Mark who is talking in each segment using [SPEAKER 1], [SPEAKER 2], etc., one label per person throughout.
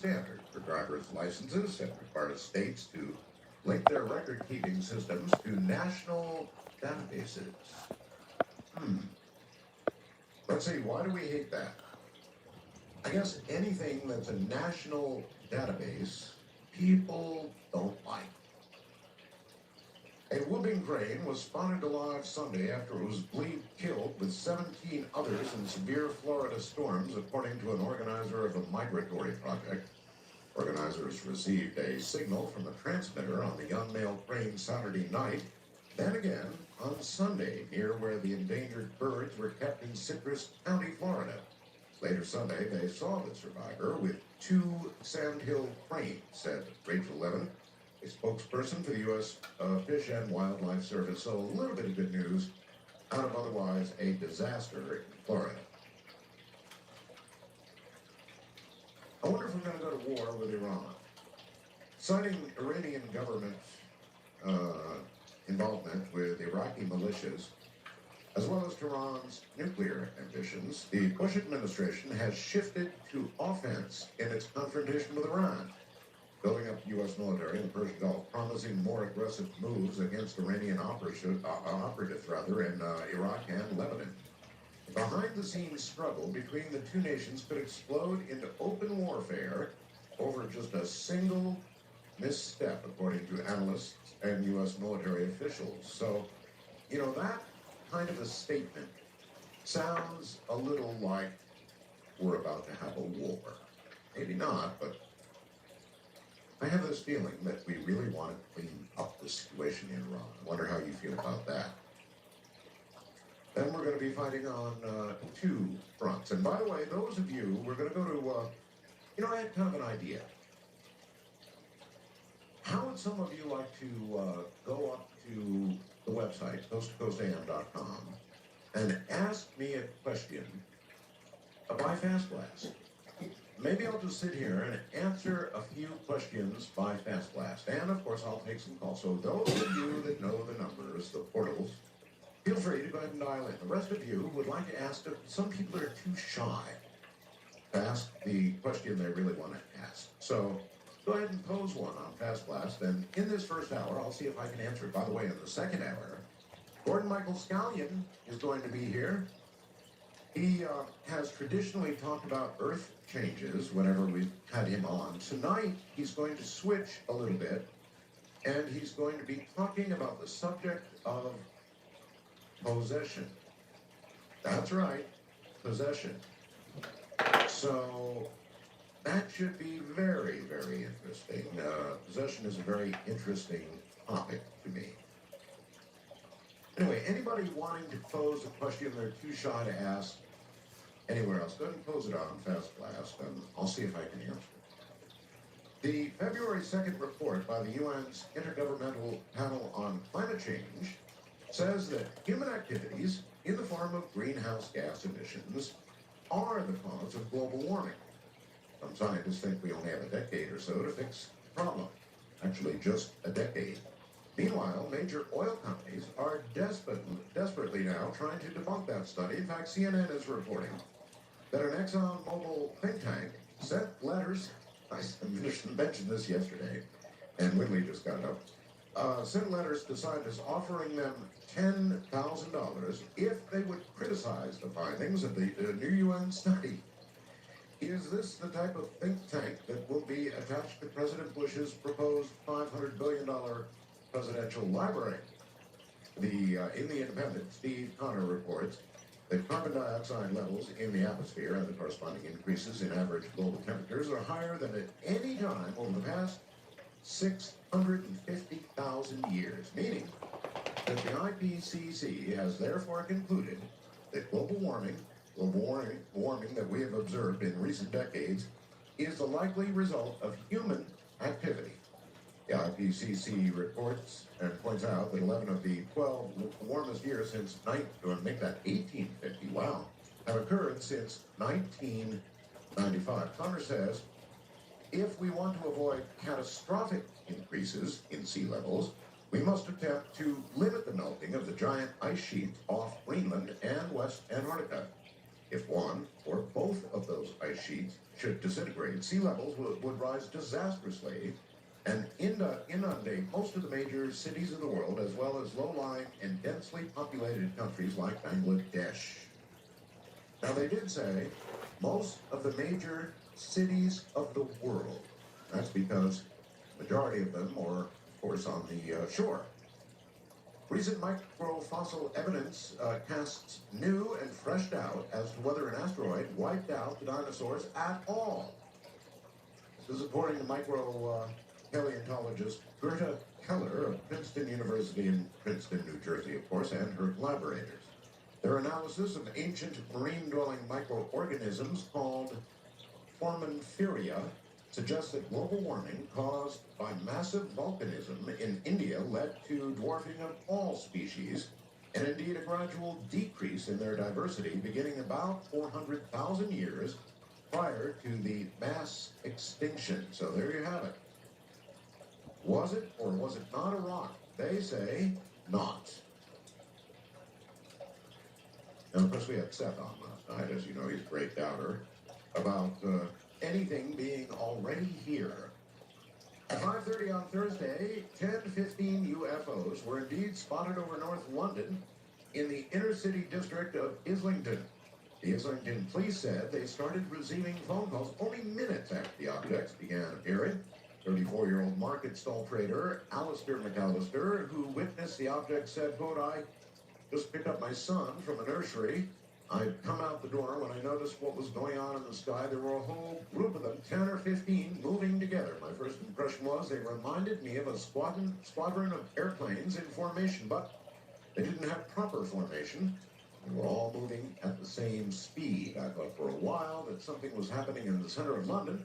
[SPEAKER 1] standard for driver's licenses and requires states to link their record-keeping systems to national databases. Hmm. Let's see, why do we hate that? I guess anything that's a national database, people don't like. A whooping crane was spotted alive Sunday after it was believed killed with 17 others in severe Florida storms, according to an organizer of a migratory project. Organizers received a signal from a transmitter on the unmanned crane Saturday night, then again on Sunday near where the endangered birds were kept in Citrus County, Florida. Later Sunday, they saw the survivor with 2 sandhill cranes, said Rachel Levin, a spokesperson for the U.S. Fish and Wildlife Service. So a little bit of good news out of otherwise a disaster in Florida. I wonder if we're going to go to war with Iran. Citing Iranian government involvement with Iraqi militias, as well as Tehran's nuclear ambitions, the Bush administration has shifted to offense in its confrontation with Iran, building up the U.S. military in the Persian Gulf, promising more aggressive moves against Iranian operatives in Iraq and Lebanon. The behind-the-scenes struggle between the two nations could explode into open warfare over just a single misstep, according to analysts and U.S. military officials. So, that kind of a statement sounds a little like we're about to have a war. Maybe not, but I have this feeling that we really want to clean up the situation in Iran. I wonder how you feel about that. Then we're going to be fighting on 2 fronts. And by the way, those of you, we're going to go to, I had kind of an idea. How would some of you like to go up to the website, coasttocoastam.com, and ask me a question by Fast Blast? Maybe I'll just sit here and answer a few questions by Fast Blast. And, of course, I'll take some calls. So those of you that know the numbers, the portals, feel free to go ahead and dial in. The rest of you would like to ask, some people are too shy to ask the question they really want to ask. So go ahead and pose one on Fast Blast, and in this first hour, I'll see if I can answer it. By the way, in the second hour, Gordon Michael Scallion is going to be here. He has traditionally talked about Earth changes whenever we've had him on. Tonight, he's going to switch a little bit, and he's going to be talking about the subject of possession. That's right, possession. So that should be very, very interesting. Possession is a very interesting topic to me. Anyway, anybody wanting to pose a question they're too shy to ask anywhere else, go ahead and pose it on Fast Blast, and I'll see if I can answer it. The February 2nd report by the UN's Intergovernmental Panel on Climate Change says that human activities in the form of greenhouse gas emissions are the cause of global warming. Some scientists think we only have a decade or so to fix the problem. Actually, just a decade. Meanwhile, major oil companies are desperately now trying to debunk that study. In fact, CNN is reporting that an ExxonMobil think tank sent letters, I mentioned this yesterday, and Whitley just got it up, sent letters to scientists offering them $10,000 if they would criticize the findings of the new UN study. Is this the type of think tank that will be attached to President Bush's proposed $500 billion presidential library? In the Independent, Steve Connor reports that carbon dioxide levels in the atmosphere and the corresponding increases in average global temperatures are higher than at any time over the past 650,000 years, meaning that the IPCC has therefore concluded that global warming that we have observed in recent decades is the likely result of human activity. The IPCC reports and points out that 11 of the 12 warmest years since 1850, wow, have occurred since 1995. Connor says, if we want to avoid catastrophic increases in sea levels, we must attempt to limit the melting of the giant ice sheet off Greenland and West Antarctica. If one or both of those ice sheets should disintegrate, sea levels would rise disastrously and inundate most of the major cities in the world, as well as low-lying and densely populated countries like Bangladesh. Now, they did say most of the major cities of the world. That's because the majority of them are, of course, on the shore. Recent microfossil evidence casts new and fresh doubt as to whether an asteroid wiped out the dinosaurs at all. This is according to micropaleontologist Gerta Keller of Princeton University in Princeton, New Jersey, of course, and her collaborators. Their analysis of ancient marine-dwelling microorganisms called Foraminifera suggests that global warming caused by massive volcanism in India led to dwarfing of all species, and indeed a gradual decrease in their diversity beginning about 400,000 years prior to the mass extinction. So there you have it. Was it or was it not a rock? They say not. And of course we had Seth on last night, as you know, he's a great doubter, about anything being already here. At 5:30 on Thursday, 10-15 UFOs were indeed spotted over North London in the inner city district of Islington. The Islington police said they started receiving phone calls only minutes after the objects began appearing. 34-year-old market stall trader Alistair McAllister, who witnessed the object, said, quote, "I just picked up my son from a nursery. I'd come out the door when I noticed what was going on in the sky. There were a whole group of them, 10 or 15, moving together. My first impression was they reminded me of a squadron of airplanes in formation, but they didn't have proper formation. They were all moving at the same speed. I thought for a while that something was happening in the center of London.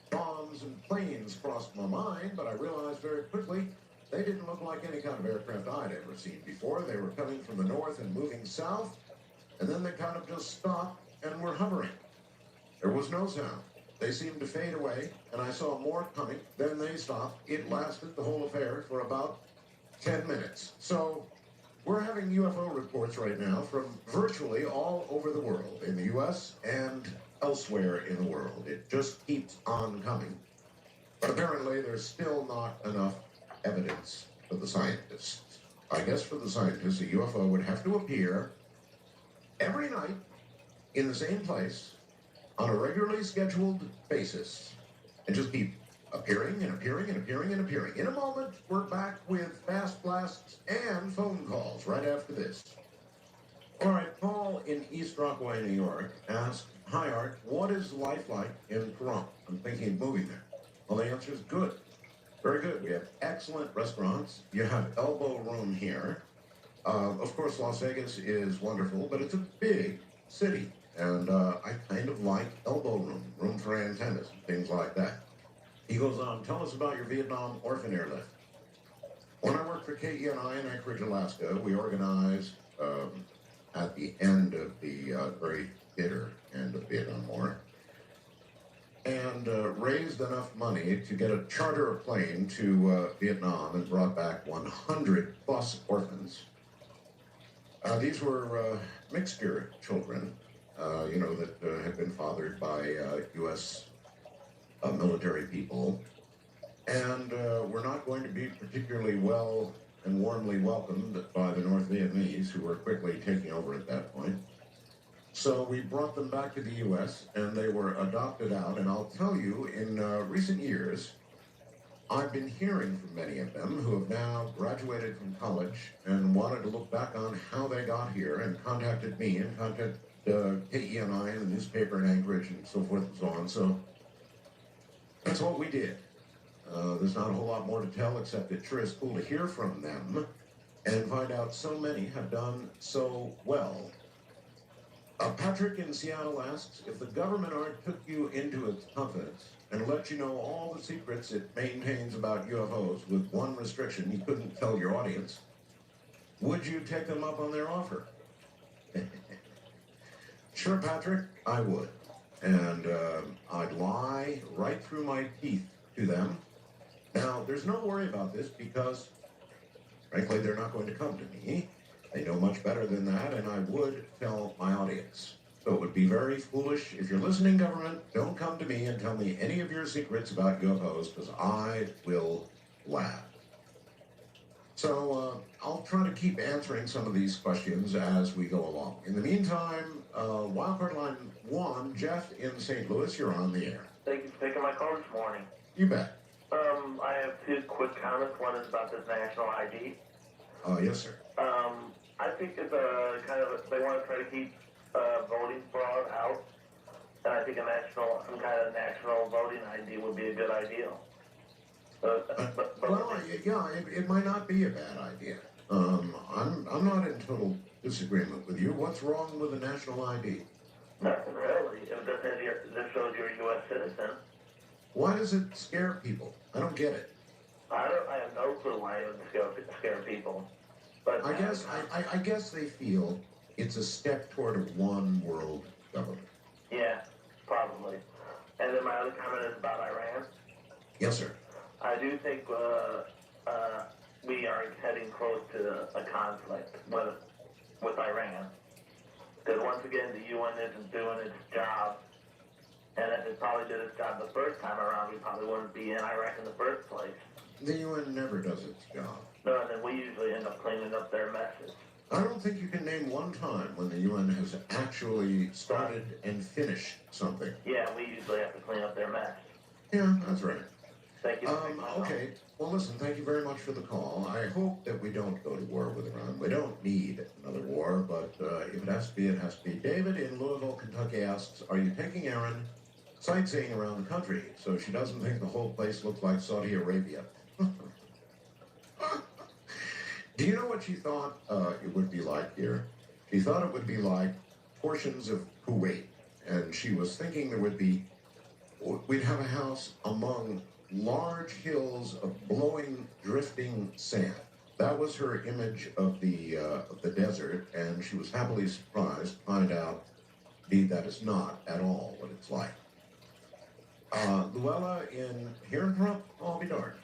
[SPEAKER 1] Bombs and planes crossed my mind, but I realized very quickly they didn't look like any kind of aircraft I'd ever seen before. They were coming from the north and moving south. And then they kind of just stopped and were hovering. There was no sound. They seemed to fade away, and I saw more coming. Then they stopped. It lasted, the whole affair, for about 10 minutes. So we're having UFO reports right now from virtually all over the world, in the U.S. and elsewhere in the world. It just keeps on coming. But apparently there's still not enough evidence for the scientists. I guess for the scientists, a UFO would have to appear every night in the same place on a regularly scheduled basis and just keep appearing and appearing and appearing and appearing. In a moment, we're back with fast blasts and phone calls right after this. All right, Paul in East Rockaway, New York asked, "Hi, Art, what is life like in Toronto? I'm thinking of moving there." Well, the answer is good. Very good. We have excellent restaurants. You have elbow room here. Of course, Las Vegas is wonderful, but it's a big city, and I kind of like elbow room for antennas, and things like that. He goes on, "Tell us about your Vietnam orphan airlift." When I worked for KENI in Anchorage, Alaska, we organized at the end of the very bitter end of the Vietnam War, and raised enough money to get a charter plane to Vietnam and brought back 100 plus orphans. These were mixture children, that had been fathered by U.S. Military people, and were not going to be particularly well and warmly welcomed by the North Vietnamese, who were quickly taking over at that point. So we brought them back to the U.S., and they were adopted out, and I'll tell you, in recent years, I've been hearing from many of them who have now graduated from college and wanted to look back on how they got here and contacted me and contacted KENI and the newspaper in Anchorage and so forth and so on. So that's what we did. There's not a whole lot more to tell, except it sure is cool to hear from them and find out so many have done so well. Patrick in Seattle asks, "If the government art took you into its confidence and let you know all the secrets it maintains about UFOs with one restriction, you couldn't tell your audience, would you take them up on their offer?" Sure, Patrick, I would. And I'd lie right through my teeth to them. Now, there's no worry about this because, frankly, they're not going to come to me. They know much better than that, and I would tell my audience. So it would be very foolish. If you're listening, government, don't come to me and tell me any of your secrets about UFOs, because I will laugh. So I'll try to keep answering some of these questions as we go along. In the meantime, Wildcard Line 1, Jeff in St. Louis, you're on the air.
[SPEAKER 2] Thank you for taking my call this morning.
[SPEAKER 1] You bet.
[SPEAKER 2] I have two quick comments. One is about this national ID.
[SPEAKER 1] Yes, sir.
[SPEAKER 2] I think it's they want to try to keep voting fraud out, and I think some kind of national voting ID would be a good idea.
[SPEAKER 1] It might not be a bad idea. I'm not in total disagreement with you. What's wrong with a national ID?
[SPEAKER 2] Nothing really. If this shows you're a U.S. citizen.
[SPEAKER 1] Why does it scare people? I don't get it.
[SPEAKER 2] I have no clue why it would scare people. But
[SPEAKER 1] I guess they feel it's a step toward a one world government.
[SPEAKER 2] Yeah, probably. And then my other comment is about Iran.
[SPEAKER 1] Yes, sir.
[SPEAKER 2] I do think we are heading close to a conflict with Iran. Because once again, the UN isn't doing its job. And if it probably did its job the first time around, we probably wouldn't be in Iraq in the first place.
[SPEAKER 1] The UN never does its job.
[SPEAKER 2] No, and then we usually end up cleaning up their messes.
[SPEAKER 1] I don't think you can name one time when the UN has actually started and finished something.
[SPEAKER 2] Yeah, we usually have to clean up their mess.
[SPEAKER 1] Yeah, that's right.
[SPEAKER 2] Thank you.
[SPEAKER 1] Okay. Well, listen, thank you very much for the call. I hope that we don't go to war with Iran. We don't need another war, but if it has to be, it has to be. David in Louisville, Kentucky asks, are you taking Erin sightseeing around the country so she doesn't think the whole place looks like Saudi Arabia? Do you know what she thought it would be like here? She thought it would be like portions of Kuwait, and she was thinking we'd have a house among large hills of blowing, drifting sand. That was her image of the desert, and she was happily surprised to find out, indeed, that is not at all what it's like. Luella here in Trump, I'll be darned,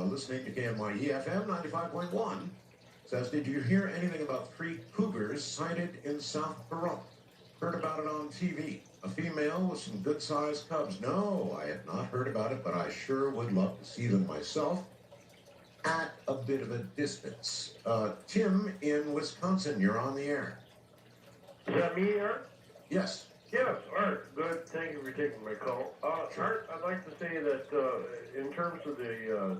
[SPEAKER 1] listening to KMYE FM 95.1, says, did you hear anything about 3 cougars sighted in South Pahrump? Heard about it on TV. A female with some good-sized cubs. No, I had not heard about it, but I sure would love to see them myself at a bit of a distance. Tim in Wisconsin, you're on the air.
[SPEAKER 3] Is that me, Art?
[SPEAKER 1] Yes.
[SPEAKER 3] Yes, Art. Good. Thank you for taking my call. Art, I'd like to say that in terms of the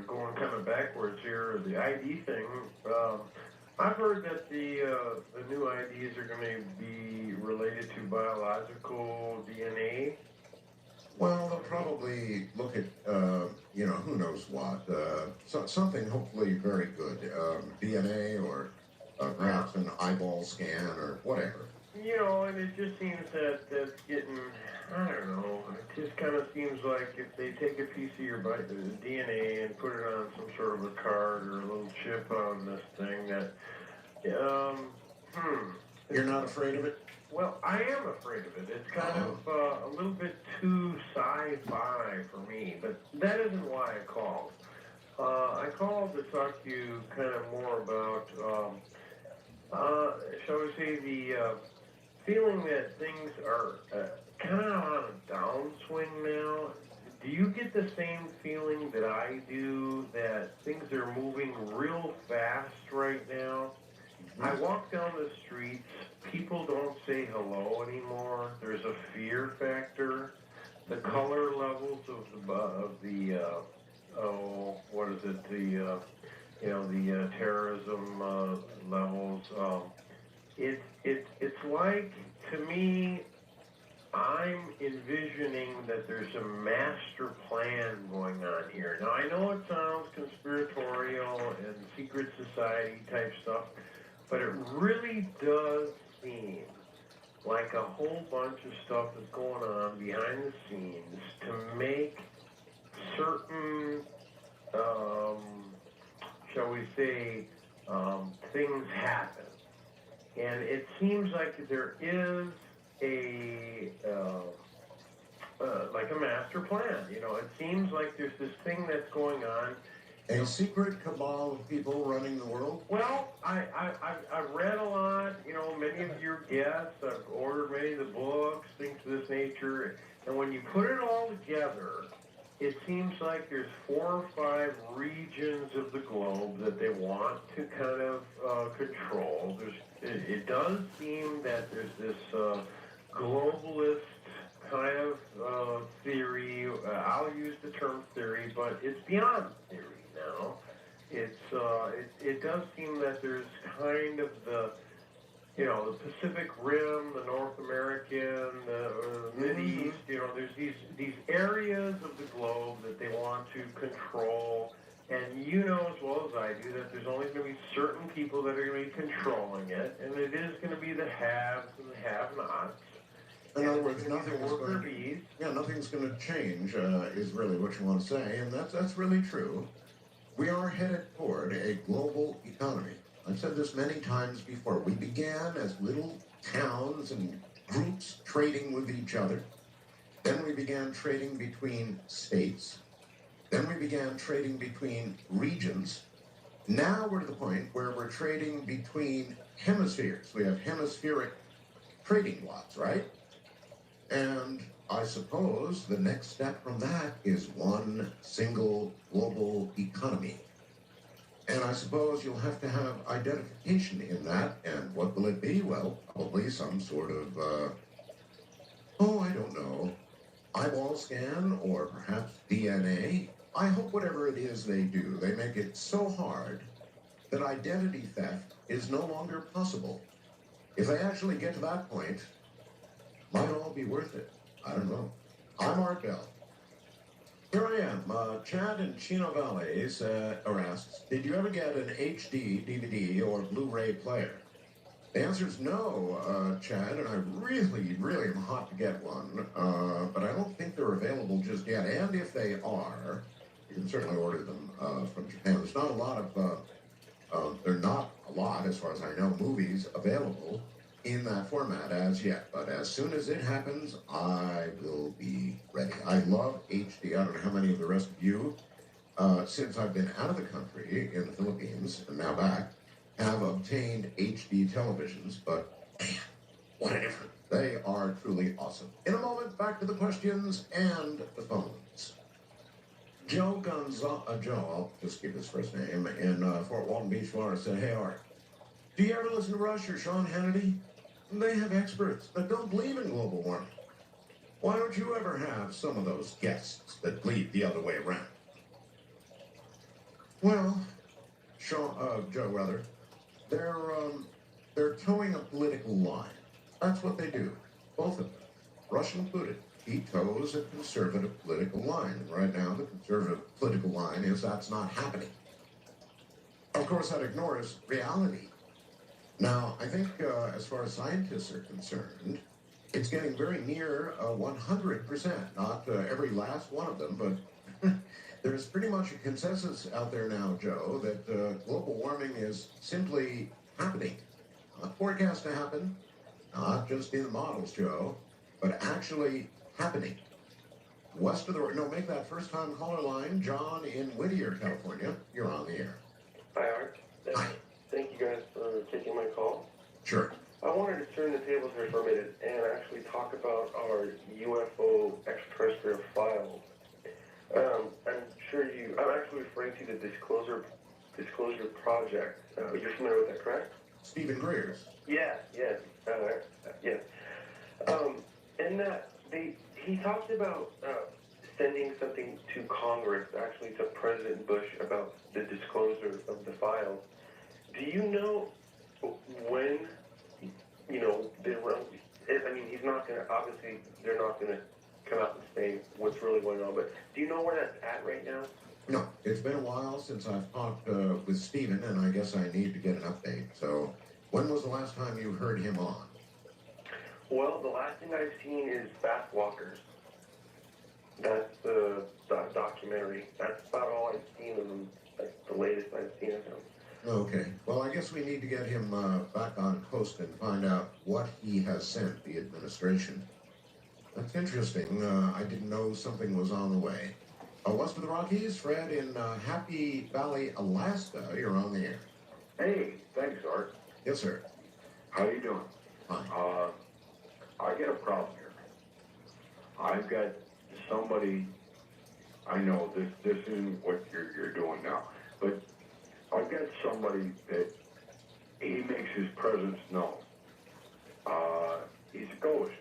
[SPEAKER 3] going kind of backwards here, the ID thing, I've heard that the new IDs are going to be related to biological DNA.
[SPEAKER 1] Well, they'll probably look at, who knows what, something hopefully very good, DNA or perhaps an eyeball scan or whatever.
[SPEAKER 3] And it just seems that that's getting, I don't know, it just kind of seems like if they take a piece of your DNA and put it on some sort of a card or a little chip on this thing that,
[SPEAKER 1] You're not afraid of it?
[SPEAKER 3] Well, I am afraid of it. It's kind of a little bit too sci-fi for me, but that isn't why I called. I called to talk to you kind of more about, shall we say, the feeling that things are kind of on a downswing now. Do you get the same feeling that I do, that things are moving real fast right now? I walk down the streets, people don't say hello anymore. There's a fear factor. The color levels of the terrorism levels. It's like, to me, I'm envisioning that there's a master plan going on here. Now, I know it sounds conspiratorial and secret society type stuff, but it really does seem like a whole bunch of stuff is going on behind the scenes to make certain, shall we say, things happen. And it seems like there is like a master plan. It seems like there's this thing that's going on,
[SPEAKER 1] A secret cabal of people running the world?
[SPEAKER 3] Well, I've read a lot, many of your guests. I've ordered many of the books, things of this nature. And when you put it all together, it seems like there's 4 or 5 regions of the globe that they want to kind of control. It does seem that there's this globalist kind of theory. I'll use the term theory, but it's beyond theory now. It does seem that there's kind of the Pacific Rim, the North American, the Mideast. There's these areas of the globe that they want to control. And you know as well as I do that there's only going to be certain people that are going to be controlling it, and it is going to be the haves and the have-nots.
[SPEAKER 1] In other words, nothing's going to change, is really what you want to say, and that's really true. We are headed toward a global economy. I've said this many times before. We began as little towns and groups trading with each other. Then we began trading between states. Then we began trading between regions. Now we're to the point where we're trading between hemispheres. We have hemispheric trading blocks, right? And I suppose the next step from that is one single global economy. And I suppose you'll have to have identification in that. And what will it be? Well, probably some sort of, I don't know, eyeball scan or perhaps DNA. I hope whatever it is they do, they make it so hard that identity theft is no longer possible. If they actually get to that point, might all be worth it. I don't know. I'm Art Bell. Here I am. Chad in Chino Valley asks, did you ever get an HD, DVD, or Blu-ray player? The answer is no, Chad, and I really, really am hot to get one, but I don't think they're available just yet. And if they are, you can certainly order them from Japan. There's not a lot of, there are not a lot, as far as I know, movies available in that format as yet, but as soon as it happens, I will be ready. I love HD. I don't know how many of the rest of you, since I've been out of the country in the Philippines and now back, have obtained HD televisions, but man, what a difference. They are truly awesome. In a moment, back to the questions and the phones. Joe, I'll just give his first name, in Fort Walton Beach, Florida, said, hey, Art, do you ever listen to Rush or Sean Hannity? They have experts that don't believe in global warming. Why don't you ever have some of those guests that believe the other way around? Well, Joe, rather, they're towing a political line. That's what they do, both of them, Rush included. He toes a conservative political line. And right now, the conservative political line is that's not happening. Of course, that ignores reality. Now, I think as far as scientists are concerned, it's getting very near 100%. Not every last one of them, but there's pretty much a consensus out there now, Joe, that global warming is simply happening. Not forecast to happen, not just in the models, Joe, but actually happening. West of the, make that first-time caller line, John in Whittier, California. You're on the air.
[SPEAKER 4] Hi, Art.
[SPEAKER 1] Hi.
[SPEAKER 4] Thank you guys for taking my call.
[SPEAKER 1] Sure.
[SPEAKER 4] I wanted to turn the tables here for a minute and actually talk about our UFO extraterrestrial files. I'm actually referring to the Disclosure Project. You're familiar with that, correct?
[SPEAKER 1] Stephen Greer's.
[SPEAKER 4] Yes. And that he talked about sending something to Congress, actually to President Bush, about the disclosure of the files. Do you know when, he's not going to, obviously, they're not going to come out and say what's really going on, but do you know where that's at right now?
[SPEAKER 1] No, it's been a while since I've talked with Stephen, and I guess I need to get an update. So, when was the last time you heard him on?
[SPEAKER 4] Well, the last thing I've seen is Fast Walkers. That's the documentary. That's about all I've seen of him. That's the latest I've seen of him.
[SPEAKER 1] Okay. Well, I guess we need to get him back on post and find out what he has sent the administration. That's interesting. I didn't know something was on the way. West of the Rockies, Fred in Happy Valley, Alaska. You're on the air.
[SPEAKER 5] Hey, thanks, Art.
[SPEAKER 1] Yes, sir.
[SPEAKER 5] How you doing?
[SPEAKER 1] Fine.
[SPEAKER 5] I got a problem here. I've got somebody. I know this isn't what you're doing now, but I've got somebody that he makes his presence known. He's a ghost,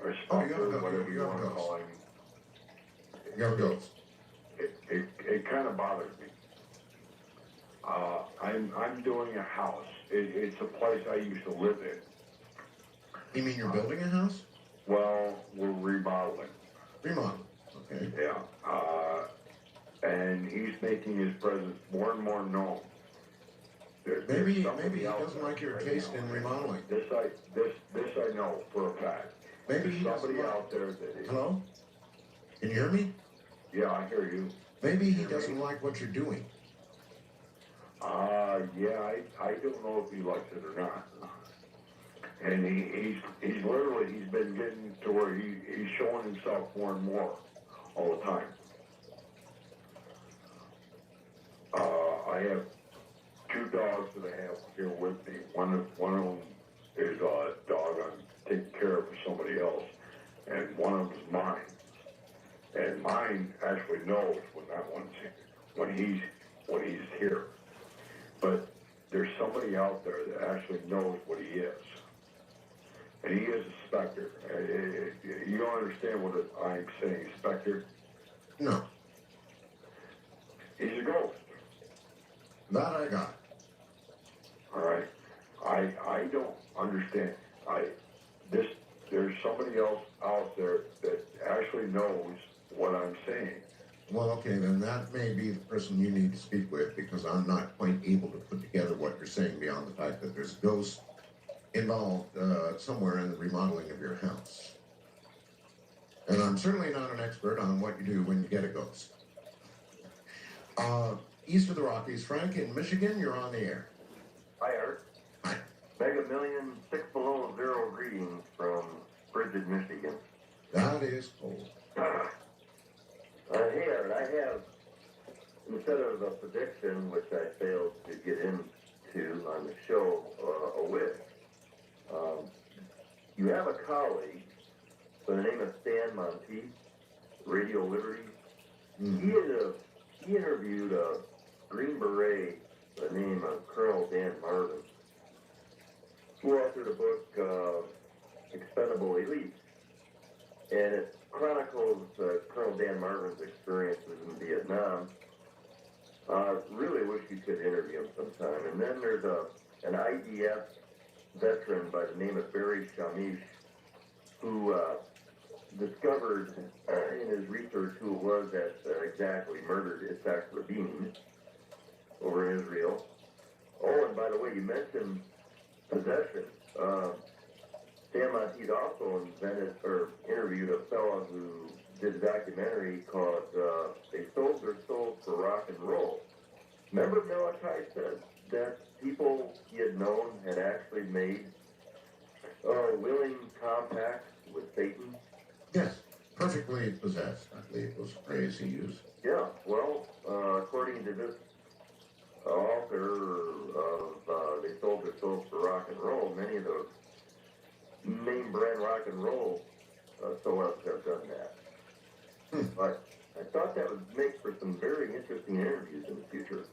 [SPEAKER 5] or a
[SPEAKER 1] Oh, you have a
[SPEAKER 5] stalker,
[SPEAKER 1] ghost.
[SPEAKER 5] whatever
[SPEAKER 1] You
[SPEAKER 5] you
[SPEAKER 1] have a
[SPEAKER 5] want to
[SPEAKER 1] ghost.
[SPEAKER 5] call him.
[SPEAKER 1] You have a ghost.
[SPEAKER 5] It kind of bothers me. I'm doing a house. It's a place I used to live in.
[SPEAKER 1] You mean you're building a house?
[SPEAKER 5] Well, we're remodeling.
[SPEAKER 1] Remodel. Okay.
[SPEAKER 5] Yeah. And he's making his presence more and more known.
[SPEAKER 1] Maybe
[SPEAKER 5] somebody
[SPEAKER 1] he
[SPEAKER 5] out
[SPEAKER 1] doesn't
[SPEAKER 5] there
[SPEAKER 1] like your
[SPEAKER 5] right
[SPEAKER 1] taste
[SPEAKER 5] now.
[SPEAKER 1] in remodeling.
[SPEAKER 5] This I know for a fact.
[SPEAKER 1] Maybe
[SPEAKER 5] There's
[SPEAKER 1] he doesn't
[SPEAKER 5] somebody
[SPEAKER 1] like...
[SPEAKER 5] out there that is.
[SPEAKER 1] Hello? Can you hear me?
[SPEAKER 5] Yeah, I hear you.
[SPEAKER 1] Maybe he doesn't like what you're doing.
[SPEAKER 5] Yeah, I don't know if he likes it or not. And he's literally, he's been getting to where he's showing himself more and more all the time. I have two dogs that I have here with me. One of them is a dog I'm taking care of for somebody else, and one of them is mine. And mine actually knows when that one's when he's here. But there's somebody out there that actually knows what he is. And he is a specter. You don't understand what I'm saying, specter?
[SPEAKER 1] No.
[SPEAKER 5] He's a ghost.
[SPEAKER 1] That I got.
[SPEAKER 5] All right. I don't understand. There's somebody else out there that actually knows what I'm saying.
[SPEAKER 1] Well, okay, then that may be the person you need to speak with, because I'm not quite able to put together what you're saying beyond the fact that there's a ghost involved somewhere in the remodeling of your house. And I'm certainly not an expert on what you do when you get a ghost. East of the Rockies, Frank in Michigan, you're on the air.
[SPEAKER 6] Hi, Art.
[SPEAKER 1] Hi.
[SPEAKER 6] Mega Million 6 Below Zero greetings from Bridget, Michigan.
[SPEAKER 1] That is cold.
[SPEAKER 6] Hey, Art, I have, instead of a prediction, which I failed to get into on the show, a wish. You have a colleague by the name of Stan Monteith, Radio Liberty.
[SPEAKER 1] Mm-hmm.
[SPEAKER 6] He interviewed a Green Beret by the name of Colonel Dan Marvin, who authored a book, Expendable Elite, and it chronicles Colonel Dan Marvin's experiences in Vietnam. Really wish you could interview him sometime. And then there's an IDF veteran by the name of Barry Shamish, who discovered in his research who it was that exactly murdered Itzhak Rabin over in Israel. Oh, and by the way, you mentioned possession. Sam Monteith also interviewed a fellow who did a documentary called They Sold Their Souls for Rock and Roll. Remember Malachi said that people he had known had actually made willing compacts with Satan?
[SPEAKER 1] Yes, perfectly possessed, I believe was the phrase he used.
[SPEAKER 6] Yeah, well, according to this author of They Sold Their Souls for Rock and Roll, many of those name brand rock and roll celebs have done that. But I thought that would make for some very interesting interviews in the future.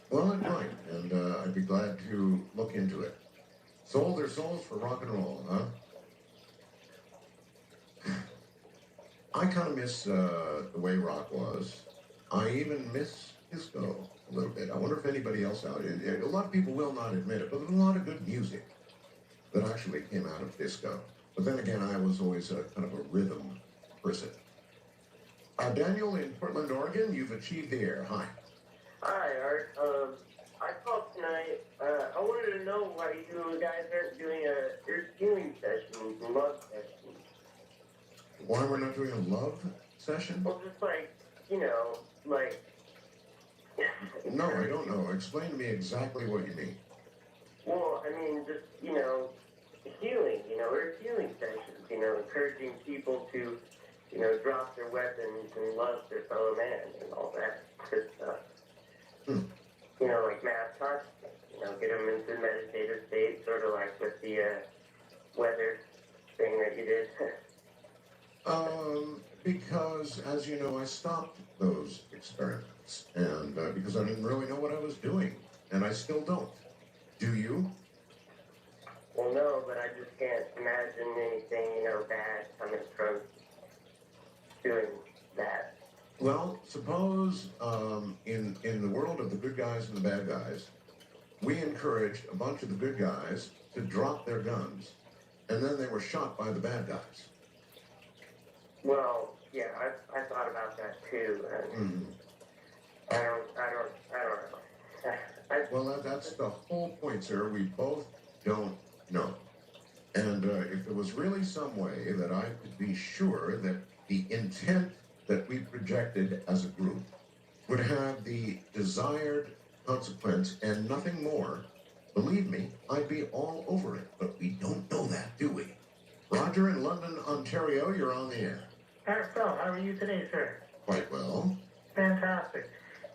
[SPEAKER 1] Well, it might, and I'd be glad to look into it. Sold their souls for rock and roll, huh? I kind of miss the way rock was. I even miss disco a little bit. I wonder if anybody else out there, a lot of people will not admit it, but there's a lot of good music that actually came out of disco. But then again, I was always a kind of a rhythm person. Daniel in Portland, Oregon, you've achieved the air. Hi.
[SPEAKER 7] Hi, Art. I called tonight. I wanted to know why you guys aren't doing your healing sessions, love sessions.
[SPEAKER 1] Why we're not doing a love session?
[SPEAKER 7] Well, just like, like...
[SPEAKER 1] No, I don't know. Explain to me exactly what you mean.
[SPEAKER 7] Well, I mean, just, healing, we're healing sessions, encouraging people to drop their weapons and love their fellow man and all that good stuff.
[SPEAKER 1] Hmm.
[SPEAKER 7] Like mass consciousness. Get them into meditative state, sort of like with the weather thing that you did.
[SPEAKER 1] Because, as you know, I stopped those experiments, and because I didn't really know what I was doing, and I still don't. Do you?
[SPEAKER 7] Well, no, but I just can't imagine anything, bad coming from doing that.
[SPEAKER 1] Well, suppose in the world of the good guys and the bad guys, we encouraged a bunch of the good guys to drop their guns, and then they were shot by the bad guys.
[SPEAKER 7] Well, yeah, I thought about that too, and I don't know.
[SPEAKER 1] Well, that's the whole point, sir. We both don't know. And if there was really some way that I could be sure that the intent that we projected as a group would have the desired consequence and nothing more, believe me, I'd be all over it. But we don't know that, do we? Roger in London, Ontario, you're on the air.
[SPEAKER 8] Phil, how are you today, sir?
[SPEAKER 1] Quite well.
[SPEAKER 8] Fantastic.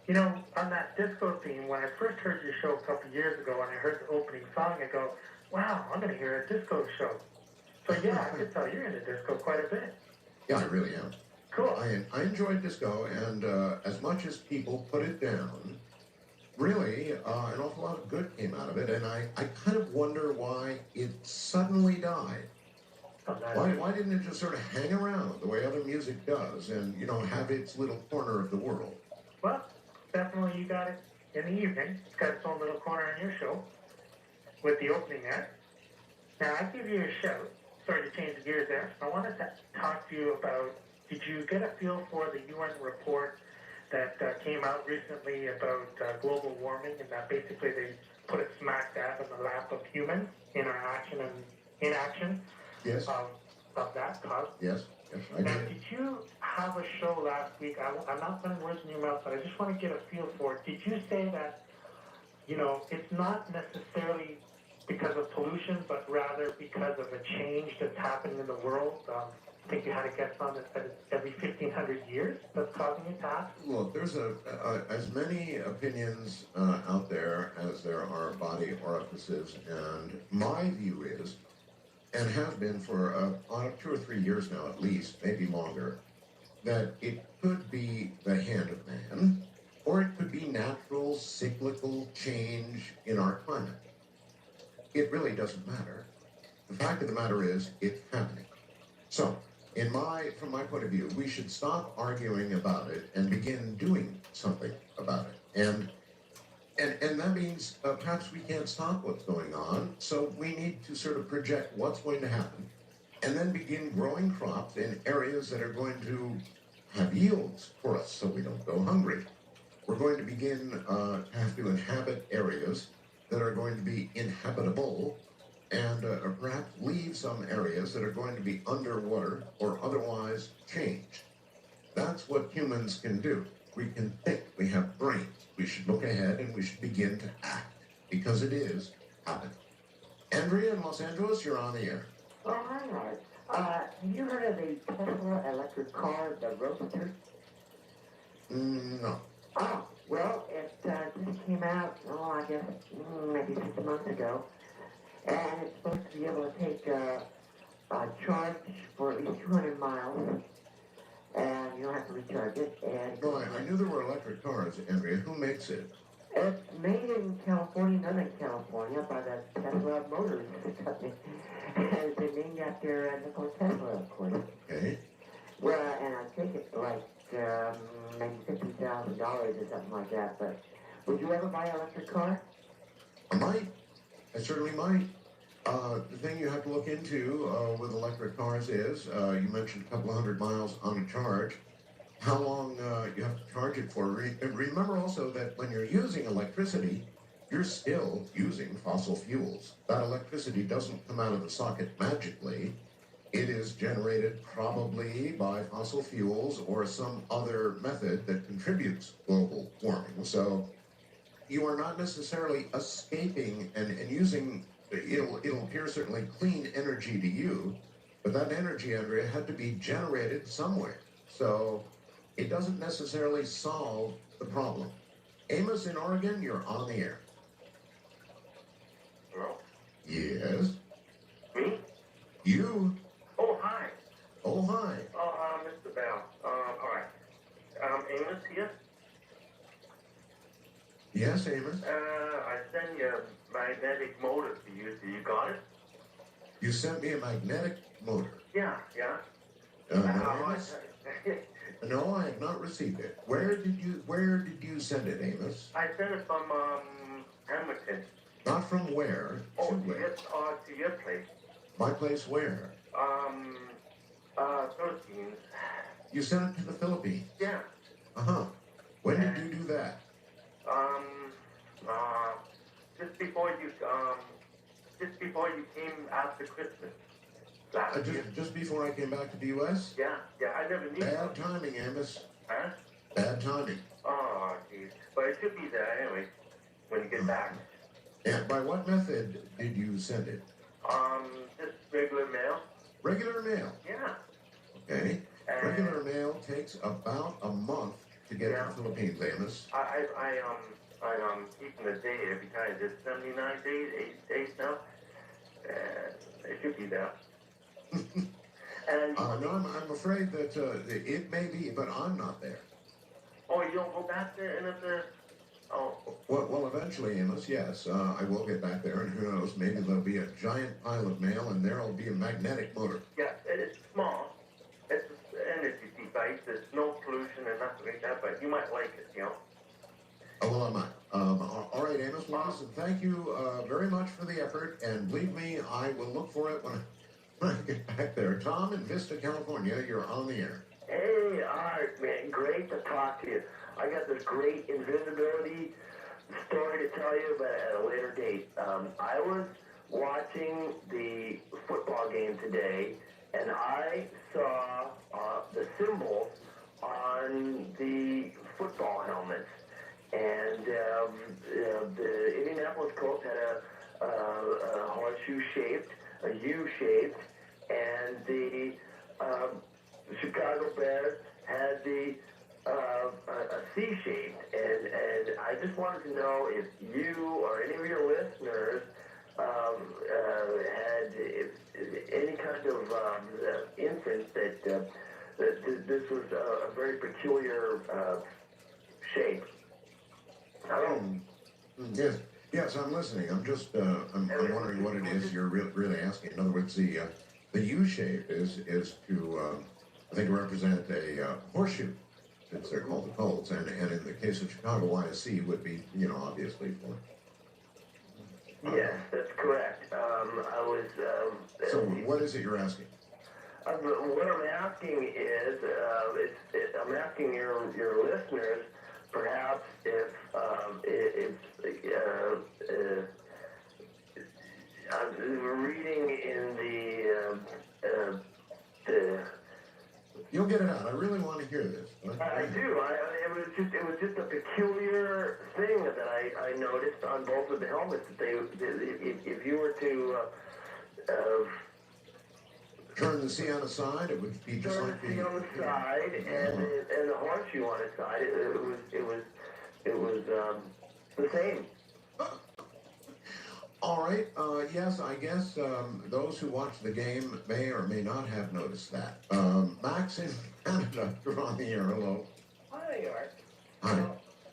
[SPEAKER 8] On that disco theme, when I first heard your show a couple years ago and I heard the opening song, I go, wow, I'm going to hear a disco show. So yeah, I could tell you're into disco quite a bit.
[SPEAKER 1] Yeah, I really am.
[SPEAKER 8] Cool.
[SPEAKER 1] I enjoy disco, and as much as people put it down, really, an awful lot of good came out of it, and I kind of wonder why it suddenly died. Why didn't it just sort of hang around the way other music does and, have its little corner of the world?
[SPEAKER 8] Well, definitely you got it in the evening. It's got its own little corner on your show with the opening there. Now, I give you a shout. Sorry to change the gears there. I wanted to talk to you about, did you get a feel for the UN report that came out recently about global warming, and that basically they put it smack dab in the lap of humans in our action and inaction?
[SPEAKER 1] Yes.
[SPEAKER 8] Of that cause.
[SPEAKER 1] Yes, I
[SPEAKER 8] Now,
[SPEAKER 1] did.
[SPEAKER 8] did you have a show last week? I'm not putting words in your mouth, but I just want to get a feel for it. Did you say that, it's not necessarily because of pollution, but rather because of a change that's happening in the world? I think you had a guess on it, that it's every 1,500 years that's causing it to happen?
[SPEAKER 1] Look, there's as many opinions out there as there are body orifices, and my view is, and has been for 2 or 3 years now at least, maybe longer, that it could be the hand of man, or it could be natural cyclical change in our climate. It really doesn't matter. The fact of the matter is, it's happening. So, from my point of view, we should stop arguing about it and begin doing something about it. And that means perhaps we can't stop what's going on, so we need to sort of project what's going to happen, and then begin growing crops in areas that are going to have yields for us so we don't go hungry. We're going to begin to have to inhabit areas that are going to be inhabitable, and perhaps leave some areas that are going to be underwater or otherwise changed. That's what humans can do. We can think, we have brains. We should look ahead and we should begin to act, because it is happening. Andrea in Los Angeles, you're on the air.
[SPEAKER 9] Oh, hi, Art. Have you heard of the Tesla electric car, the Roadster?
[SPEAKER 1] No.
[SPEAKER 9] Oh, well, it just came out, I guess, maybe 6 months ago. And it's supposed to be able to take a charge for at least 200 miles. And you don't have to recharge it. And
[SPEAKER 1] No, I knew there were electric cars, Andrea. Who makes it?
[SPEAKER 9] it's made in California, Northern California, by the Tesla Motors company. And it's named after Nikola Tesla, of course.
[SPEAKER 1] Okay.
[SPEAKER 9] Well, and I think it's like maybe $50,000 or something like that. But would you ever buy an electric car?
[SPEAKER 1] I might. I certainly might. The thing you have to look into with electric cars is, you mentioned a couple of 100 miles on a charge. How long you have to charge it for. Remember also that when you're using electricity, you're still using fossil fuels. That electricity doesn't come out of the socket magically. It is generated probably by fossil fuels or some other method that contributes global warming. So you are not necessarily escaping and using, it'll appear certainly clean energy to you, But that energy, Andrea, had to be generated somewhere. So it doesn't necessarily solve the problem. Amos in Oregon, you're on the air.
[SPEAKER 3] Hello?
[SPEAKER 1] Yes?
[SPEAKER 3] Me?
[SPEAKER 1] You?
[SPEAKER 3] Oh, hi.
[SPEAKER 1] Oh, hi.
[SPEAKER 3] Oh, Mr. Bell. All right. Amos here.
[SPEAKER 1] Yes, Amos?
[SPEAKER 3] I sent you a magnetic motor to use. You got it?
[SPEAKER 1] You sent me a magnetic motor.
[SPEAKER 3] Yeah, yeah.
[SPEAKER 1] No, Amos? No, I have not received it. Where did you send it, Amos?
[SPEAKER 3] I sent it from, Hamilton.
[SPEAKER 1] Not from where?
[SPEAKER 3] Oh,
[SPEAKER 1] To
[SPEAKER 3] to
[SPEAKER 1] where?
[SPEAKER 3] your place.
[SPEAKER 1] My place where?
[SPEAKER 3] Philippines.
[SPEAKER 1] You sent it to the Philippines.
[SPEAKER 3] Yeah.
[SPEAKER 1] Uh-huh. When did you do that?
[SPEAKER 3] Just before you came after Christmas. Last year.
[SPEAKER 1] Just before I came back to the U.S.?
[SPEAKER 3] Yeah, I never need
[SPEAKER 1] Bad
[SPEAKER 3] it.
[SPEAKER 1] timing, Amos.
[SPEAKER 3] Huh?
[SPEAKER 1] Bad timing.
[SPEAKER 3] Oh, jeez. But it should be there anyway, when you get back.
[SPEAKER 1] And by what method did you send it?
[SPEAKER 3] Just regular mail.
[SPEAKER 1] Regular mail.
[SPEAKER 3] Yeah.
[SPEAKER 1] Okay.
[SPEAKER 3] And
[SPEAKER 1] Regular mail takes about a month to get to the Philippines, Amos.
[SPEAKER 3] I'm keeping the date every time. Just 79 days, 8 days now. It should be there. And
[SPEAKER 1] No, I'm afraid that it may be, but I'm not there.
[SPEAKER 3] oh, you don't go back there another. Oh,
[SPEAKER 1] Well, eventually, Amos, yes, I will get back there, and who knows, maybe there'll be a giant pile of mail, and there'll be a magnetic motor.
[SPEAKER 3] yeah, it's small. It's an energy device. There's no pollution and nothing like that, but you might like it, you know.
[SPEAKER 1] Oh, well, I might. All right, Amos, well, listen, thank you very much for the effort, and believe me, I will look for it when I get back there. Tom in Vista, California, you're on the air.
[SPEAKER 10] Hey, Art, man, great to talk to you. I got this great invisibility story to tell you, but at a later date. I was watching the football game today, and I saw the symbols on the football helmets. And the Indianapolis Colts had a horseshoe shaped, a U shaped, and the Chicago Bears had the a C-shaped, and I just wanted to know if you or any of your listeners had any kind of instance that this was a very peculiar shape.
[SPEAKER 1] Yes, I'm listening. I'm just, I'm wondering what it is you're really asking. In other words, the U shape is to, I think, represent a horseshoe, since they're called the Colts, and in the case of Chicago, why a C would be, obviously for.
[SPEAKER 10] Yes, that's correct. I was.
[SPEAKER 1] So what is it you're asking?
[SPEAKER 10] What I'm asking is, I'm asking your listeners, perhaps if I'm reading in the.
[SPEAKER 1] You'll get it out. I really want to hear this.
[SPEAKER 10] I do. It was just a peculiar thing that I noticed on both of the helmets. That if you were to
[SPEAKER 1] turn the C on its side, it would be just like the
[SPEAKER 10] C on the side and the horseshoe on its side. It was the same.
[SPEAKER 1] All right. Yes, I guess those who watch the game may or may not have noticed that. Max in Canada, you're on the air. Hello.
[SPEAKER 11] Hi, Art.
[SPEAKER 1] Hi.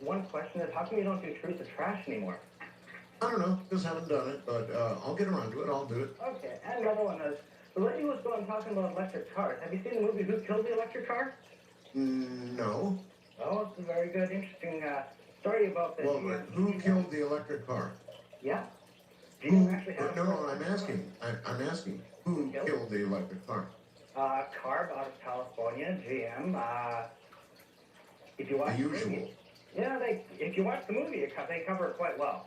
[SPEAKER 11] One question is, how come you don't do Truth or Trash anymore?
[SPEAKER 1] I don't know. Just haven't done it, but I'll get around to it. I'll do it.
[SPEAKER 11] Okay, and another one is, the lady was going talking about electric cars. Have you seen the movie Who Killed the Electric Car?
[SPEAKER 1] No.
[SPEAKER 11] Oh, it's a very good, interesting story about this.
[SPEAKER 1] Well, who killed the electric car?
[SPEAKER 11] Yeah. Do
[SPEAKER 1] Who?
[SPEAKER 11] you actually have
[SPEAKER 1] No, I'm asking. I'm asking. Who killed the electric car?
[SPEAKER 11] Carb out of California, GM. If you watch
[SPEAKER 1] The
[SPEAKER 11] movie,
[SPEAKER 1] usual.
[SPEAKER 11] yeah, if you watch the movie, they cover it quite well.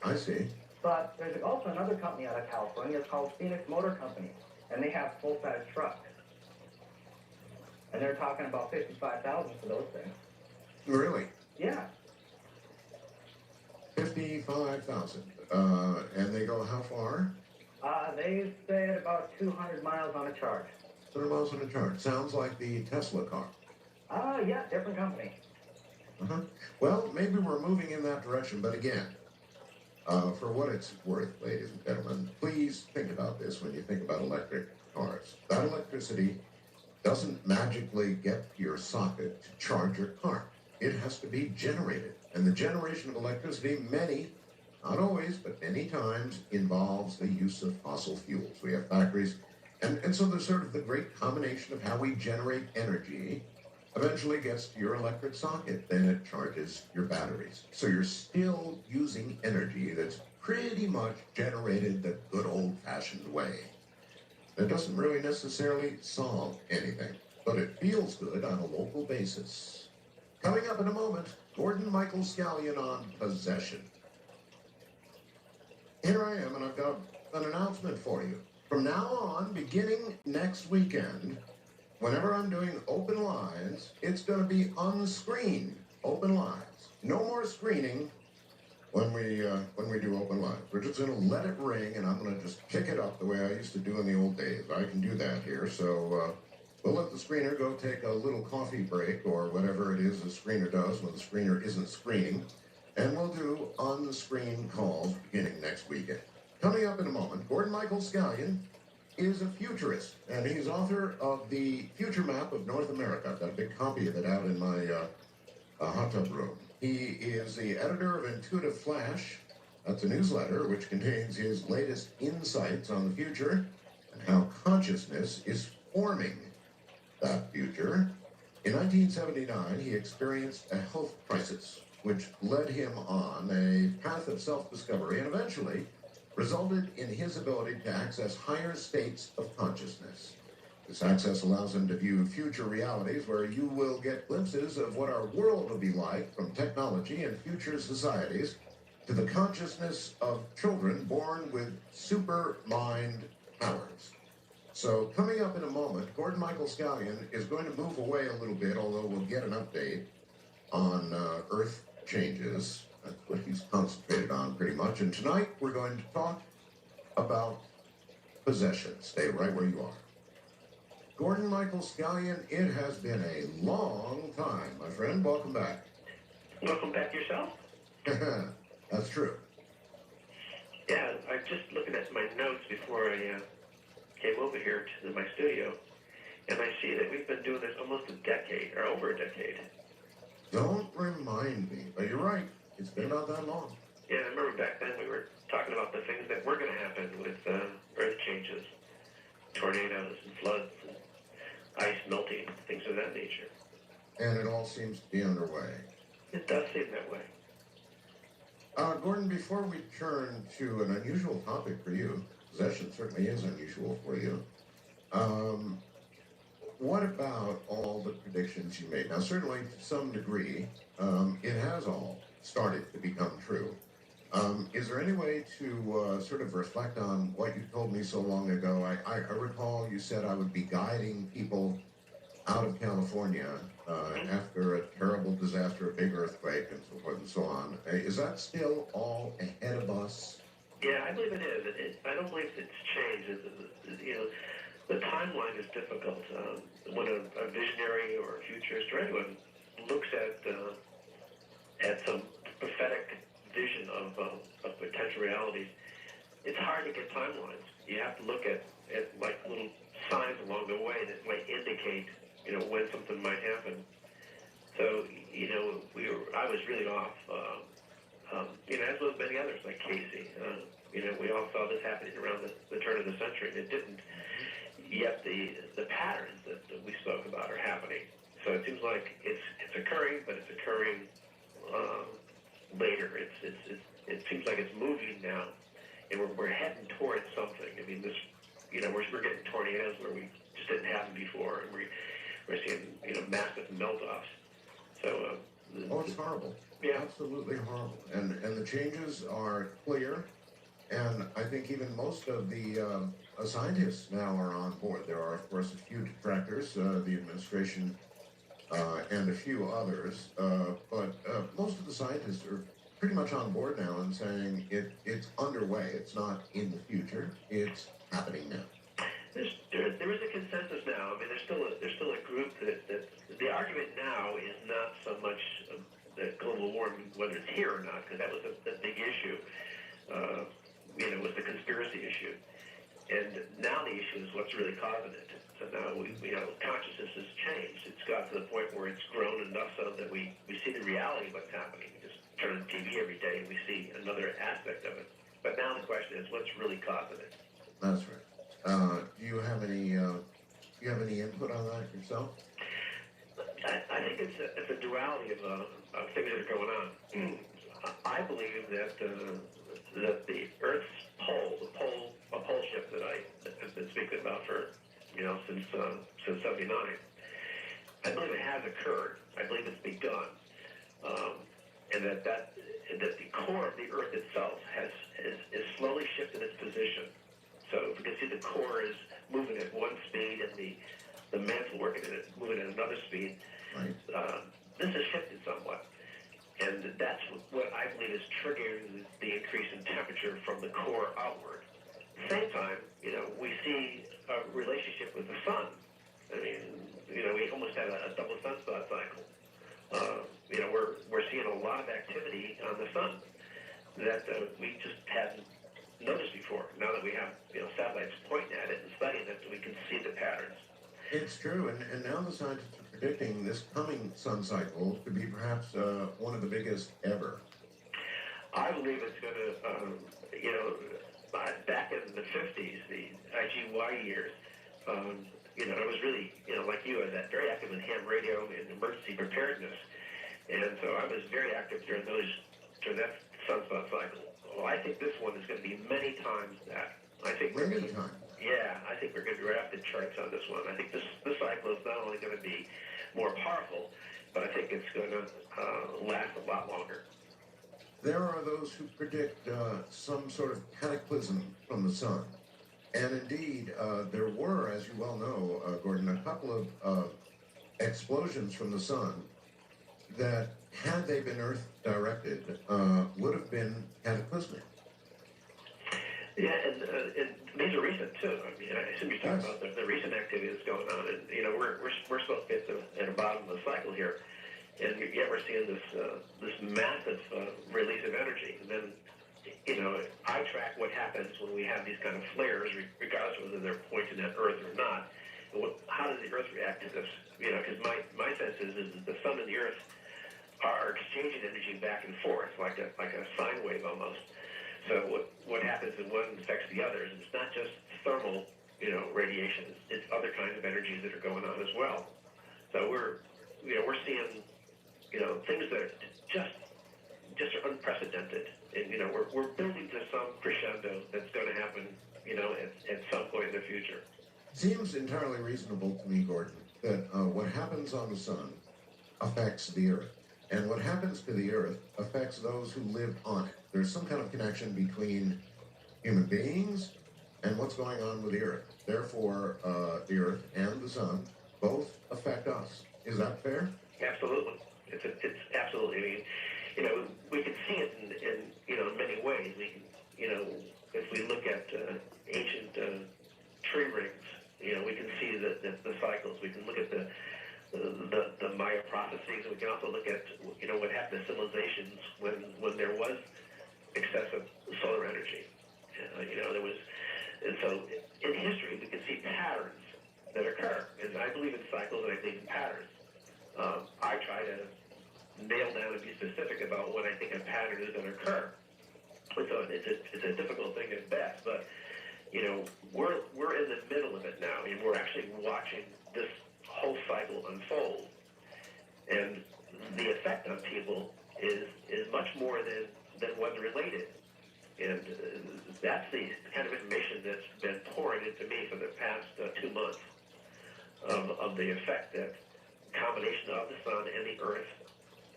[SPEAKER 1] I see.
[SPEAKER 11] But there's also another company out of California. It's called Phoenix Motor Company, and they have full-size trucks. And they're talking about $55,000 for those things.
[SPEAKER 1] Really?
[SPEAKER 11] Yeah.
[SPEAKER 1] 55,000. And they go how far?
[SPEAKER 11] They say at about 200 miles on a charge.
[SPEAKER 1] 100 miles on a charge. Sounds like the Tesla car.
[SPEAKER 11] Yeah, different company.
[SPEAKER 1] Uh-huh. Well, maybe we're moving in that direction, but again, for what it's worth, ladies and gentlemen, please think about this when you think about electric cars. That electricity doesn't magically get to your socket to charge your car. It has to be generated. And the generation of electricity, not always, but many times, involves the use of fossil fuels. We have factories, and so there's sort of the great combination of how we generate energy eventually gets to your electric socket. Then it charges your batteries. So you're still using energy that's pretty much generated the good old-fashioned way. That doesn't really necessarily solve anything, but it feels good on a local basis. Coming up in a moment, Gordon Michael Scallion on possession. Here I am, and I've got an announcement for you. From now on, beginning next weekend, whenever I'm doing open lines, it's going to be unscreened open lines. No more screening when we do open lines. We're just going to let it ring, and I'm going to just pick it up the way I used to do in the old days. I can do that here, so we'll let the screener go take a little coffee break or whatever it is the screener does when the screener isn't screening, and we'll do on-the-screen calls beginning next weekend. Coming up in a moment, Gordon Michael Scallion is a futurist, and he's author of the Future Map of North America. I've got a big copy of it out in my hot tub room. He is the editor of Intuitive Flash. That's a newsletter which contains his latest insights on the future and how consciousness is forming that future. In 1979, he experienced a health crisis, which led him on a path of self-discovery and eventually resulted in his ability to access higher states of consciousness. This access allows him to view future realities where you will get glimpses of what our world will be like, from technology and future societies to the consciousness of children born with super mind powers. So coming up in a moment, Gordon Michael Scallion is going to move away a little bit, although we'll get an update on Earth changes. That's what he's concentrated on pretty much. And tonight we're going to talk about possession. Stay right where you are. Gordon Michael Scallion, it has been a long time, my friend. Welcome back.
[SPEAKER 12] Welcome back yourself.
[SPEAKER 1] That's true.
[SPEAKER 12] Yeah, I'm just looking at my notes before I came over here to my studio, and I see that we've been doing this almost a decade, or over a decade.
[SPEAKER 1] Don't remind me, but you're right. It's been about that long.
[SPEAKER 12] Yeah, I remember back then we were talking about the things that were going to happen with earth changes, tornadoes and floods and ice melting, things of that nature.
[SPEAKER 1] And it all seems to be underway.
[SPEAKER 12] It does seem that way.
[SPEAKER 1] Gordon, before we turn to an unusual topic for you, possession certainly is unusual for you, what about all the predictions you made? Now, certainly to some degree, it has all started to become true. Is there any way to sort of reflect on what you told me so long ago? I recall you said I would be guiding people out of California after a terrible disaster, a big earthquake, and so forth and so on. Is that still all ahead of us?
[SPEAKER 12] Yeah, I believe it is. I don't believe it's changed. The timeline is difficult. When a visionary or a futurist or anyone looks at some prophetic vision of potential realities, it's hard to get timelines. You have to look at like little signs along the way that might indicate, when something might happen. So, I was really off, as was many others, like Casey. We all saw this happening around the turn of the century, and it didn't. Yet the patterns that we spoke about are happening. So it seems like it's occurring, but it's occurring later. It seems like it's moving now, and we're heading towards something. I mean, we're getting tornadoes where we just didn't have them before, and we're seeing massive melt-offs. So
[SPEAKER 1] It's horrible.
[SPEAKER 12] Yeah.
[SPEAKER 1] Absolutely horrible. And the changes are clear, and I think even most of the scientists now are on board. There are, of course, a few detractors, the administration and a few others, but most of the scientists are pretty much on board now and saying it's underway. It's not in the future. It's happening now.
[SPEAKER 12] there is a consensus now. I mean, there's still a group that the argument now is not so much that global warming, whether it's here or not, because that was the big issue. Was the conspiracy issue, and now the issue is what's really causing it. So now consciousness has changed. It's got to the point where it's grown enough so that we see the reality of what's happening. We just turn on the TV every day and we see another aspect of it. But now the question is, what's really causing it?
[SPEAKER 1] That's right. Do you have any input on that yourself?
[SPEAKER 12] I think it's a duality of things that are going on. I believe that the Earth's pole, a pole shift that I have been speaking about for since '79, I believe it has occurred. I believe it's begun, and that the core of the Earth itself is slowly shifted its position. So if you can see, the core is moving at one speed, and the mantle working at it moving at another speed.
[SPEAKER 1] Right.
[SPEAKER 12] This has shifted somewhat, and that's what I believe is triggering the increase in temperature from the core outward. At the same time, we see a relationship with the sun. I mean, we almost had a double sunspot cycle. We're seeing a lot of activity on the sun that we just hadn't noticed before. Now that we have satellites pointing at it and studying it, we can see the patterns.
[SPEAKER 1] It's true, and now the scientists are predicting this coming sun cycle to be perhaps one of the biggest ever.
[SPEAKER 12] I believe it's going to, back in the 50s, the IGY years, I was really, like you, I was very active in ham radio and emergency preparedness. And so I was very active during that sunspot cycle. Well, I think this one is going to be many times that. I think we're going to. Yeah, I think we're going to be right off the charts on this one. I think this cycle is not only going to be more powerful, but I think it's going to last a lot longer.
[SPEAKER 1] There are those who predict some sort of cataclysm from the sun. And indeed, there were, as you well know, Gordon, a couple of explosions from the sun that, had they been Earth-directed, would have been cataclysmic.
[SPEAKER 12] Yeah, and these are recent too. I mean, I assume you're talking about the recent activity that's going on, and we're supposed to get at the bottom of the cycle here, and yet we're seeing this massive release of energy. And then, I track what happens when we have these kind of flares, regardless of whether they're pointing at Earth or not. And how does the Earth react to this? Because my sense is the sun and the Earth are exchanging energy back and forth, like a sine wave almost. So what happens in one affects the others. It's not just thermal, radiation. It's other kinds of energies that are going on as well. So we're seeing, things that are just are unprecedented. And we're building to some crescendo that's going to happen, at some point in the future.
[SPEAKER 1] Seems entirely reasonable to me, Gordon, that what happens on the sun affects the Earth. And what happens to the Earth affects those who live on it. There's some kind of connection between human beings and what's going on with the Earth. Therefore, the Earth and the sun both affect us. Is that fair?
[SPEAKER 12] Absolutely. It's absolutely. I mean, we can see it in many ways. We can, if we look at ancient tree rings, we can see the cycles. We can look at the Maya prophecies, and we can also look at what happened to civilizations when there was excessive solar energy. There was, and so in history we can see patterns that occur. And I believe in cycles, and I believe in patterns. I try to nail down and be specific about when I think a pattern is going to occur. And so it's a difficult thing at best, but we're in the middle of it now, and we're actually watching this whole cycle unfold. And the effect on people is much more than what's related. And that's the kind of information that's been pouring into me for the past 2 months of the effect that combination of the sun and the earth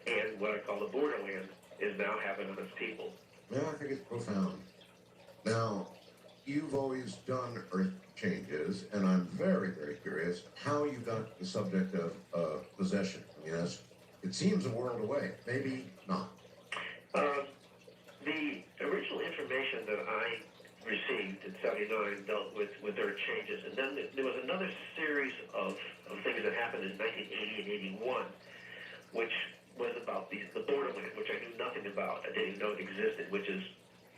[SPEAKER 12] and what I call the borderland is now having on its people.
[SPEAKER 1] Yeah, I think it's profound. Now, you've always done earth changes, and I'm very, very curious how you got the subject of possession. I mean, it seems a world away. Maybe not.
[SPEAKER 12] The original information that I received in '79 dealt with their changes, and then there was another series of things that happened in 1980 and '81, which was about the borderland, which I knew nothing about. I didn't even know it existed, which is,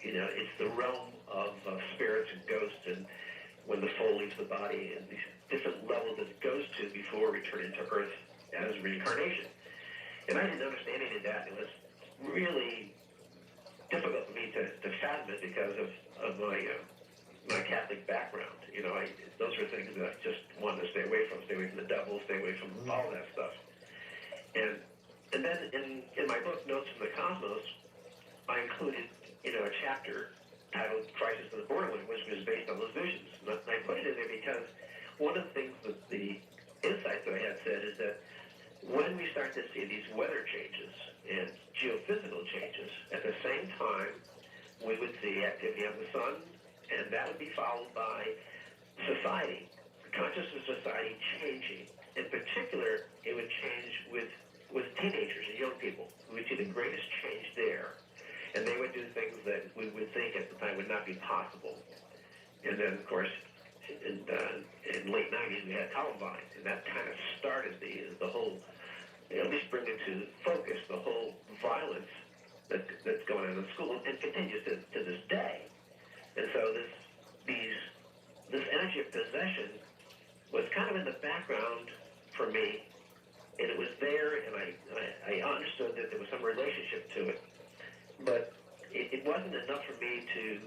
[SPEAKER 12] it's the realm of spirits and ghosts, and when the soul leaves the body, and these different levels that it goes to before returning to Earth as reincarnation. And I didn't understand any of that. It was really difficult for me to fathom it because of my Catholic background. Those were things that I just wanted to stay away from the devil, stay away from all that stuff. And then in my book, Notes from the Cosmos, I included, a chapter titled Crisis in the Borderland, which was based on those visions. And I put it in there because one of the things that the insights that I had said is that when we start to see these weather changes and geophysical changes, at the same time, we would see activity on the sun, and that would be followed by society, the consciousness of society changing. In particular, it would change with teenagers and young people. We would see the greatest change there. And they would do things that we would think at the time would not be possible. And then, of course, in late 90s, we had Columbine, and that kind of started the whole, at least bring into focus the whole violence that's going on in school and continues to this day. And so this energy of possession was kind of in the background for me, and it was there, and I understood that there was some relationship to it. But it wasn't enough for me to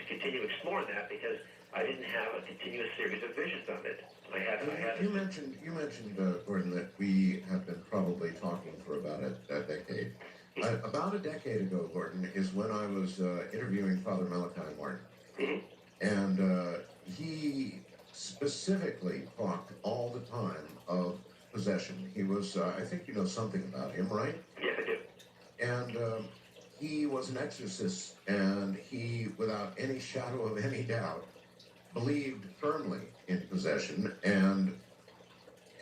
[SPEAKER 12] continue exploring that because I didn't have a continuous series of visions of it.
[SPEAKER 1] You mentioned, Gordon, that we have been probably talking for about a decade. About a decade ago, Gordon, is when I was interviewing Father Malachi Martin.
[SPEAKER 12] Mm-hmm.
[SPEAKER 1] And he specifically talked all the time of possession. He was, I think you know something about him, right?
[SPEAKER 12] Yes, I do.
[SPEAKER 1] And he was an exorcist, and he, without any shadow of any doubt, believed firmly in possession. And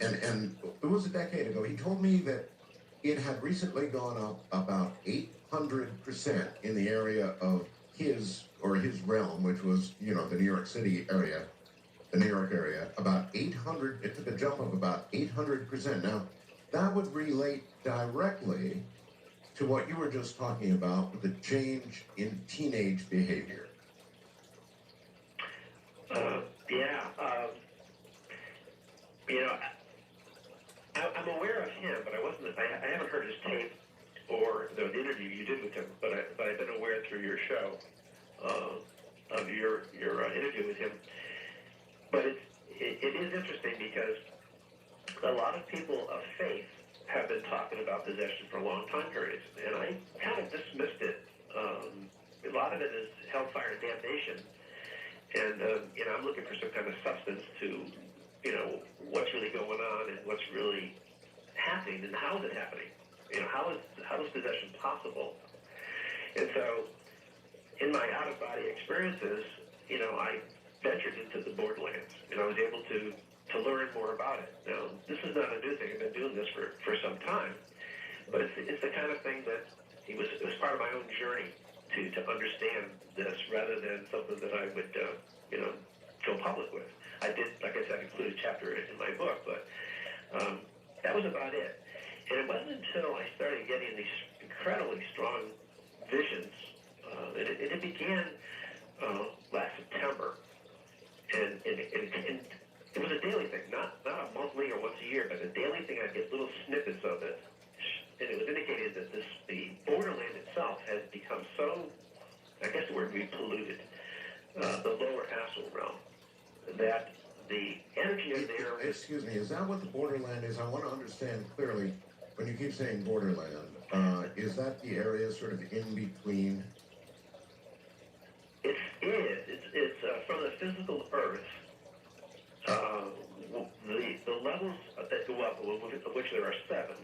[SPEAKER 1] it was a decade ago. He told me that it had recently gone up about 800% in the area of his realm, which was, the New York City area, the New York area, about 800, it took a jump of about 800%. Now, that would relate directly to what you were just talking about with the change in teenage behavior.
[SPEAKER 12] I'm aware of him, but I haven't heard his tape or the interview you did with him, but I've been aware through your show of your interview with him. But it is interesting because a lot of people of faith have been talking about possession for long time periods, and I kind of dismissed it. A lot of it is hellfire and damnation, and I'm looking for some kind of substance to, what's really going on and what's really happening and how is it happening? How is possession possible? And so, in my out-of-body experiences, I ventured into the borderlands, and I was able to learn more about it. Now, this is not a new thing. I've been doing this for some time, but it's the kind of thing that it was part of my own journey to understand this rather than something that I would go public with. I did, like I said, include a chapter in my book, but that was about it. And it wasn't until I started getting these incredibly strong visions, and it began last September, and it was a daily thing, not a monthly or once a year, but a daily thing. I'd get little snippets of it, and it was indicated that the borderland itself has become so, I guess the word would be polluted, the lower astral realm, that the energy of there...
[SPEAKER 1] Excuse me, is that what the borderland is? I want to understand clearly, when you keep saying borderland, is that the area sort of in between?
[SPEAKER 12] It is. It's from the physical Earth. The levels that go up, of which there are 7,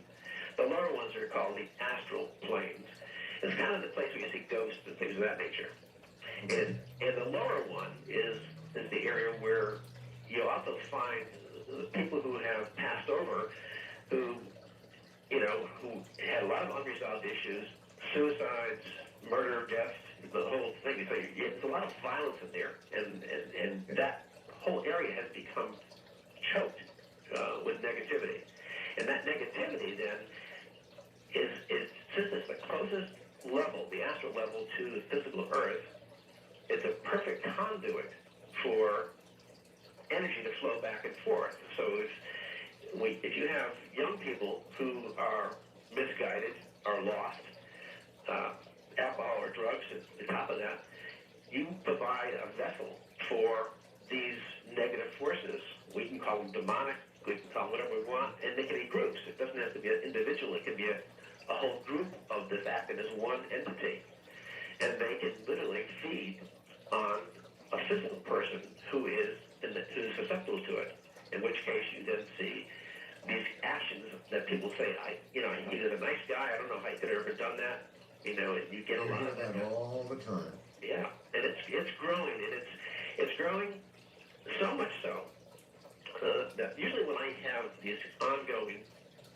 [SPEAKER 12] the lower ones are called the astral planes. It's kind of the place where you see ghosts and things of that nature. And the lower one is the area where you'll also find the people who have passed over, who had a lot of unresolved issues, suicides, murder, death, the whole thing. So there's a lot of violence in there, and that whole area has become choked with negativity. And that negativity then is since it's the closest level, the astral level, to the physical earth, it's a perfect conduit for energy to flow back and forth. So if you have young people who are misguided, are lost, alcohol or drugs at the top of that, you provide a vessel for these negative forces. We can call them demonic, we can call them whatever we want, and they can be groups. It doesn't have to be an individual, it can be a whole group of this acting as one entity. And they can literally feed on a physical person who is susceptible to it, in which case you then see these actions that people say, he was a nice guy, I don't know how he could have ever done that. And you get a lot of
[SPEAKER 1] that all the time.
[SPEAKER 12] Yeah, and it's growing, and it's growing so much so that usually when I have these ongoing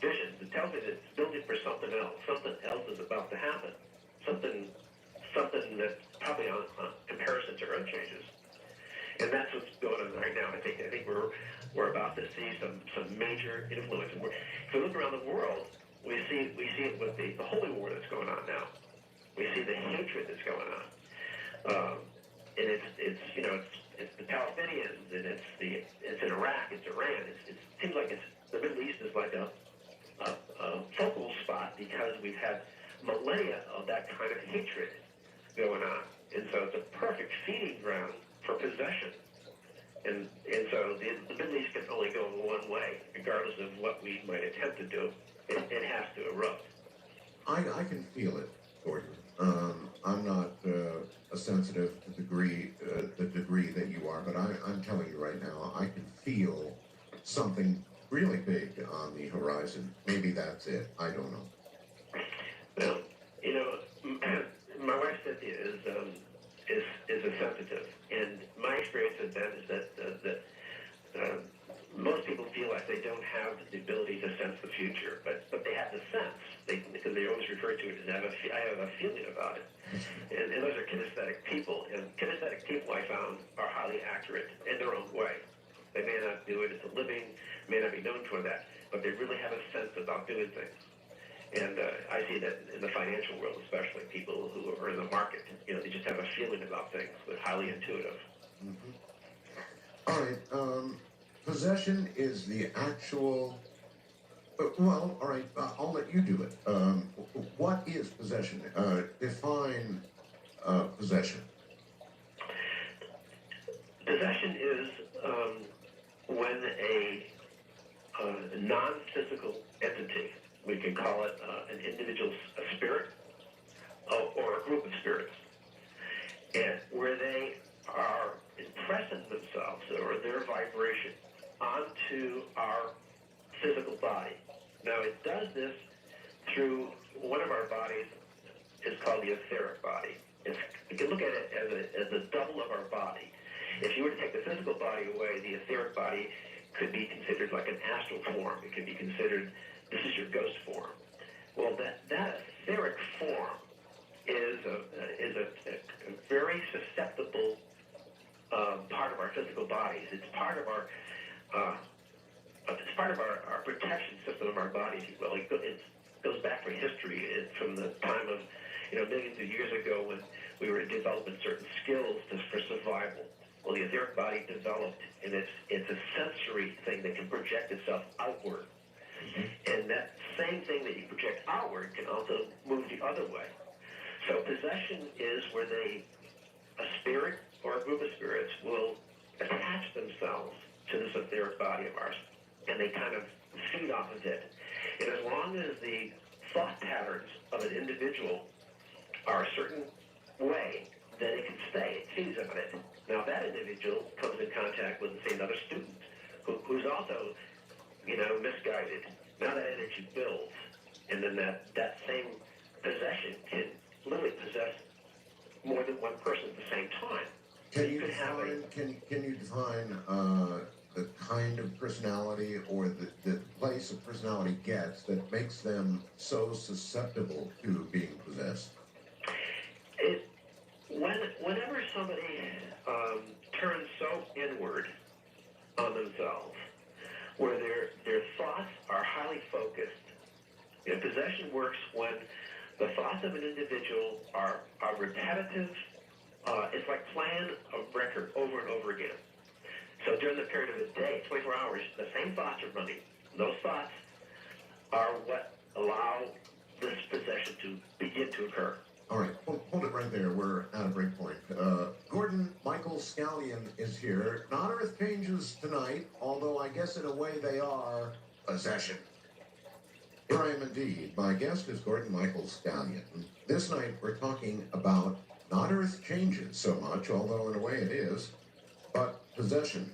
[SPEAKER 12] visions, it tells me that it's building for something else. Something else is about to happen. Something that's probably on comparison to earth changes. And that's what's going on right now. I think we're about to see some major influence. And if we look around the world, we see it with the holy war that's going on now. We see the hatred that's going on, and it's the Palestinians, and it's in Iraq, it's Iran. It seems like the Middle East is like a focal spot because we've had millennia of that kind of hatred going on, and so it's a perfect feeding ground for possession. And so the Middle East can only go one way, regardless of what we might attempt to do. It has to erupt.
[SPEAKER 1] I can feel it, Gordon. I'm not a sensitive to the degree that you are, but I'm telling you right now, I can feel something really big on the horizon. Maybe that's it. I don't know.
[SPEAKER 12] Well, my wife Cynthia is a sensitive, and my experience has been is that most people feel like they don't have the ability to sense the future, but they have the sense. Because they always refer to it as I have a feeling about it. And those are kinesthetic people. And kinesthetic people, I found, are highly accurate in their own way. They may not do it as a living, may not be known for that, but they really have a sense about doing things. And I see that in the financial world, especially people who are in the market. They just have a feeling about things. They're highly intuitive.
[SPEAKER 1] Mm-hmm. All right. Possession is the actual... well, all right, I'll let you do it. What is possession? Define possession.
[SPEAKER 12] Possession is when a non-physical entity, we can call it an individual spirit or a group of spirits, and where they are impressing themselves or their vibration onto our physical body. Now, it does this through one of our bodies is called the etheric body. You can look at it as a double of our body. If you were to take the physical body away, the etheric body could be considered like an astral form. It could be considered, this is your ghost form. Well, that etheric form is a very susceptible part of our physical bodies. It's part of our protection system of our body, if you will. It goes back for history. It's from the time of, millions of years ago when we were developing certain skills for survival. Well, the etheric body developed, and it's a sensory thing that can project itself outward. And that same thing that you project outward can also move the other way. So possession is where a spirit or a group of spirits will attach themselves to this etheric body of ours, and they kind of feed off of it. And as long as the thought patterns of an individual are a certain way, then it can stay. It feeds on it. Now, if that individual comes in contact with, say, another student who's also, misguided, now that energy builds, and then that same possession can literally possess more than one person at the same time.
[SPEAKER 1] Can you define the kind of personality or the place a personality gets that makes them so susceptible to being possessed?
[SPEAKER 12] And possession works when the thoughts of an individual are repetitive. It's like playing a record over and over again. So during the period of a day, 24 hours, the same thoughts are running. Those thoughts are what allow this possession to begin to occur.
[SPEAKER 1] All right, hold it right there. We're at a break point. Gordon Michael Scallion is here. Not Earth changes tonight, although I guess in a way they are possession. Here I am indeed. My guest is Gordon Michael Scallion. This night we're talking about not Earth changes so much, although in a way it is, but possession.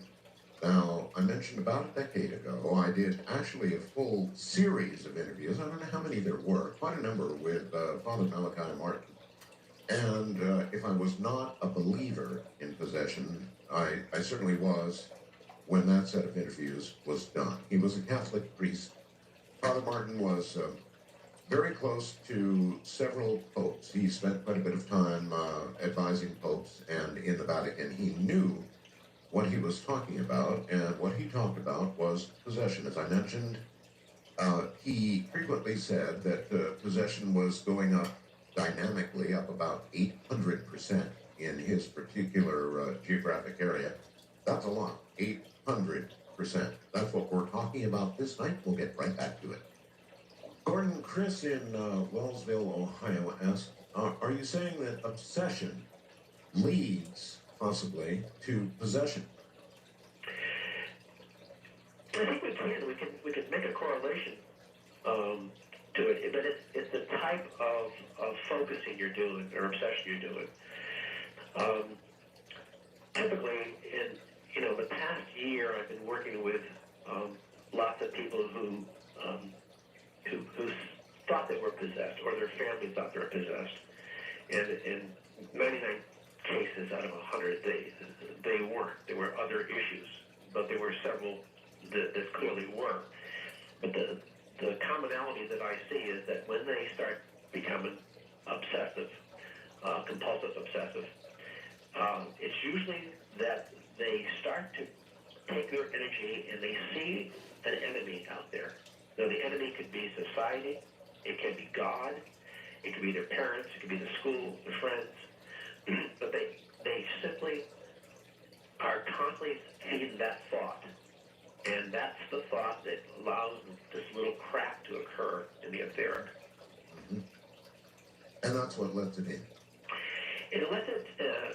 [SPEAKER 1] Now, I mentioned about a decade ago, I did actually a full series of interviews. I don't know how many there were, quite a number with Father Malachi Martin. And if I was not a believer in possession, I certainly was when that set of interviews was done. He was a Catholic priest. Father Martin was very close to several popes. He spent quite a bit of time advising popes, and in the Vatican, he knew what he was talking about, and what he talked about was possession. As I mentioned, he frequently said that possession was going up dynamically, up about 800% in his particular geographic area. That's a lot, 800%. That's what we're talking about this night. We'll get right back to it. Gordon, Chris in Wellsville, Ohio asked, are you saying that obsession leads possibly to possession?
[SPEAKER 12] I think we can. We can make a correlation to it, but it's the type of focusing you're doing or obsession you're doing. Typically, in the past year, I've been working with lots of people who thought they were possessed, or their family thought they were possessed, and in 99 cases out of 100, they weren't. There were other issues, but there were several that clearly were. But the commonality that I see is that when they start becoming obsessive, compulsive obsessive, it's usually that they start to take their energy and they see an enemy out there. Now, the enemy could be society, it can be God, it could be their parents, it could be the school, the friends, but they simply are constantly feeding that thought. And that's the thought that allows this little crack to occur in the etheric.
[SPEAKER 1] Mm-hmm. And that's what lets it in.
[SPEAKER 12] It lets it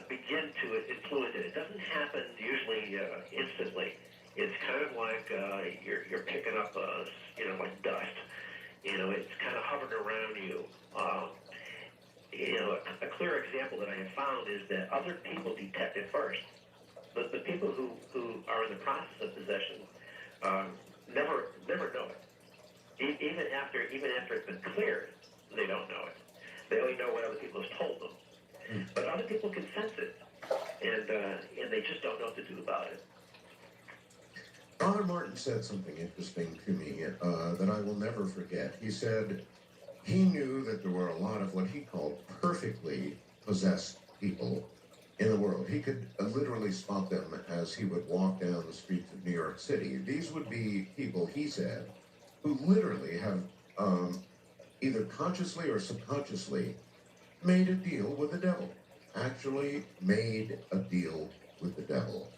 [SPEAKER 12] begin to influence it. It doesn't happen usually instantly. It's kind of like you're picking up like dust. It's kind of hovering around you. A clear example that I have found is that other people detect it first. But the people who are in the process of possession never know it. Even after it's been cleared, they don't know it. They only know what other people have told them. But other people can sense it, and they just don't know what to do about it.
[SPEAKER 1] Father Martin said something interesting to me that I will never forget. He said he knew that there were a lot of what he called perfectly possessed people in the world. He could literally spot them as he would walk down the streets of New York City. These would be people, he said, who literally have either consciously or subconsciously made a deal with the devil. Actually made a deal with the devil.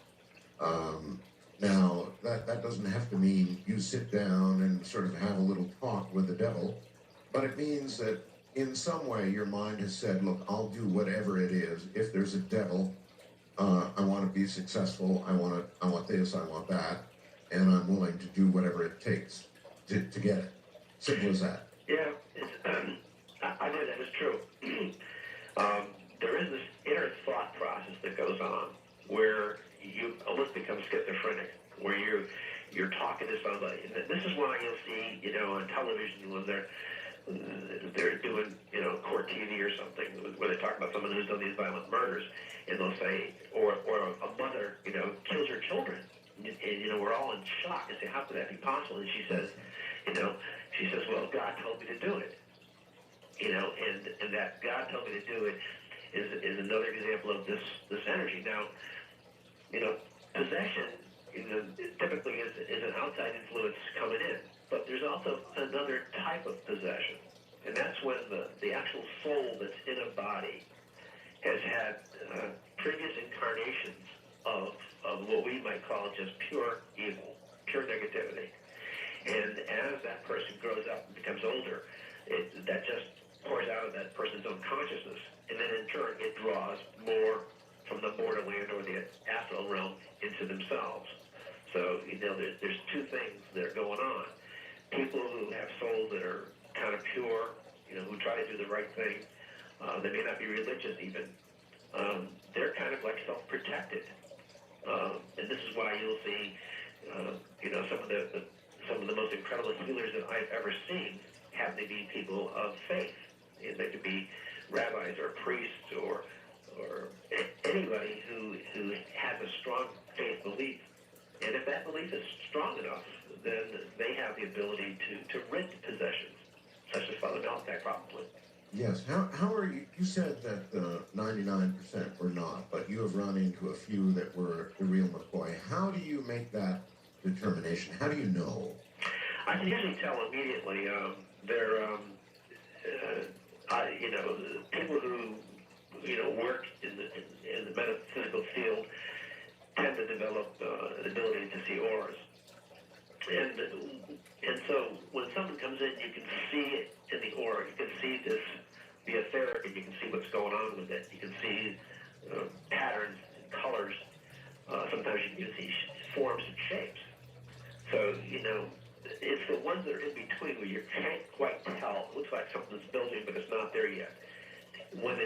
[SPEAKER 1] Now, that doesn't have to mean you sit down and sort of have a little talk with the devil, but it means that in some way your mind has said, look, I'll do whatever it is. If there's a devil, I want to be successful, I want this, I want that, and I'm willing to do whatever it takes to get it. Simple as that.
[SPEAKER 12] Yeah, I know that is true. There is this inner thought process that goes on where you almost become schizophrenic, where you're talking to somebody. And this is why you'll see, on television when they're doing, court TV or something, where they talk about someone who's done these violent murders, and they'll say, or a mother, kills her children, and we're all in shock and say, how could that be possible? And she says, well, God told me to do it, and that God told me to do it is another example of this energy. Now, possession typically is an outside influence coming in, But there's also another type of possession, and that's when the actual soul that's in a body has had previous incarnations of what we might call just pure evil, pure negativity. And as that person grows up and becomes older, that just pours out of that person's own consciousness. And then in turn, it draws more from the borderland or the astral realm into themselves. So, there's two things that are going on. People who have souls that are kind of pure, who try to do the right thing, they may not be religious even. They're kind of like self-protected. And this is why you'll see, some of the most incredible healers that I've ever seen happen to be people of faith. They could be rabbis or priests or anybody who has a strong faith belief. And if that belief is strong enough, then they have the ability to rid possessions, such as Father Malachi probably.
[SPEAKER 1] Yes. How are you? You said that 99% were not, but you have run into a few that were the real McCoy. How do you make that determination? How do you know?
[SPEAKER 12] I can usually tell immediately. They're, people who, work in the metaphysical field tend to develop an ability to see auras. And so when someone comes in, you can see it in the aura. You can see this be etheric, and you can see what's going on with it. You can see patterns and colors. Sometimes you can see forms and shapes. So, it's the ones that are in between where you can't quite tell. It looks like something's building, but it's not there yet. When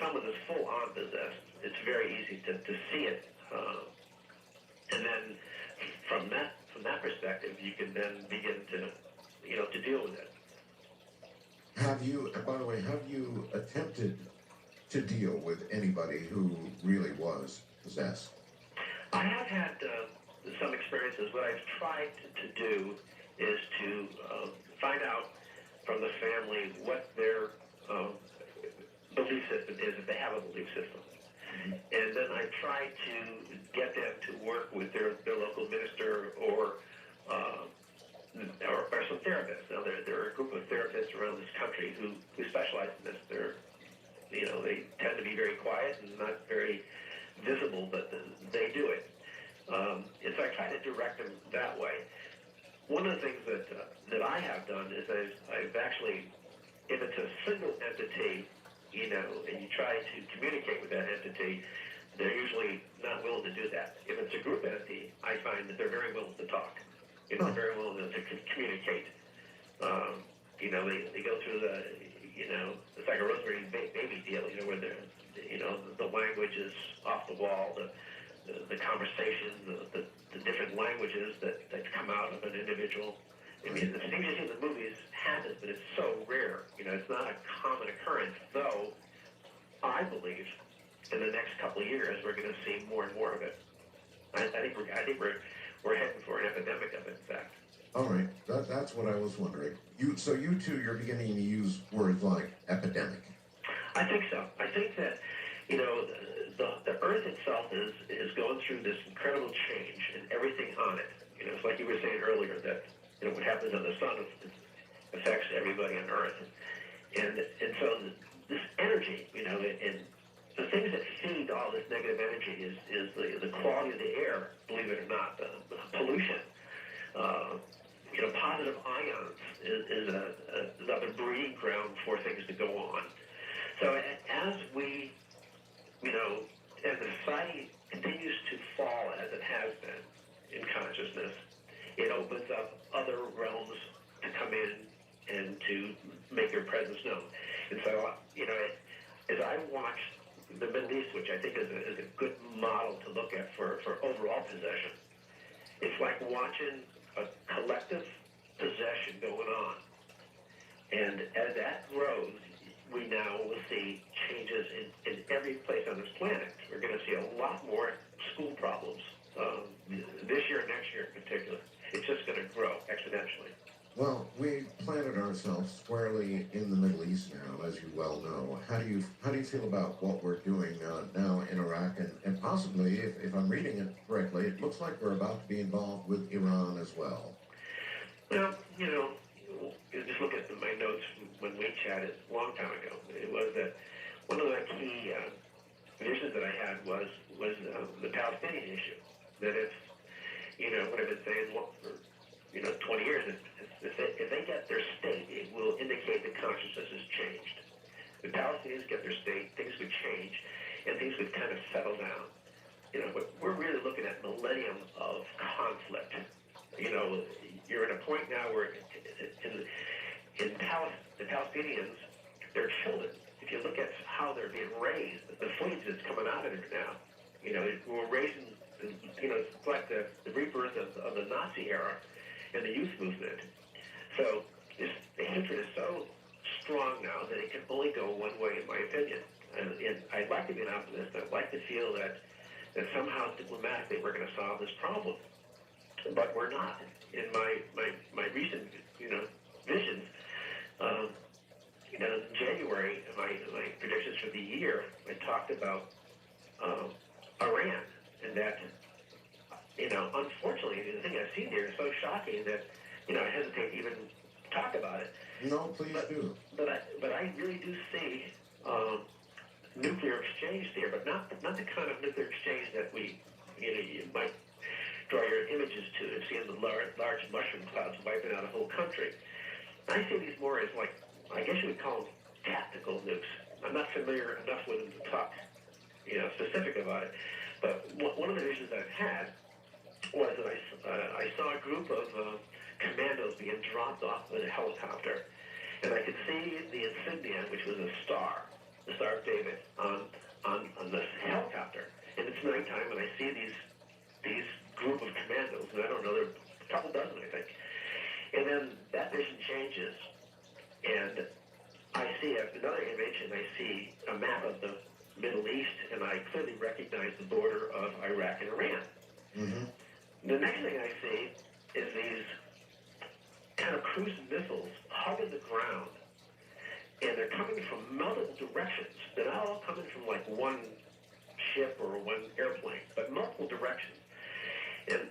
[SPEAKER 12] someone is full on possessed, it's very easy to see it. And then from that perspective, you can then begin to deal with it.
[SPEAKER 1] By the way, have you attempted to deal with anybody who really was possessed?
[SPEAKER 12] I have had some experiences. What I've tried to do is to find out from the family what their belief system is, if they have a belief system. And then I try to get them to work with their local minister or some therapists. Now, there are a group of therapists around this country who specialize in this. They tend to be very quiet and not very visible, but they do it. And so I try to direct them that way. One of the things that I have done is I've actually, if it's a single entity, and you try to communicate with that entity, they're usually not willing to do that. If it's a group entity, I find that they're very willing to talk. They're very willing to communicate. They go through it's like a Rosemary Baby deal, where the language is off the wall, the conversation, the different languages that come out of an individual. I mean, the things you see in the movies happen, but it's so rare. It's not a common occurrence, though I believe in the next couple of years we're going to see more and more of it. I think we're heading for an epidemic of it, in fact.
[SPEAKER 1] All right, that's what I was wondering. So you two, you're beginning to use words like epidemic.
[SPEAKER 12] I think so. I think that, the Earth itself is going through this incredible change, and everything on it. It's like you were saying earlier that, what happens on the sun affects everybody on Earth. And so this energy, and the things that feed all this negative energy is the quality of the air, believe it or not, the pollution. Positive ions is another breeding ground for things to go on. So as we, as the society continues to fall as it has been in consciousness, it opens up other realms to come in and to make their presence known. And so, as I watch the Middle East, which I think is a good model to look at for overall possession, it's like watching a collective possession going on. And as that grows, we now will see changes in every place on this planet. We're going to see a lot more school problems this year and next year in particular. It's just going to grow exponentially.
[SPEAKER 1] Well, we planted ourselves squarely in the Middle East now, as you well know. How do you feel about what we're doing now in Iraq, and possibly, if I'm reading it correctly, it looks like we're about to be involved with Iran as well.
[SPEAKER 12] Well, you just look at my notes from when we chatted a long time ago. It was that one of the key visions that I had was the Palestinian issue. That if, what I've been saying for 20 years, if they get their state, it will indicate that consciousness has changed. The Palestinians get their state, things would change, and things would kind of settle down. But we're really looking at millennium of conflict. You're at a point now where the Palestinians, their children, if you look at how they're being raised, the footage that's coming out of it now, we're raising, it's like the rebirth of the Nazi era and the youth movement. So the hatred is so strong now that it can only go one way, in my opinion. And I'd like to be an optimist. I'd like to feel that somehow diplomatically we're going to solve this problem. But we're not. In my recent, visions, in January, my predictions for the year, I talked about Iran, and that, unfortunately, the thing I've seen here is so shocking that, I hesitate to even talk about it.
[SPEAKER 1] No, please do.
[SPEAKER 12] But I really do see nuclear exchange there, but not the kind of nuclear exchange that you might draw your images to, seeing the large mushroom clouds wiping out a whole country. I see these more as I guess you would call them tactical nukes. I'm not familiar enough with them to talk, specific about it. But one of the visions I've had was that I saw a group of commandos being dropped off with a helicopter, and I could see the insignia, which was a star, the Star of David, on this helicopter. And it's nighttime, and I see these group of commandos, and I don't know, there are a couple dozen, I think. And then that vision changes, and I see another image, and I see a map of the Middle East, and I clearly recognize the border of Iraq and Iran.
[SPEAKER 1] Mm-hmm.
[SPEAKER 12] The next thing I see is these kind of cruise missiles hugging the ground, and they're coming from multiple directions. They're not all coming from one ship or one airplane, but multiple directions. And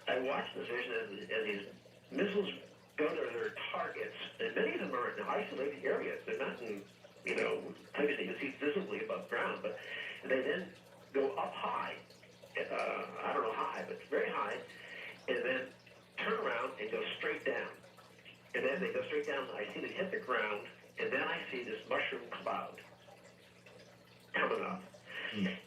[SPEAKER 12] I watched this vision as these missiles go to their targets, and many of them are in isolated areas. They're not in, places that you can see visibly above ground, but they then go up high. I don't know high, but very high, and then turn around and go straight down. And then they go straight down, I see them hit the ground, and then I see this mushroom cloud coming up.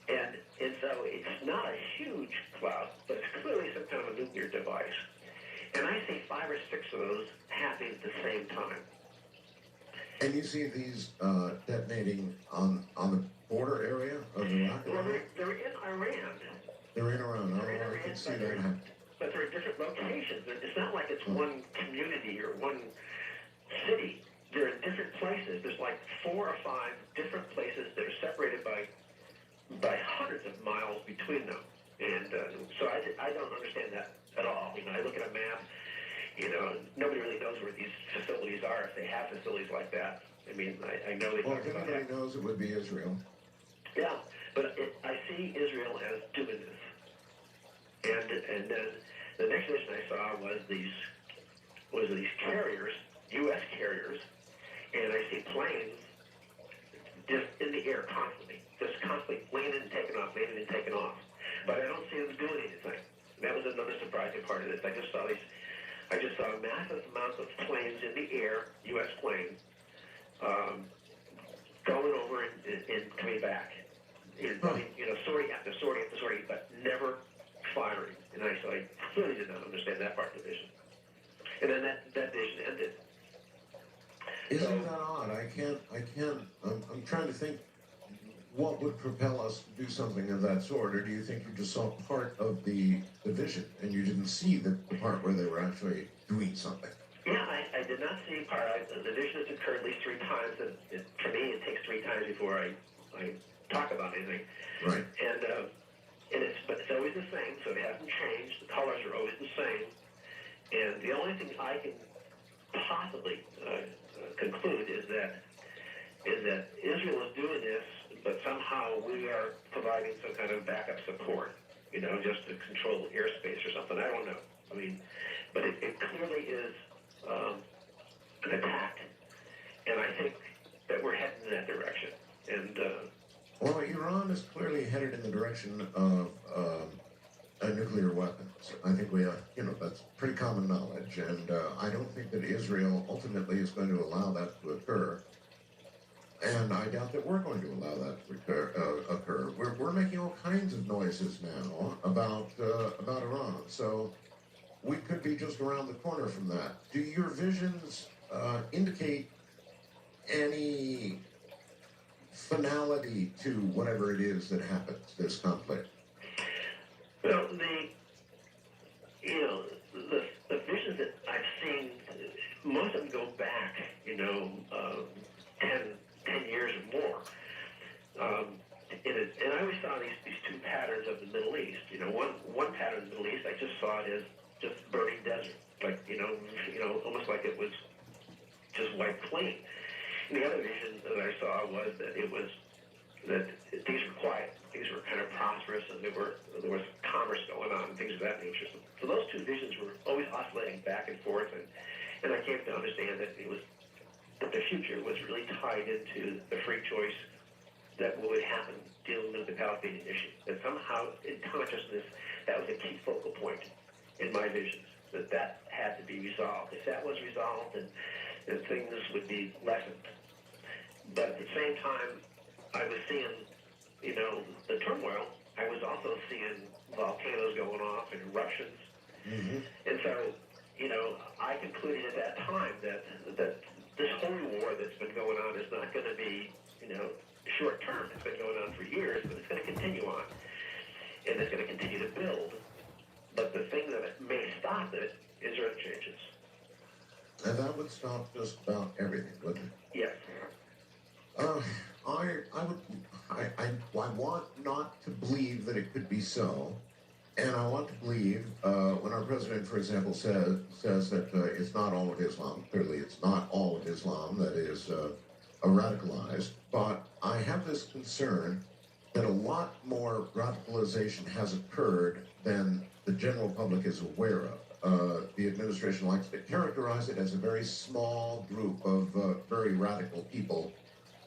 [SPEAKER 12] And so it's not a huge cloud, but it's clearly some kind of a nuclear device. And I see 5 or 6 of those happening at the same time.
[SPEAKER 1] And you see these detonating on the border area of Iraq?
[SPEAKER 12] Well, they're in Iran.
[SPEAKER 1] They're in Iran. I can see that.
[SPEAKER 12] But they're in different locations. It's not like it's one community or one city. They're in different places. There's 4 or 5 different places that are separated by hundreds of miles between them. And so I don't understand that at all. I look at a map, nobody really knows where these facilities are, if they have facilities like that. I mean, I know they talk
[SPEAKER 1] if
[SPEAKER 12] about
[SPEAKER 1] anybody
[SPEAKER 12] that.
[SPEAKER 1] knows, it would be Israel.
[SPEAKER 12] Yeah, but I see Israel as doing this. And then the next vision I saw was these carriers, U.S. carriers, and I see planes just in the air constantly, landing and taking off, landing and taking off. But I don't see them doing anything. That was another surprising part of this. I just saw massive amounts of planes in the air, U.S. planes, going over and coming back. Sorting after sorting after sorting, but never firing. And I clearly did not understand that part of the vision. And then that vision ended.
[SPEAKER 1] Isn't that odd? I'm trying to think what would propel us to do something of that sort, or do you think you just saw part of the vision and you didn't see the part where they were actually doing something?
[SPEAKER 12] Yeah, I did not see part. The vision has occurred at least 3 times, and for me, it takes 3 times before I talk about anything.
[SPEAKER 1] Right.
[SPEAKER 12] And it's always the same, so it hasn't changed. The colors are always the same. And the only thing I can possibly conclude is that Israel is doing this, but somehow we are providing some kind of backup support, just to control airspace or something. I don't know. I mean, but it clearly is an attack, and I think that we're heading in that direction. And
[SPEAKER 1] well, Iran is clearly headed in the direction of nuclear weapons. I think we, that's pretty common knowledge, and I don't think that Israel ultimately is going to allow that to occur. And I doubt that we're going to allow that to occur. We're making all kinds of noises now about Iran, so we could be just around the corner from that. Do your visions indicate any finality to whatever it is that happens, this conflict?
[SPEAKER 12] well, the visions that I've seen, most of them go back, 10 years or more. And I always saw these two patterns of the Middle East. One pattern in the Middle East, I just saw it as just burning desert, like almost like it was just wiped clean. And the other vision that I saw was that things were quiet, things were kind of prosperous, and there was commerce going on and things of that nature. So those two visions were always oscillating back and forth, and I came to understand that that the future was really tied into the free choice that would happen dealing with the Palestinian issue. That somehow in consciousness that was a key focal point in my visions. That had to be resolved. If that was resolved, then things would be lessened. But at the same time, I was seeing, the turmoil. I was also seeing volcanoes going off and eruptions. Mm-hmm. And so, I concluded at that time that this holy war that's been going on is not going to be, short term. It's been going on for years, but it's going to continue on. And it's going to continue to build. But the thing that may stop it is earth changes.
[SPEAKER 1] And that would stop just about everything, wouldn't it?
[SPEAKER 12] Yes.
[SPEAKER 1] I want not to believe that it could be so, and I want to believe when our president, for example, says that it's not all of Islam. Clearly, it's not all of Islam that is radicalized. But I have this concern that a lot more radicalization has occurred than the general public is aware of. The administration likes to characterize it as a very small group of very radical people.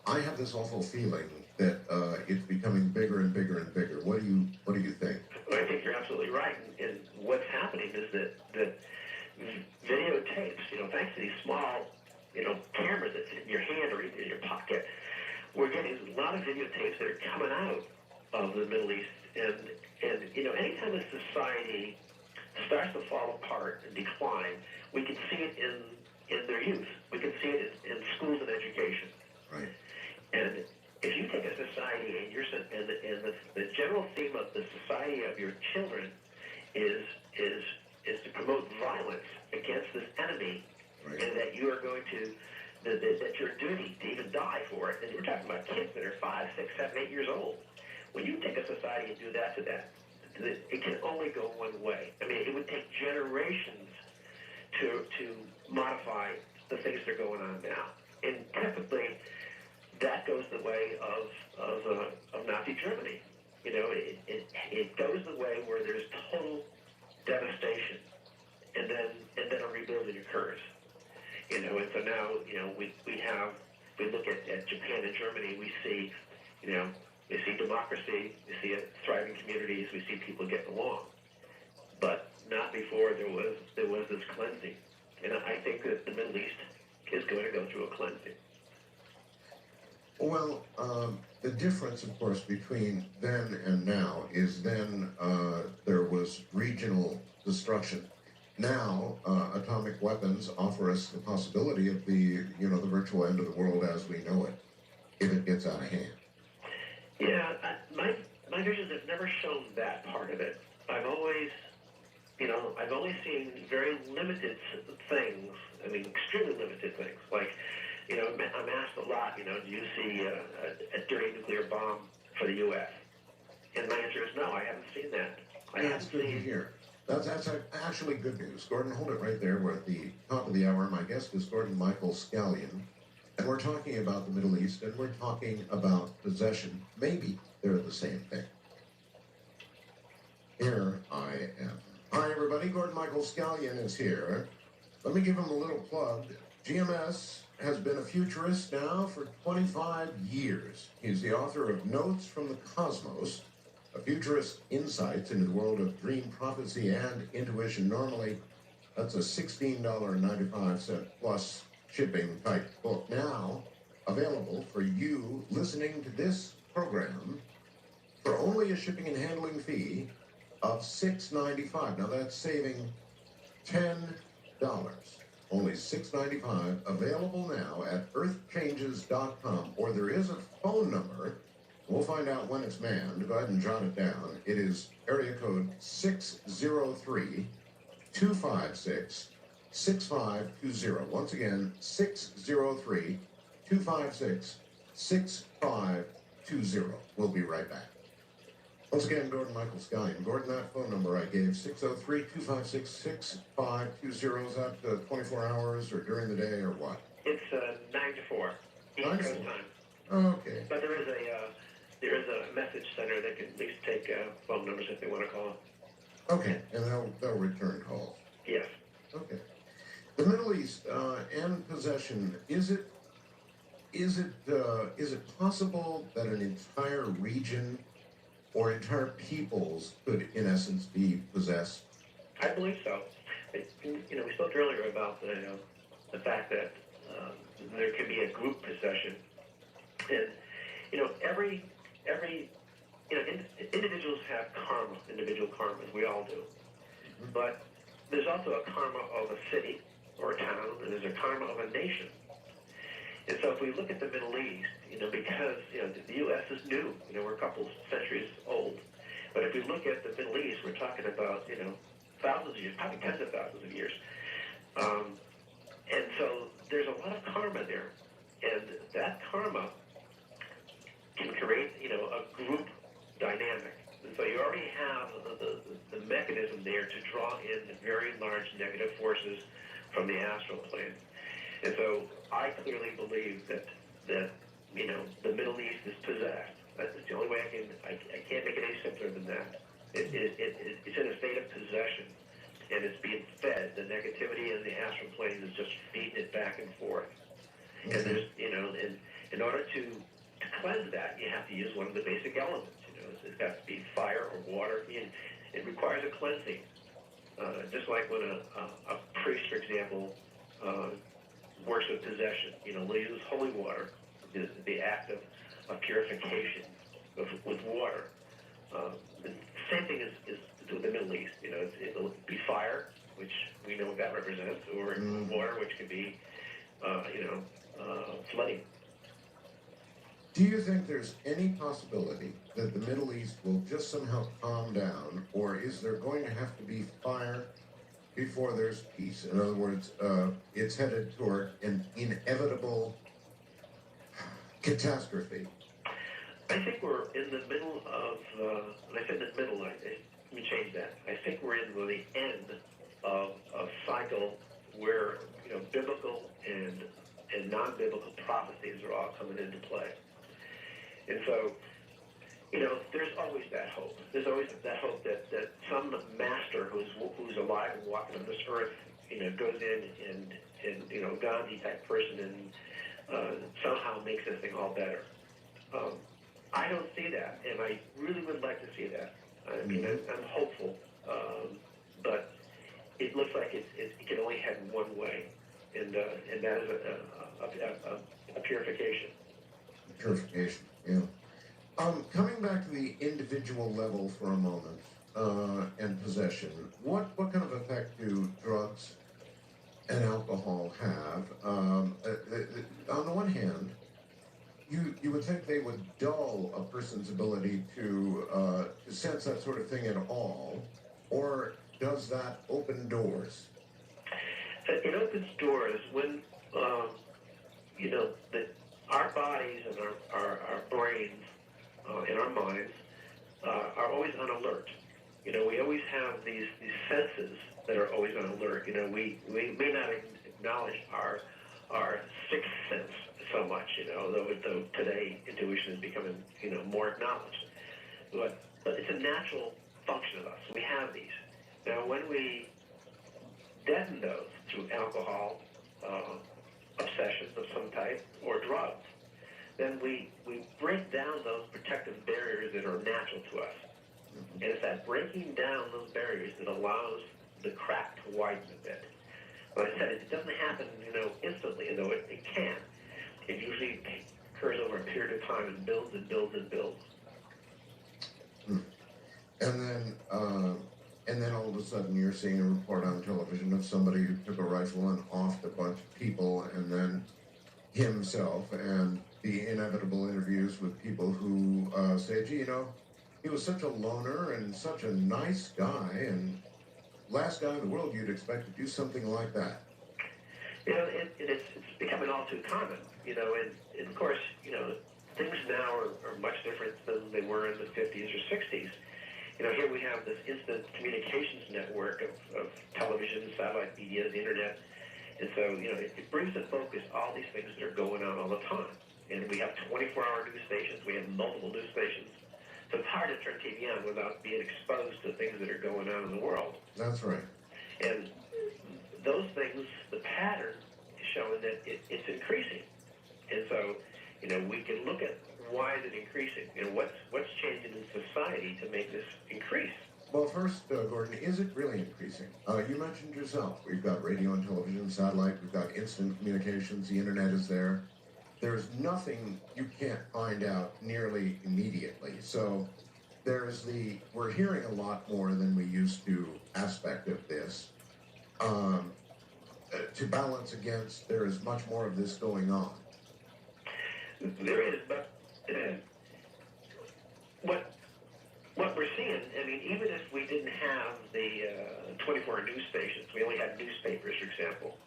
[SPEAKER 1] I have this awful feeling that it's becoming bigger and bigger and bigger. What do you think?
[SPEAKER 12] Well, I think you're absolutely right. And what's happening is that videotapes, thanks to these small, cameras that fit in your hand or in your pocket, we're getting a lot of videotapes that are coming out of the Middle East. And anytime a society starts to fall apart and decline, we can see it in their youth. We can see it in schools and education.
[SPEAKER 1] Right.
[SPEAKER 12] And if you take a society and the general theme of the society of your children is to promote violence against this enemy, right, and that you are going to that your duty to even die for it. And we're talking about kids that are 5, 6, 7, 8 years old. When you take a society and do that to them, it can only go one way. I mean, it would take generations to modify the things that are going on now. And typically, that goes the way of Nazi Germany. It goes the way where there's total devastation, and then a rebuilding occurs. And so now we look at Japan and Germany, we see democracy, we see thriving communities, we see people getting along, but not before there was this cleansing. And I think that the Middle East is going to go through a cleansing.
[SPEAKER 1] Well, the difference, of course, between then and now is then there was regional destruction. Now, atomic weapons offer us the possibility of the virtual end of the world as we know it, if it gets out of hand.
[SPEAKER 12] Yeah, my visions have never shown that part of it. I've always seen very limited things. I mean, extremely limited things. Like, I'm asked a lot, do you see a dirty nuclear bomb for the U.S.? And my answer is no, I haven't seen that.
[SPEAKER 1] That's good to hear. That's actually good news. Gordon, hold it right there. We're at the top of the hour. My guest is Gordon Michael Scallion, and we're talking about the Middle East, and we're talking about possession. Maybe they're the same thing. Here I am. Hi, everybody. Gordon Michael Scallion is here. Let me give him a little plug. GMS has been a futurist now for 25 years. He's the author of Notes from the Cosmos, a futurist insights into the world of dream prophecy and intuition. Normally, that's a $16.95 plus shipping type book. Now, available for you listening to this program for only a shipping and handling fee of $6.95. Now that's saving $10. Only $6.95. Available now at earthchanges.com. Or there is a phone number. We'll find out when it's manned. Go ahead and jot it down. It is area code 603-256-6520. Once again, 603-256-6520. We'll be right back. Once again, Gordon Michael Scallion. Gordon, that phone number I gave, 603-256-6520. Is that 24 hours or during the day or what?
[SPEAKER 12] It's 9 to 4. East
[SPEAKER 1] 9 to
[SPEAKER 12] Coast
[SPEAKER 1] 4.
[SPEAKER 12] time.
[SPEAKER 1] Okay.
[SPEAKER 12] But there is a message center that can at least take phone numbers if they want to call.
[SPEAKER 1] Okay, and they'll return calls.
[SPEAKER 12] Yes.
[SPEAKER 1] Okay. The Middle East and possession, is it possible that an entire region or entire peoples could, in essence, be possessed?
[SPEAKER 12] I believe so. We spoke earlier about the fact that there can be a group possession, and individuals have karma, individual karmas. We all do, but there's also a karma of a city or a town, and there's a karma of a nation. And so if we look at the Middle East, because the U.S. is new, we're a couple centuries old, but if we look at the Middle East, we're talking about thousands of years, probably tens of thousands of years, and so there's a lot of karma there, and that karma can create a group dynamic. And so you already have the mechanism there to draw in very large negative forces from the astral plane. And so I clearly believe that the Middle East is possessed. That's the only way I can't make it any simpler than that. It's in a state of possession, and it's being fed. The negativity in the astral plane is just feeding it back and forth. And there's, in order to cleanse that, you have to use one of the basic elements. It's got to be fire or water. It requires a cleansing. Just like when a priest, for example, works with possession. They use holy water, the act of purification with water. The same thing is with the Middle East. It'll be fire, which we know what that represents, or water, which could be, flooding.
[SPEAKER 1] Do you think there's any possibility that the Middle East will just somehow calm down, or is there going to have to be fire before there's peace? In other words, it's headed toward an inevitable catastrophe.
[SPEAKER 12] I think we're in the middle of, when I said the middle, let me change that. I think we're in the end of a cycle where, biblical and non-biblical prophecies are all coming into play. And so, there's always that hope. There's always that hope that some master who's alive and walking on this earth, goes in and Gandhi type person and somehow makes this thing all better. I don't see that, and I really would like to see that. I mean, I'm hopeful, but it looks like it can only head one way, and that is a purification.
[SPEAKER 1] Purification, yeah. Coming back to the individual level for a moment, and possession, what kind of effect do drugs and alcohol have? On the one hand, you would think they would dull a person's ability to sense that sort of thing at all, or does that open doors?
[SPEAKER 12] It opens doors when, our bodies and our brains and our minds are always on alert. We always have these senses that are always on alert. We may not acknowledge our sixth sense so much, though today intuition is becoming, more acknowledged. But it's a natural function of us. We have these. Now, when we deaden those through alcohol, obsessions of some type, or drugs, then we break down those protective barriers that are natural to us. And it's that breaking down those barriers that allows the crack to widen a bit. Like I said, it doesn't happen, instantly, though it can. It usually occurs over a period of time and builds and builds and builds.
[SPEAKER 1] And then all of a sudden you're seeing a report on television of somebody who took a rifle and offed a bunch of people, and then himself, and the inevitable interviews with people who say, gee, he was such a loner and such a nice guy, and last guy in the world you'd expect to do something like that.
[SPEAKER 12] It's becoming all too common, and of course, things now are much different than they were in the 50s or 60s. Here we have this instant communications network of television, satellite media, the internet, and so, it brings into focus all these things that are going on all the time. And we have 24-hour news stations, we have multiple news stations, so it's hard to turn TV on without being exposed to things that are going on in the world.
[SPEAKER 1] That's right.
[SPEAKER 12] And those things, the pattern is showing that it's increasing. And so, we can look at why is it increasing? What's changing in society to make this increase?
[SPEAKER 1] Well, first, Gordon, is it really increasing? You mentioned yourself. We've got radio and television, satellite, we've got instant communications, the internet is there. There's nothing you can't find out nearly immediately. So we're hearing a lot more than we used to aspect of this. To balance against, there is much more of this going on.
[SPEAKER 12] There is, but what we're seeing, even if we didn't have the 24-hour news stations, we only had newspapers, for example.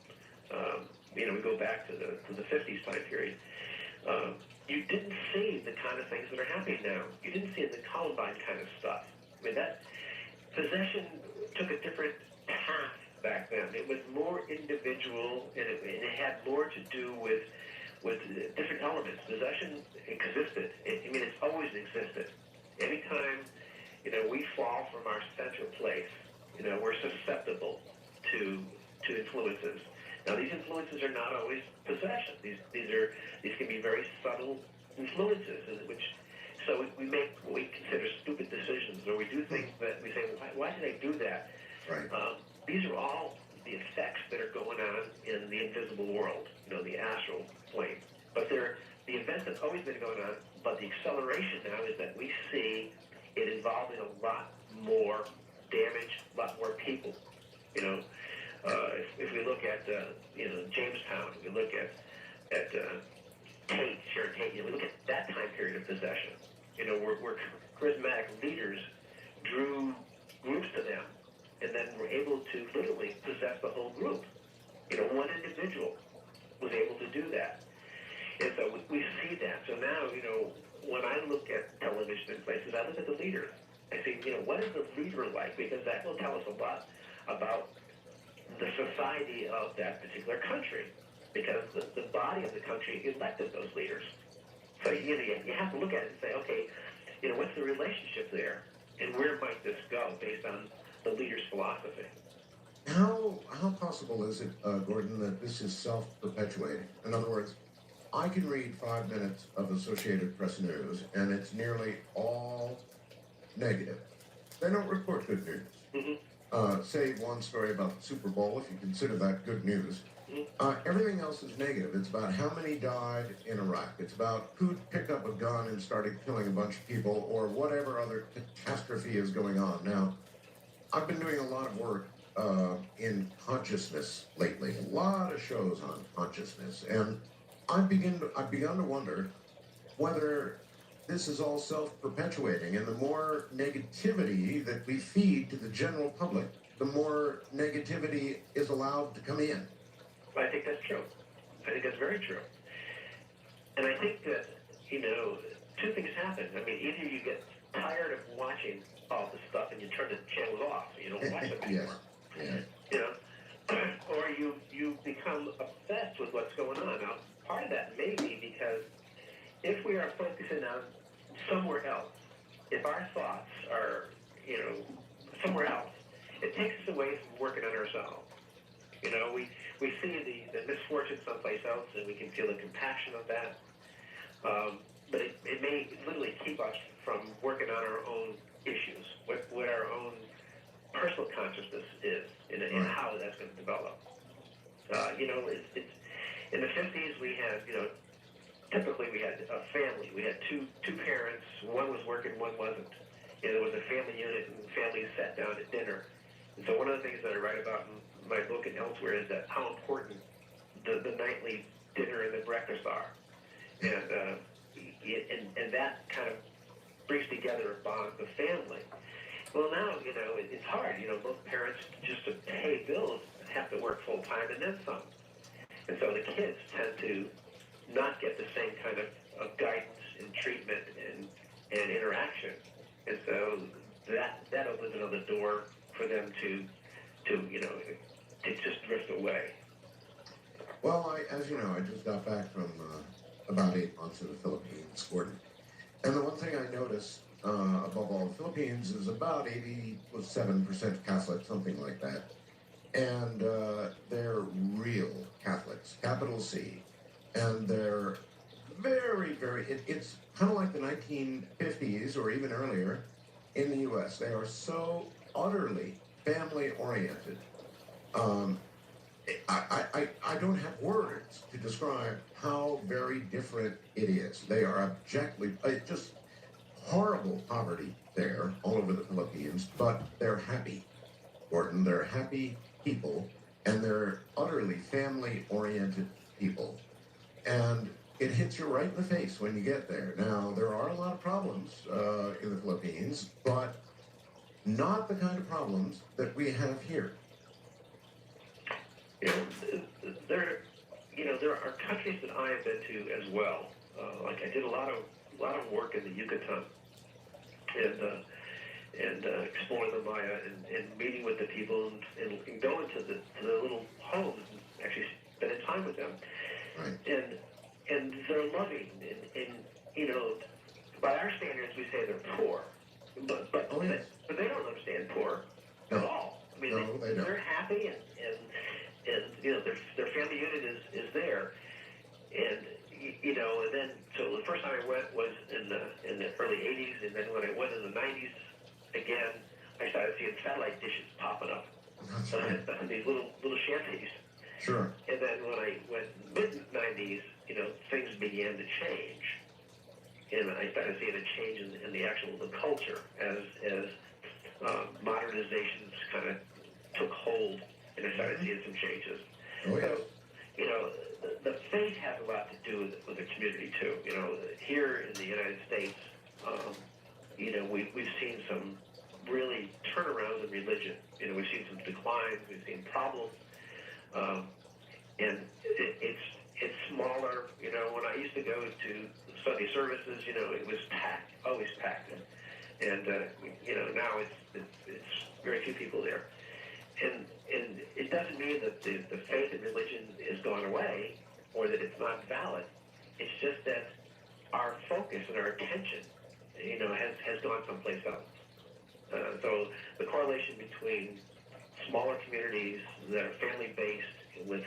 [SPEAKER 12] We go back to the 50s time period. You didn't see the kind of things that are happening now. You didn't see the Columbine kind of stuff. That possession took a different path back then. It was more individual, and it had more to do with different elements. Possession existed. It's always existed. Anytime, we fall from our central place, we're susceptible to influences. Now, these influences are not always possession. These can be very subtle influences, so we make what we consider stupid decisions, or we do things that we say, why did I do that?
[SPEAKER 1] Right.
[SPEAKER 12] These are all the effects that are going on in the invisible world, the astral plane. But the events have always been going on, but the acceleration now is that we see it involving a lot more damage, a lot more people. If we look at Jamestown, if we look at Sharon Tate, we look at that time period of possession. Where charismatic leaders drew groups to them, and then were able to literally possess the whole group. One individual was able to do that. And so we see that. So now, when I look at television in places, I look at the leader. I say, what is the leader like? Because that will tell us a lot about the society of that particular country. Because the body of the country elected those leaders. So, you have to look at it and say, okay, what's the relationship there? And where might this go based on the leader's philosophy?
[SPEAKER 1] How possible is it, Gordon, that this is self-perpetuating? In other words, I can read 5 minutes of Associated Press news, and it's nearly all negative. They don't report good news.
[SPEAKER 12] Mm-hmm.
[SPEAKER 1] Save one story about the Super Bowl, if you consider that good news.
[SPEAKER 12] Mm-hmm.
[SPEAKER 1] Everything else is negative. It's about how many died in Iraq. It's about who picked up a gun and started killing a bunch of people, or whatever other catastrophe is going on. Now, I've been doing a lot of work in consciousness lately. A lot of shows on consciousness, and I've begun to wonder whether this is all self-perpetuating, and the more negativity that we feed to the general public, the more negativity is allowed to come in.
[SPEAKER 12] I think that's true. I think that's very true. And I think that, two things happen. Either you get tired of watching all this stuff and you turn the channels off, you don't watch them anymore.
[SPEAKER 1] Yeah.
[SPEAKER 12] Or you become obsessed with what's going on. Now, part of that may be because if we are focusing on somewhere else, if our thoughts are, somewhere else, it takes us away from working on ourselves. You know, we see the misfortune someplace else, and we can feel the compassion of that. But it may literally keep us from working on our own issues, what our own personal consciousness is, and how that's going to develop. You know, it's in the 50s we had, you know, typically we had a family. We had two parents. One was working, one wasn't. You know, there was a family unit, and families sat down at dinner. And so one of the things that I write about in my book and elsewhere is that how important the nightly dinner and the breakfast are, and that kind of brings together a bond of family. Well, now, you know, it's hard. You know, both parents, just to pay bills, have to work full time and then some. And so the kids tend to not get the same kind of guidance and treatment and interaction. And so that opens another door for them to you know, to just drift away.
[SPEAKER 1] Well, as you know, I just got back from about 8 months in the Philippines, Gordon. And the one thing I noticed, above all, the Philippines is about 87% Catholic, something like that. And they're real Catholics, capital C. And they're very, very, it's kind of like the 1950s or even earlier in the U.S. They are so utterly family-oriented. I don't have words to describe how very different it is. They are objectively, just horrible poverty there, all over the Philippines, but they're happy, Gordon. They're happy people, and they're utterly family-oriented people. And it hits you right in the face when you get there. Now, there are a lot of problems in the Philippines, but not the kind of problems that we have here.
[SPEAKER 12] You know, there are countries that I have been to as well. Like I did a lot of work in the Yucatan, and exploring the Maya and meeting with the people and going to the little homes and actually spending time with them.
[SPEAKER 1] Right.
[SPEAKER 12] And they're loving and you know, by our standards we say they're poor, but they don't understand poor at all. I mean, they're happy and you know, their family unit is there, and you know, and then so the first time I went was in the early '80s, and then when I went in the '90s again, I started seeing satellite dishes popping up.
[SPEAKER 1] That's right.
[SPEAKER 12] These little shanties.
[SPEAKER 1] Sure.
[SPEAKER 12] And then when I went mid '90s, you know, things began to change, and I started seeing a change in the culture as modernizations kind of took hold, and I started seeing some changes.
[SPEAKER 1] Oh, yes.
[SPEAKER 12] So, you know, the faith has a lot to do with the community too. You know, here in the United States, you know, we've seen some really turnarounds in religion. You know, we've seen some declines, we've seen problems, and it's smaller. You know, when I used to go to Sunday services, you know, it was packed, always packed, and you know, now it's very few people there, and it doesn't mean that the faith in religion is gone away or that it's not valid. It's just that our focus and our attention, you know, has gone someplace else. So the correlation between smaller communities that are family-based with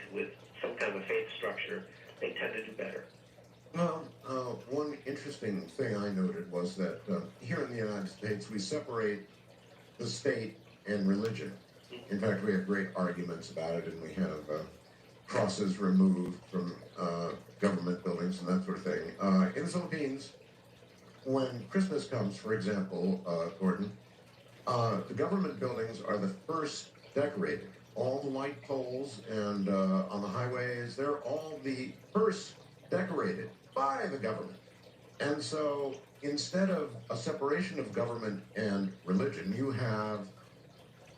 [SPEAKER 12] some kind of faith structure, they tend to do better.
[SPEAKER 1] Well, one interesting thing I noted was that here in the United States, we separate the state and religion. In fact, we have great arguments about it, and we have crosses removed from government buildings and that sort of thing. In the Philippines, when Christmas comes, for example, Gordon, the government buildings are the first decorated. All the light poles and on the highways, they're all the first decorated by the government. And so instead of a separation of government and religion, you have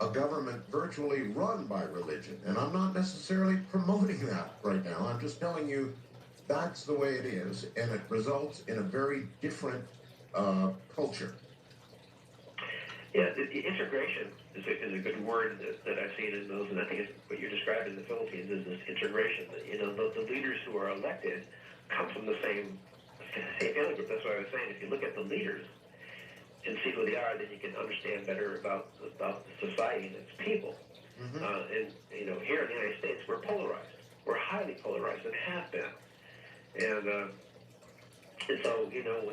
[SPEAKER 1] a government virtually run by religion. And I'm not necessarily promoting that right now. I'm just telling you that's the way it is, and it results in a very different culture.
[SPEAKER 12] Yeah, the integration is a good word that I've seen in those, and I think it's what you're describing in the Philippines is this integration. You know, the leaders who are elected come from the same family group. That's what I was saying. If you look at the leaders, and see who they are, then you can understand better about the society and its people.
[SPEAKER 1] Mm-hmm.
[SPEAKER 12] And you know, here in the United States, we're polarized. We're highly polarized and have been. And so, you know,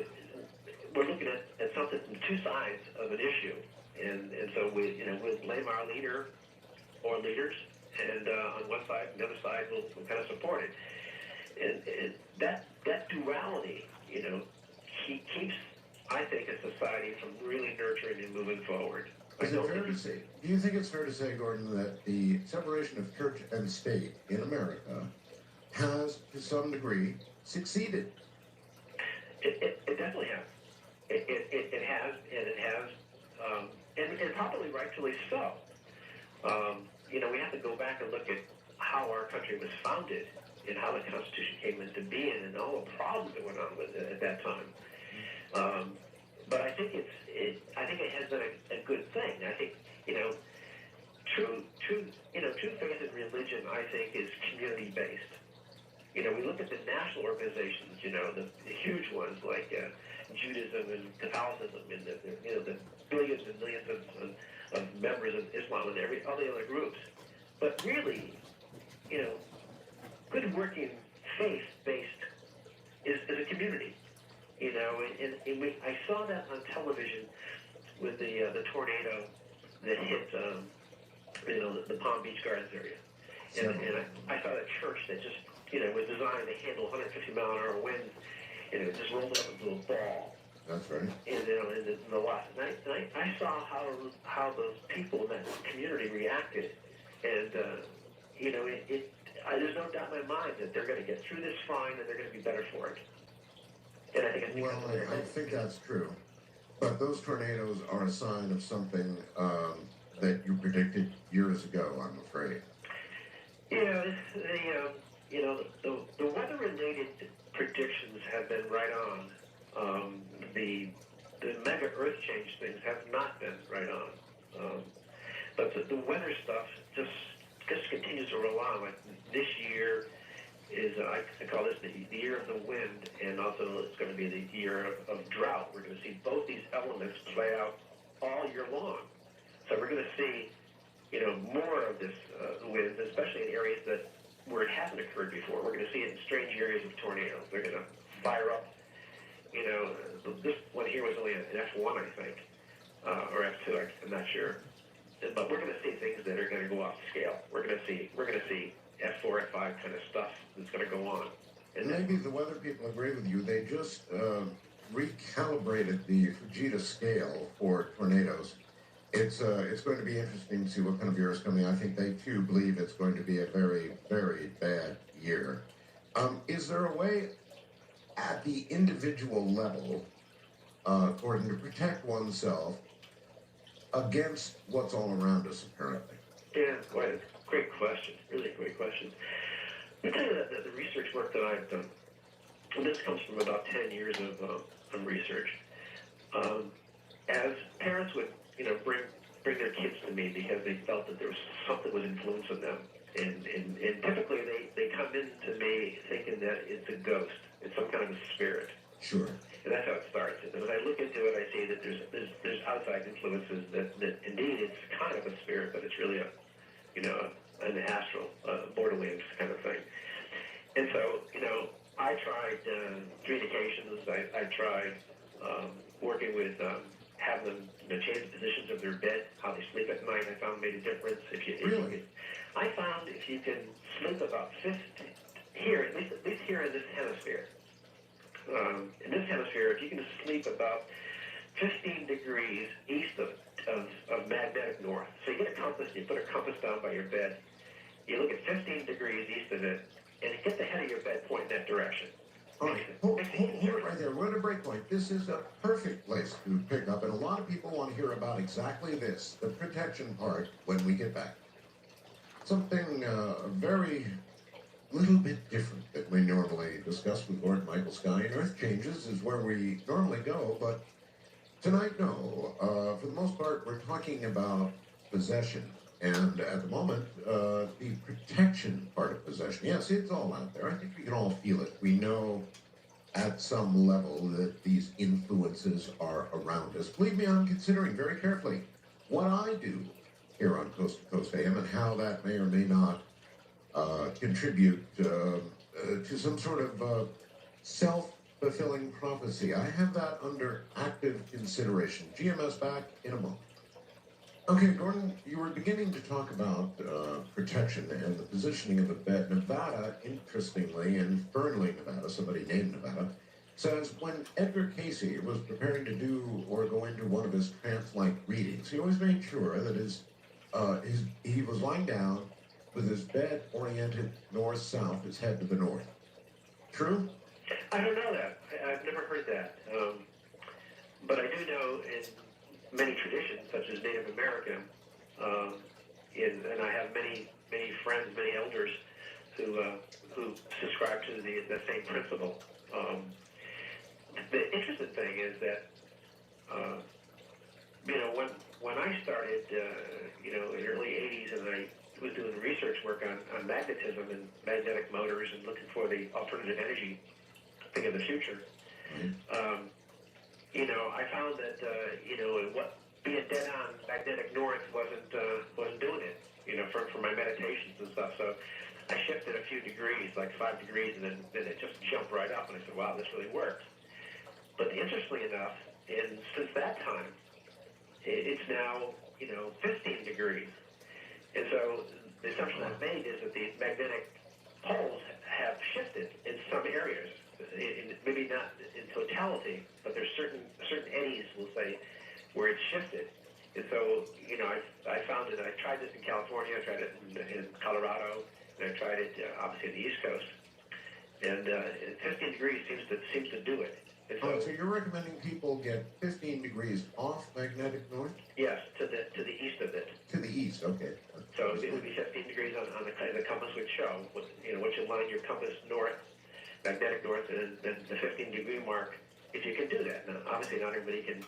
[SPEAKER 12] we're looking at something from two sides of an issue, and so we'll blame our leader or leaders, and on one side, and the other side will kind of support it. And that duality, you know, keeps, I think, a society from really nurturing and moving forward.
[SPEAKER 1] Is it fair to say, do you think it's fair to say, Gordon, that the separation of church and state in America has, to some degree, succeeded?
[SPEAKER 12] It definitely has. It has, and it has, and probably rightfully so. You know, we have to go back and look at how our country was founded and how the Constitution came into being and all the problems that went on with it at that time. But I think it has been a good thing. I think, you know, true faith and religion, I think, is community based. You know, we look at the national organizations, you know, the huge ones like Judaism and Catholicism, and the billions and millions of members of Islam and all the other groups. But really, you know, good working faith-based is a community. You know, and I saw that on television with the tornado that hit, you know, the Palm Beach Gardens area. And I saw that church that just, you know, was designed to handle 150-mile-an-hour winds, and it just rolled up into a ball.
[SPEAKER 1] That's right.
[SPEAKER 12] And, you know, in the last night, I saw how those people in that community reacted, and you know, there's no doubt in my mind that they're going to get through this fine, and they're going to be better for it. And I think it's
[SPEAKER 1] well, I think that's true, but those tornadoes are a sign of something that you predicted years ago, I'm afraid.
[SPEAKER 12] Yeah, you know, the weather-related predictions have been right on. The mega earth change things have not been right on. But the weather stuff just continues to roll on. Like this year is, I call this the year of the wind, and also it's going to be the year of drought. We're going to see both these elements play out all year long. So we're going to see, you know, more of this wind, especially in areas where it hasn't occurred before. We're going to see it in strange areas of tornadoes. They're going to fire up. You know, this one here was only an F1, I think, or F2. I'm not sure. But we're going to see things that are going to go off scale. We're going to see F4, F5 kind of stuff that's going to go on. And
[SPEAKER 1] maybe the weather people agree with you. They just recalibrated the Fujita scale for tornadoes. It's going to be interesting to see what kind of year is coming. I think they too believe it's going to be a very, very bad year. Is there a way at the individual level, Gordon, to protect oneself against what's all around us, apparently?
[SPEAKER 12] Yeah, great question. Really great question. Let me tell you that the research work that I've done, and this comes from about 10 years of research. As parents would, you know, bring their kids to me because they felt that there was something was influencing them, and typically they come into me thinking that it's a ghost, it's some kind of a spirit.
[SPEAKER 1] Sure.
[SPEAKER 12] And that's how it starts. And as I look into it, I see that there's outside influences that indeed it's kind of a spirit, but it's really an astral, borderlands kind of thing. And so, you know, I tried communications. I tried working with having them, you know, change the positions of their bed, how they sleep at night. I found made a difference. I found if you can sleep about 50 here, at least here in this hemisphere. In this hemisphere, if you can sleep about 15 degrees east of magnetic north, so you get a compass, you put a compass down by your bed, you look at 15 degrees east of it, and get the head of your bed pointing that direction.
[SPEAKER 1] All right, hold it right there. We're at a break point. This is a perfect place to pick up, and a lot of people want to hear about exactly this, the protection part, when we get back. Something very little bit different that we normally discuss with Gordon Michael Sky. And Earth Changes is where we normally go, but tonight, no. For the most part, we're talking about possession. And at the moment, the protection part of possession. Yes, it's all out there. I think we can all feel it. We know at some level that these influences are around us. Believe me, I'm considering very carefully what I do here on Coast to Coast AM and how that may or may not contribute to some sort of self-fulfilling prophecy. I have that under active consideration. GMS back in a moment. Okay, Gordon, you were beginning to talk about protection and the positioning of the bed. Nevada, interestingly, in Fernley, Nevada, somebody named Nevada, says when Edgar Casey was preparing to do or go into one of his trance-like readings, he always made sure that he was lying down with his bed oriented north-south, his head to the north. True?
[SPEAKER 12] I don't know that. I've never heard that. But I do know in many traditions, such as Native American, and I have many friends, many elders who subscribe to the same principle. The interesting thing is that when I started, in the early '80s, and I was doing research work on magnetism and magnetic motors and looking for the alternative energy thing of the future. I found that what being dead on magnetic north wasn't doing it. For my meditations and stuff. So I shifted a few degrees, like 5 degrees, and then it just jumped right up. And I said, wow, this really works. But interestingly enough, and since that time, it's now 15 degrees. And so the assumption I've made is that the magnetic poles have shifted in some areas. Maybe not in totality, but there's certain eddies, we'll say, where it's shifted. And so, I found it. I tried this in California. I tried it in Colorado, and I tried it obviously on the East Coast. And 15 degrees seems to do it. And
[SPEAKER 1] So you're recommending people get 15 degrees off magnetic north?
[SPEAKER 12] Yes, to the east of it.
[SPEAKER 1] To the east, okay.
[SPEAKER 12] So it would be 15 degrees on the compass would show. Once you line your compass north, magnetic north, and then the 15-degree mark, if you can do that. Now, obviously, not everybody can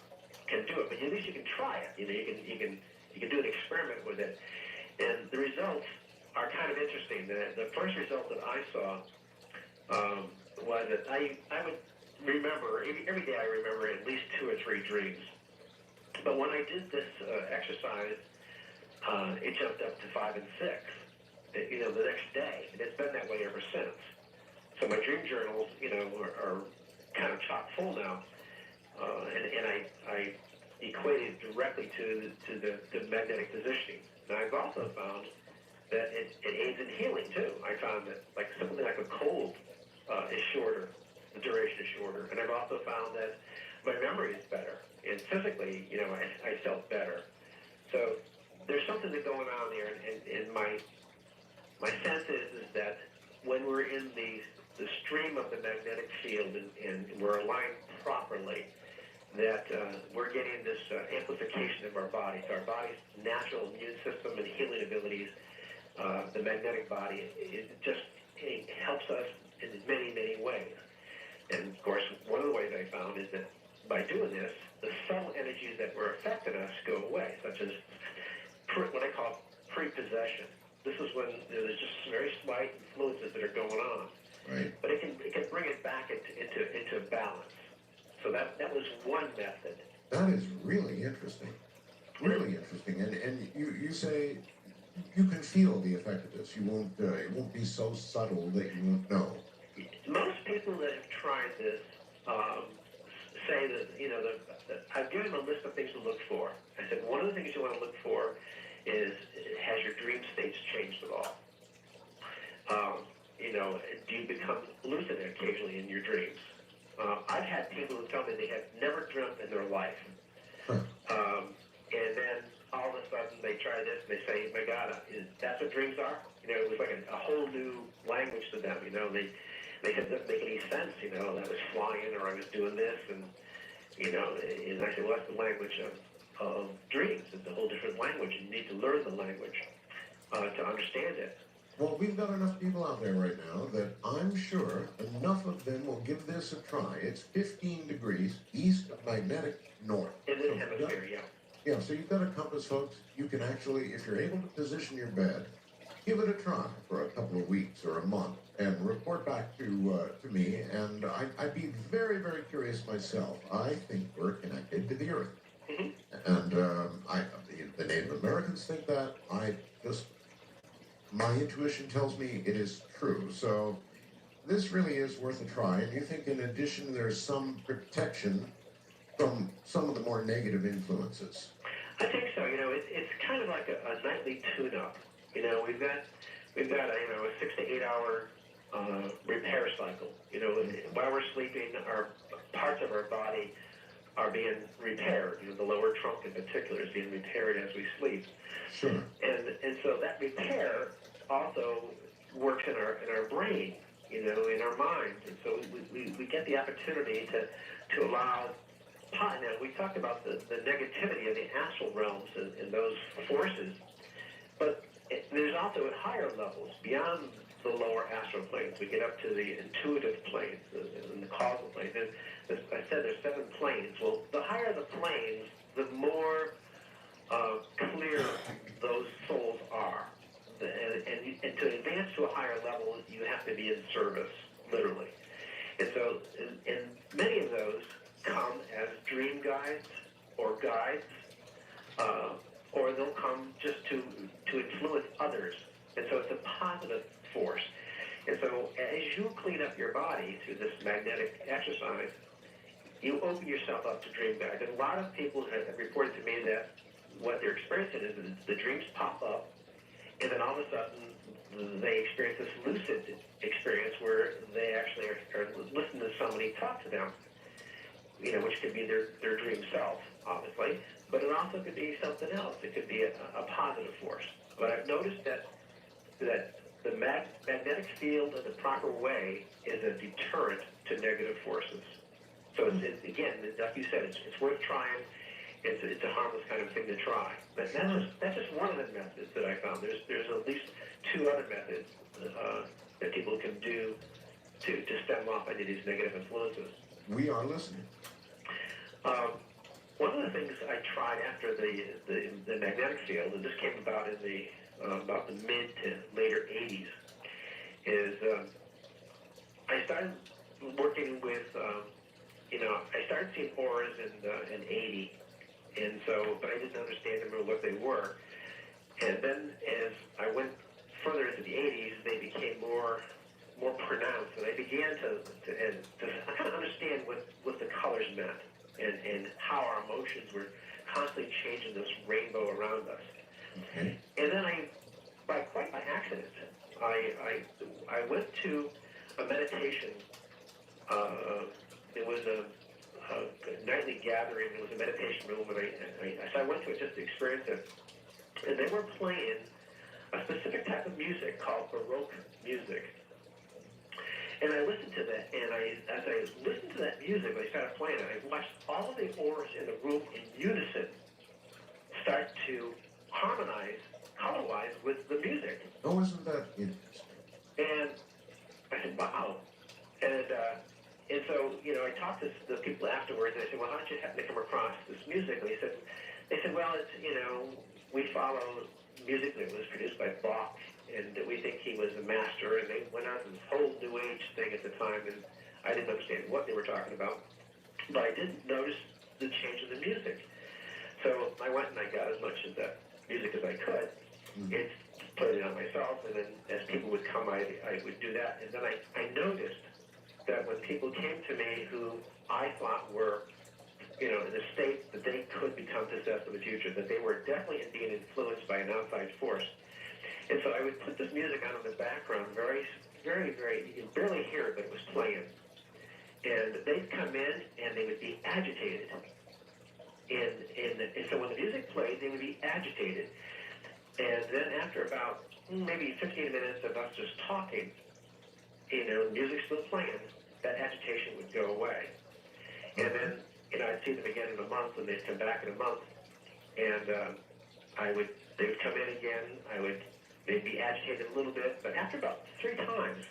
[SPEAKER 12] do it, but at least you can try it. You can do an experiment with it, and the results are kind of interesting. The first result that I saw was that I would remember every day. I remember at least 2 or 3 dreams. But when I did this exercise, it jumped up to 5 and 6. The next day, and it's been that way ever since. So my dream journals, are kind of chock full now, and I equate it directly to the magnetic positioning. And I've also found that it aids in healing too. I found that something like a cold is shorter, the duration is shorter, and I've also found that my memory is better, and physically, I felt better. So there's something that's going on there, and my sense is that when we're in the stream of the magnetic field and we're aligned properly, that we're getting this amplification of our bodies. Our body's natural immune system and healing abilities, the magnetic body, it helps us in many, many ways. And of course, one of the ways I found is that by doing this, the subtle energies that were affecting us go away, such as what I call prepossession. This is when there's just very slight influences that are going on.
[SPEAKER 1] Right.
[SPEAKER 12] But it can bring it back into balance. So that was one method.
[SPEAKER 1] That is really interesting. Really interesting. And you say you can feel the effect of this. You won't it won't be so subtle that you won't know.
[SPEAKER 12] Most people that have tried this say that I've given them a list of things to look for. I said one of the things you want to look for is has your dream states changed at all? Do you become lucid occasionally in your dreams? I've had people who tell me they have never dreamt in their life. And then all of a sudden they try this and they say, my God, that's what dreams are? It was like a whole new language to them. They said, it doesn't make any sense, I was flying or I was doing this. And I said, well, that's the language of dreams. It's a whole different language. You need to learn the language to understand it.
[SPEAKER 1] Well, we've got enough people out there right now that I'm sure enough of them will give this a try. It's 15 degrees east of magnetic north.
[SPEAKER 12] In this hemisphere, yeah.
[SPEAKER 1] Yeah, so you've got a compass, folks. You can actually, if you're able to position your bed give it a try for a couple of weeks or a month and report back to me, and I'd be very, very curious myself. I think we're connected to the Earth.
[SPEAKER 12] Mhm.
[SPEAKER 1] And the Native Americans think that. My intuition tells me it is true. So this really is worth a try. And you think, in addition, there's some protection from some of the more negative influences?
[SPEAKER 12] I think so. It's kind of like a nightly tune-up. We've got a 6 to 8 hour repair cycle. While we're sleeping, our parts of our body are being repaired. The lower trunk in particular is being repaired as we sleep.
[SPEAKER 1] Sure.
[SPEAKER 12] And so that repair also works in our brain, in our mind. And so we get the opportunity to allow. Now, we talked about the negativity of the astral realms and those forces, but there's also at higher levels, beyond the lower astral planes. We get up to the intuitive planes and the causal planes. And as I said, there's 7 planes. Well, the higher the planes, the more clear those souls are. And to advance to a higher level, you have to be in service, literally. And so, and many of those come as dream guides or guides, or they'll come just to influence others. And so it's a positive force. And so as you clean up your body through this magnetic exercise, you open yourself up to dream guides. And a lot of people have reported to me that what they're experiencing is the dreams pop up, and then all of a sudden they experience this lucid experience where they actually are listening to somebody talk to them, which could be their dream self, obviously, but it also could be something else. It could be a positive force. But I've noticed that the magnetic field in the proper way is a deterrent to negative forces. So it's again, like you said, it's worth trying. It's a harmless kind of thing to try. But that's just one of the methods that I found. There's at least 2 other methods that people can do to stem off any of these negative influences.
[SPEAKER 1] We are listening.
[SPEAKER 12] One of the things I tried after the magnetic field, and this came about in about the mid to later 80s, is I started working with, I started seeing auras in 80, and so, but I didn't understand them or what they were. And then as I went further into the 80s, they became more pronounced, and I began to kind of understand what the colors meant and how our emotions were constantly changing this rainbow around us.
[SPEAKER 1] Okay.
[SPEAKER 12] And then quite by accident, I went to a meditation. It was a nightly gathering. It was a meditation room, and so I went to it just to experience it. And they were playing a specific type of music called Baroque music. And I listened to that, and as I listened to that music, when I started playing it, I watched all of the auras in the room in unison start to harmonize, color-wise, with the music.
[SPEAKER 1] Oh, isn't that interesting?
[SPEAKER 12] And I said, wow. And so, I talked to the people afterwards, and I said, well, how did you happen to come across this music? And they said, well, it's, we follow music that was produced by Bach, and we think he was a master, and they went on this whole New Age thing at the time, and I didn't understand what they were talking about, but I did notice the change in the music. So I went and I got as much of that music as I could. It's played it on myself, and then as people would come, I would do that, and then I noticed that when people came to me who I thought were, in a state that they could become possessed in the future, that they were definitely being influenced by an outside force. And so I would put this music on in the background, very, very, very, you can barely hear it, but it was playing. And they'd come in and they would be agitated. And so when the music played, they would be agitated. And then after about maybe 15 minutes of us just talking, music still playing, that agitation would go away. And then, I'd see them again in a month, and they'd come back in a month, and they would come in again, they'd be agitated a little bit, but after about 3 times,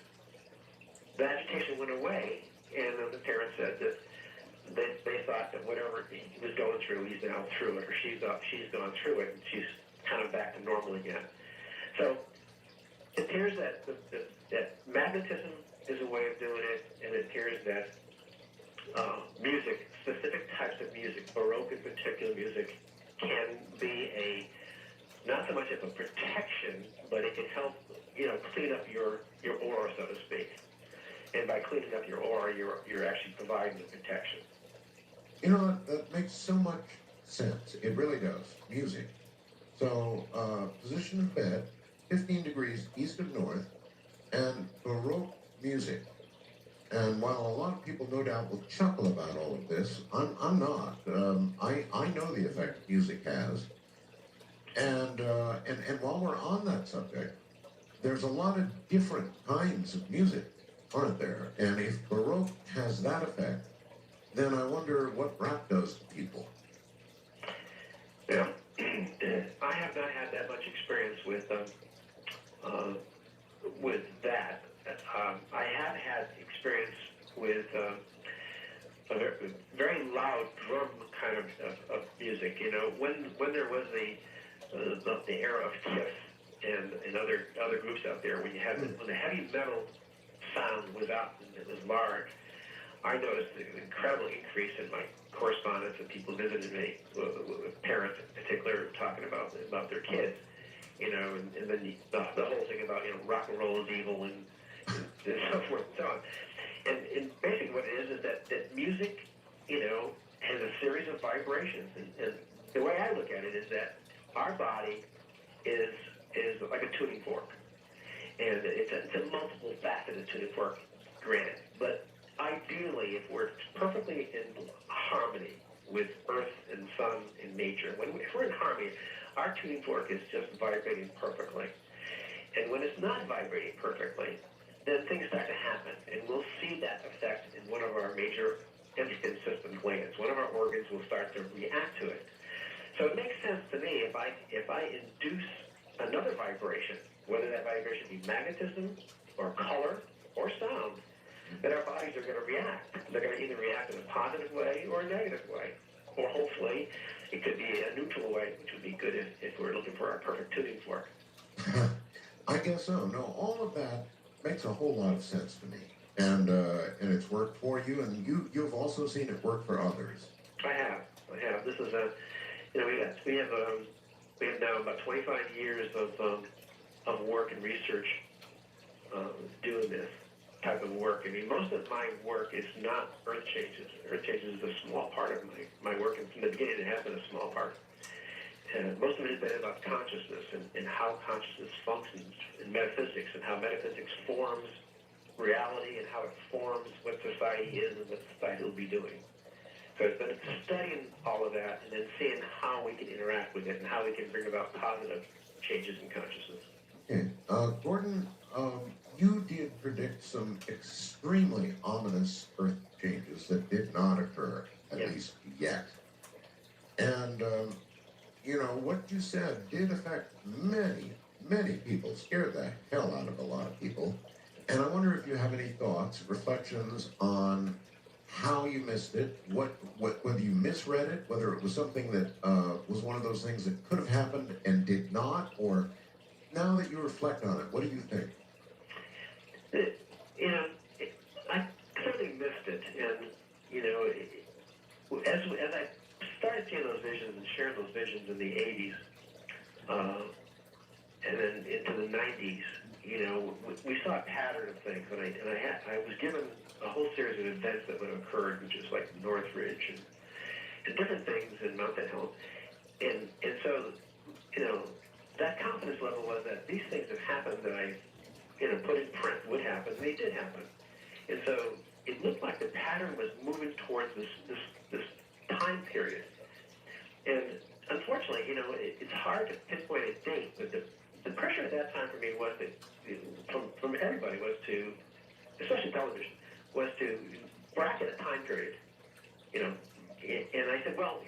[SPEAKER 12] the agitation went away, and the parents said that they thought that whatever he was going through, he's now through it, or she's gone through it, and she's kind of back to normal again. So it appears that that magnetism is a way of doing it, and it appears that music, specific types of music, Baroque in particular music, can be not so much of a protection, but it can help, clean up your aura, so to speak. And by cleaning up your aura, you're actually providing the protection.
[SPEAKER 1] That makes so much sense. It really does. Music. So, position of bed, 15 degrees east of north, and Baroque music. And while a lot of people no doubt will chuckle about all of this, I'm not. I know the effect music has. And while we're on that subject, there's a lot of different kinds of music, aren't there? And if Baroque has that effect, then I wonder what rap does to people.
[SPEAKER 12] Yeah, I have not had that much experience with that. I have had experience with a very loud drum kind of music. When there was the era of Kiss and other groups out there, when the heavy metal sound was out and it was large, I noticed an incredible increase in my correspondence with people visiting me, with parents in particular, talking about their kids, and then the whole thing about rock and roll is evil and so forth and so on. And basically what it is that music, has a series of vibrations, and the way I look at it is that our body is like a tuning fork, and it's a multiple faceted tuning fork, granted, but ideally, if we're perfectly in harmony with Earth and Sun and nature, if we're in harmony, our tuning fork is just vibrating perfectly. And when it's not vibrating perfectly, then things start to happen, and we'll see that effect in one of our major endocrine system glands. One of our organs will start to react to it. So it makes sense to me if I induce another vibration, whether that vibration be magnetism or color or sound, that our bodies are going to react. They're going to either react in a positive way or a negative way. Or hopefully, it could be a neutral way, which would be good if we're looking for our perfect tuning fork.
[SPEAKER 1] I guess so. No, all of that makes a whole lot of sense to me. And it's worked for you, and you've also seen it work for others.
[SPEAKER 12] I have. This is we have now about 25 years of work and research doing this type of work. I mean, most of my work is not earth changes. Earth changes is a small part of my work, and from the beginning it has been a small part. And most of it has been about consciousness and how consciousness functions in metaphysics, and how metaphysics forms reality, and how it forms what society is and what society will be doing. So it's been studying all of that and then seeing how we can interact with it and how we can bring about positive changes in consciousness.
[SPEAKER 1] Okay. Gordon, you did predict some extremely ominous Earth changes that did not occur, at least yet. And, what you said did affect many, many people, scared the hell out of a lot of people. And I wonder if you have any thoughts, reflections on how you missed it, whether you misread it, whether it was something that was one of those things that could have happened and did not, or now that you reflect on it, what do you think?
[SPEAKER 12] I clearly missed it, and as I started seeing those visions and sharing those visions in the 80s, and then into the 90s, we saw a pattern of things, and I was given a whole series of events that would have occurred, which is like Northridge and different things in Mountain Hill, and so that confidence level was that these things have happened that I put in print would happen, and they did happen. And so it looked like the pattern was moving towards this time period. And unfortunately, it's hard to pinpoint a date, but the pressure at that time for me was from everybody was to, especially television, was to bracket a time period. And I said, well,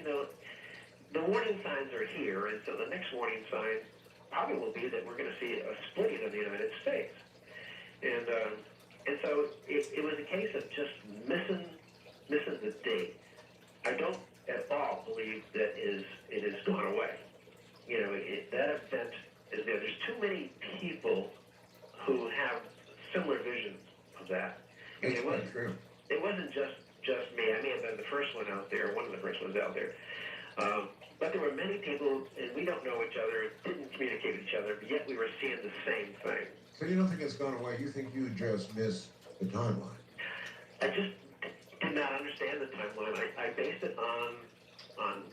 [SPEAKER 12] the warning signs are here, and so the next warning sign probably will be that we're going to see a splitting of the United States. And so it was a case of just missing the date. I don't at all believe that it has gone away. That event is there. There's too many people who have similar visions of that. I mean,
[SPEAKER 1] That's quite true.
[SPEAKER 12] it wasn't just me. I may have been the first one out there, one of the first ones out there. But there were many people, and we don't know each other, didn't communicate with each other, but yet we were seeing the same thing.
[SPEAKER 1] So you don't think it's gone away? You think you just missed the timeline?
[SPEAKER 12] I just did not understand the timeline. I based it on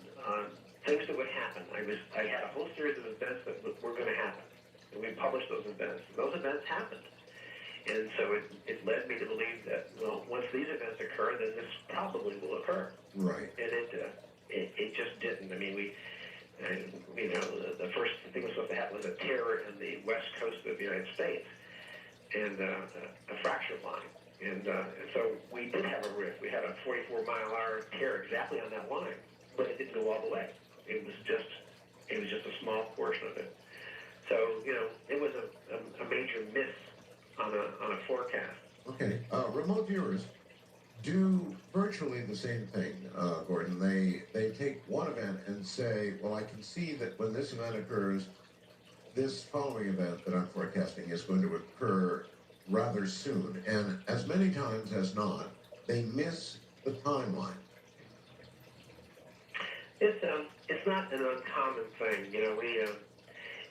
[SPEAKER 12] things that would happen. I had a whole series of events that were going to happen, and we published those events. And those events happened, and so it led me to believe that, well, once these events occur, then this probably will occur.
[SPEAKER 1] Right.
[SPEAKER 12] And it just didn't. I mean, the first thing that was supposed to happen was a tear in the west coast of the United States, and a fracture line. And so we did have a rift. We had a 44-mile-an-hour tear exactly on that line, but it didn't go all the way. It was just a small portion of it. So, it was a major miss on a forecast.
[SPEAKER 1] Okay. Remote viewers do virtually the same thing, Gordon. They take one event and say, well, I can see that when this event occurs, this following event that I'm forecasting is going to occur rather soon. And as many times as not, they miss the timeline.
[SPEAKER 12] It's not an uncommon thing.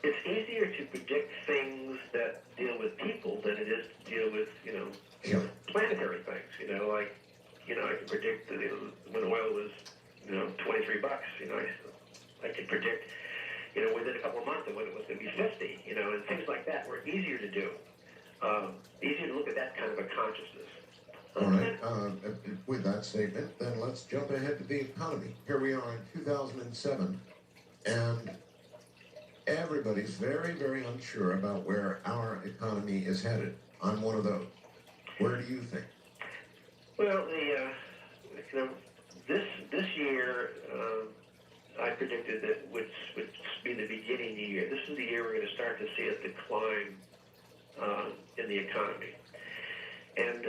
[SPEAKER 12] It's easier to predict things that deal with people than it is to deal with, planetary things. I can predict that when oil was, $23. I could predict, within a couple of months when it was going to be 50. And things like that were easier to do. Easier to look at that kind of a consciousness.
[SPEAKER 1] All right. With that statement, then let's jump ahead to the economy. Here we are in 2007, and everybody's very, very unsure about where our economy is headed. I'm one of those. Where do you think?
[SPEAKER 12] Well, this year, I predicted that would be the beginning of the year. This is the year we're going to start to see a decline in the economy, and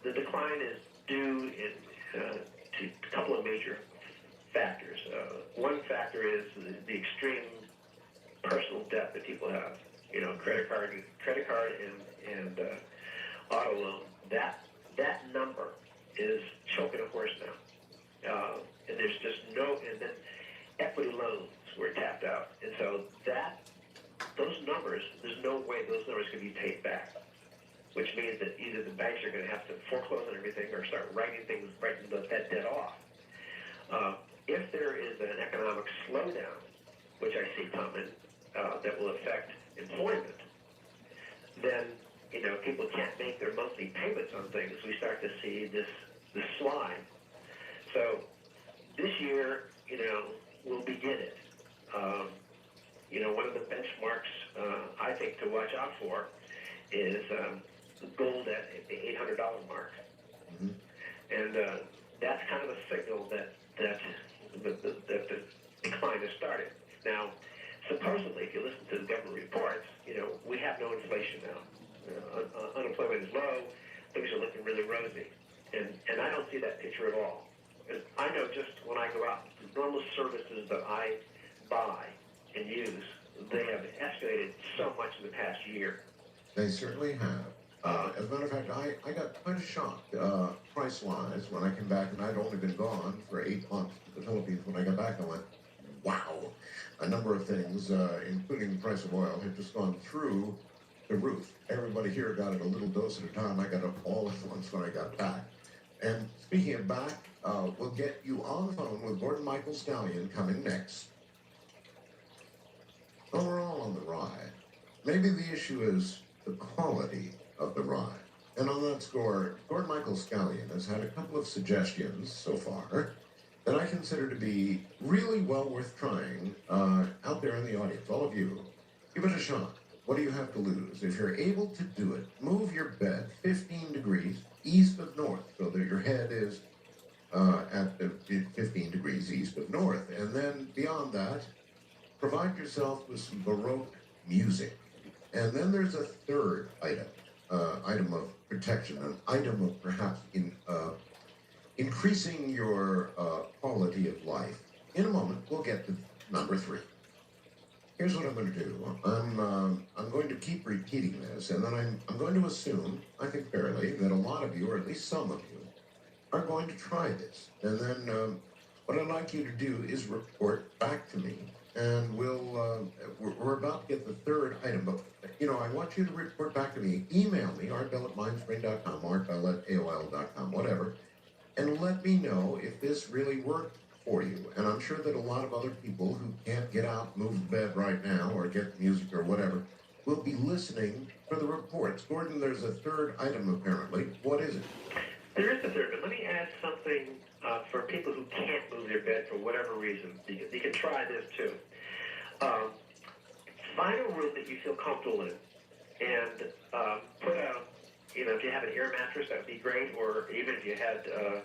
[SPEAKER 12] the decline is due to a couple of major factors. One factor is the extreme personal debt that people have. Credit card and auto loan. That number is choking a horse now, and there's just and then equity loans were tapped out, and so those numbers, there's no way those numbers can be paid back, which means that either the banks are going to have to foreclose on everything or start writing that debt off. If there is an economic slowdown, which I see coming, that will affect employment, then people can't make their monthly payments on things. We start to see this slide. So this year, we'll begin it. One of the benchmarks I think to watch out for is gold at the $800 mark,
[SPEAKER 1] Mm-hmm.
[SPEAKER 12] and that's kind of a signal that the decline has started. Now, supposedly, if you listen to the government reports, we have no inflation now. Unemployment is low. Things are looking really rosy, and I don't see that picture at all. I know just when I go out, the normal services that I buy and use, they have escalated so much in the past year.
[SPEAKER 1] They certainly have. As a matter of fact, I got quite a shock price-wise when I came back, and I'd only been gone for 8 months to the Philippines. When I got back, I went, wow. A number of things, including the price of oil, had just gone through the roof. Everybody here got it a little dose at a time. I got it all at once when I got back. And speaking of back, we'll get you on the phone with Gordon Michael Stallion coming next. Well, we're all on the ride. Maybe the issue is the quality of the ride. And on that score, Gordon Michael Stallion has had a couple of suggestions so far that I consider to be really well worth trying out there in the audience. All of you, give it a shot. What do you have to lose? If you're able to do it, move your bed 15 degrees east of north so that your head is at 15 degrees east of north. And then beyond that, provide yourself with some Baroque music. And then there's a third item of protection, an item of perhaps increasing your quality of life. In a moment, we'll get to number 3. Here's what I'm going to do. I'm going to keep repeating this, and then I'm going to assume, I think fairly, that a lot of you, or at least some of you, are going to try this. And then what I'd like you to do is report back to me. And we're about to get the third item, but, I want you to report back to me. Email me, artbell@mindspring.com, artbell@aol.com, whatever, and let me know if this really worked for you. And I'm sure that a lot of other people who can't get out, move the bed right now, or get music or whatever, will be listening for the reports. Gordon, there's a third item apparently. What is it?
[SPEAKER 12] There is a third, but let me add something for people who can't move their bed for whatever reason. You can try this too. Find a room that you feel comfortable in, and put a, if you have an air mattress, that would be great, or even if you had a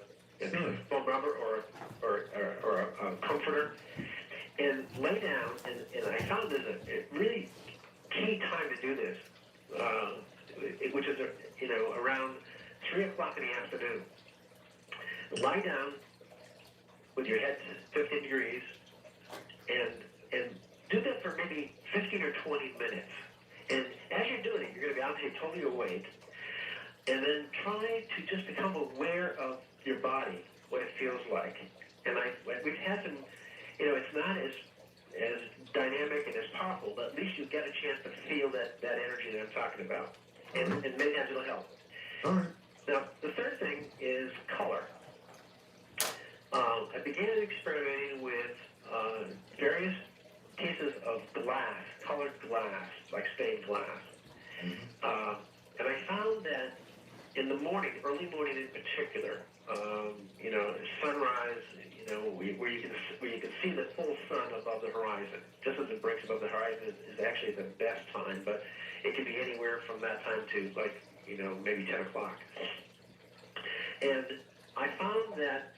[SPEAKER 12] foam rubber or a comforter, and lay down. And I found this a really key time to do this, which is around 3 o'clock in the afternoon. Lie down with your head 15 degrees, and do that for maybe 15 or 20 minutes. And as you're doing it, you're going to be obviously totally awake. And then try to just become aware of your body, what it feels like. And we've had some, it's not as dynamic and as powerful, but at least you get a chance to feel that energy that I'm talking about. And many times it'll help.
[SPEAKER 1] All right.
[SPEAKER 12] Now, the third thing is color. I began experimenting with various pieces of glass, colored glass, like stained glass. And I found that in the morning, early morning in particular, sunrise, where you can see the full sun above the horizon, just as it breaks above the horizon is actually the best time, but it can be anywhere from that time to maybe 10 o'clock. And I found that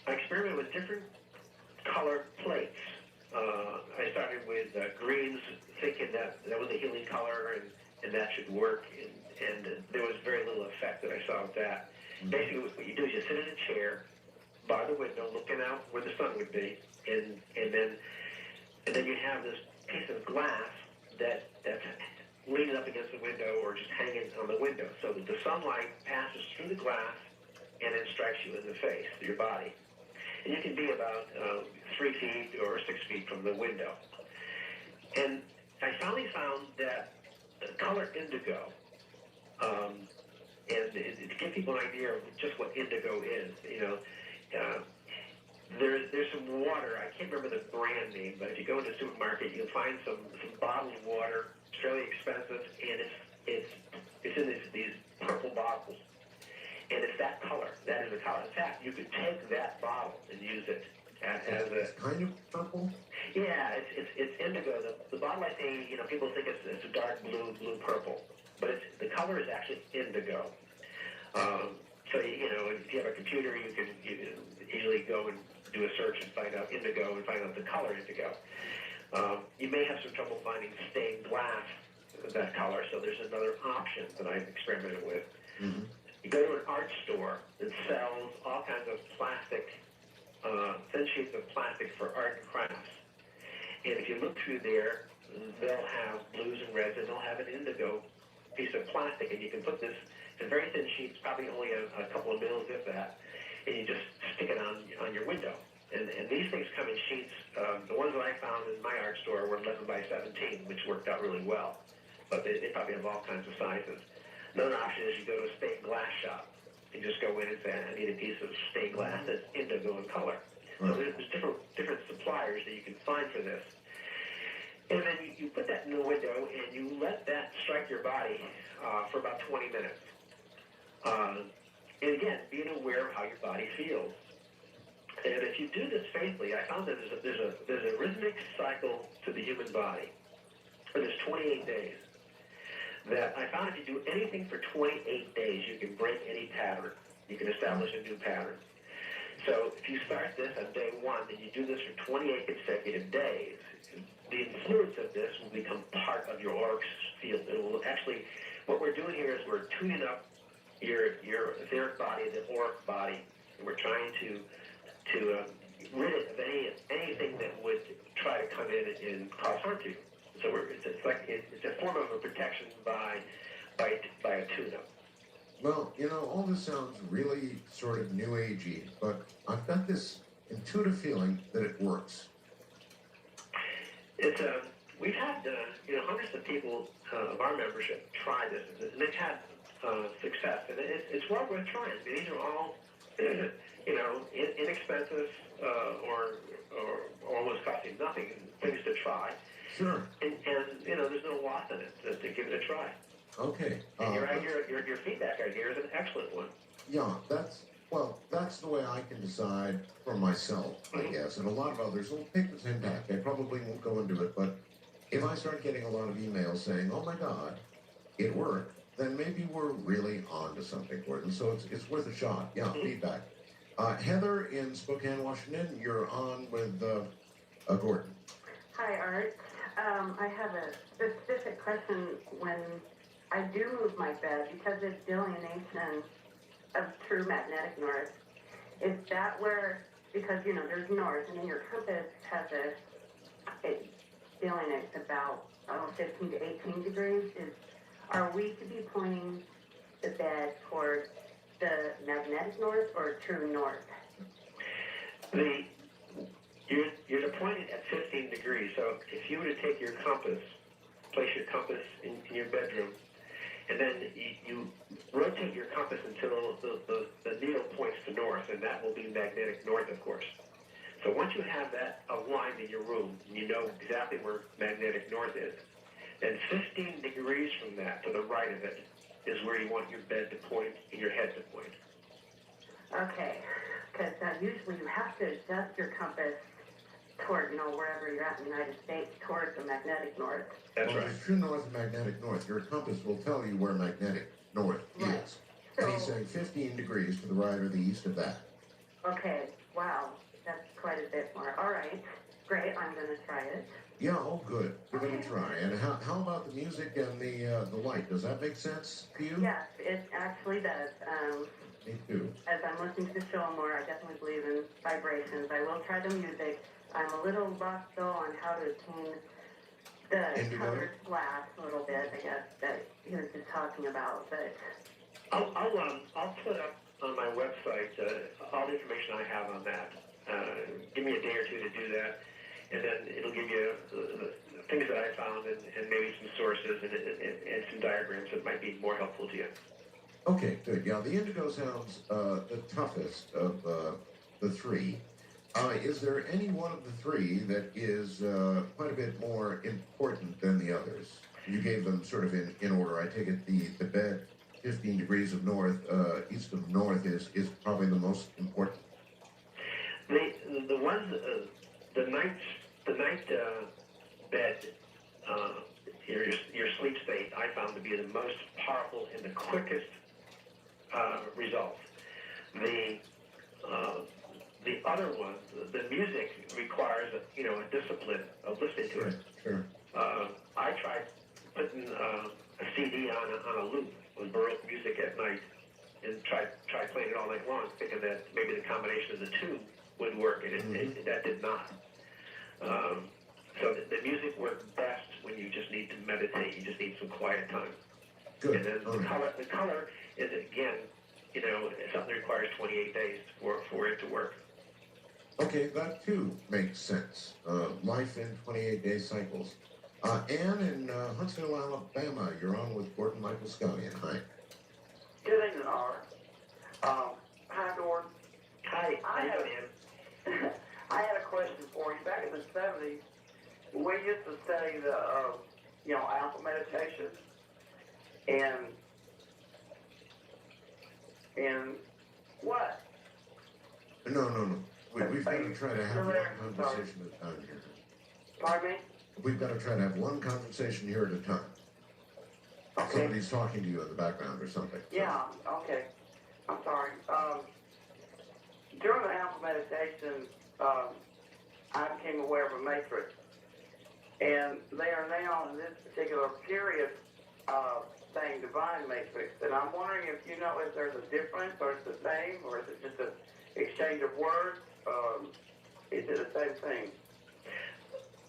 [SPEAKER 12] I experimented with different color plates. I started with greens, thinking that was a healing color and that should work, and there was very little effect that I saw with that. Basically, what you do is you sit in a chair by the window, looking out where the sun would be, and then you have this piece of glass that's leaning up against the window or just hanging on the window, so that the sunlight passes through the glass and then strikes you in the face, through your body. And you can be about 3 feet or 6 feet from the window. And I finally found that the color indigo, and to give people an idea of just what indigo is, there's some water. I can't remember the brand name, but if you go into the supermarket, you'll find some bottled water. It's fairly expensive, and it's in these purple bottles. And it's that color. That is the color. In fact, you could take that bottle and use it as
[SPEAKER 1] It's kind of purple?
[SPEAKER 12] Yeah, it's indigo. The bottle, I think, people think it's a dark blue-purple. But the color is actually indigo. So, if you have a computer, you can easily go and do a search and find out indigo and find out the color indigo. You may have some trouble finding stained glass that color, so there's another option that I've experimented with.
[SPEAKER 1] Mm-hmm.
[SPEAKER 12] You go to an art store that sells all kinds of plastic, thin sheets of plastic for art and crafts. And if you look through there, they'll have blues and reds, and they'll have an indigo piece of plastic, and you can put this in very thin sheets, probably only a couple of mils, if that, and you just stick it on your window. And these things come in sheets. The ones that I found in my art store were 11 by 17, which worked out really well. But they probably have all kinds of sizes. Another option is you go to a stained glass shop. You just go in and say, I need a piece of stained glass that's indigo in color. So there's different suppliers that you can find for this. And then you put that in the window and you let that strike your body for about 20 minutes. And again, being aware of how your body feels. And if you do this faithfully, I found that there's a rhythmic cycle to the human body. And there's 28 days. That I found if you do anything for 28 days, you can break any pattern. You can establish a new pattern. So if you start this on day 1, and you do this for 28 consecutive days, the influence of this will become part of your auric field. It will actually, what we're doing here is we're tuning up your etheric body, the auric body, and we're trying to rid it of anything that would try to come in and cause harm to you. So it's a form of a protection by a tune-up.
[SPEAKER 1] Well, you know, all this sounds really sort of new agey, but I've got this intuitive feeling that it works.
[SPEAKER 12] It's we've had hundreds of people of our membership try this, and they've had success, and it's well worth trying. I mean, these are all inexpensive or almost costing nothing things to try.
[SPEAKER 1] Sure.
[SPEAKER 12] And there's no loss in it to give it a try.
[SPEAKER 1] Okay.
[SPEAKER 12] And your feedback idea is an excellent one.
[SPEAKER 1] Yeah, that's the way I can decide for myself, I guess. And a lot of others will take the same tack. They probably won't go into it, but if I start getting a lot of emails saying, "Oh my God, it worked," then maybe we're really on to something, Gordon. So it's worth a shot. Yeah, feedback. Heather in Spokane, Washington, you're on with Gordon.
[SPEAKER 13] Hi, Art. I have a specific question when I do move my bed because it's delineation of true magnetic north. Is that where, because, there's north, and then your compass has it delineates about, 15 to 18 degrees. Are we to be pointing the bed toward the magnetic north or true north?
[SPEAKER 12] You're to point it at 15 degrees. So if you were to take your compass, place your compass in your bedroom, and then you rotate your compass until the needle points to north, and that will be magnetic north, of course. So once you have that aligned in your room, and you know exactly where magnetic north is, then 15 degrees from that, to the right of it, is where you want your bed to point and your head to point.
[SPEAKER 13] Okay, because usually you have to adjust your compass toward, wherever you're at in the United States, towards the magnetic north.
[SPEAKER 12] That's right.
[SPEAKER 1] There's true north and magnetic north. Your compass will tell you where magnetic north is. And he's saying 15 degrees to the right or the east of that.
[SPEAKER 13] Okay, wow, that's quite a bit more. All right, great, I'm going to try it.
[SPEAKER 1] Yeah, oh good. Give it a try. And how about the music and the light? Does that make sense to you?
[SPEAKER 13] Yes, it actually does.
[SPEAKER 1] Me too.
[SPEAKER 13] As I'm listening to the show more, I definitely believe in vibrations. I will try the music. I'm a little lost, though, on how to obtain the colored glass a little bit, I guess, that he was just talking about. But
[SPEAKER 12] I'll put up on my website all the information I have on that. Give me a day or two to do that, and then it'll give you the things that I found and maybe some sources and some diagrams that might be more helpful to you.
[SPEAKER 1] Okay, good. Yeah, the indigo sounds the toughest of the three. Is there any one of the three that is quite a bit more important than the others? You gave them sort of in order. I take it the bed 15 degrees of north, east of north is probably the most important.
[SPEAKER 12] The ones, the night bed, your sleep state, I found to be the most powerful and the quickest results. The other ones, the music requires a discipline of listening to it.
[SPEAKER 1] Sure.
[SPEAKER 12] I tried putting a CD on a loop with Baroque music at night and tried playing it all night long, thinking that maybe the combination of the two would work, and that did not. So the music works best when you just need to meditate. You just need some quiet time.
[SPEAKER 1] Good.
[SPEAKER 12] And then the color is, again, something that requires 28 days for it to work.
[SPEAKER 1] Okay, that too makes sense. Life in 28-day cycles. Ann in Huntsville, Alabama, you're on with Gordon Michael Scallion. Hi.
[SPEAKER 7] Good evening, Art. Hi, Gordon.
[SPEAKER 12] Hi.
[SPEAKER 7] I had a question for you. Back in the 70s, we used to study the, alpha meditation, and what?
[SPEAKER 1] No. We've got to try to have one conversation at a time here.
[SPEAKER 7] Pardon me?
[SPEAKER 1] We've got to try to have one conversation here at a time.
[SPEAKER 7] Okay.
[SPEAKER 1] Somebody's talking to you in the background or something. So.
[SPEAKER 7] Yeah, okay. I'm sorry. During the alpha meditation, I became aware of a matrix. And they are now in this particular period saying divine matrix. And I'm wondering if you know if there's a difference, or it's the same, or is it just an exchange of words? Is it the same thing?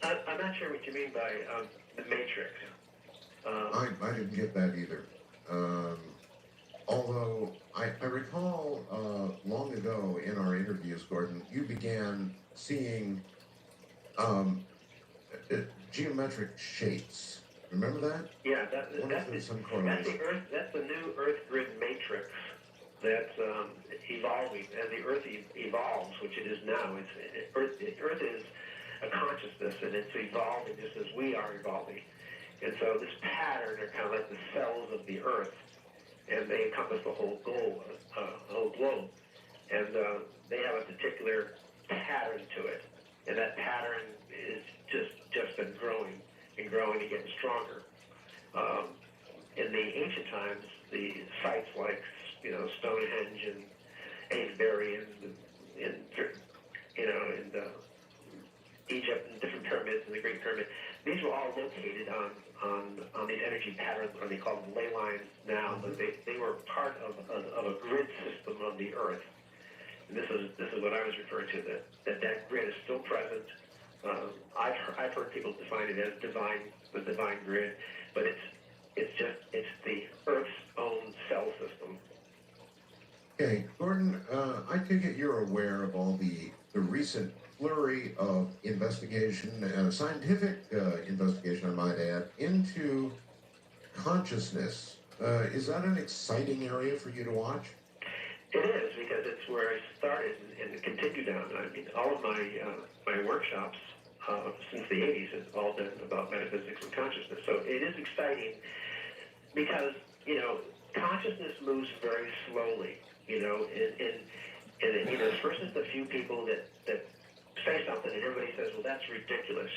[SPEAKER 12] I'm not sure what you mean by the matrix.
[SPEAKER 1] I didn't get that either. Although I recall long ago in our interviews, Gordon, you began seeing geometric shapes. Remember that?
[SPEAKER 12] Yeah, that's the Earth. That's the new Earth grid matrix that's evolving as the Earth evolves, which it is now. Earth is a consciousness, and it's evolving just as we are evolving. And so this pattern are kind of like the cells of the Earth, and they encompass the whole globe. And they have a particular pattern to it, and that pattern is just been growing and growing and getting stronger. In the ancient times, the sites like Stonehenge and Avebury and Egypt and different pyramids and the Great Pyramid, these were all located on these energy patterns, or they call them ley lines now, but they were part of a grid system of the Earth. And this is what I was referring to, that grid is still present. I've heard people define it as the divine grid, but it's the Earth's own cell system.
[SPEAKER 1] Okay, Gordon, I take it you're aware of all the recent flurry of investigation, scientific investigation, I might add, into consciousness. Is that an exciting area for you to watch?
[SPEAKER 12] It is, because it's where I started and continued on. I mean, all of my workshops since the 80s have all been about metaphysics and consciousness. So it is exciting because, consciousness moves very slowly, and first it's the few people that say something and everybody says, well, that's ridiculous,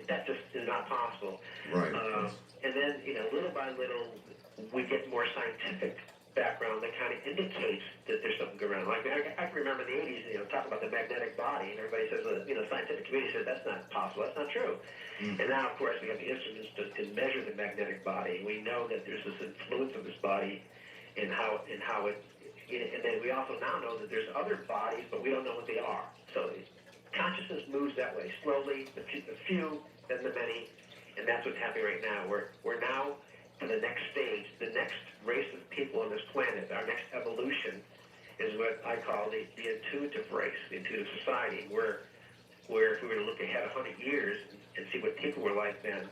[SPEAKER 12] that just is not possible.
[SPEAKER 1] Right.
[SPEAKER 12] And then, little by little, we get more scientific background that kind of indicates that there's something going on. Like, I can remember in the 80s, talking about the magnetic body, and everybody says, the scientific community said, that's not possible, that's not true. And now, of course, we have the instruments to measure the magnetic body. We know that there's this influence of this body and how it, and then we also now know that there's other bodies, but we don't know what they are. So consciousness moves that way, slowly, the few, then the many, and that's what's happening right now. We're now to the next stage, the next race of people on this planet, our next evolution is what I call the intuitive race, the intuitive society, where if we were to look ahead 100 years and see what people were like then,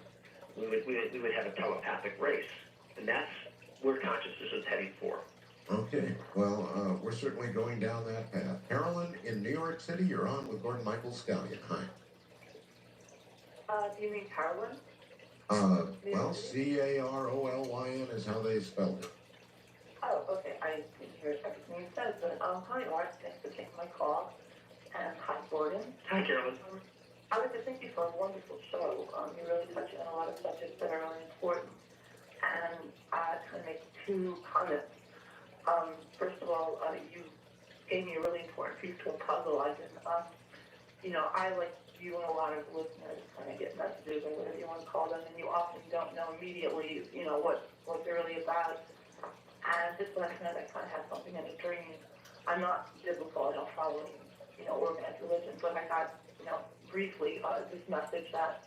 [SPEAKER 12] we would have a telepathic race. And that's where consciousness is heading for.
[SPEAKER 1] Okay, well, we're certainly going down that path. Carolyn, in New York City, you're on with Gordon Michael Scallion. Hi.
[SPEAKER 14] Do you mean Carolyn?
[SPEAKER 1] Well, Carolyn is how they spelled it.
[SPEAKER 14] Oh, okay. I didn't hear everything you said, but hi, Art. Thanks for taking my call. And hi, Gordon.
[SPEAKER 12] Hi, Carolyn.
[SPEAKER 14] I would just thank you for a wonderful show. You really touch on a lot of subjects that are really important. And I kind of make two comments. First of all, you gave me a really important piece to a puzzle. I like you and a lot of listeners kind of get messages or whatever you want to call them, and you often don't know immediately, what they're really about. And just last night I kind of had something in a dream. I'm not biblical, I don't follow any, organized religion, but I got, briefly this message that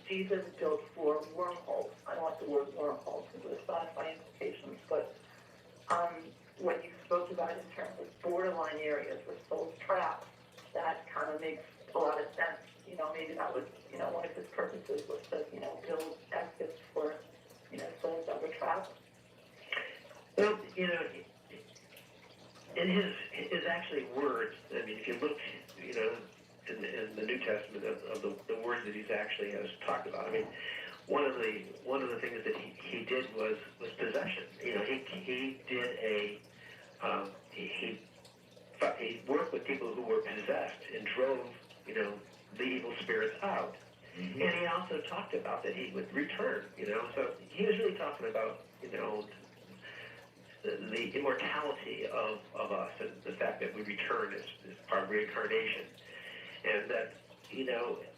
[SPEAKER 14] Jesus built 4 wormholes. I don't like the word wormholes because of the sci-fi implications, but what you spoke about in terms of borderline areas where souls trapped, that kind of makes a lot of sense. Maybe that was, one of his purposes was to, build exits for, souls that were trapped.
[SPEAKER 12] Well, in his actually words, I mean, if you look, in the New Testament of the words that he's actually has talked about, I mean, one of the things that he did was possession. He did he worked with people who were possessed and drove, the evil spirits out. Mm-hmm. And he also talked about that he would return, so he was really talking about, the immortality of us and the fact that we return is part of reincarnation. And that,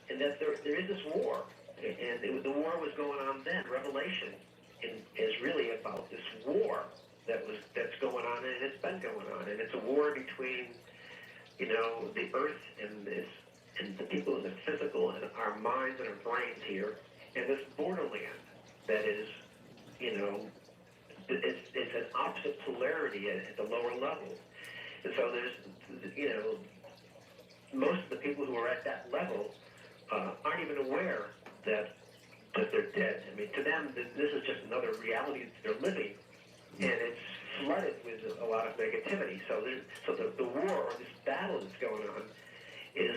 [SPEAKER 12] and that there is this war. And the war was going on then. Revelation is really about this war that's going on, and it's been going on. And it's a war between, the earth and and the people in the physical and our minds and our brains here, and this borderland that is, you know, it's an opposite polarity at the lower levels. And so there's, you know, most of the people who are at that level aren't even aware that they're dead. I mean, to them, this is just another reality that they're living, and it's flooded with a lot of negativity. So the war or this battle that's going on is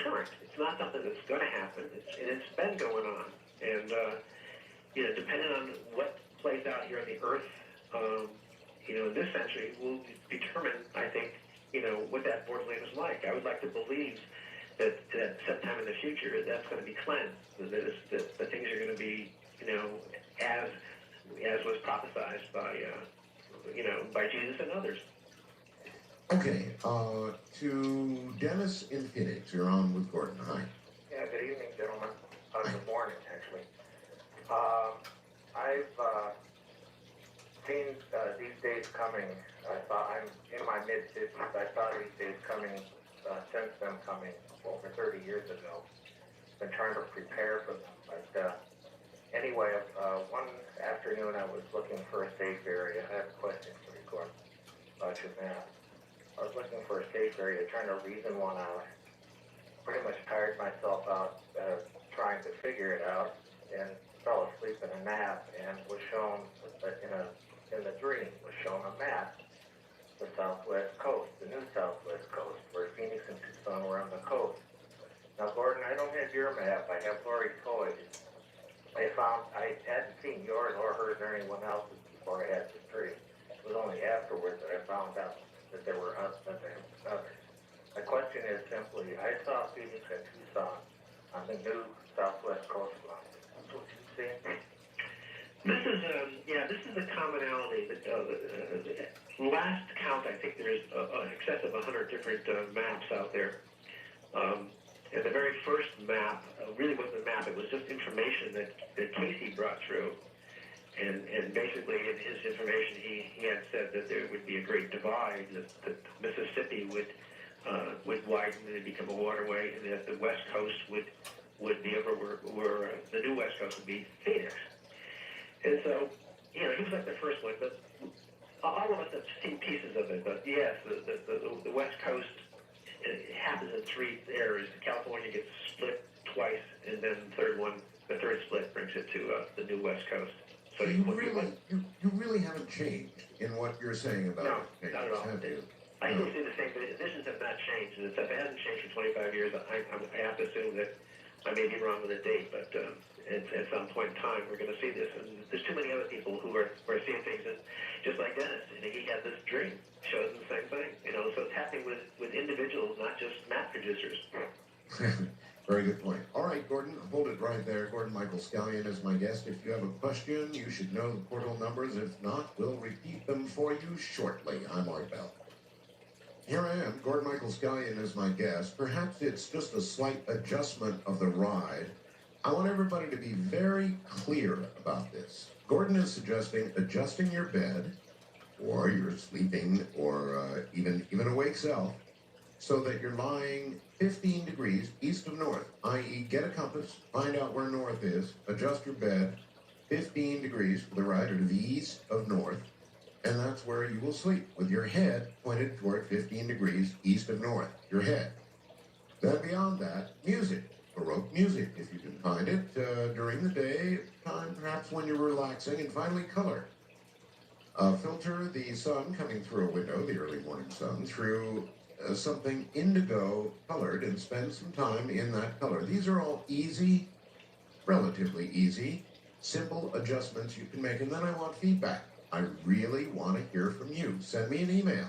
[SPEAKER 12] current. It's not something that's going to happen. It's been going on, and you know, depending on what plays out here on the Earth, you know, in this century, will determine, I think, you know, what that borderland is like. I would like to believe that sometime in the future that's going to be cleansed, that the things are going to be, you know, as was prophesied by, you know, by Jesus and others.
[SPEAKER 1] Okay, to Dennis in Phoenix, you're on with Gordon. Hi.
[SPEAKER 15] Yeah, good evening, gentlemen. Good morning, actually. I've seen these days coming. I'm in my mid-50s. I saw these days coming since them coming over 30 years ago. Been trying to prepare for them. But anyway, one afternoon I was looking for a safe area. I have a question for you, Gordon, about your map. I was looking for a safe area, trying to reason one out. Pretty much tired myself out trying to figure it out, and fell asleep in a nap, and was shown in the dream was shown a map, the Southwest Coast, the new Southwest Coast, where Phoenix and Tucson were on the coast. Now, Gordon, I don't have your map. I have Lori Toy's. I hadn't seen yours or hers or anyone else's before I had this dream. It was only afterwards that I found out that there were others. My question is simply, I saw Phoenix and Tucson on the new Southwest coastline. That's what you see?
[SPEAKER 12] This is a commonality. Last count, I think there's an excess of 100 different maps out there. And the very first map really wasn't a map. It was just information that Casey brought through. And basically, in his information, he had said that there would be a great divide, that Mississippi would widen and become a waterway, and that the West Coast would be over where the new West Coast would be Phoenix. And so, you know, he was like the first one, but all of us have seen pieces of it. But yes, the West Coast happens in three areas. California gets split twice, and then the third split brings it to the new West Coast. So
[SPEAKER 1] you really haven't changed in what you're saying about
[SPEAKER 12] it, not at all.
[SPEAKER 1] Have you?
[SPEAKER 12] I still see the same positions have not changed. And if it hasn't changed for 25 years, I have to assume that I may be wrong with the date, but at some point in time, we're going to see this. And there's too many other people who are seeing things that, just like Dennis, and he had this dream, shows them the same thing. You know, so it's happening with individuals, not just map producers.
[SPEAKER 1] Very good point. All right, Gordon, hold it right there. Gordon Michael Scallion is my guest. If you have a question, you should know the portal numbers. If not, we'll repeat them for you shortly. I'm Art Bell. Here I am. Gordon Michael Scallion is my guest. Perhaps it's just a slight adjustment of the ride. I want everybody to be very clear about this. Gordon is suggesting adjusting your bed, or your sleeping, or even awake self, so that you're lying 15 degrees east of north, i.e. get a compass, find out where north is, adjust your bed 15 degrees to the right or to the east of north, and that's where you will sleep, with your head pointed toward 15 degrees east of north, your head. Then beyond that, music, Baroque music, if you can find it, during the day, time perhaps when you're relaxing, and finally color. Filter the sun coming through a window, the early morning sun, through something indigo colored, and spend some time in that color. These are all easy, relatively easy, simple adjustments you can make. And then I want feedback. I really want to hear from you. Send me an email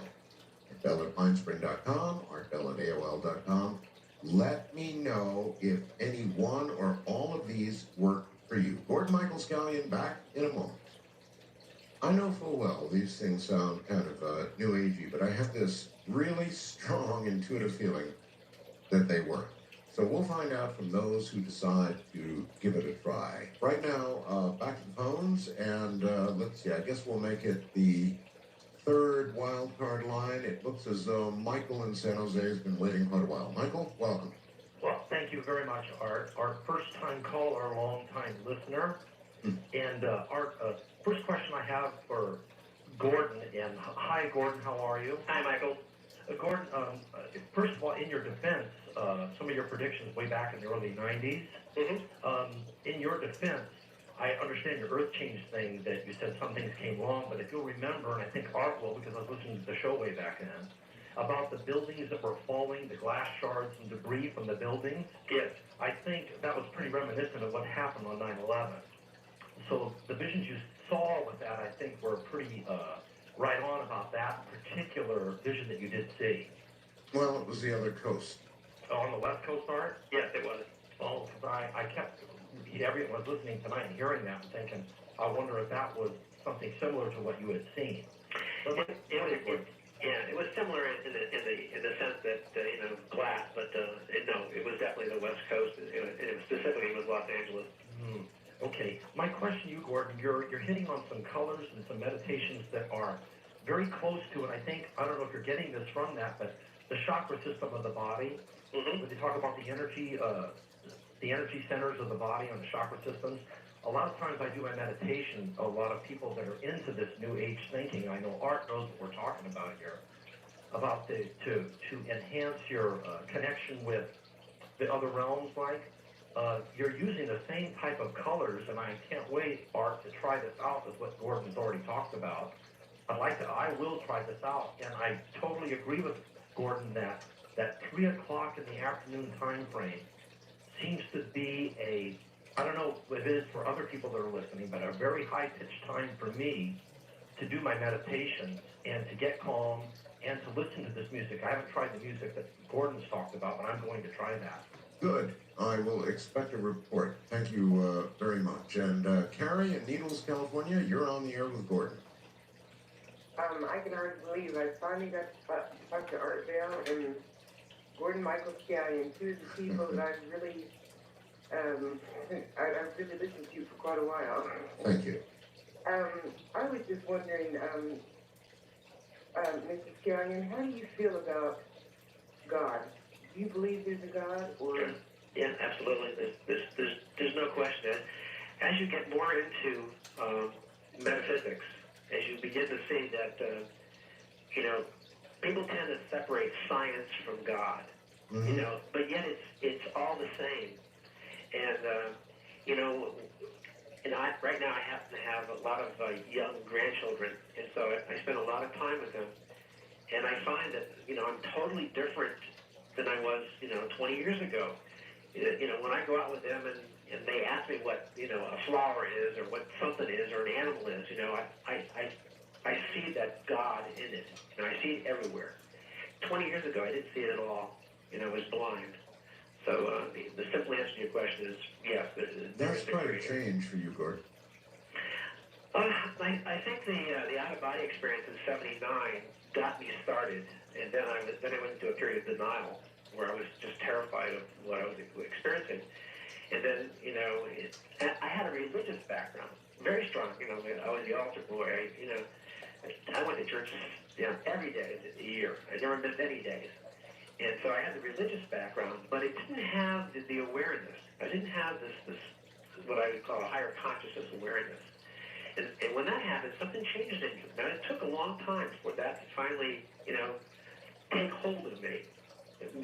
[SPEAKER 1] at bell@pinespring.com or bell@aol.com. Let me know if any one or all of these work for you. Gordon Michael Scallion back in a moment. I know full well these things sound kind of new agey, but I have this really strong intuitive feeling that they work. So we'll find out from those who decide to give it a try. Right now, back to the phones, and let's see, I guess we'll make it the third wild card line. It looks as though Michael in San Jose has been waiting quite a while. Michael, welcome.
[SPEAKER 3] very much, Art. Our first-time caller, long-time listener. And Art, first question I have for Gordon, and hi, Gordon, how are you?
[SPEAKER 12] Hi, Michael.
[SPEAKER 3] Gordon, first of all, in your defense, some of your predictions way back in the early 90s, in your defense, I understand your Earth change thing, that you said some things came wrong, but if you'll remember, and I think Art will, because I was listening to the show way back then, about the buildings that were falling, the glass shards and debris from the buildings.
[SPEAKER 12] Yes.
[SPEAKER 3] I think that was pretty reminiscent of what happened on 9/11. So the visions you saw with that, I think, were pretty right on about that particular vision that you did see.
[SPEAKER 1] Well, it was the other coast.
[SPEAKER 3] On the West Coast, Art?
[SPEAKER 12] Yes, it was.
[SPEAKER 3] Oh, because I kept, everyone was listening tonight and hearing that and thinking, I wonder if that was something similar to what you had seen.
[SPEAKER 12] It was similar in the sense that glass, but no, it was definitely the West Coast. It specifically was Los Angeles.
[SPEAKER 3] Okay, my question to you, Gordon, you're hitting on some colors and some meditations that are very close to it. I think, I don't know if you're getting this from that, but the chakra system of the body, when they talk about the energy centers of the body and the chakra systems, a lot of times I do my meditation, a lot of people that are into this new age thinking, I know Art knows what we're talking about here, about to enhance your connection with the other realms, like, you're using the same type of colors, and I can't wait, Art, to try this out, as what Gordon's already talked about. I will try this out, and I totally agree with Gordon that 3 o'clock in the afternoon time frame seems to be I don't know what it is for other people that are listening, but a very high-pitched time for me to do my meditation and to get calm and to listen to this music. I haven't tried the music that Gordon's talked about, but I'm going to try that.
[SPEAKER 1] Good. I will expect a report. Thank you very much. And Carrie in Needles, California, you're on the air with Gordon.
[SPEAKER 16] I can hardly believe I finally got to talk to Art Bell and Gordon Michael Scallion, two of the people that I've really listened to for quite a while.
[SPEAKER 1] Thank you.
[SPEAKER 16] I was just wondering, Mr. Scallion, how do you feel about God? Do you believe there's a God, or?
[SPEAKER 12] Yeah, absolutely. There's no question. As you get more into metaphysics, as you begin to see that, people tend to separate science from God, but yet it's all the same. And, right now I happen to have a lot of young grandchildren, and so I spend a lot of time with them. And I find that, I'm totally different than I was, 20 years ago. When I go out with them and they ask me what, a flower is or what something is or an animal is, I see that God in it, and I see it everywhere. 20 years ago, I didn't see it at all. I was blind. So the simple answer to your question is yes.
[SPEAKER 1] That's quite a change for you, Gordon.
[SPEAKER 12] I think the out-of-body experience in '79 got me started, and then I went into a period of denial where I was just terrified of what I was experiencing. And then, I had a religious background, very strong. I was the altar boy. I went to church, every day of the year. I never missed any days. And so I had the religious background, but it didn't have the awareness. I didn't have this what I would call a higher consciousness awareness. And when that happened, something changed in me. Now, it took a long time for that to finally, take hold of me. Because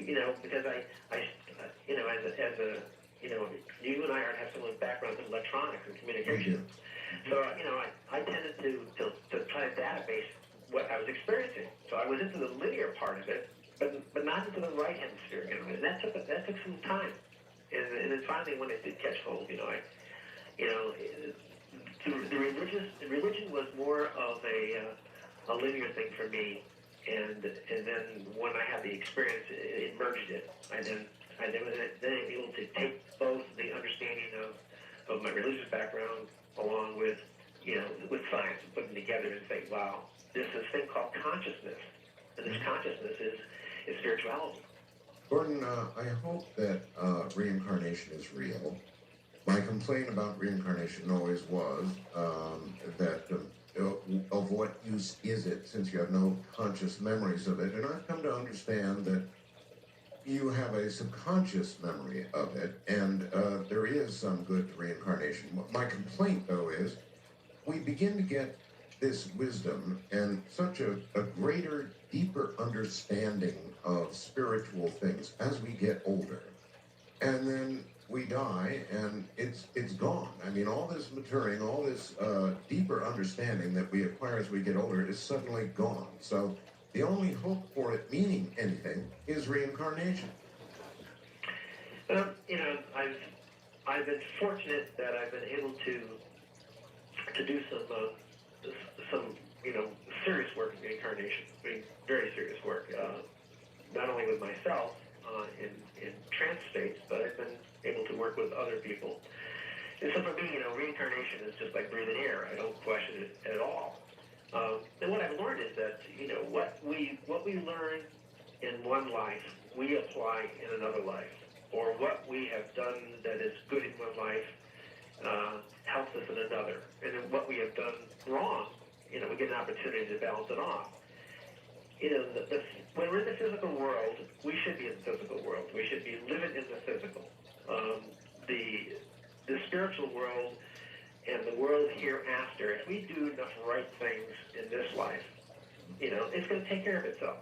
[SPEAKER 12] you and I have similar backgrounds in electronics and communication. So, I tended to try to database what I was experiencing. So I was into the linear part of it, but not into the right hemisphere. And that took some time. And then finally, when it did catch hold, the religion was more of a linear thing for me. And then when I had the experience, it merged it. I then was able to take both the understanding of my religious background along with with science and put them together and say, wow, there's this thing called consciousness, and this consciousness is spirituality.
[SPEAKER 1] Gordon, I hope that reincarnation is real. My complaint about reincarnation always was that of what use is it, since you have no conscious memories of it. And I've come to understand that you have a subconscious memory of it, and there is some good reincarnation. My complaint, though, is we begin to get this wisdom and such a greater, deeper understanding of spiritual things as we get older. And then we die, and it's gone. I mean, all this maturing, all this deeper understanding that we acquire as we get older is suddenly gone. So the only hope for it meaning anything is reincarnation.
[SPEAKER 12] You know, I've been fortunate that I've been able to do some you know, serious work in reincarnation. I mean, very serious work. Not only with myself in trance states, but I've been able to work with other people. And so for me, you know, reincarnation is just like breathing air. I don't question it at all. And what I've learned is that, you know, what we learn in one life, we apply in another life. Or what we have done that is good in one life helps us in another. And then what we have done wrong, you know, we get an opportunity to balance it off. You know, when we're in the physical world, we should be in the physical world. We should be living in the physical. The spiritual world and the world hereafter, if we do enough right things in this life, you know, it's going to take care of itself.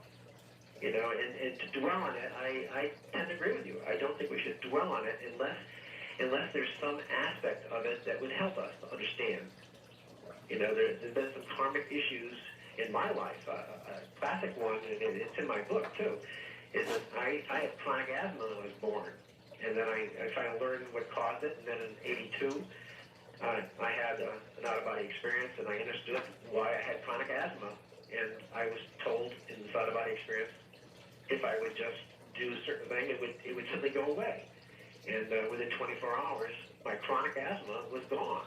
[SPEAKER 12] You know, and to dwell on it, I tend to agree with you. I don't think we should dwell on it unless there's some aspect of it that would help us to understand. You know, there's been some karmic issues in my life. A classic one, and it's in my book too, is that I had chronic asthma when I was born. And then I finally learned what caused it, and then in '82, I had an out-of-body experience, and I understood why I had chronic asthma. And I was told in this out-of-body experience, if I would just do a certain thing, it would simply go away. And within 24 hours, my chronic asthma was gone.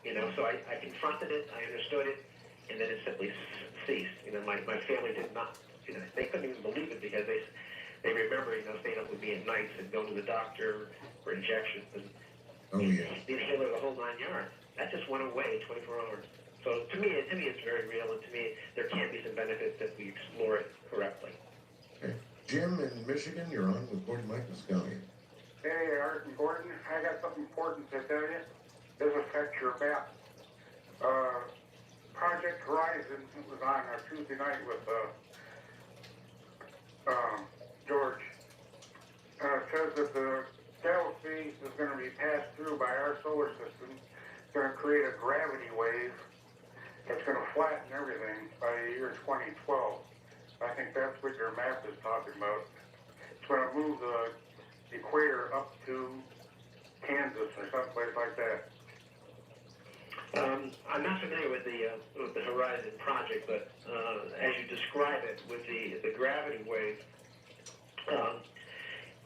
[SPEAKER 12] You know, so I confronted it, I understood it, and then it simply ceased. You know, my family did not, you know, they couldn't even believe it because they remember, you know, staying up with me at nights and going to the doctor for injections and the inhaler, the whole 9 yards. That just went away in 24 hours. So to me, it's very real, and to me, there can be some benefits if we explore it correctly.
[SPEAKER 1] Okay. Jim in Michigan, you're on with Gordon Mike Scallion.
[SPEAKER 17] Hey, Art and Gordon, I got something important to tell you. This affects your bet. Project Horizon was on a Tuesday night with George. Says that the galaxy is going to be passed through by our solar system. It's going to create a gravity wave that's going to flatten everything by the year 2012. I think that's what your map is talking about. It's going to move the equator up to Kansas or someplace like that.
[SPEAKER 12] I'm not familiar with the Horizon project, but as you describe it with the gravity wave,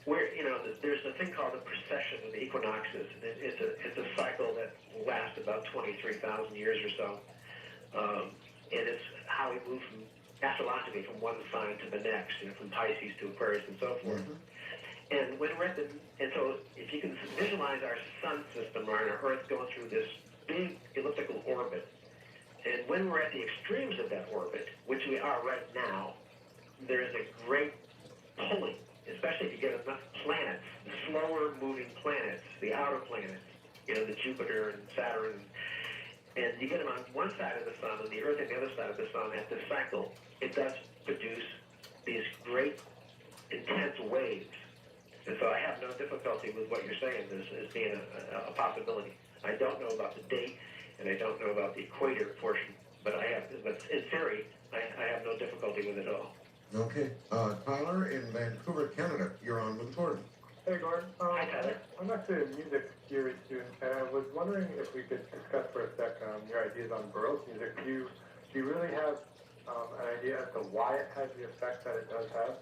[SPEAKER 12] where, you know, there's a thing called the precession of the equinoxes. It's a cycle that lasts about 23,000 years or so, and it's how we move from astrologically from one sign to the next, you know, from Pisces to Aquarius and so forth. And when we're at and so if you can visualize our sun system or our Earth going through this big elliptical orbit, and when we're at the extremes of that orbit, which we are right now, there is a great pulling, especially if you get enough planets, the slower moving planets, the outer planets, you know, the Jupiter and Saturn, and you get them on one side of the sun and the Earth on the other side of the sun at this cycle, it does produce these great intense waves. And so I have no difficulty with what you're saying as being a possibility. I don't know about the date, and I don't know about the equator portion, but in theory, I have no difficulty with it at all.
[SPEAKER 1] Okay. Tyler in Vancouver, Canada, you're on with Gordon.
[SPEAKER 18] Hey, Gordon.
[SPEAKER 12] Hi, Tyler.
[SPEAKER 18] I'm actually a music theory student, and I was wondering if we could discuss for a sec your ideas on Baroque music. Do you really have an idea as to why it has the effect that it does have?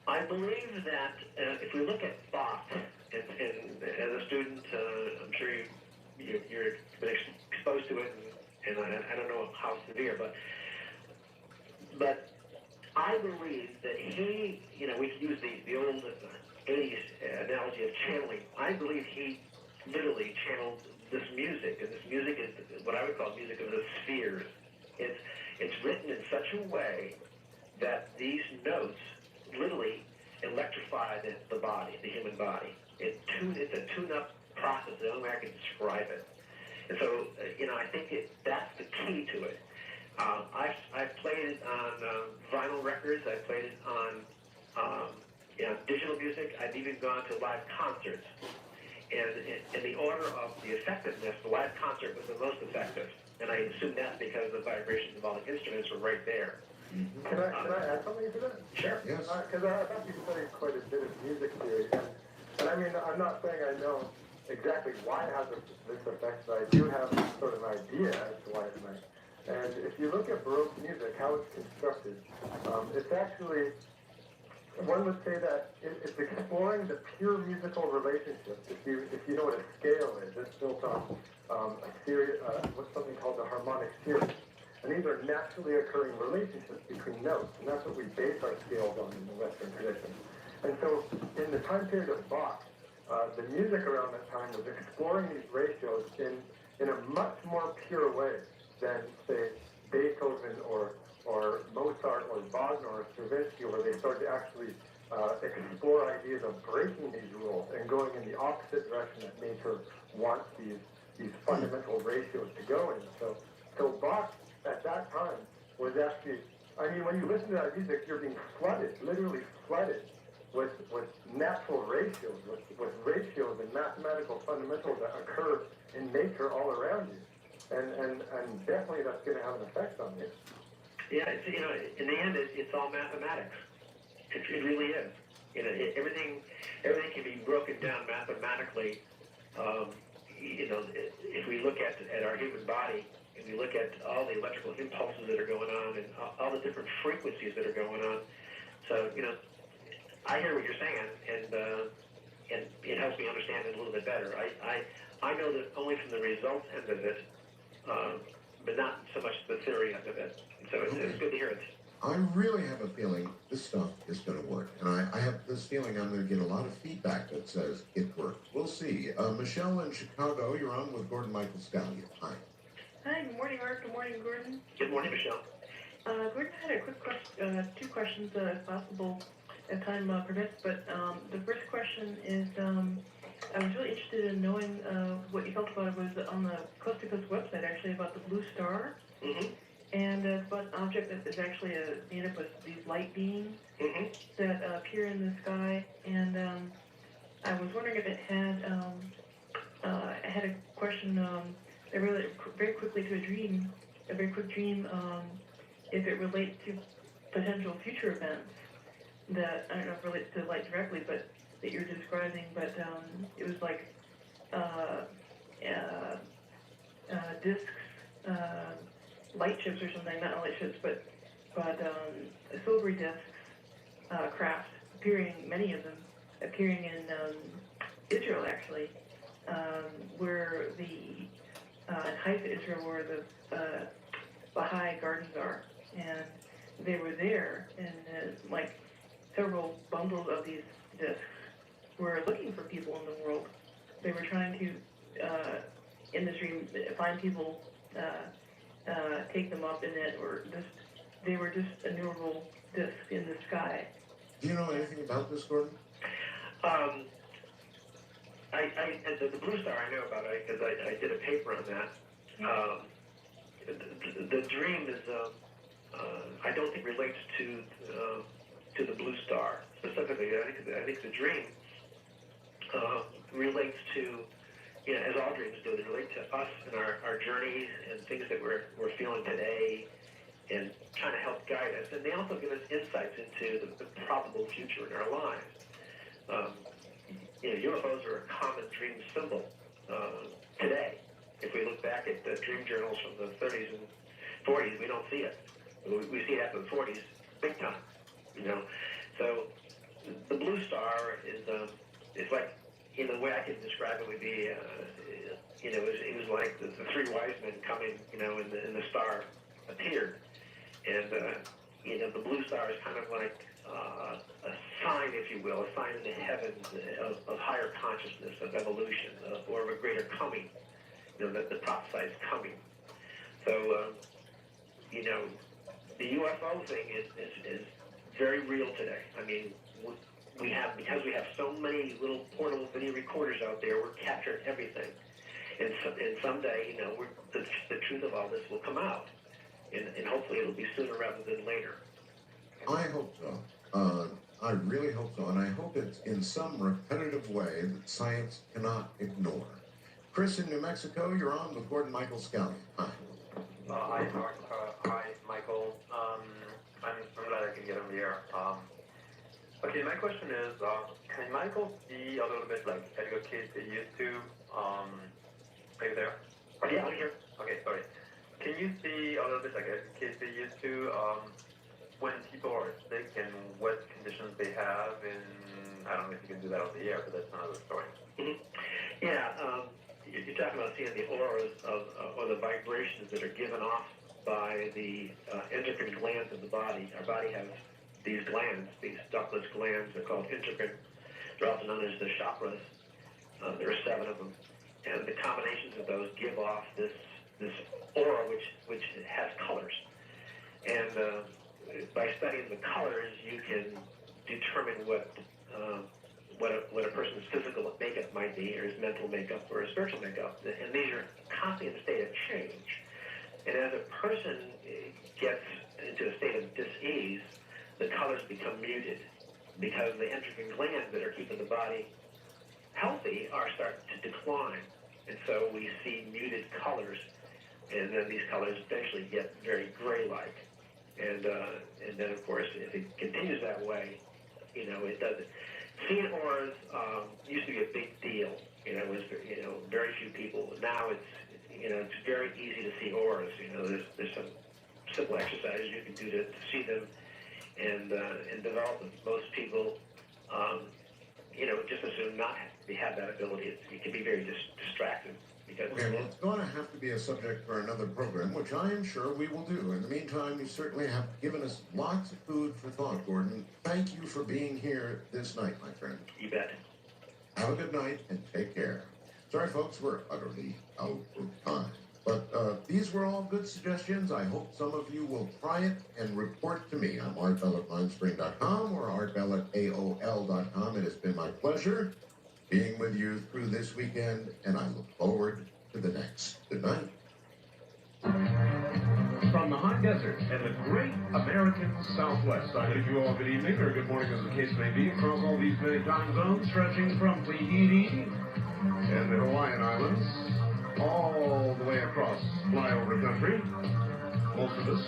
[SPEAKER 12] I believe that if we look at Bach, and as a student, I'm sure you're been exposed to it, and I don't know how severe, but I believe that he, you know, we can use the old 80s analogy of channeling. I believe he literally channeled this music, and this music is what I would call music of the spheres. It's written in such a way that these notes literally electrify the body, the human body. It's a tune-up process. The only way I can describe it. And so, I think that's the key to it. I've played it on vinyl records. I've played it on digital music. I've even gone to live concerts. And in the order of the effectiveness, the live concert was the most effective. And I assume that's because the vibrations of all the instruments were right there.
[SPEAKER 18] Can I add something to that?
[SPEAKER 12] Sure.
[SPEAKER 18] Yes. Because I thought you studied quite a bit of music theory, and I mean, I'm not saying I know exactly why it has this effect, but I do have sort of an idea as to why it might. And if you look at Baroque music, how it's constructed, it's actually, one would say that it's exploring the pure musical relationship. If you know what a scale is, it's built on a series, what's something called the harmonic series. And these are naturally occurring relationships between notes, and that's what we base our scales on in the Western tradition. And so, in the time period of Bach, the music around that time was exploring these ratios in a much more pure way than, say, Beethoven or Mozart or Wagner or Stravinsky, where they started to actually explore ideas of breaking these rules and going in the opposite direction that nature wants these fundamental ratios to go in. So Bach, at that time, was actually, I mean, when you listen to that music, you're being flooded, literally flooded with natural ratios, with ratios and mathematical fundamentals that occur in nature all around you. And definitely that's going to have an effect on you.
[SPEAKER 12] Yeah, in the end, it's all mathematics. It really is. Everything can be broken down mathematically. If we look at our human body, and we look at all the electrical impulses that are going on, and all the different frequencies that are going on. So, I hear what you're saying, and it helps me understand it a little bit better. I know that only from the results end of it, but not so much the theory end of it. So it's good to hear it.
[SPEAKER 1] I really have a feeling this stuff is going to work. And I have this feeling I'm going to get a lot of feedback that says it worked. We'll see. Michelle in Chicago, you're on with Gordon Michael Stallion. Hi.
[SPEAKER 19] Hi, good morning, Art. Good morning, Gordon.
[SPEAKER 12] Good morning, Michelle.
[SPEAKER 19] Gordon, I had a quick question, two questions, if possible, if time permits. But the first question is, I was really interested in knowing what you felt about it was on the Coast to Coast website, actually, about the blue star.
[SPEAKER 12] Mm-hmm.
[SPEAKER 19] And it's about an object that is actually made up of these light beams that appear in the sky. And I was wondering if it had a question that related very quickly to a very quick dream, if it relates to potential future events that, I don't know if it relates to light directly, but that you're describing, but it was like discs, light ships or something, not light ships, but silvery discs, crafts, appearing, many of them, appearing in Israel, actually, where the Haifa, Israel, where the Baha'i gardens are, and they were there, and like several bundles of these discs were looking for people in the world. They were trying to, in this dream, find people, take them up, and they were just innumerable discs in the sky.
[SPEAKER 1] Do you know anything about this, Gordon?
[SPEAKER 12] The blue star I know about it because I did a paper on that. The dream is, I don't think relates to the blue star specifically. I think the dream relates to, as all dreams do, they relate to us and our journeys and things that we're feeling today and trying to help guide us. And they also give us insights into the probable future in our lives. UFOs are a common dream symbol today. If we look back at the dream journals from the 30s and 40s, we don't see it. We see it after the 40s, big time. So the blue star is it's like, the way I can describe it would be, it was like the three wise men coming, and the star appeared, and the blue star is kind of like a sign, if you will, a sign in the heavens of higher consciousness, of evolution, or of a greater coming, that the prophesied coming. So, the UFO thing is very real today. I mean, because we have so many little portable video recorders out there, we're capturing everything. And someday, the truth of all this will come out. And hopefully it'll be sooner rather than later.
[SPEAKER 1] I hope so. I really hope so, and I hope it's in some repetitive way that science cannot ignore. Chris in New Mexico, you're on with Gordon Michael Scallion. Hi.
[SPEAKER 20] Hi, Mark. Hi, Michael. I'm glad I can get on the air. Okay, my question is, can Michael be a little bit like Edgar Cayce used to? Are you there?
[SPEAKER 12] Yeah, I'm here.
[SPEAKER 20] Okay, sorry. Can you see a little bit like Edgar Cayce used to, when people are sick and what conditions they have? And I don't know if you can do that on the air, but that's another story.
[SPEAKER 12] Mm-hmm. Yeah, you're talking about seeing the auras or the vibrations that are given off by the endocrine glands of the body. Our body has these glands, these ductless glands. They're called endocrine. They're also known as the chakras. There are 7 of them, and the combinations of those give off this aura, which has colors. And by studying the colors, you can determine what a person's physical makeup might be, or his mental makeup, or his spiritual makeup. And these are constantly in a state of change. And as a person gets into a state of dis-ease, the colors become muted because the endocrine glands that are keeping the body healthy are starting to decline. And so we see muted colors, and then these colors eventually get very gray-like. And then, of course, if it continues that way, it doesn't. Seeing auras used to be a big deal. It was very few people. Now it's very easy to see auras. There's some simple exercises you can do to see them and develop them. Most people, just assume not have that ability. It can be very distracting.
[SPEAKER 1] Okay, well, it's going to have to be a subject for another program, which I am sure we will do. In the meantime, you certainly have given us lots of food for thought, Gordon. Thank you for being here this night, my friend.
[SPEAKER 12] You bet.
[SPEAKER 1] Have a good night and take care. Sorry, folks, we're utterly out of time. But these were all good suggestions. I hope some of you will try it and report to me. I'm artbell@mindspring.com or artbell@aol.com. It has been my pleasure being with you through this weekend, and I look forward to the next. Good night.
[SPEAKER 21] From the hot desert and the great American Southwest, I bid you all good evening, or good morning as the case may be, across all these many time zones, stretching from Tahiti and the Hawaiian Islands, all the way across flyover country, most of us,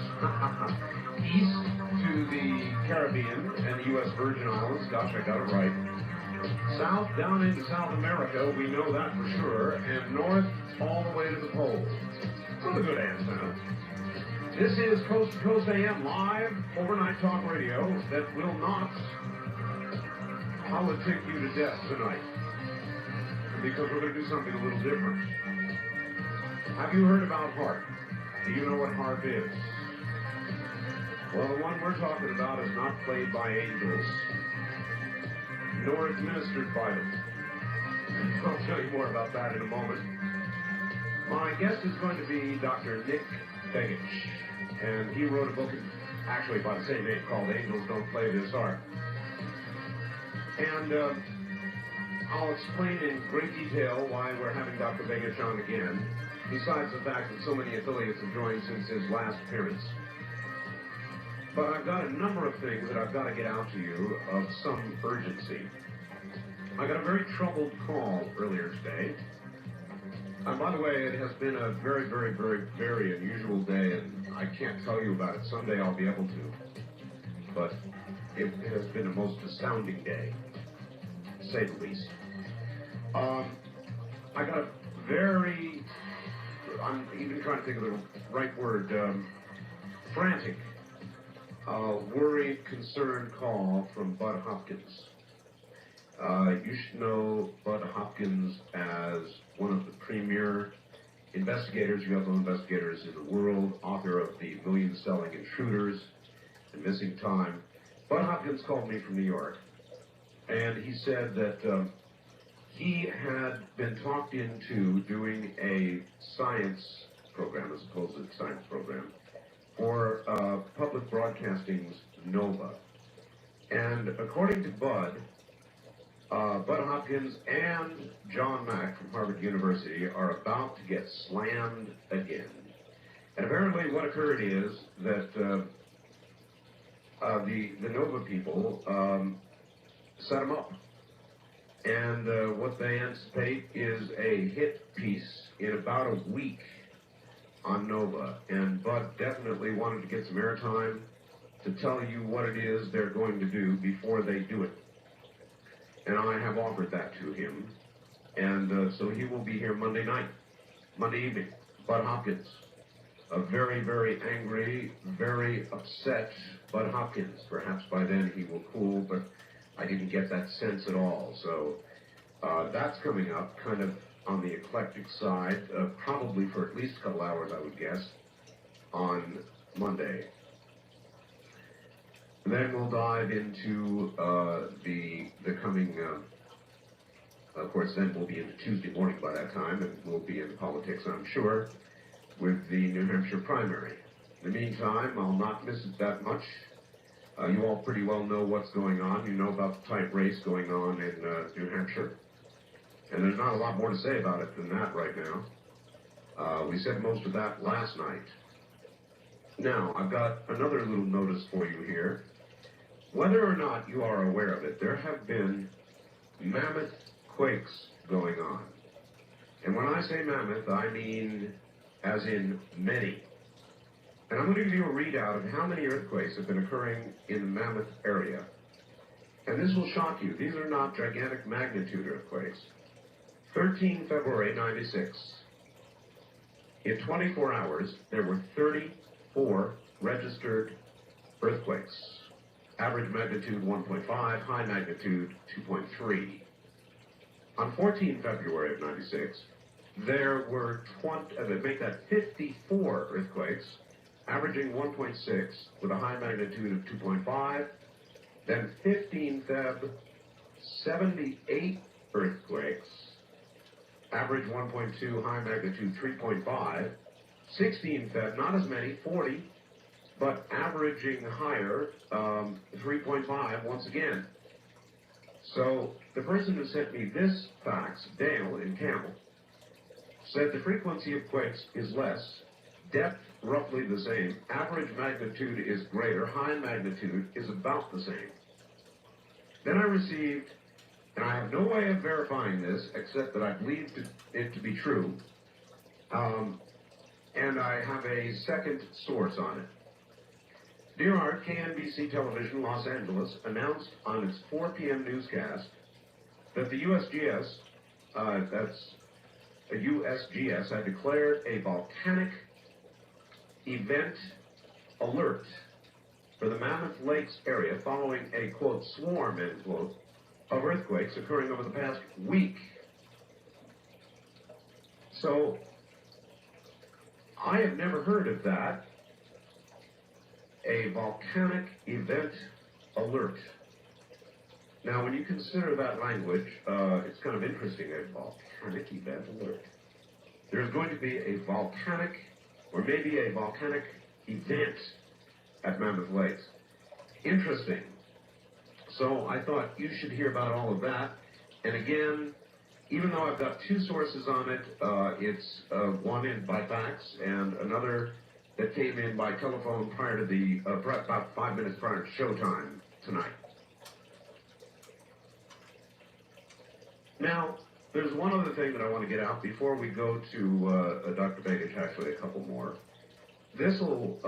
[SPEAKER 21] east to the Caribbean and the U.S. Virgin Islands. Gosh, I got it right. South down into South America, we know that for sure, and north all the way to the pole. With a good antenna. This is Coast to Coast AM live overnight talk radio that will not politic you to death tonight, because we're going to do something a little different. Have you heard about HARP? Do you know what HARP is? Well, the one we're talking about is not played by angels, nor administered by them. I'll tell you more about that in a moment. My guest is going to be Dr. Nick Begich, and he wrote a book, actually by the same name, called Angels Don't Play This Harp. And I'll explain in great detail why we're having Dr. Begich on again, besides the fact that so many affiliates have joined since his last appearance. But I've got a number of things that I've got to get out to you of some urgency. I got a very troubled call earlier today. And by the way, it has been a very, very, very, very unusual day, and I can't tell you about it. Someday I'll be able to. But it has been a most astounding day, to say the least. I got a very, I'm even trying to think of the right word, frantic, worried, concerned call from Bud Hopkins. You should know Bud Hopkins as one of the premier investigators, UFO investigators in the world, author of the million-selling Intruders and Missing Time. Bud Hopkins called me from New York, and he said that he had been talked into doing a science program, a supposed science program, for public broadcasting's NOVA. And according to Bud, Bud Hopkins and John Mack from Harvard University are about to get slammed again. And apparently what occurred is that the Nova people set them up. And what they anticipate is a hit piece in about a week on Nova. And Bud definitely wanted to get some airtime to tell you what it is they're going to do before they do it. And I have offered that to him. And so he will be here Monday evening. Bud Hopkins. A very, very angry, very upset Bud Hopkins. Perhaps by then he will cool, but I didn't get that sense at all. So that's coming up kind of on the eclectic side, probably for at least a couple hours, I would guess, on Monday. Then we'll dive into the coming, of course, then we'll be into Tuesday morning by that time, and we'll be in politics, I'm sure, with the New Hampshire primary. In the meantime, I'll not miss it that much. You all pretty well know what's going on. You know about the tight race going on in New Hampshire. And there's not a lot more to say about it than that right now. We said most of that last night. Now, I've got another little notice for you here. Whether or not you are aware of it, there have been mammoth quakes going on. And when I say mammoth, I mean as in many. And I'm going to give you a readout of how many earthquakes have been occurring in the Mammoth area. And this will shock you. These are not gigantic magnitude earthquakes. 13 February 96. In 24 hours, there were 34 registered earthquakes. Average magnitude 1.5, high magnitude 2.3. On 14 February of 96, there were 54 earthquakes, averaging 1.6 with a high magnitude of 2.5. Then 15 Feb, 78 earthquakes, average 1.2, high magnitude 3.5. 16 Feb, not as many, 40, but averaging higher, 3.5 once again. So the person who sent me this fax, Dale in Campbell, said the frequency of quakes is less, depth roughly the same, average magnitude is greater, high magnitude is about the same. Then I received, and I have no way of verifying this except that I believe it to be true, and I have a second source on it. Dear Art, KNBC Television Los Angeles announced on its 4 p.m. newscast that the USGS, USGS had declared a volcanic event alert for the Mammoth Lakes area following a, quote, swarm, end quote, of earthquakes occurring over the past week. So, I have never heard of that. A volcanic event alert. Now, when you consider that language, it's kind of interesting, a volcanic event alert. There's going to be a volcanic, or maybe a volcanic event at Mammoth Lakes. Interesting. So I thought you should hear about all of that. And again, even though I've got two sources on it, it's one in by fax and another that came in by telephone prior to the, about 5 minutes prior to showtime tonight. Now, there's one other thing that I want to get out before we go to Dr. Begich, actually a couple more. This will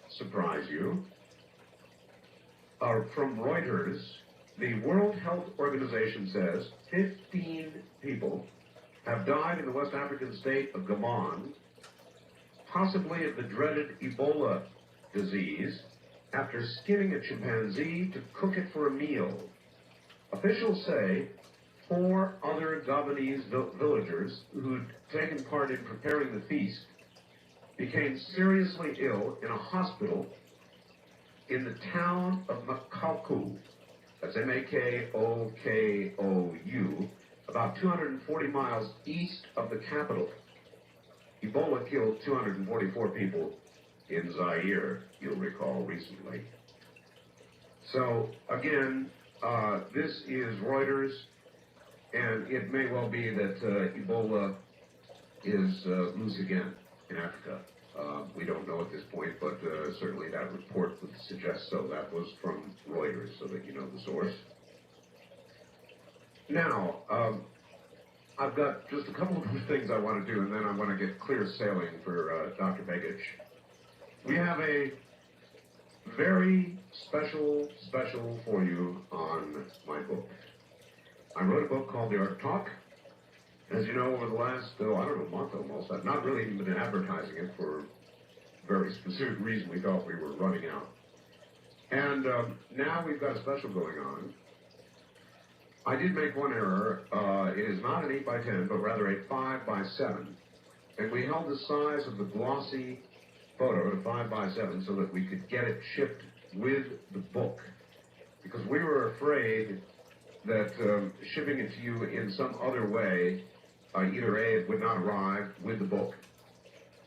[SPEAKER 21] surprise you. From Reuters, the World Health Organization says 15 people have died in the West African state of Gabon, possibly of the dreaded Ebola disease, after skinning a chimpanzee to cook it for a meal. Officials say 4 other Gabonese villagers who'd taken part in preparing the feast became seriously ill in a hospital in the town of Makokou, that's Makokou, about 240 miles east of the capital. Ebola killed 244 people in Zaire, you'll recall, recently. So, again, this is Reuters, and it may well be that Ebola is loose again in Africa. We don't know at this point, but certainly that report would suggest so. That was from Reuters, so that you know the source. Now, I've got just a couple of things I want to do, and then I want to get clear sailing for Dr. Begich. We have a very special for you on my book. I wrote a book called The Art of Talk. As you know, over the last, I don't know, month almost, I've not really even been advertising it for a very specific reason. We thought we were running out. And now we've got a special going on. I did make one error. It is not an 8x10, but rather a 5x7. And we held the size of the glossy photo to 5x7 so that we could get it shipped with the book. Because we were afraid that shipping it to you in some other way, either A, it would not arrive with the book,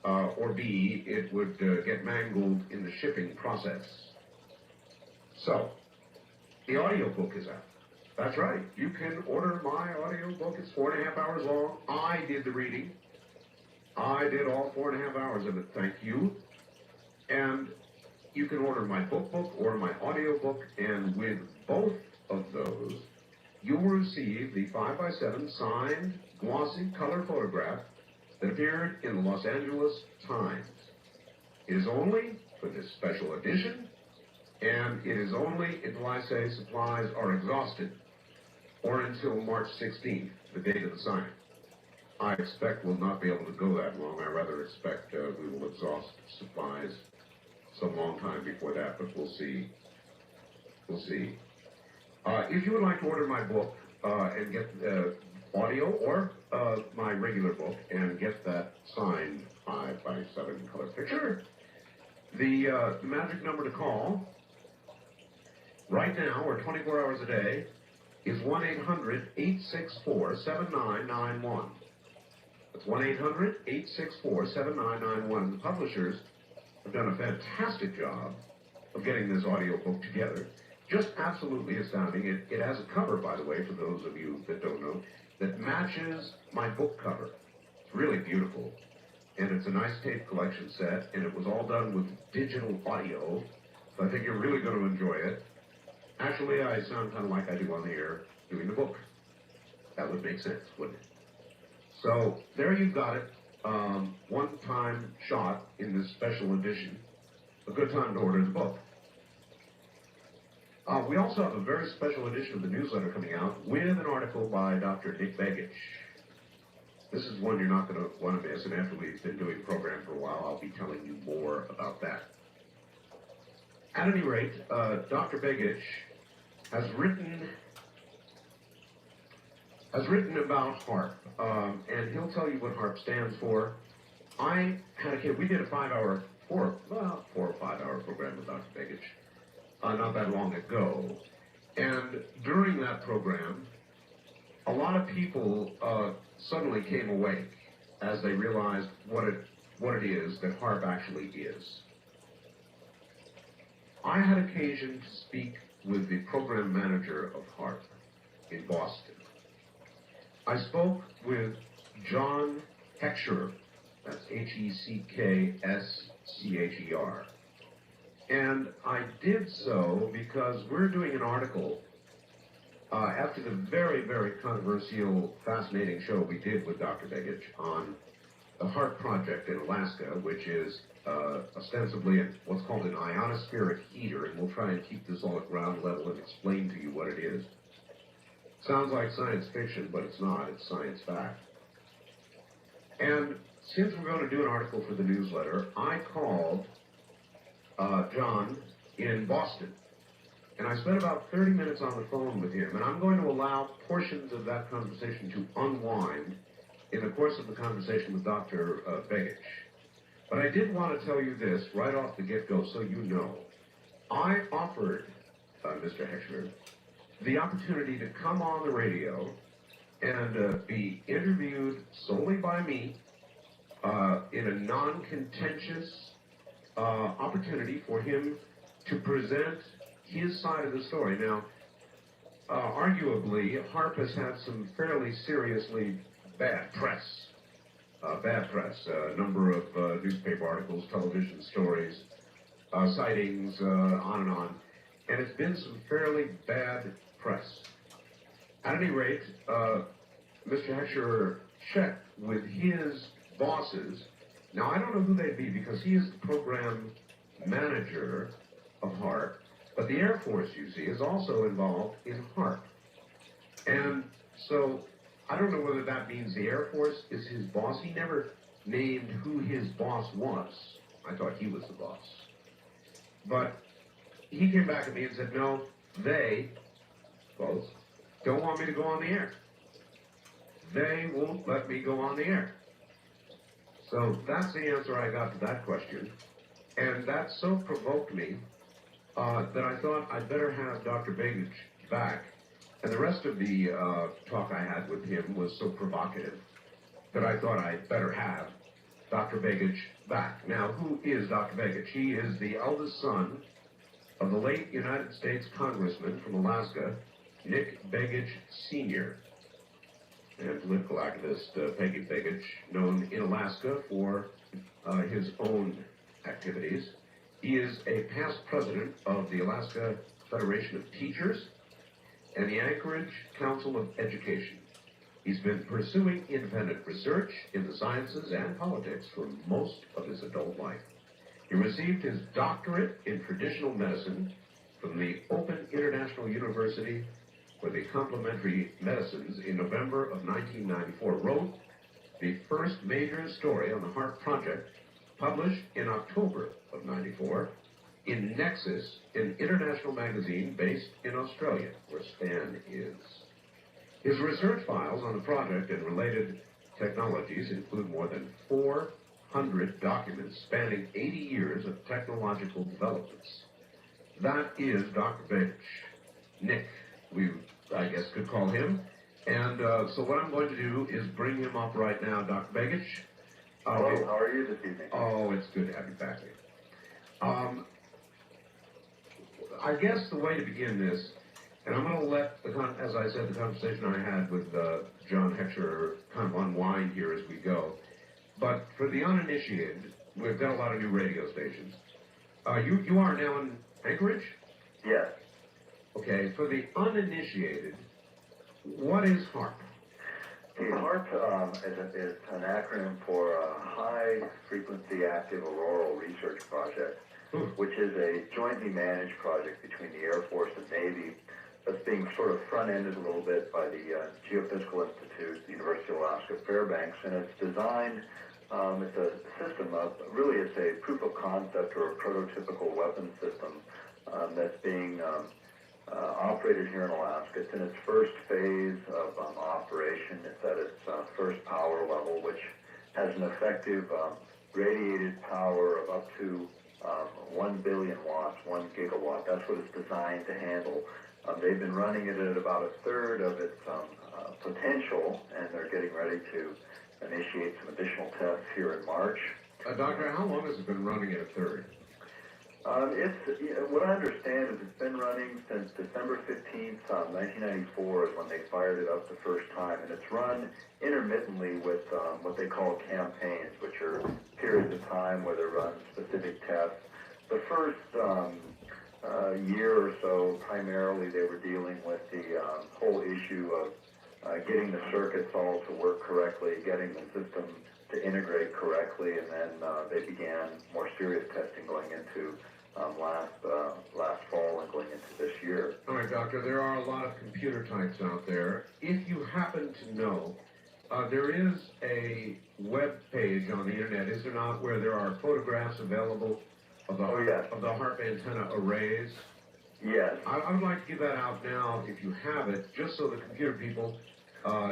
[SPEAKER 21] or B, it would get mangled in the shipping process. So, the audiobook is out. That's right. You can order my audiobook. It's 4.5 hours long. I did the reading. I did all 4.5 hours of it. Thank you. And you can order my book or my audiobook, and with both of those, you will receive the 5x7 signed, glossy color photograph that appeared in the Los Angeles Times. It is only for this special edition, and it is only until I say supplies are exhausted, or until March 16th, the date of the signing. I expect we'll not be able to go that long. I rather expect we will exhaust supplies some long time before that, but we'll see. We'll see. If you would like to order my book and get audio or my regular book and get that signed 5x7 color picture, the magic number to call right now, or 24 hours a day, is 1-800-864-7991. That's 1-800-864-7991. The publishers have done a fantastic job of getting this audio book together. Just absolutely astounding. It has a cover, by the way, for those of you that don't know, that matches my book cover. It's really beautiful. And it's a nice tape collection set, and it was all done with digital audio, so I think you're really going to enjoy it. Actually, I sound kind of like I do on the air doing the book. That would make sense, wouldn't it? So, there you've got it. One-time shot in this special edition. A good time to order the book. We also have a very special edition of the newsletter coming out with an article by Dr. Nick Begich. This is one you're not going to want to miss, and after we've been doing the program for a while, I'll be telling you more about that. At any rate, Dr. Begich has written about HARP, and he'll tell you what HARP stands for. I had a kid. We did a 4 or 5 hour program with Dr. Begich not that long ago, and during that program, a lot of people suddenly came awake as they realized what it is that HARP actually is. I had occasion to speak with the program manager of HARP in Boston. I spoke with John Heckscher, that's Heckscher, and I did so because we're doing an article after the very, very controversial, fascinating show we did with Dr. Begich on the HARP project in Alaska, which is ostensibly what's called an ionospheric heater, and we'll try and keep this all at ground level and explain to you what it is. Sounds like science fiction, but it's not. It's science fact. And since we're going to do an article for the newsletter, I called John in Boston. And I spent about 30 minutes on the phone with him, and I'm going to allow portions of that conversation to unwind in the course of the conversation with Dr. Begich. But I did want to tell you this right off the get-go so you know. I offered Mr. Heckscher the opportunity to come on the radio and be interviewed solely by me in a non-contentious opportunity for him to present his side of the story. Now, arguably, HARP has had some fairly seriously bad press. A number of newspaper articles, television stories, sightings, on and on. And it's been some fairly bad press. At any rate, Mr. Heckscher checked with his bosses. Now, I don't know who they'd be because he is the program manager of HARP, but the Air Force, you see, is also involved in HARP. And so, I don't know whether that means the Air Force is his boss. He never named who his boss was. I thought he was the boss. But he came back at me and said, no, they, both, don't want me to go on the air. They won't let me go on the air. So that's the answer I got to that question. And that so provoked me that I thought I'd better have Dr. Begich back. And the rest of the talk I had with him was so provocative that I thought I'd better have Dr. Begich back. Now, who is Dr. Begich? He is the eldest son of the late United States Congressman from Alaska, Nick Begich Sr., and political activist Peggy Begich, known in Alaska for his own activities. He is a past president of the Alaska Federation of Teachers and the Anchorage Council of Education. He's been pursuing independent research in the sciences and politics for most of his adult life. He received his doctorate in traditional medicine from the Open International University for the Complementary Medicines in November of 1994, wrote the first major story on the HARP project, published in October of 94 in Nexus, an international magazine based in Australia, where Stan is. His research files on the project and related technologies include more than 400 documents spanning 80 years of technological developments. That is Dr. Begich. Nick, we, I guess, could call him. And so what I'm going to do is bring him up right now, Dr. Begich.
[SPEAKER 6] Hello, how are you this evening?
[SPEAKER 21] Oh, it's good to have you back here. I guess the way to begin this, and I'm going to let, as I said, the conversation I had with John Heckscher kind of unwind here as we go. But for the uninitiated, we've got a lot of new radio stations. You are now in Anchorage?
[SPEAKER 6] Yes.
[SPEAKER 21] Okay, for the uninitiated, what is HARP?
[SPEAKER 6] Okay, HARP is an acronym for High Frequency Active Auroral Research Project, which is a jointly managed project between the Air Force and Navy that's being sort of front-ended a little bit by the Geophysical Institute, the University of Alaska Fairbanks, and it's designed, it's a system of, really it's a proof of concept or a prototypical weapon system that's being operated here in Alaska. It's in its first phase of operation. It's at its first power level, which has an effective radiated power of up to 1 billion watts, 1 gigawatt. That's what it's designed to handle. They've been running it at about a third of its potential, and they're getting ready to initiate some additional tests here in March.
[SPEAKER 21] Doctor, how long has it been running at a third?
[SPEAKER 6] What I understand is it's been running since December 15th, 1994 is when they fired it up the first time, and it's run intermittently with what they call campaigns, which are periods of time where they run specific tests. The first year or so, primarily they were dealing with the whole issue of getting the circuits all to work correctly, getting the system to integrate correctly, and then they began more serious testing going into last fall and going into this year.
[SPEAKER 21] All right, Doctor, there are a lot of computer types out there. If you happen to know, there is a web page on the internet, is there not, where there are photographs available of the, of the HARP antenna arrays?
[SPEAKER 6] Yes.
[SPEAKER 21] I would like to give that out now, if you have it, just so the computer people,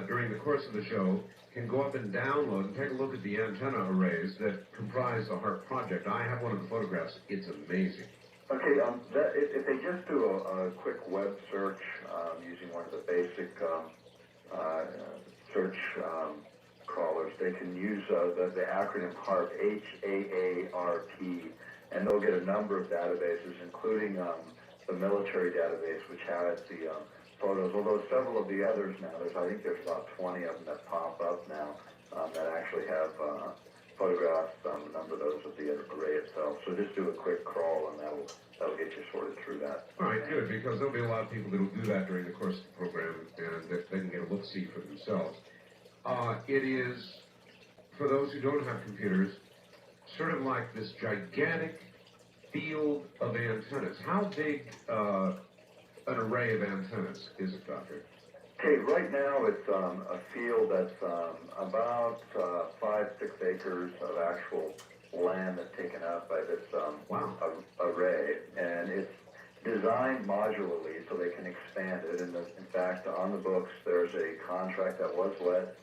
[SPEAKER 21] during the course of the show, can go up and download and take a look at the antenna arrays that comprise the HARP project. I have one of the photographs. It's amazing.
[SPEAKER 6] Okay, if they just do a quick web search using one of the basic search crawlers, they can use the acronym HARP, H-A-A-R-P, and they'll get a number of databases, including the military database, which has the photos, although several of the others now, I think there's about 20 of them that pop up now that actually have photographs, a number of those of the array itself. So just do a quick crawl and that'll get you sorted through that.
[SPEAKER 21] All right, good, because there'll be a lot of people that will do that during the course of the program, and they can get a look-see for themselves. It is, for those who don't have computers, sort of like this gigantic field of antennas. How big an array of antennas is it, Doctor?
[SPEAKER 6] Okay, right now it's a field that's about 5-6 acres of actual land that's taken up by this array, and it's designed modularly so they can expand it. And in fact, on the books, there's a contract that was let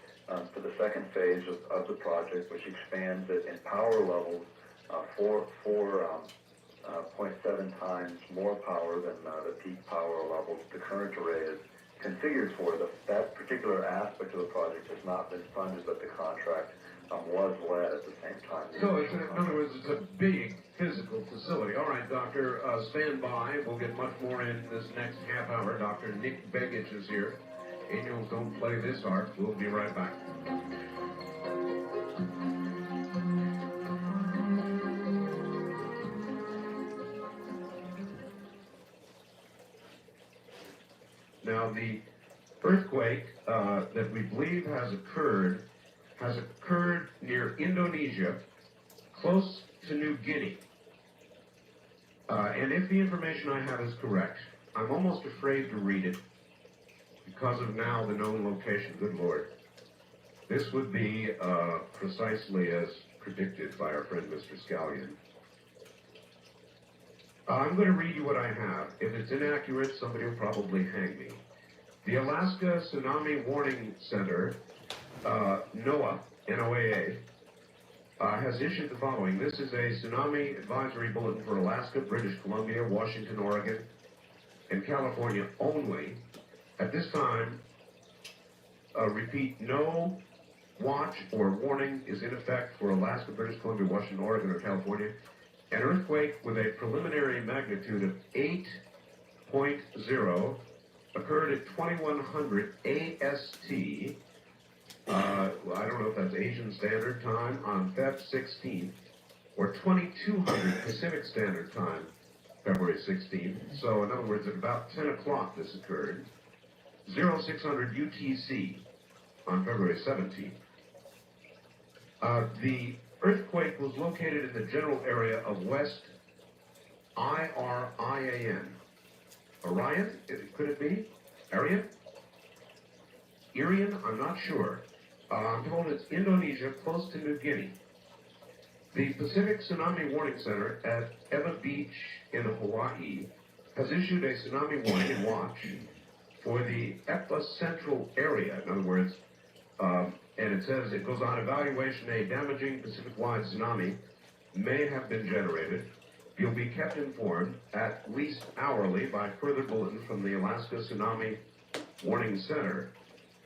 [SPEAKER 6] for the second phase of the project, which expands it in power levels 4.7 times more power than the peak power levels the current array is configured for. That particular aspect of the project has not been funded, but the contract was led at the same time.
[SPEAKER 21] So, in other words, it's a big physical facility. All right, Doctor, stand by. We'll get much more in this next half hour. Dr. Nick Begich is here. Angels don't play this harp. We'll be right back. Now, the earthquake that we believe has occurred near Indonesia, close to New Guinea. And if the information I have is correct, I'm almost afraid to read it because of now the known location. Good Lord. This would be precisely as predicted by our friend Mr. Scallion. I'm going to read you what I have. If it's inaccurate, somebody will probably hang me. The Alaska Tsunami Warning Center, NOAA, NOAA, has issued the following. This is a tsunami advisory bulletin for Alaska, British Columbia, Washington, Oregon, and California only. At this time, repeat, no watch or warning is in effect for Alaska, British Columbia, Washington, Oregon, or California. An earthquake with a preliminary magnitude of 8.0 occurred at 2100 AST, I don't know if that's Asian Standard Time, on Feb 16th, or 2200 Pacific Standard Time, February 16th. So in other words, at about 10 o'clock this occurred. 0600 UTC on February 17th. The earthquake was located in the general area of West IRIAN. Orion? Could it be? Arian? Irian? I'm not sure. I'm told it's Indonesia, close to New Guinea. The Pacific Tsunami Warning Center at Eva Beach in Hawaii has issued a tsunami warning and watch for the epicentral area. In other words, and it says, it goes on, evaluation, a damaging Pacific-wide tsunami may have been generated. You'll be kept informed, at least hourly, by further bulletins from the Alaska Tsunami Warning Center.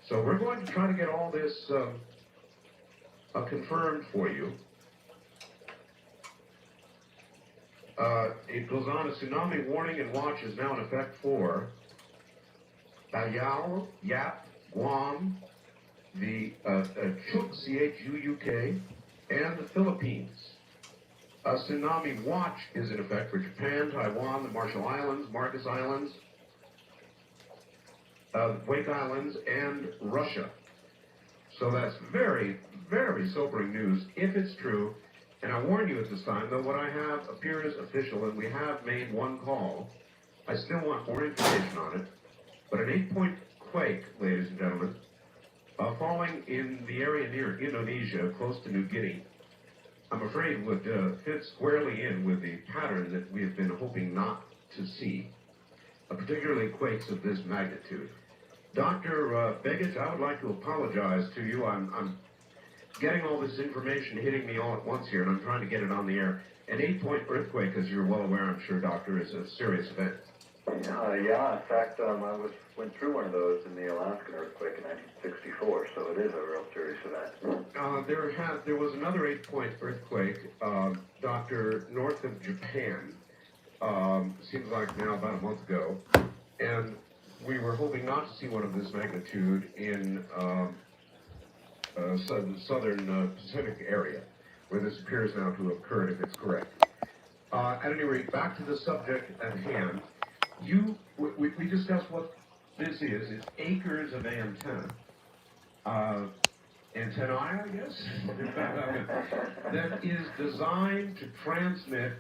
[SPEAKER 21] So we're going to try to get all this confirmed for you. It goes on, a tsunami warning and watch is now in effect for Palau, Yap, Guam, the Chuk, C-H-U-U-K, and the Philippines. A tsunami watch is in effect for Japan, Taiwan, the Marshall Islands, Marcus Islands, Wake Islands, and Russia. So that's very, very sobering news, if it's true. And I warn you at this time, though what I have appears official, and we have made one call. I still want more information on it. But an 8-point quake, ladies and gentlemen, falling in the area near Indonesia, close to New Guinea, I'm afraid would fit squarely in with the pattern that we have been hoping not to see, particularly quakes of this magnitude. Dr. Begich, I would like to apologize to you. I'm getting all this information hitting me all at once here, and I'm trying to get it on the air. An 8-point earthquake, as you're well aware, I'm sure, Doctor, is a serious event.
[SPEAKER 6] Yeah, in fact, I went through one of those in the Alaskan earthquake in 1964, so it is a real serious event.
[SPEAKER 21] There was another 8-point earthquake, Doctor, north of Japan, seems like now about a month ago, and we were hoping not to see one of this magnitude in southern Pacific area, where this appears now to have occurred, if it's correct. At any rate, back to the subject at hand. We discussed what this is. It's acres of antenna. Antennae, I guess, that is designed to transmit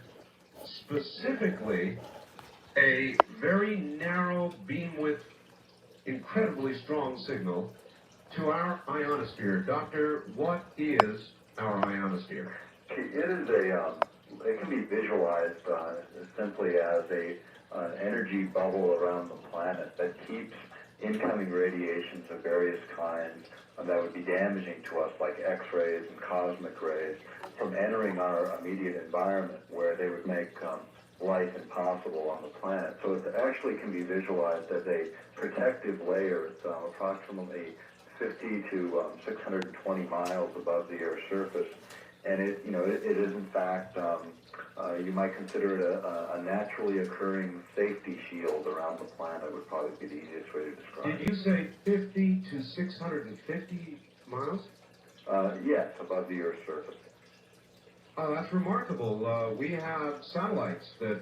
[SPEAKER 21] specifically a very narrow beam width, incredibly strong signal to our ionosphere. Doctor, what is our ionosphere?
[SPEAKER 6] It is it can be visualized simply as an energy bubble around the planet that keeps incoming radiations of various kinds that would be damaging to us, like X-rays and cosmic rays, from entering our immediate environment, where they would make life impossible on the planet. So it actually can be visualized as a protective layer. It's approximately 50 to 620 miles above the Earth's surface, and it is in fact, you might consider it a naturally occurring safety shield around the planet. Would probably be the easiest way to describe it.
[SPEAKER 21] Did you say 50 to 650 miles?
[SPEAKER 6] Yes, above the Earth's surface.
[SPEAKER 21] Oh, that's remarkable. We have satellites that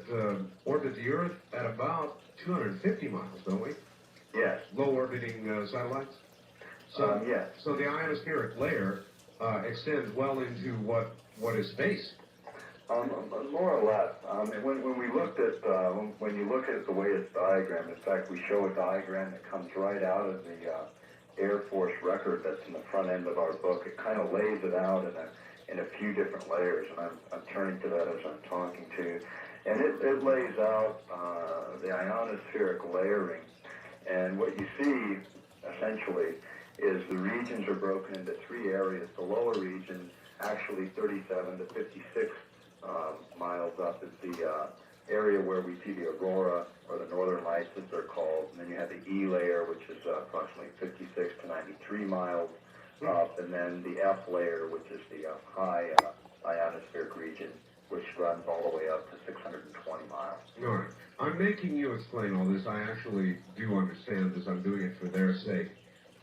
[SPEAKER 21] orbit the Earth at about 250 miles, don't we?
[SPEAKER 6] Yes.
[SPEAKER 21] Low orbiting satellites?
[SPEAKER 6] Yes.
[SPEAKER 21] So the ionospheric layer extends well into what is space.
[SPEAKER 6] More or less. When we looked at, when you look at the way it's diagrammed, in fact, we show a diagram that comes right out of the Air Force record that's in the front end of our book. It kind of lays it out in a few different layers, and I'm turning to that as I'm talking to you. And it lays out the ionospheric layering. And what you see, essentially, is the regions are broken into three areas. The lower region, actually 37 to 56 miles up, is the area where we see the aurora, or the northern lights as they're called. And then you have the E layer, which is approximately 56 to 93 miles up, and then the F layer, which is the high ionospheric region, which runs all the way up to 620 miles.
[SPEAKER 21] All right. I'm making you explain all this. I actually do understand this. I'm doing it for their sake.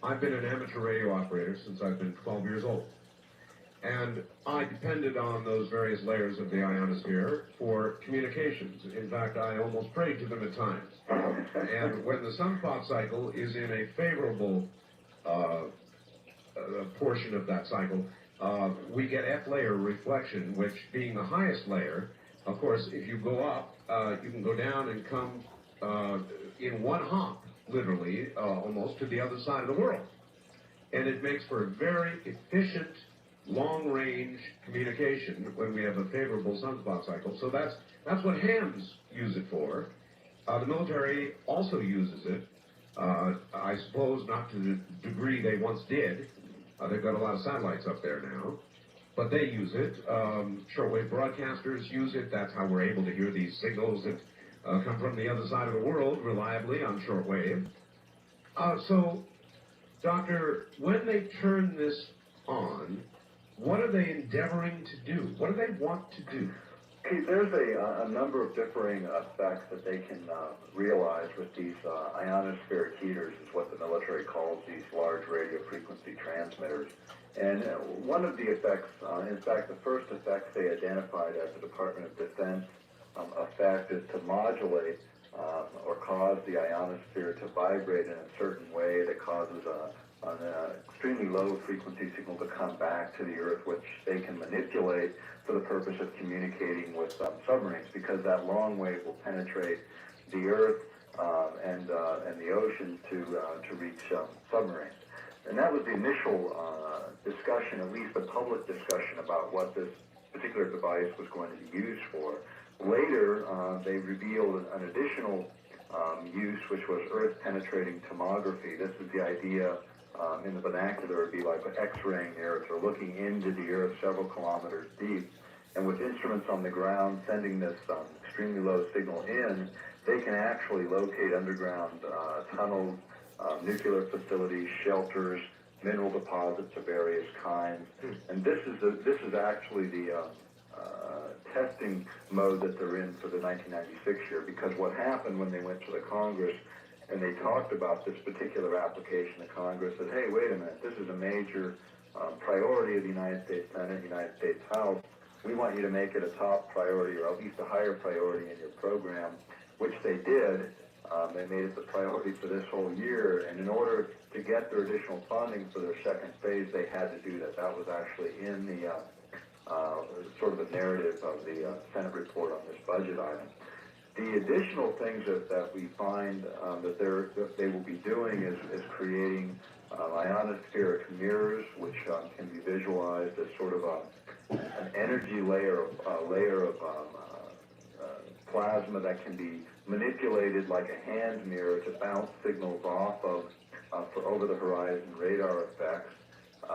[SPEAKER 21] I've been an amateur radio operator since I've been 12 years old. And I depended on those various layers of the ionosphere for communications. In fact, I almost prayed to them at times. And when the sunspot cycle is in a favorable portion of that cycle, we get F layer reflection, which being the highest layer, of course, if you go up, you can go down and come in one hop, literally, almost to the other side of the world. And it makes for a very efficient, long-range communication when we have a favorable sunspot cycle. So that's what hams use it for. The military also uses it. I suppose not to the degree they once did. They've got a lot of satellites up there now, but they use it. Shortwave broadcasters use it. That's how we're able to hear these signals that come from the other side of the world reliably on shortwave. So, Doctor, when they turn this on, what are they endeavoring to do? What do they want to do?
[SPEAKER 6] Okay, there's a number of differing effects that they can realize with these ionospheric heaters, is what the military calls these large radio frequency transmitters. And one of the effects, in fact, the first effect they identified as the Department of Defense effect, is to modulate or cause the ionosphere to vibrate in a certain way that causes an extremely low frequency signal to come back to the Earth, which they can manipulate for the purpose of communicating with submarines, because that long wave will penetrate the Earth and the oceans to reach submarines. And that was the initial discussion, at least the public discussion, about what this particular device was going to be used for. Later, they revealed an additional use, which was Earth-penetrating tomography. This is the idea, in the vernacular, it would be like X-raying the Earth, or looking into the Earth several kilometers deep. And with instruments on the ground sending this extremely low signal in, they can actually locate underground tunnels, nuclear facilities, shelters, mineral deposits of various kinds. And this is actually the testing mode that they're in for the 1996 year, because what happened when they went to the Congress
[SPEAKER 5] and they talked about this particular application to Congress, said, hey, wait a minute, this is a major priority of the United States Senate, United States House. We want you to make it a top priority, or at least a higher priority in your program, which they did. They made it the priority for this whole year, and in order to get their additional funding for their second phase, they had to do that. That was actually in the sort of the narrative of the Senate report on this budget item. The additional things that we find that they will be doing is creating ionospheric mirrors, which can be visualized as sort of an energy layer of plasma that can be manipulated like a hand mirror to bounce signals off of for over-the-horizon radar effects.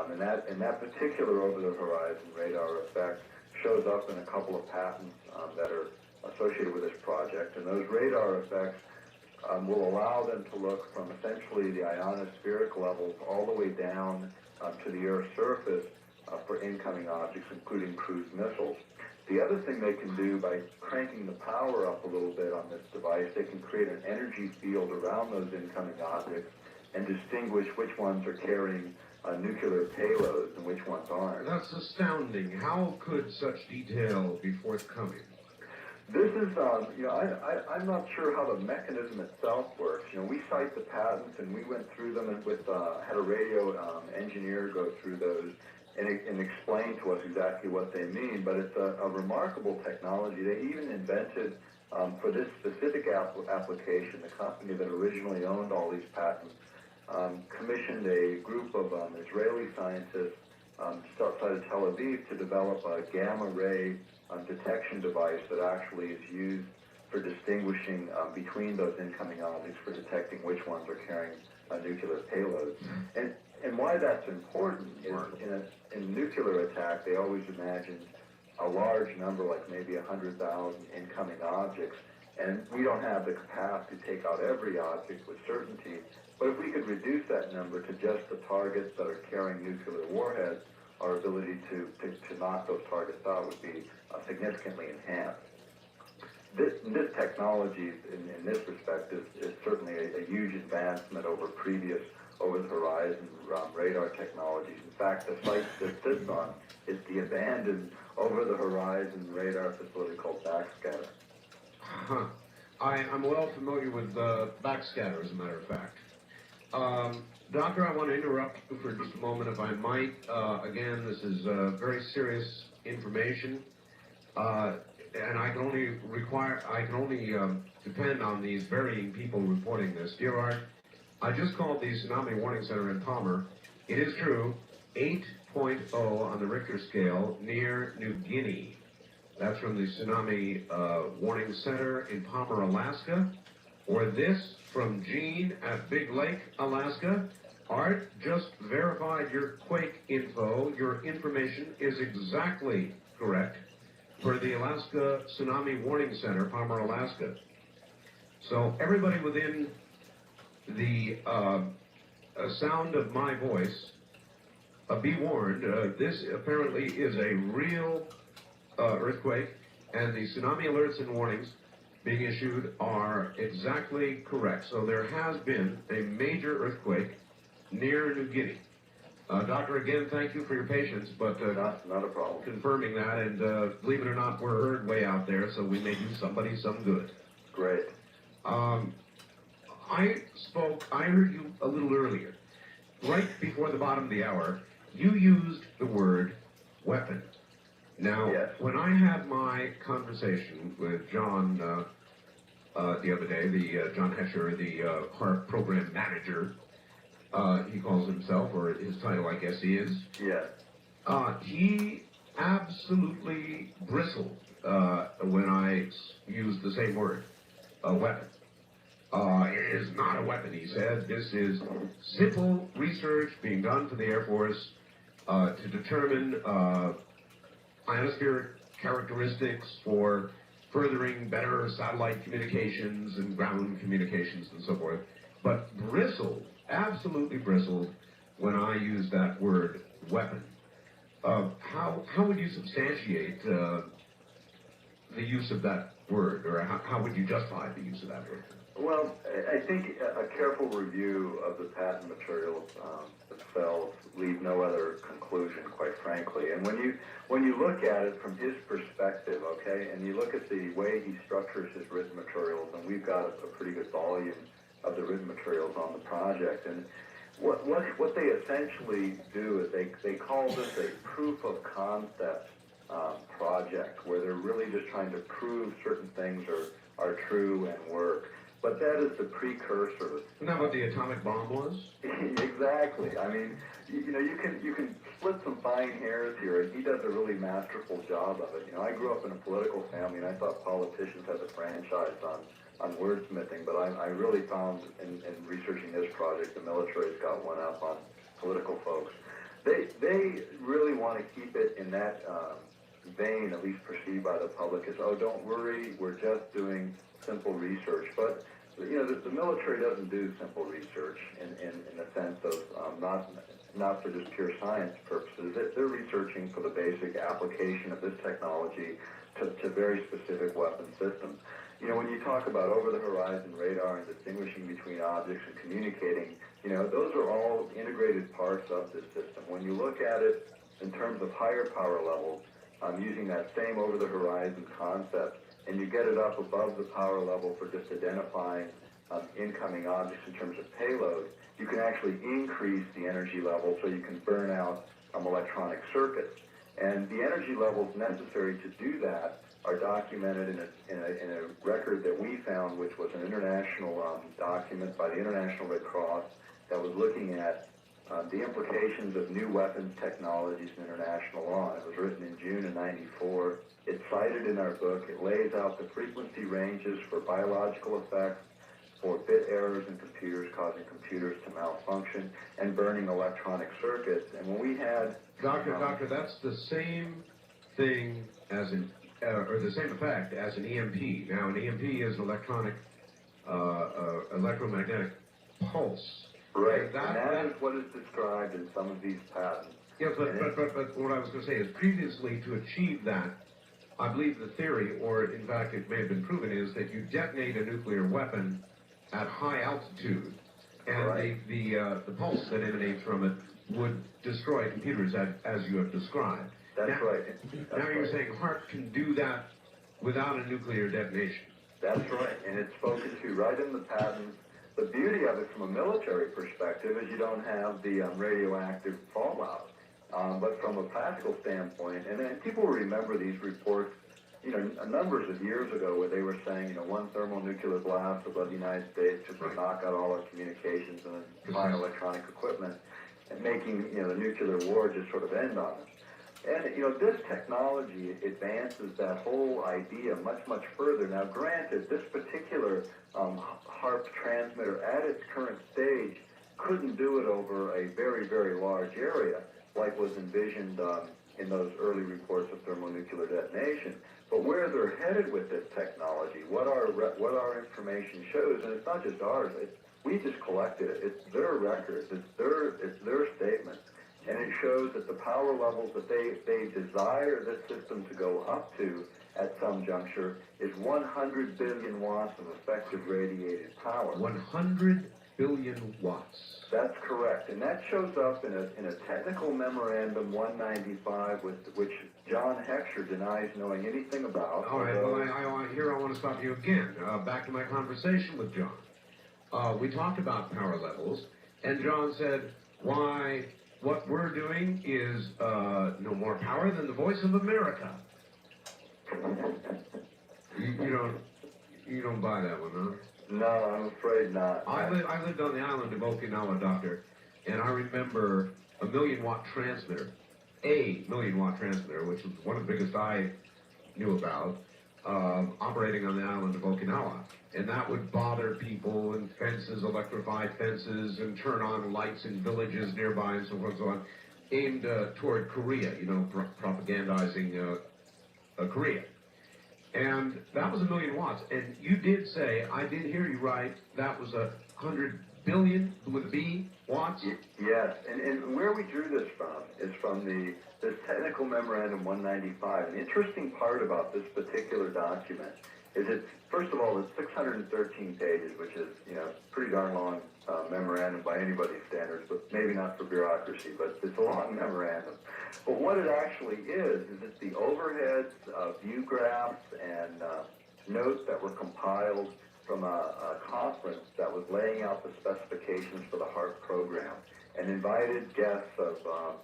[SPEAKER 5] And that particular over-the-horizon radar effect shows up in a couple of patents that are associated with this project. And those radar effects will allow them to look from essentially the ionospheric levels all the way down to the Earth's surface for incoming objects, including cruise missiles. The other thing they can do by cranking the power up a little bit on this device, they can create an energy field around those incoming objects and distinguish which ones are carrying nuclear payloads and which ones aren't.
[SPEAKER 21] That's astounding. How could such detail be forthcoming?
[SPEAKER 5] This is, I'm not sure how the mechanism itself works. We cite the patents, and we went through them and had a radio engineer go through those and explain to us exactly what they mean. But it's a remarkable technology. They even invented, for this specific application, the company that originally owned all these patents commissioned a group of Israeli scientists just outside of Tel Aviv to develop a gamma ray detection device that actually is used for distinguishing between those incoming objects, for detecting which ones are carrying nuclear payloads. And why that's important is in a nuclear attack, they always imagined a large number, like maybe 100,000 incoming objects, and we don't have the capacity to take out every object with certainty. But if we could reduce that number to just the targets that are carrying nuclear warheads, our ability to knock those targets out would be significantly enhanced. This technology, in this respect, is certainly a huge advancement over previous over-the-horizon radar technologies. In fact, the site that sits on is the abandoned over-the-horizon radar facility called Backscatter.
[SPEAKER 21] Huh. I'm well familiar with Backscatter, as a matter of fact. Doctor, I want to interrupt you for just a moment, if I might. Again, this is very serious information, and I can only depend on these varying people reporting this. Dear Art, I just called the Tsunami Warning Center in Palmer. It is true, 8.0 on the Richter scale near New Guinea. That's from the Tsunami Warning Center in Palmer, Alaska. Or this from Gene at Big Lake, Alaska. Art just verified your quake info. Your information is exactly correct for the Alaska Tsunami Warning Center, Palmer, Alaska. So everybody within the sound of my voice, be warned, this apparently is a real earthquake, and the tsunami alerts and warnings being issued are exactly correct. So there has been a major earthquake near New Guinea. Doctor, again, thank you for your patience, but
[SPEAKER 5] not a problem.
[SPEAKER 21] Confirming that, and believe it or not, we're heard way out there, so we may do somebody some good.
[SPEAKER 5] Great.
[SPEAKER 21] I heard you a little earlier. Right before the bottom of the hour, you used the word weapon. Now,
[SPEAKER 5] yes.
[SPEAKER 21] When I had my conversation with John the other day, John Hesher, the HARP program manager, he calls himself, or his title I guess he is.
[SPEAKER 5] Yes.
[SPEAKER 21] He absolutely bristled when I used the same word, a weapon. It is not a weapon, he said. This is simple research being done for the Air Force to determine ionospheric characteristics for furthering better satellite communications and ground communications and so forth. But bristled, absolutely bristled, when I used that word weapon. How would you substantiate the use of that word, or how would you justify the use of that word?
[SPEAKER 6] Well, I think a careful review of the patent materials themselves leave no other conclusion, quite frankly. And when you look at it from his perspective, okay, and you look at the way he structures his written materials, and we've got a pretty good volume of the written materials on the project, and what they essentially do is they call this a proof of concept project, where they're really just trying to prove certain things are true and work. But that is the precursor.
[SPEAKER 21] Isn't that what the atomic bomb was?
[SPEAKER 6] Exactly. I mean, you can split some fine hairs here, and he does a really masterful job of it. I grew up in a political family, and I thought politicians had the franchise on wordsmithing, but I really found in researching this project, the military's got one up on political folks. They really want to keep it in that vein, at least perceived by the public, as, oh, don't worry, we're just doing simple research. But the military doesn't do simple research in the sense of not for just pure science purposes. They're researching for the basic application of this technology to very specific weapon systems. When you talk about over-the-horizon radar and distinguishing between objects and communicating, those are all integrated parts of this system. When you look at it in terms of higher power levels, using that same over-the-horizon concept, and you get it up above the power level for just identifying incoming objects in terms of payload, you can actually increase the energy level so you can burn out electronic circuits. And the energy levels necessary to do that are documented in a record that we found, which was an international document by the International Red Cross that was looking at the implications of new weapons technologies in international law. It was written in June of '94. It's cited in our book. It lays out the frequency ranges for biological effects, for bit errors in computers causing computers to malfunction, and burning electronic circuits. And when we had...
[SPEAKER 21] Doctor, that's the same thing as or the same effect as an EMP. Now, an EMP is electromagnetic pulse.
[SPEAKER 6] Right, and that is what is described in some of these patents.
[SPEAKER 21] Yes, but what I was going to say is previously to achieve that, I believe the theory, or in fact it may have been proven, is that you detonate a nuclear weapon at high altitude, and right. the pulse that emanates from it would destroy computers as you have described.
[SPEAKER 6] That's right.
[SPEAKER 21] Now you're saying HAARP can do that without a nuclear detonation.
[SPEAKER 6] That's right, and it's spoken to right in the patent. The beauty of it from a military perspective is you don't have the radioactive fallout. But from a practical standpoint, and then people remember these reports, numbers of years ago where they were saying, one thermonuclear blast above the United States just would knock out all our communications and fine electronic equipment, and making, the nuclear war just sort of end on us. And, this technology advances that whole idea much, much further. Now, granted, this particular HAARP transmitter at its current stage couldn't do it over a very, very large area, like was envisioned in those early reports of thermonuclear detonation. But where they're headed with this technology, what our information shows, and it's not just ours, we just collected it. It's their records, it's their statements. And it shows that the power levels that they desire this system to go up to at some juncture is 100 billion watts of effective radiated power.
[SPEAKER 21] 100 billion watts.
[SPEAKER 6] That's correct. And that shows up in a technical memorandum 195, which John Heckscher denies knowing anything about.
[SPEAKER 21] All right, well, I want to stop you again. Back to my conversation with John. We talked about power levels, and John said, why... What we're doing is no more power than the voice of America. You don't buy that one, huh?
[SPEAKER 6] No, I'm afraid not.
[SPEAKER 21] I lived on the island of Okinawa, Doctor, and I remember a 1 million watt transmitter, which was one of the biggest I knew about, operating on the island of Okinawa. And that would bother people, and fences, electrified fences, and turn on lights in villages nearby, and so forth and so on, aimed toward Korea, propagandizing Korea. And that was 1 million watts. And you did say, I did hear you right, that was 100 billion with a B watts?
[SPEAKER 6] Yes, and where we drew this from is from this technical memorandum 195. And the interesting part about this particular document is it's, first of all, it's 613 pages, which is, you know, pretty darn long memorandum by anybody's standards, but maybe not for bureaucracy, but it's a long memorandum. But what it actually is it's the overheads, view graphs, and notes that were compiled from a conference that was laying out the specifications for the HARP program, and invited guests of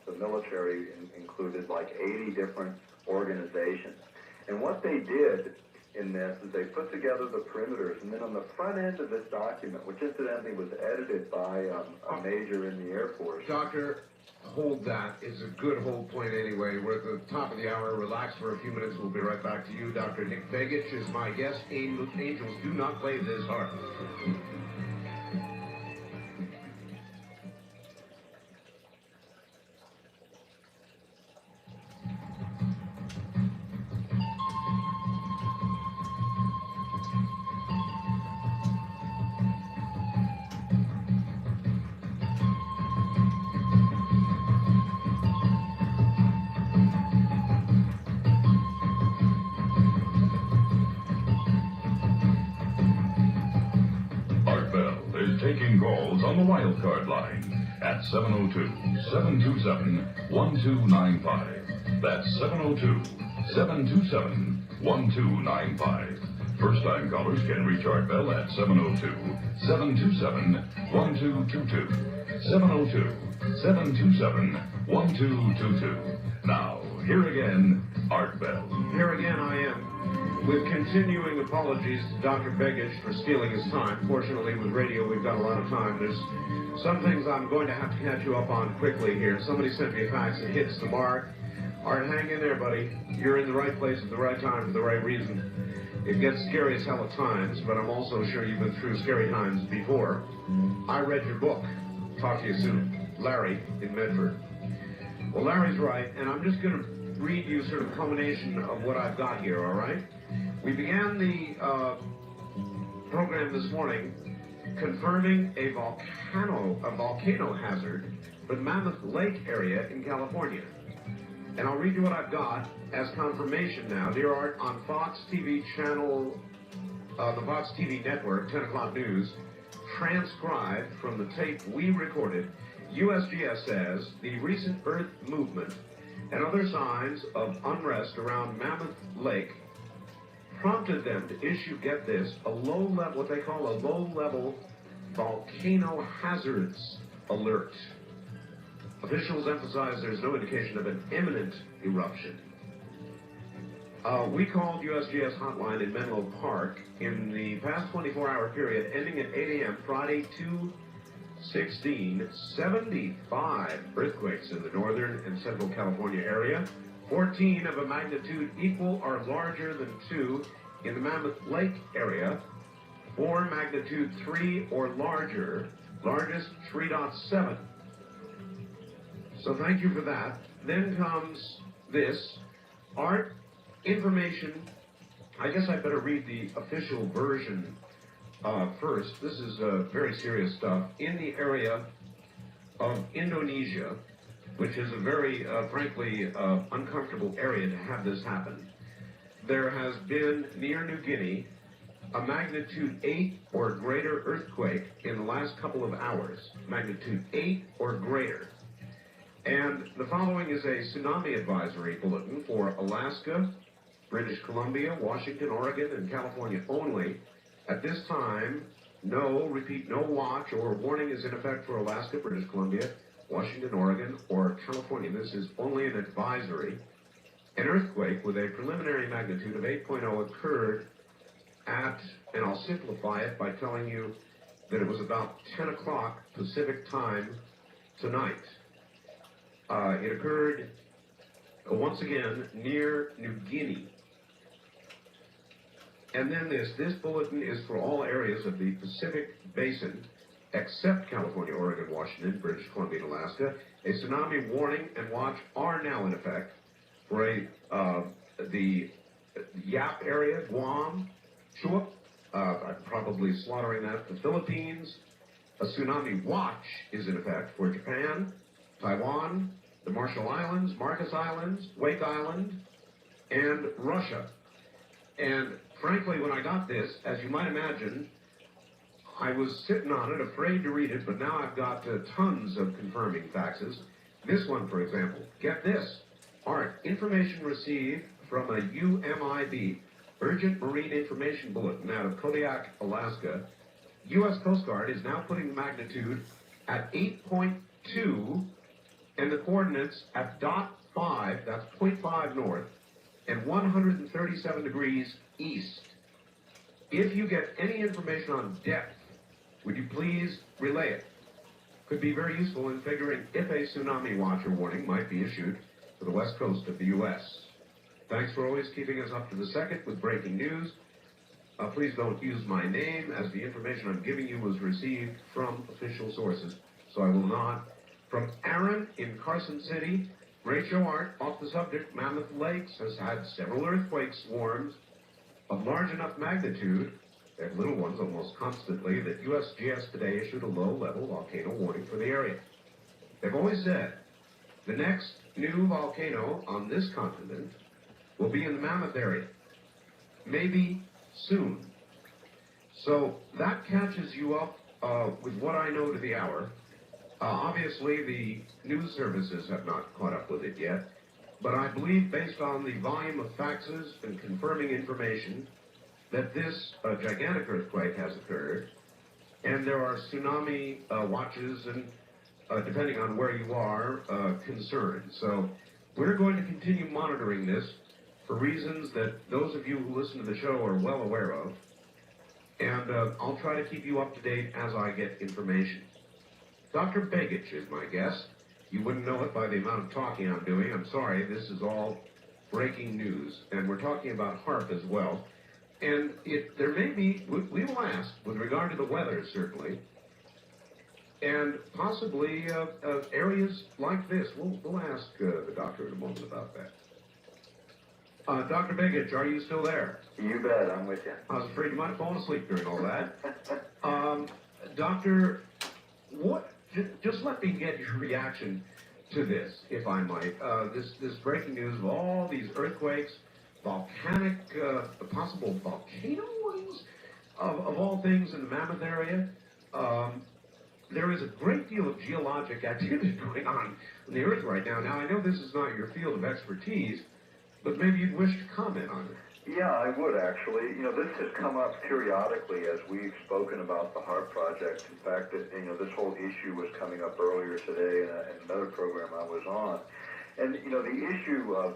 [SPEAKER 6] the military, included like 80 different organizations. And what they did in this is they put together the perimeters, and then on the front end of this document, which incidentally was edited by a major in the Air Force.
[SPEAKER 21] Doctor, hold that. It's a good hold point anyway. We're at the top of the hour. Relax for a few minutes. We'll be right back to you. Dr. Nick Begich is my guest. Angels do not play this hard.
[SPEAKER 2] Taking calls on the wildcard line at 702-727-1295. That's 702-727-1295. First-time callers can reach Art Bell at 702-727-1222. 702-727-1222. Now, here again, Art Bell.
[SPEAKER 21] Here again I am. With continuing apologies to Dr. Begich for stealing his time. Fortunately, with radio, we've got a lot of time. There's some things I'm going to have to catch you up on quickly here. Somebody sent me a fax that hits the mark. Art, hang in there, buddy. You're in the right place at the right time for the right reason. It gets scary as hell at times, but I'm also sure you've been through scary times before. I read your book. Talk to you soon. Larry in Medford. Well, Larry's right, and I'm just going to read you sort of a culmination of what I've got here, all right? We began the program this morning confirming a volcano hazard for the Mammoth Lake area in California. And I'll read you what I've got as confirmation now. Dear Art, on Fox TV channel, the Fox TV network, 10 o'clock news, transcribed from the tape we recorded, USGS says the recent Earth movement and other signs of unrest around Mammoth Lake prompted them to issue, get this, a low-level, what they call a low-level volcano hazards alert. Officials emphasize there's no indication of an imminent eruption. We called USGS hotline in Menlo Park in the past 24-hour period, ending at 8 a.m. Friday, 2/16, 75 earthquakes in the northern and central California area. 14 of a magnitude equal or larger than 2 in the Mammoth Lake area. 4 magnitude 3 or larger, largest 3.7. So thank you for that. Then comes this. Art, information. I guess I better read the official version first. This is very serious stuff. In the area of Indonesia, which is a very, frankly, uncomfortable area to have this happen. There has been, near New Guinea, a magnitude 8 or greater earthquake in the last couple of hours. Magnitude 8 or greater. And the following is a tsunami advisory bulletin for Alaska, British Columbia, Washington, Oregon, and California only. At this time, no watch or warning is in effect for Alaska, British Columbia, Washington, Oregon, or California. This is only an advisory. An earthquake with a preliminary magnitude of 8.0 occurred at, and I'll simplify it by telling you that it was about 10 o'clock Pacific time tonight. It occurred, once again, near New Guinea. And then this bulletin is for all areas of the Pacific Basin, except California, Oregon, Washington, British Columbia, and Alaska. A tsunami warning and watch are now in effect for the Yap area, Guam, Chuuk, I'm probably slaughtering that, the Philippines. A tsunami watch is in effect for Japan, Taiwan, the Marshall Islands, Marcus Islands, Wake Island, and Russia. And frankly, when I got this, as you might imagine, I was sitting on it, afraid to read it, but now I've got tons of confirming faxes. This one, for example, get this. Art, information received from a UMIB, Urgent Marine Information Bulletin out of Kodiak, Alaska. U.S. Coast Guard is now putting the magnitude at 8.2 and the coordinates at .5, that's 0.5 north, and 137 degrees east. If you get any information on depth, would you please relay it? Could be very useful in figuring if a tsunami watch or warning might be issued for the west coast of the U.S. Thanks for always keeping us up to the second with breaking news. Please don't use my name, as the information I'm giving you was received from official sources, so I will not. From Aaron in Carson City, great show, Art. Off the subject, Mammoth Lakes has had several earthquake swarms of large enough magnitude, they have little ones almost constantly, that USGS today issued a low-level volcano warning for the area. They've always said the next new volcano on this continent will be in the Mammoth area, maybe soon. So that catches you up with what I know to the hour. Obviously, the news services have not caught up with it yet, but I believe, based on the volume of faxes and confirming information, that this gigantic earthquake has occurred, and there are tsunami watches and, depending on where you are, concerns. So we're going to continue monitoring this for reasons that those of you who listen to the show are well aware of, and I'll try to keep you up to date as I get information. Dr. Begich is my guest. You wouldn't know it by the amount of talking I'm doing. I'm sorry, this is all breaking news, and we're talking about HAARP as well. And there may be, we will ask, with regard to the weather, certainly, and possibly areas like this. We'll ask the doctor in a moment about that. Dr. Begich, are you still there?
[SPEAKER 6] You bet, I'm with you.
[SPEAKER 21] I was afraid you might have fallen asleep during all that. Doctor, just let me get your reaction to this, if I might. This breaking news of all these earthquakes, volcanic, possible volcanoes, of all things in the Mammoth area. There is a great deal of geologic activity going on the Earth right now. Now, I know this is not your field of expertise, but maybe you'd wish to comment on it.
[SPEAKER 6] Yeah, I would actually. You know, this has come up periodically as we've spoken about the HAARP project. In fact, this whole issue was coming up earlier today in another program I was on. And, the issue of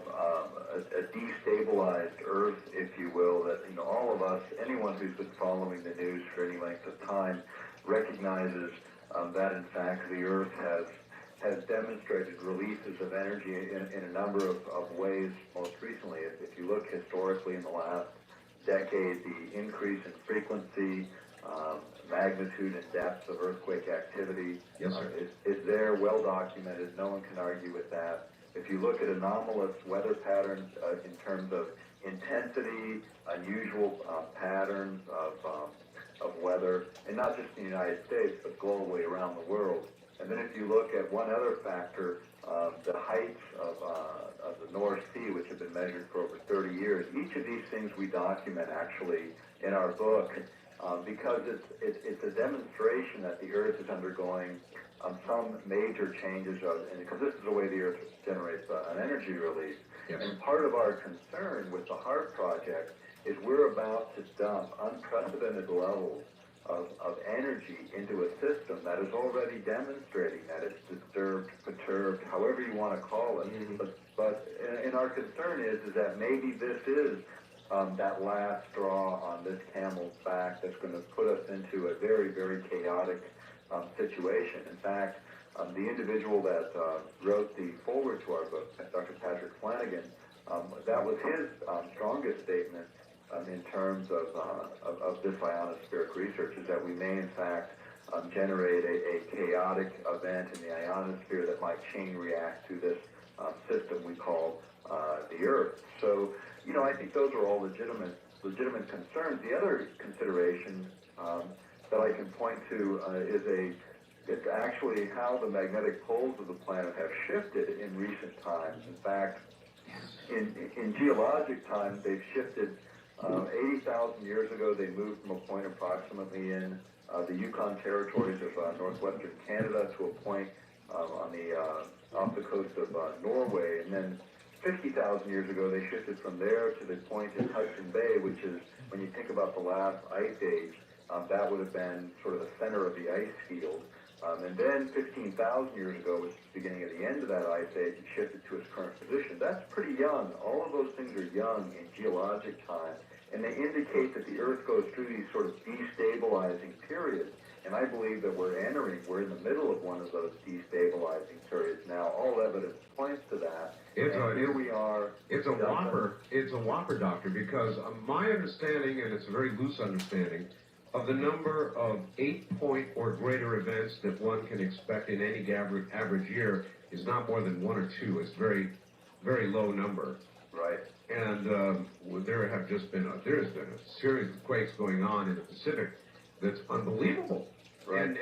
[SPEAKER 6] a destabilized Earth, if you will, that, all of us, anyone who's been following the news for any length of time, recognizes that, in fact, the Earth has demonstrated releases of energy in a number of ways. Most recently, if you look historically in the last decade, the increase in frequency, magnitude and depth of earthquake activity is there, well documented. No one can argue with that. If you look at anomalous weather patterns in terms of intensity, unusual patterns of weather, and not just in the United States, but globally around the world. And then if you look at one other factor, the heights of the North Sea, which have been measured for over 30 years, each of these things we document actually in our book because it's a demonstration that the Earth is undergoing some major changes, and because this is the way the Earth generates an energy release. Yes. And part of our concern with the HAARP project is we're about to dump unprecedented levels of energy into a system that is already demonstrating that it's disturbed, perturbed, however you want to call it. Mm-hmm. But our concern is that maybe this is that last straw on this camel's back that's going to put us into a very, very chaotic situation. In fact, the individual that wrote the foreword to our book, Dr. Patrick Flanagan, that was his strongest statement in terms of this ionospheric research, is that we may in fact generate a chaotic event in the ionosphere that might chain react to this system we call the Earth. So, I think those are all legitimate concerns. The other consideration that I can point to is actually how the magnetic poles of the planet have shifted in recent times. In fact, in geologic times, they've shifted 80,000 years ago, they moved from a point approximately in the Yukon territories of northwestern Canada to a point on the off the coast of Norway, and then 50,000 years ago, they shifted from there to the point in Hudson Bay, which is, when you think about the last ice age, that would have been sort of the center of the ice field. And then 15,000 years ago, which is the beginning of the end of that ice age, it shifted to its current position. That's pretty young. All of those things are young in geologic time, and they indicate that the Earth goes through these sort of destabilizing periods. And I believe that we're in the middle of one of those destabilizing periods now. All evidence points to that. Here we are.
[SPEAKER 21] It's a whopper. It's a whopper, Doctor, because my understanding, and it's a very loose understanding, of the number of 8-point or greater events that one can expect in any average year is not more than 1 or 2. It's very, very low number.
[SPEAKER 6] Right.
[SPEAKER 21] And there has been a series of quakes going on in the Pacific that's unbelievable.
[SPEAKER 6] Right.
[SPEAKER 21] And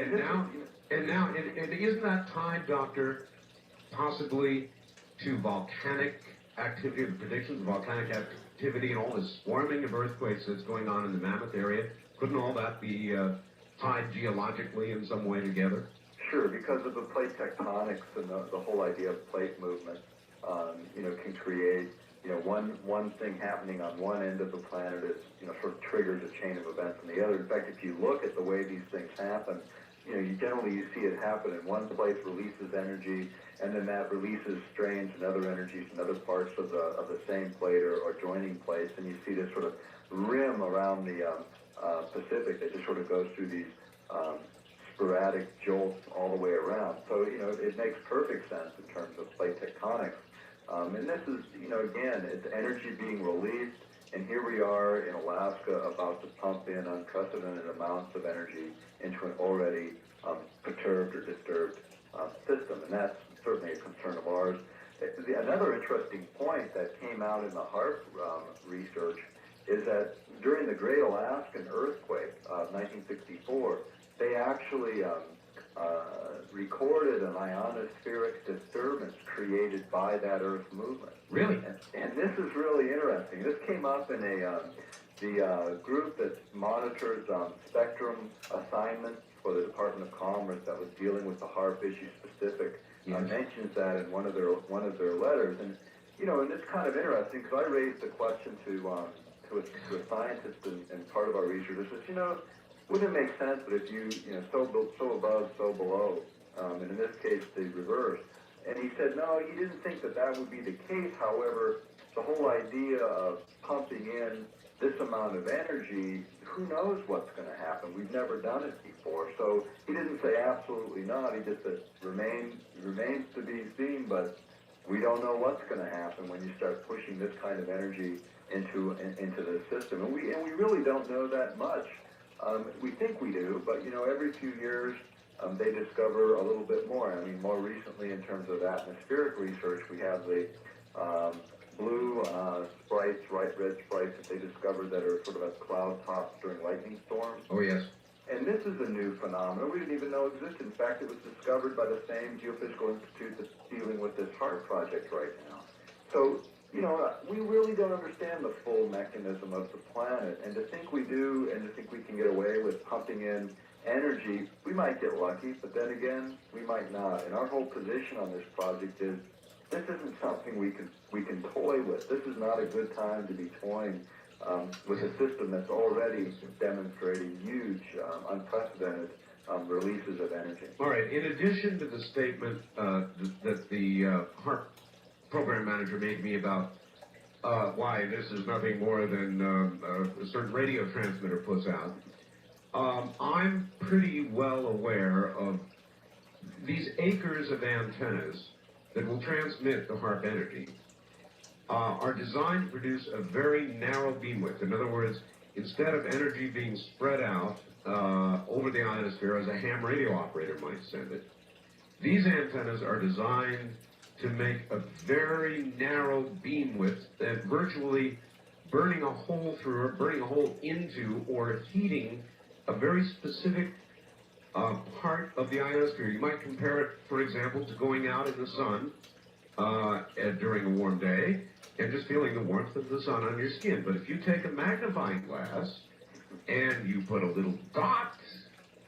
[SPEAKER 21] isn't that tied, Doctor, possibly to volcanic activity, the predictions of volcanic activity and all this swarming of earthquakes that's going on in the Mammoth area? Couldn't all that be tied geologically in some way together?
[SPEAKER 6] Sure, because of the plate tectonics and the whole idea of plate movement, can create, one thing happening on one end of the planet is, sort of triggers a chain of events on the other. In fact, if you look at the way these things happen, you see it happen in one place, releases energy, and then that releases strains and other energies in other parts of the same plate or joining place, and you see this sort of rim around the Pacific that just sort of goes through these sporadic jolts all the way around. So, it makes perfect sense in terms of plate tectonics. And this is, again, it's energy being released, and here we are in Alaska about to pump in unprecedented amounts of energy into an already perturbed or disturbed system, and that's certainly a concern of ours. Another interesting point that came out in the HAARP research is that during the Great Alaskan Earthquake of 1964, they actually recorded an ionospheric disturbance created by that Earth movement.
[SPEAKER 21] Really?
[SPEAKER 6] And this is really interesting. This came up in the group that monitors spectrum assignments for the Department of Commerce that was dealing with the HAARP issue specific. Mentions that in one of their letters, and and it's kind of interesting because I raised the question to a scientist and part of our research. I said, wouldn't it make sense that if you so above, so below, and in this case the reverse? And he said, no, he didn't think that would be the case. However, the whole idea of pumping in this amount of energy, who knows what's going to happen? We've never done it before. So he didn't say absolutely not. He just said remains to be seen, but we don't know what's going to happen when you start pushing this kind of energy into the system. And we really don't know that much. We think we do, but every few years they discover a little bit more. I mean, more recently in terms of atmospheric research, we have the blue sprites, red sprites that they discovered that are sort of at cloud tops during lightning storms.
[SPEAKER 21] Oh, yes.
[SPEAKER 6] And this is a new phenomenon we didn't even know existed. In fact, it was discovered by the same geophysical institute that's dealing with this HAARP project right now. So, we really don't understand the full mechanism of the planet. And to think we do, and to think we can get away with pumping in energy, we might get lucky, but then again, we might not. And our whole position on this project is this isn't something we can toy with. This is not a good time to be toying with a system that's already demonstrating huge, unprecedented releases of energy.
[SPEAKER 21] All right. In addition to the statement that the HAARP program manager made me about why this is nothing more than a certain radio transmitter puts out, I'm pretty well aware of these acres of antennas that will transmit the HAARP energy are designed to produce a very narrow beam width. In other words, instead of energy being spread out over the ionosphere as a ham radio operator might send it, these antennas are designed to make a very narrow beam width that virtually burning a hole through or burning a hole into or heating a very specific part of the ionosphere. You might compare it, for example, to going out in the sun during a warm day and just feeling the warmth of the sun on your skin. But if you take a magnifying glass and you put a little dot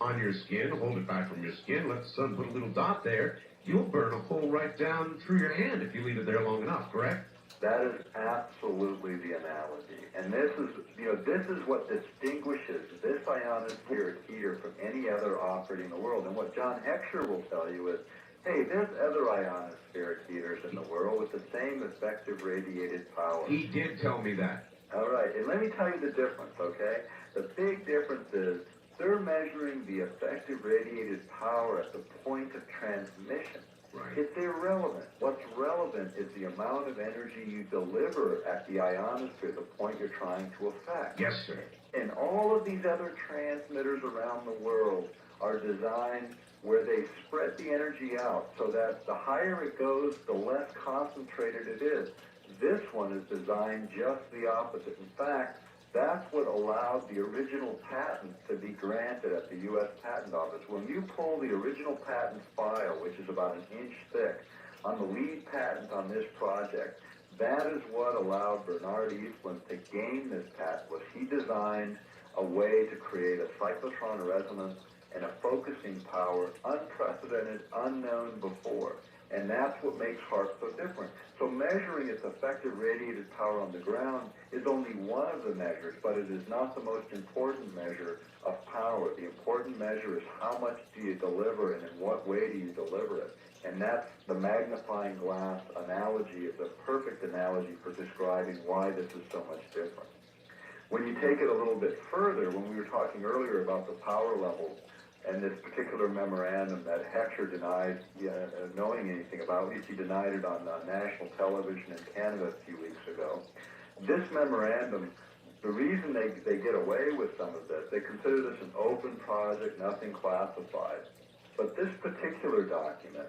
[SPEAKER 21] on your skin, hold it back from your skin, let the sun put a little dot there, you'll burn a hole right down through your hand if you leave it there long enough, correct?
[SPEAKER 6] That is absolutely the analogy. And this is what distinguishes this ionospheric heater from any other operating in the world. And what John Heckscher will tell you is, hey, there's other ionospheric heaters in the world with the same effective radiated power.
[SPEAKER 21] He did tell me that.
[SPEAKER 6] All right, and let me tell you the difference, okay? The big difference is they're measuring the effective radiated power at the point of transmission.
[SPEAKER 21] Right.
[SPEAKER 6] It's irrelevant. What's relevant is the amount of energy you deliver at the ionosphere, the point you're trying to affect.
[SPEAKER 21] Yes, sir.
[SPEAKER 6] And all of these other transmitters around the world are designed where they spread the energy out so that the higher it goes, the less concentrated it is. This one is designed just the opposite. In fact, that's what allowed the original patent to be granted at the U.S. Patent Office. When you pull the original patent file, which is about an inch thick, on the lead patent on this project, that is what allowed Bernard Eastland to gain this patent, was he designed a way to create a cyclotron resonance and a focusing power unprecedented, unknown before. And that's what makes HAARP so different. So measuring its effective radiated power on the ground is only one of the measures, but it is not the most important measure of power. The important measure is how much do you deliver and in what way do you deliver it. And that's the magnifying glass analogy is a perfect analogy for describing why this is so much different. When you take it a little bit further, when we were talking earlier about the power levels, and this particular memorandum that Heckscher denied knowing anything about, at least he denied it on national television in Canada a few weeks ago. This memorandum, the reason they get away with some of this, they consider this an open project, nothing classified. But this particular document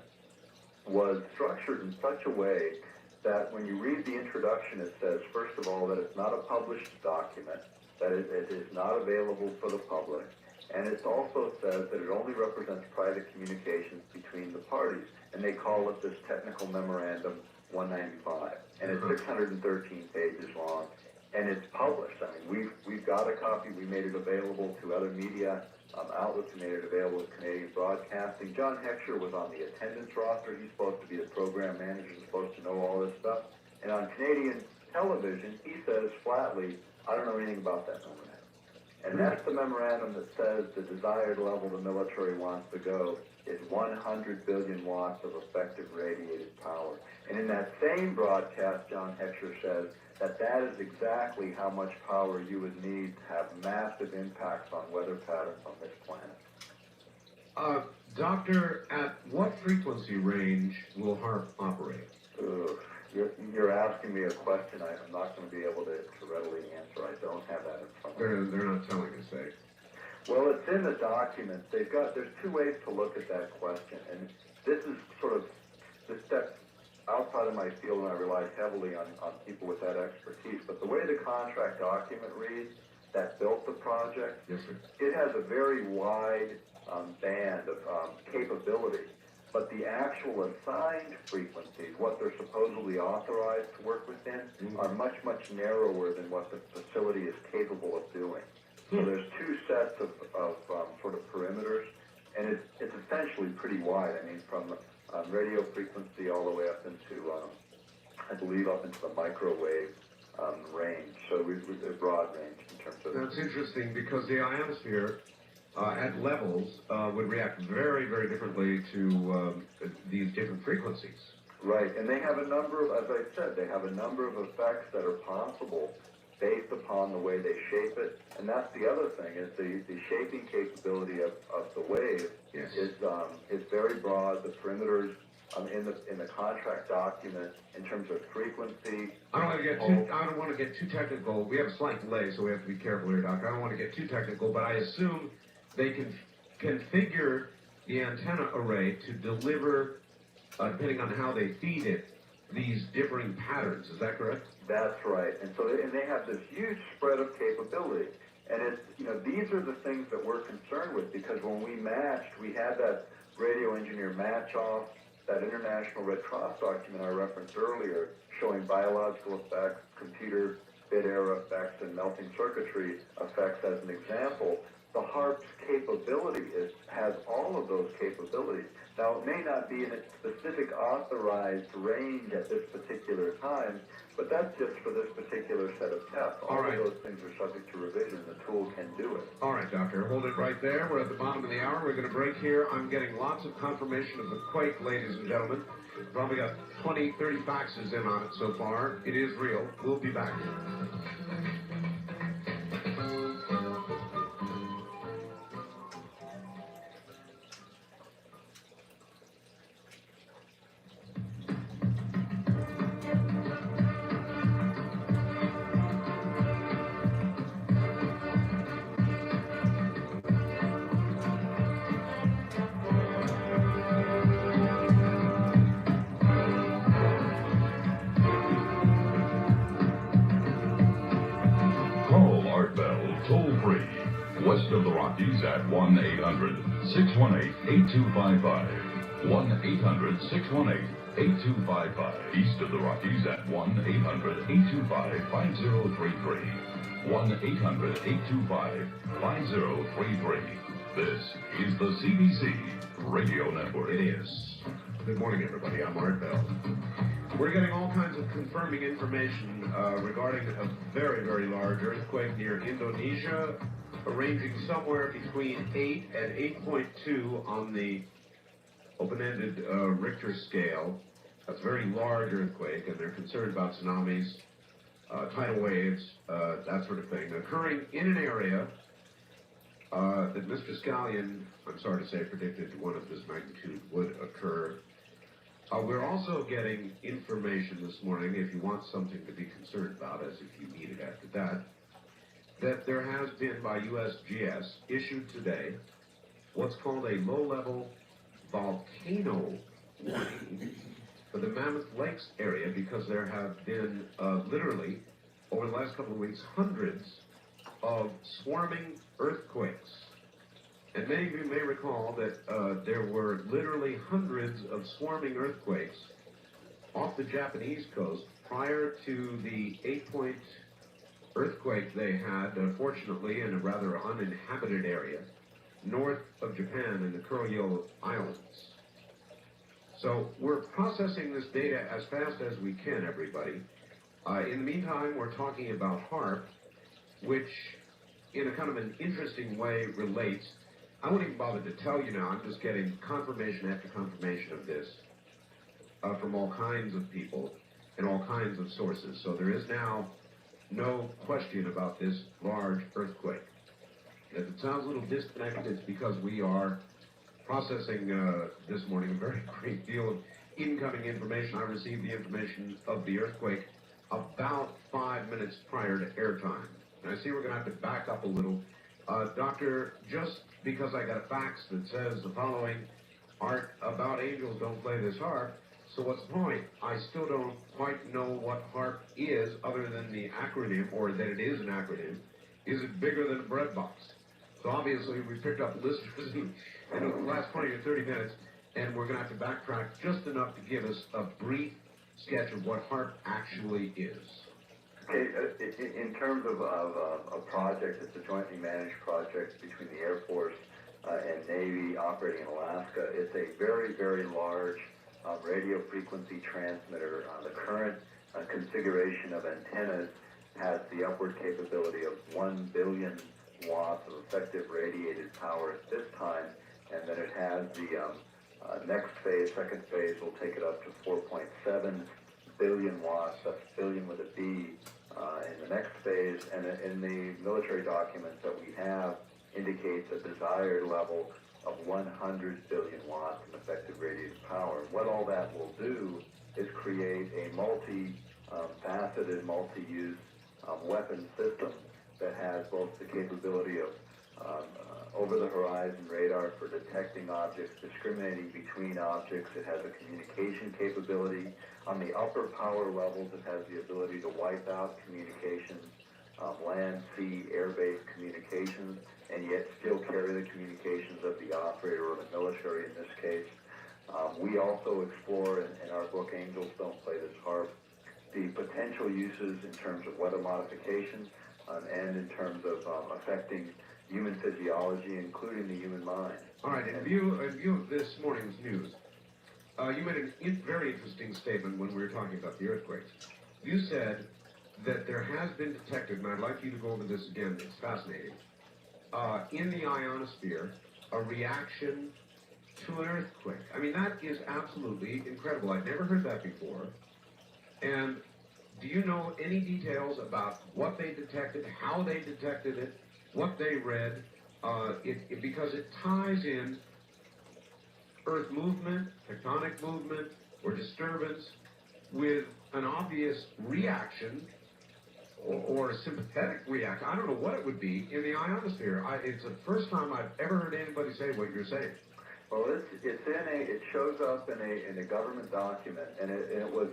[SPEAKER 6] was structured in such a way that when you read the introduction, it says, first of all, that it's not a published document, that it is not available for the public. And it also says that it only represents private communications between the parties. And they call it this Technical Memorandum 195. And it's 613 pages long. And it's published. I mean, we've got a copy. We made it available to other media outlets. We made it available to Canadian Broadcasting. John Heckscher was on the attendance roster. He's supposed to be the program manager. He's supposed to know all this stuff. And on Canadian television, he says flatly, I don't know anything about that memorandum. And that's the memorandum that says the desired level the military wants to go is 100 billion watts of effective radiated power. And in that same broadcast, John Heckscher says that is exactly how much power you would need to have massive impacts on weather patterns on this planet.
[SPEAKER 21] Doctor, at what frequency range will HAARP operate?
[SPEAKER 6] You're asking me a question I'm not going to be able to readily answer. I don't have that in front of me.
[SPEAKER 21] They're not telling us, eh?
[SPEAKER 6] Well, it's in the documents. There's two ways to look at that question, and this is sort of the step outside of my field, and I rely heavily on people with that expertise. But the way the contract document reads that built the project,
[SPEAKER 21] yes, sir.
[SPEAKER 6] It has a very wide band of capability. But the actual assigned frequencies, what they're supposedly authorized to work within, are much, much narrower than what the facility is capable of doing. So there's two sets of sort of perimeters, and it's essentially pretty wide. I mean, from radio frequency all the way up into, I believe, up into the microwave range. So we've a broad range in terms of...
[SPEAKER 21] That's interesting because the ionosphere at levels would react very, very differently to these different frequencies.
[SPEAKER 6] Right, and they have a number of, as I said, they have a number of effects that are possible based upon the way they shape it. And that's the other thing, is the shaping capability of the wave is very broad. The perimeters in the contract document in terms of frequency.
[SPEAKER 21] I don't want to get too technical. We have a slight delay, so we have to be careful here, Doc. I don't want to get too technical, but I assume they can configure the antenna array to deliver, depending on how they feed it, these differing patterns. Is that correct?
[SPEAKER 6] That's right. And so they have this huge spread of capability. And it's, these are the things that we're concerned with, because when we matched, we had that radio engineer match off. That International Red Cross document I referenced earlier
[SPEAKER 5] showing biological effects, computer bit error effects, and melting circuitry effects as an example. The HARP's capability has all of those capabilities. Now, it may not be in its specific authorized range at this particular time, but that's just for this particular set of tests. All of those things are subject to revision. The tool can do it.
[SPEAKER 21] All right, Doctor, hold it right there. We're at the bottom of the hour. We're going to break here. I'm getting lots of confirmation of the quake, ladies and gentlemen. Probably got 20, 30 faxes in on it so far. It is real. We'll be back.
[SPEAKER 2] Call Art Bell toll-free. West of the Rockies at 1-800-618-8255. 1-800-618-8255. East of the Rockies at 1-800-825-5033. 1-800-825-5033. This is the CBC Radio Network.
[SPEAKER 21] It is. Good morning, everybody. I'm Art Bell. We're getting all kinds of confirming information regarding a very, very large earthquake near Indonesia, ranging somewhere between 8 and 8.2 on the open-ended Richter scale. That's a very large earthquake, and they're concerned about tsunamis, tidal waves, that sort of thing, occurring in an area that Mr. Scallion, I'm sorry to say, predicted one of this magnitude would occur. We're also getting information this morning, if you want something to be concerned about, as if you need it after that there has been by USGS issued today what's called a low-level volcano warning for the Mammoth Lakes area, because there have been literally, over the last couple of weeks, hundreds of swarming earthquakes. And many of you may recall that there were literally hundreds of swarming earthquakes off the Japanese coast prior to the 8-point earthquake they had, fortunately, in a rather uninhabited area north of Japan in the Kuril Islands. So we're processing this data as fast as we can, everybody. In the meantime, we're talking about HARP, which in a kind of an interesting way relates. I won't even bother to tell you now. I'm just getting confirmation after confirmation of this from all kinds of people and all kinds of sources. So there is now no question about this large earthquake. If it sounds a little disconnected, it's because we are processing this morning a very great deal of incoming information. I received the information of the earthquake about 5 minutes prior to airtime. And I see we're going to have to back up a little. Doctor, just because I got a fax that says the following, Art, about angels don't play this harp, so what's the point? I still don't quite know what HARP is, other than the acronym, or that it is an acronym. Is it bigger than a bread box? So obviously we picked up listeners in the last 20 or 30 minutes, and we're going to have to backtrack just enough to give us a brief sketch of what HARP actually is.
[SPEAKER 5] Okay, in terms of a project, it's a jointly managed project between the Air Force and Navy operating in Alaska. It's a very, very large radio frequency transmitter. The current configuration of antennas has the upward capability of 1 billion watts of effective radiated power at this time, and then it has the next phase, second phase, will take it up to 4.7 billion watts. That's billion with a B. In the next phase, and in the military documents that we have, indicates a desired level of 100 billion watts of effective radiated power. What all that will do is create a multi-faceted, multi-use weapon system that has both the capability of over-the-horizon radar for detecting objects, discriminating between objects. It has a communication capability. On the upper power levels, it has the ability to wipe out communications, land, sea, air-based communications, and yet still carry the communications of the operator or the military in this case. We also explore, in our book, Angels Don't Play This Harp,
[SPEAKER 6] see potential uses in terms of weather modification and in terms of affecting human physiology, including the human mind.
[SPEAKER 21] All right, in view of this morning's news, you made a very interesting statement when we were talking about the earthquakes. You said that there has been detected, and I'd like you to go over this again, it's fascinating, in the ionosphere, a reaction to an earthquake. I mean, that is absolutely incredible. I'd never heard that before. And do you know any details about what they detected, how they detected it, what they read? Because it ties in Earth movement, tectonic movement, or disturbance with an obvious reaction or a sympathetic reaction. I don't know what it would be in the ionosphere. It's the first time I've ever heard anybody say what you're saying.
[SPEAKER 6] Well, it shows up in a government document, and it was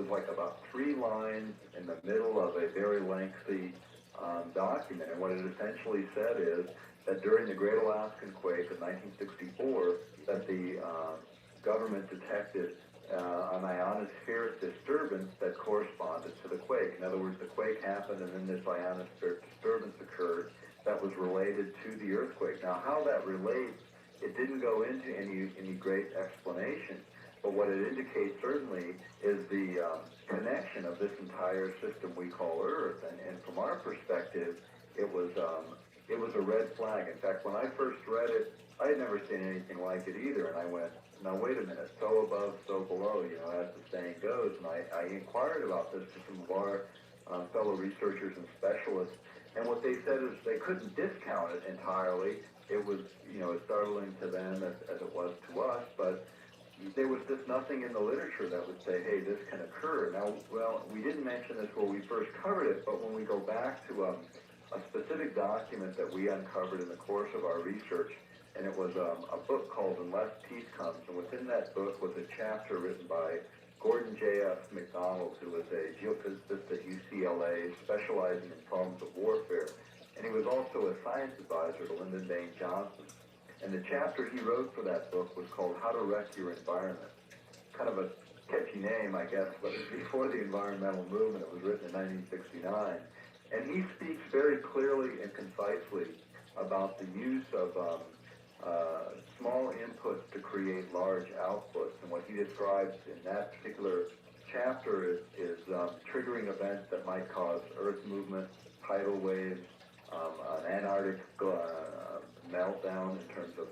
[SPEAKER 6] like about 3 lines in the middle of a very lengthy document. And what it essentially said is that during the Great Alaskan Quake of 1964, that the government detected an ionospheric disturbance that corresponded to the quake. In other words, the quake happened, and then this ionospheric disturbance occurred that was related to the earthquake. Now, how that relates, it didn't go into any great explanation, but what it indicates certainly is the connection of this entire system we call Earth. And from our perspective, it was a red flag. In fact, when I first read it, I had never seen anything like it either, and I went, now wait a minute, so above, so below, as the saying goes. And I inquired about this to some of our fellow researchers and specialists, and what they said is they couldn't discount it entirely. It was, as startling to them as it was to us, but there was just nothing in the literature that would say, hey, this can occur. Now, well, we didn't mention this when we first covered it, but when we go back to a specific document that we uncovered in the course of our research, and it was a book called Unless Peace Comes, and within that book was a chapter written by Gordon J.F. McDonald, who was a geophysicist at UCLA specializing in problems of warfare, and he was also a science advisor to Lyndon Baines Johnson. And the chapter he wrote for that book was called How to Wreck Your Environment. Kind of a catchy name, I guess, but it was before the environmental movement. It was written in 1969. And he speaks very clearly and concisely about the use of small inputs to create large outputs. And what he describes in that particular chapter is triggering events that might cause Earth movement, tidal waves, an Antarctic meltdown in terms of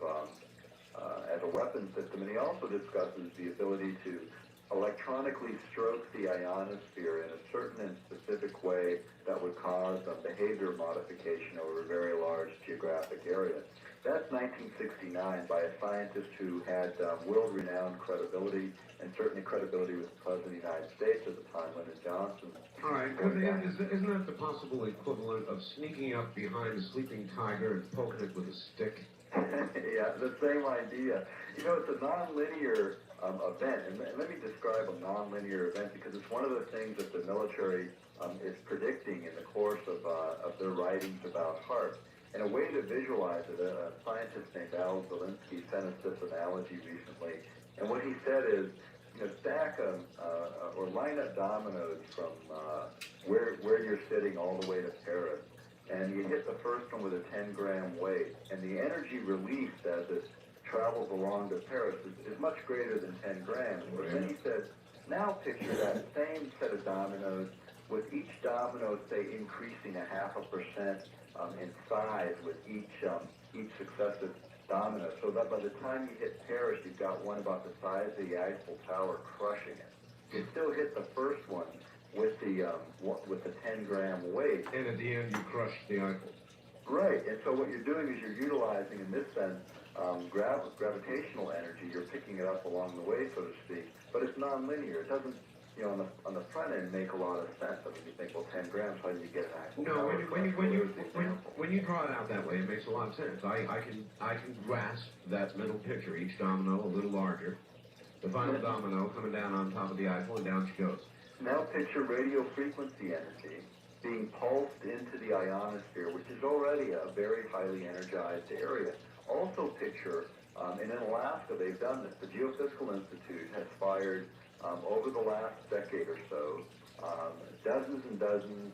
[SPEAKER 6] as a weapon system. And he also discusses the ability to electronically stroke the ionosphere in a certain and specific way that would cause behavior modification over a very large geographic area. That's 1969 by a scientist who had world-renowned credibility, and certainly credibility with the President of the United States at the time, Lyndon Johnson.
[SPEAKER 21] All right, isn't that the possible equivalent of sneaking up behind a sleeping tiger and poking it with a stick?
[SPEAKER 6] Yeah, the same idea. It's a nonlinear event, and let me describe a nonlinear event because it's one of the things that the military is predicting in the course of their writings about HAARP. And a way to visualize it, a scientist named Al Zelinsky sent us this analogy recently, and what he said is, stack or line up dominoes from where you're sitting all the way to Paris, and you hit the first one with a 10-gram weight, and the energy released as it travels along to Paris is much greater than 10 grams. But then he said, now picture that same set of dominoes with each domino, say, increasing 0.5% in size with each successive domino, so that by the time you hit Paris, you've got one about the size of the Eiffel Tower crushing it. You still hit the first one with the 10-gram weight.
[SPEAKER 21] And at the end, you crush the Eiffel.
[SPEAKER 6] Right, and so what you're doing is you're utilizing, in this sense, gravitational energy. You're picking it up along the way, so to speak, but it's nonlinear. It doesn't, on the front end, make a lot of sense. I mean, you think, well, 10 grams, how do you get an Eiffel Tower?
[SPEAKER 21] No, when you draw it out that way, it makes a lot of sense. I can grasp that mental picture. Each domino a little larger. The final domino coming down on top of the Eiffel, and down she goes.
[SPEAKER 6] Now picture radio frequency energy being pulsed into the ionosphere, which is already a very highly energized area. Also picture, and in Alaska they've done this, the Geophysical Institute has fired, over the last decade or so,
[SPEAKER 4] dozens and dozens,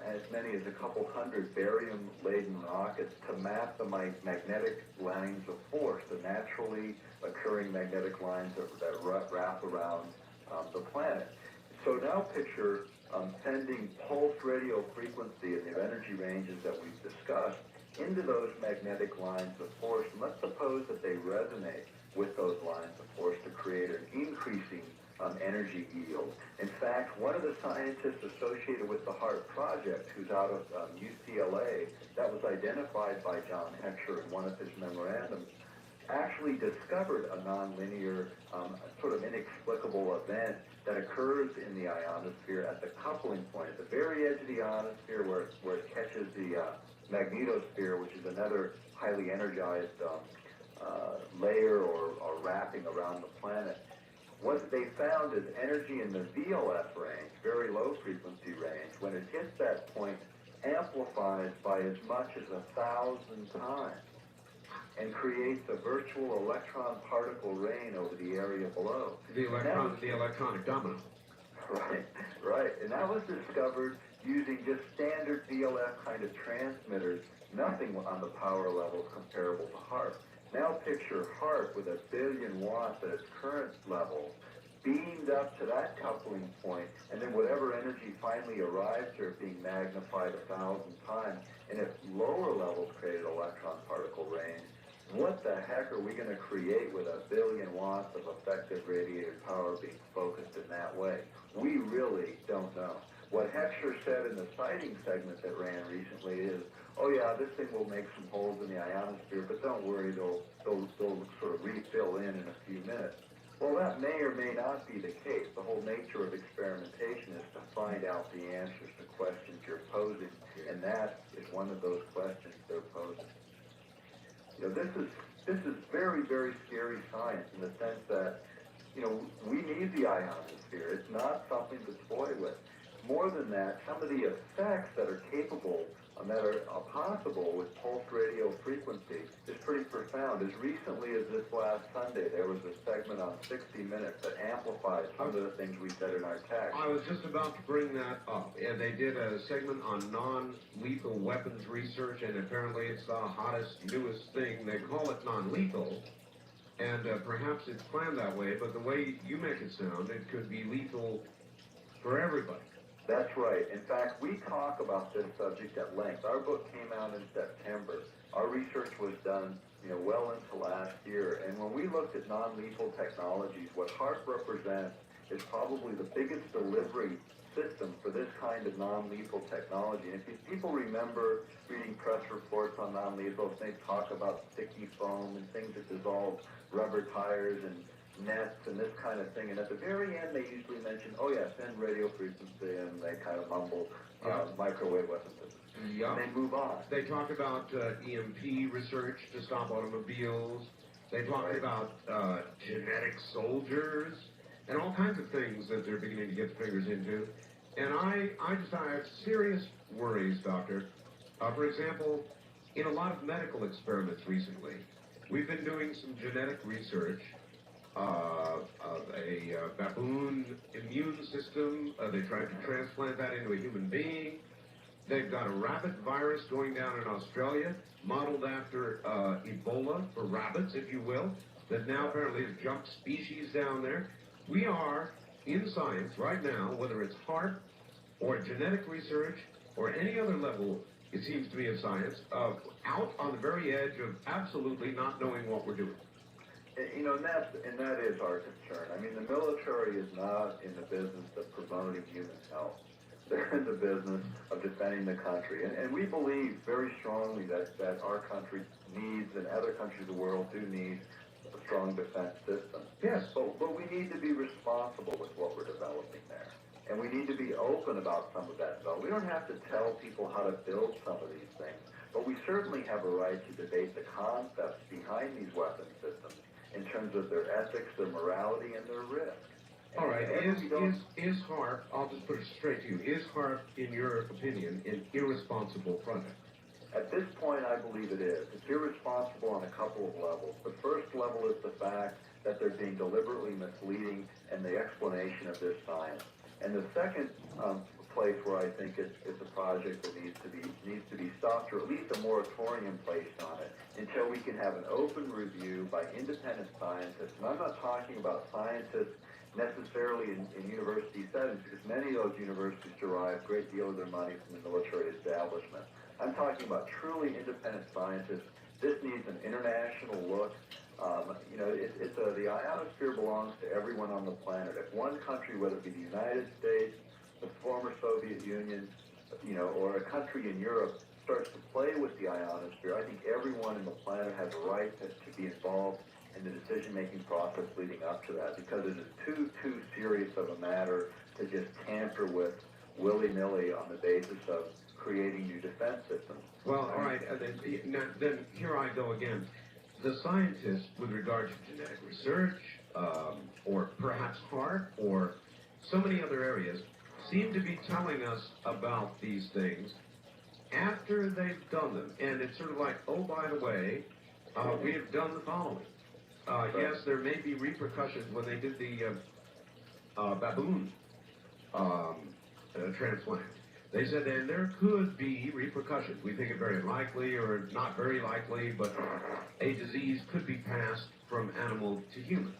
[SPEAKER 4] as many as a couple hundred barium-laden rockets to map the magnetic lines of force, the naturally occurring magnetic lines that wrap around the planet. So now picture sending pulsed radio frequency in the energy ranges that we've discussed into those magnetic lines of force. And let's suppose that they resonate with those lines of force to create an increasing energy yield. In fact, one of the scientists associated with the HARP project, who's out of UCLA, that was identified by John Heckscher in one of his memorandums, actually discovered a nonlinear, sort of inexplicable event that occurs in the ionosphere at the coupling point, at the very edge of the ionosphere where it catches the magnetosphere, which is another highly energized layer or wrapping around the planet. What they found is energy in the VLF range, very low frequency range, when it hits that point, amplifies by as much as 1,000 times and creates a virtual electron particle rain over the area below.
[SPEAKER 21] The electronic domino.
[SPEAKER 4] Right. And that was discovered using just standard VLF kind of transmitters, nothing on the power levels comparable to HARP. Now picture HARP with 1 billion watts at its current level, beamed up to that coupling point, and then whatever energy finally arrives here being magnified 1,000 times, and if lower levels created electron particle range, what the heck are we going to create with 1 billion watts of effective radiated power being focused in that way? We really don't know. What Heckscher said in the sighting segment that ran recently is, oh yeah, this thing will make some holes in the ionosphere, but don't worry, they'll sort of refill in a few minutes. Well, that may or may not be the case. The whole nature of experimentation is to find out the answers to questions you're posing, and that is one of those questions they're posing. You know, this is very, very scary science in the sense that, you know, we need the ionosphere. It's not something to toy with. More than that, some of the effects that are capable, that are possible with pulsed radio frequency is pretty profound. As recently as this last Sunday, there was a segment on 60 Minutes that amplified some of the things we said in our text.
[SPEAKER 21] I was just about to bring that up. And they did a segment on non-lethal weapons research, and apparently it's the hottest, newest thing. They call it non-lethal, and perhaps it's planned that way, but the way you make it sound, it could be lethal for everybody.
[SPEAKER 4] That's right. In fact, we talk about this subject at length. Our book came out in September. Our research was done, you know, well into last year. And when we looked at non-lethal technologies, what HARP represents is probably the biggest delivery system for this kind of non-lethal technology. And if people remember reading press reports on non-lethal, they talk about sticky foam and things that dissolve rubber tires and nets and this kind of thing, and at the very end they usually mention, oh yeah, send radio frequency, and they kind of mumble microwave weapons, and they move on.
[SPEAKER 21] They talked about EMP research to stop automobiles. They talked about genetic soldiers and all kinds of things that they're beginning to get their fingers into. And I have serious worries, Doctor. For example, in a lot of medical experiments recently, we've been doing some genetic research of a baboon immune system. They tried to transplant that into a human being. They've got a rabbit virus going down in Australia, modeled after Ebola for rabbits, if you will, that now apparently has jumped species down there. We are, in science right now, whether it's HARP or genetic research or any other level, it seems to me, of science, out on the very edge of absolutely not knowing what we're doing.
[SPEAKER 4] You know, and that is our concern. I mean, the military is not in the business of promoting human health. They're in the business of defending the country. And we believe very strongly that our country needs, and other countries of the world do need, a strong defense system.
[SPEAKER 21] Yes.
[SPEAKER 4] But we need to be responsible with what we're developing there. And we need to be open about some of that development. We don't have to tell people how to build some of these things, but we certainly have a right to debate the concepts behind these weapon systems in terms of their ethics, their morality, and their risk.
[SPEAKER 21] All right, is HARP, I'll just put it straight to you, is HARP, in your opinion, an irresponsible project?
[SPEAKER 4] At this point, I believe it is. It's irresponsible on a couple of levels. The first level is the fact that they're being deliberately misleading in the explanation of this science. And the second place think it's a project that needs to be stopped, or at least a moratorium placed on it until we can have an open review by independent scientists. And I'm not talking about scientists necessarily in university settings, because many of those universities derive a great deal of their money from the military establishment. I'm talking about truly independent scientists. This needs an international look. The ionosphere belongs to everyone on the planet. If one country, whether it be the United States, the former Soviet Union, or a country in Europe, starts to play with the ionosphere, I think everyone on the planet has a right to be involved in the decision-making process leading up to that, because it is too serious of a matter to just tamper with willy-nilly on the basis of creating new defense systems.
[SPEAKER 21] Well, all right, then here I go again. The scientists, with regard to genetic research, or perhaps heart, or so many other areas, seem to be telling us about these things after they've done them. And it's sort of like, oh, by the way, we have done the following. Yes, there may be repercussions when they did the baboon transplant. They said, and there could be repercussions. We think it very likely or not very likely, but a disease could be passed from animal to human.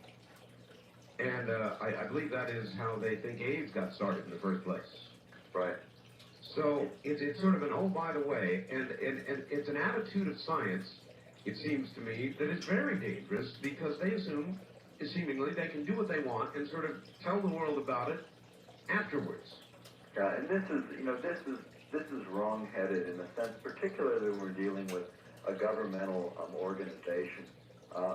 [SPEAKER 21] And I believe that is how they think AIDS got started in the first place.
[SPEAKER 4] Right.
[SPEAKER 21] So it's sort of an oh, by the way, and it's an attitude of science, it seems to me, that is very dangerous, because they assume, seemingly, they can do what they want and sort of tell the world about it afterwards.
[SPEAKER 4] Yeah, and this is wrong-headed in the sense, particularly when we're dealing with a governmental organization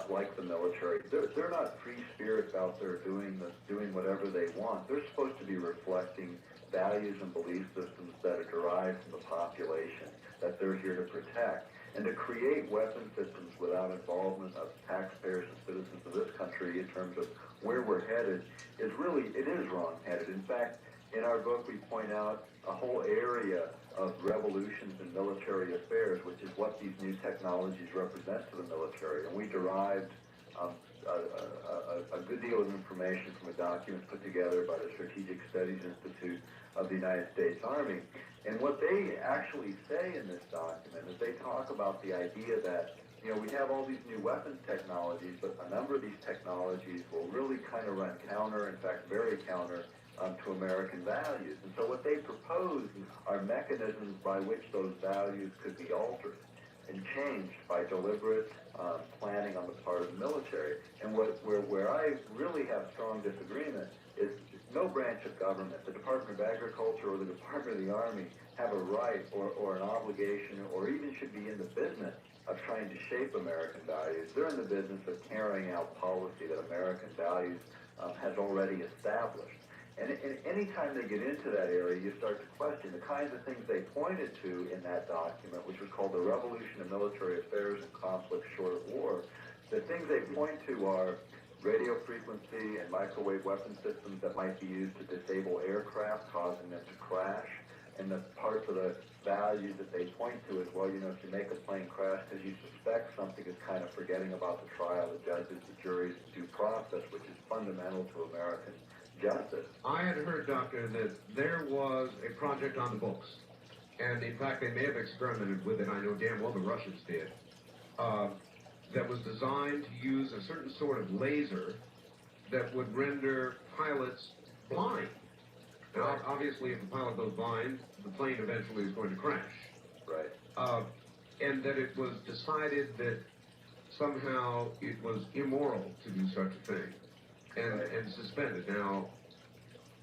[SPEAKER 4] like the military. They're not free spirits out there doing whatever they want. They're supposed to be reflecting values and belief systems that are derived from the population that they're here to protect. And to create weapon systems without involvement of taxpayers and citizens of this country in terms of where we're headed is wrong-headed. In fact, in our book, we point out a whole area of revolutions in military affairs, which is what these new technologies represent to the military. And we derived a good deal of information from a document put together by the Strategic Studies Institute of the United States Army. And what they actually say in this document is they talk about the idea that, we have all these new weapons technologies, but a number of these technologies will really kind of run counter, in fact, very counter, to American values. And so what they propose are mechanisms by which those values could be altered and changed by deliberate planning on the part of the military. And where I really have strong disagreement is no branch of government, the Department of Agriculture or the Department of the Army, have a right or an obligation or even should be in the business of trying to shape American values. They're in the business of carrying out policy that American values has already established. And any time they get into that area, you start to question the kinds of things they pointed to in that document, which was called The Revolution of Military Affairs and Conflict Short of War. The things they point to are radio frequency and microwave weapon systems that might be used to disable aircraft, causing them to crash. And the parts of the values that they point to is, well, if you make a plane crash because you suspect something, is kind of forgetting about the trial, the judges, the juries, the due process, which is fundamental to American justice.
[SPEAKER 21] I had heard, Doctor, that there was a project on the books, and in fact they may have experimented with it, I know damn well the Russians did, that was designed to use a certain sort of laser that would render pilots blind. Now, obviously, if the pilot goes blind, the plane eventually is going to crash.
[SPEAKER 4] Right.
[SPEAKER 21] And that it was decided that somehow it was immoral to do such a thing. And suspended. Now,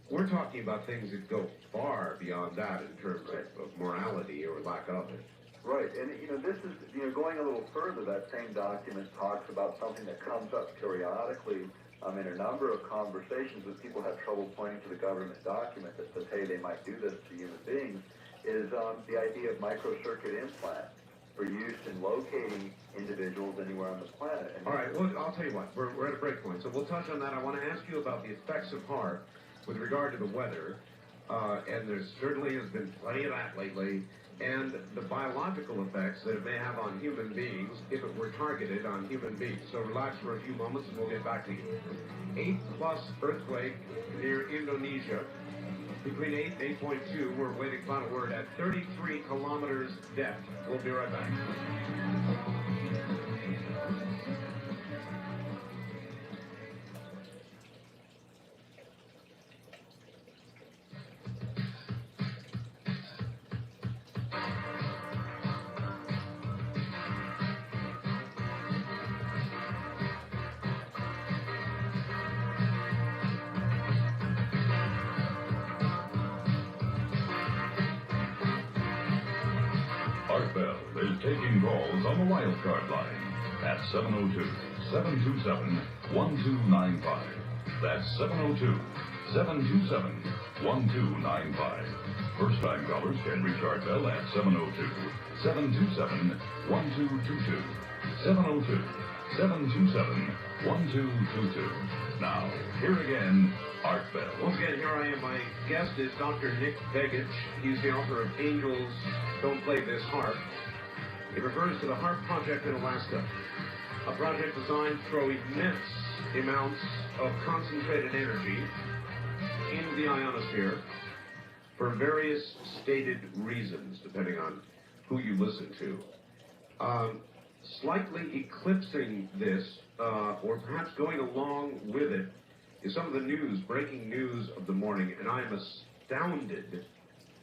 [SPEAKER 21] we're talking about things that go far beyond that in terms of morality or lack of it.
[SPEAKER 4] Right, and this is, going a little further, that same document talks about something that comes up periodically in a number of conversations when people have trouble pointing to the government document that says, hey, they might do this to human beings, is the idea of microcircuit implants for use in locating individuals anywhere on the planet. And
[SPEAKER 21] all right, well, I'll tell you what, we're at a break point, so we'll touch on that. I want to ask you about the effects of HAARP with regard to the weather, and there certainly has been plenty of that lately, and the biological effects that it may have on human beings if it were targeted on human beings. So relax for a few moments and we'll get back to you. 8+ earthquake near Indonesia. between 8 and 8.2. We're waiting final word at 33 kilometers depth. We'll be right back.
[SPEAKER 2] Art Bell is taking calls on the wildcard line at 702-727-1295. That's 702-727-1295. First-time callers can reach Art Bell at 702-727-1222. 702-727-1222. Now, here again, Art Bell.
[SPEAKER 21] Once again, here I am. My guest is Dr. Nick Begich. He's the author of Angels Don't Play This Harp. It refers to the HARP project in Alaska, a project designed to throw immense amounts of concentrated energy into the ionosphere for various stated reasons, depending on who you listen to. Slightly eclipsing this, or perhaps going along with it, is some of the news, breaking news of the morning, and I am astounded,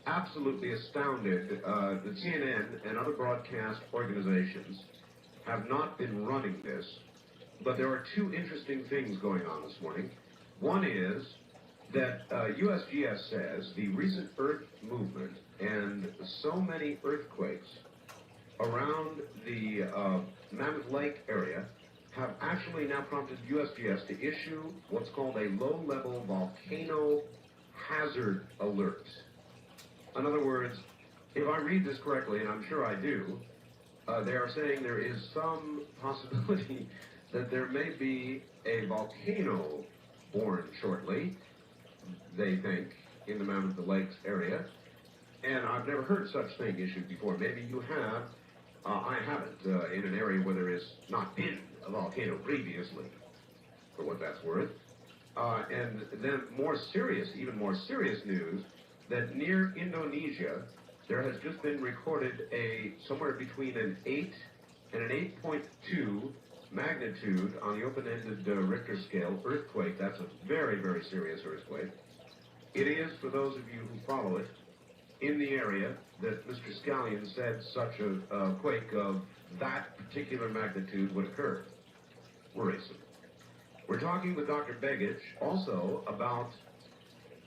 [SPEAKER 21] absolutely astounded, that CNN and other broadcast organizations have not been running this. But there are two interesting things going on this morning. One is that USGS says the recent Earth movement and so many earthquakes around the Mammoth Lake area have actually now prompted USGS to issue what's called a low-level volcano hazard alert. In other words, if I read this correctly, and I'm sure I do, they are saying there is some possibility that there may be a volcano born shortly, they think, in the Mammoth Lakes area. And I've never heard such thing issued before. Maybe you have. I haven't, in an area where there has not been a volcano previously, for what that's worth. And then more serious, even more serious news, that near Indonesia, there has just been recorded somewhere between an 8 and an 8.2 magnitude on the open-ended Richter scale earthquake. That's a very, very serious earthquake. It is, for those of you who follow it, in the area that Mr. Scallion said such a quake of that particular magnitude would occur. Worrisome. We're talking with Dr. Begich also about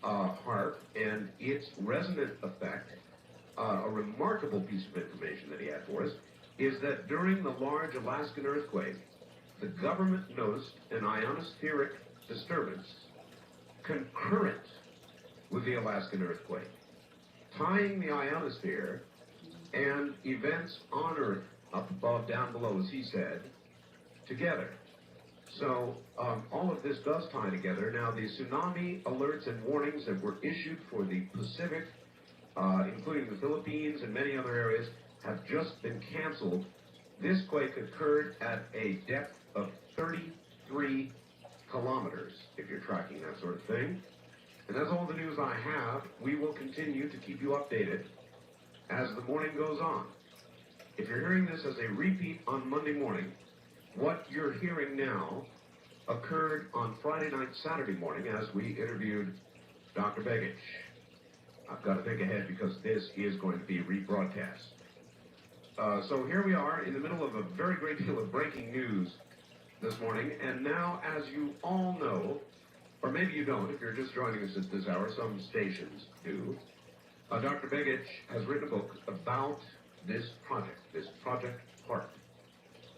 [SPEAKER 21] HARP and its resonant effect. A remarkable piece of information that he had for us is that during the large Alaskan earthquake, the government noticed an ionospheric disturbance concurrent with the Alaskan earthquake, tying the ionosphere and events on Earth, up above, down below, as he said, together. So all of this does tie together. Now, the tsunami alerts and warnings that were issued for the Pacific, including the Philippines and many other areas, have just been canceled. This quake occurred at a depth of 33 kilometers, if you're tracking that sort of thing. And that's all the news I have. We will continue to keep you updated as the morning goes on. If you're hearing this as a repeat on Monday morning, what you're hearing now occurred on Friday night, Saturday morning, as we interviewed Dr. Begich. I've got to think ahead because this is going to be rebroadcast. So here we are in the middle of a very great deal of breaking news this morning. And now, as you all know, or maybe you don't, if you're just joining us at this hour, some stations do, Dr. Begich has written a book about this Project HARP,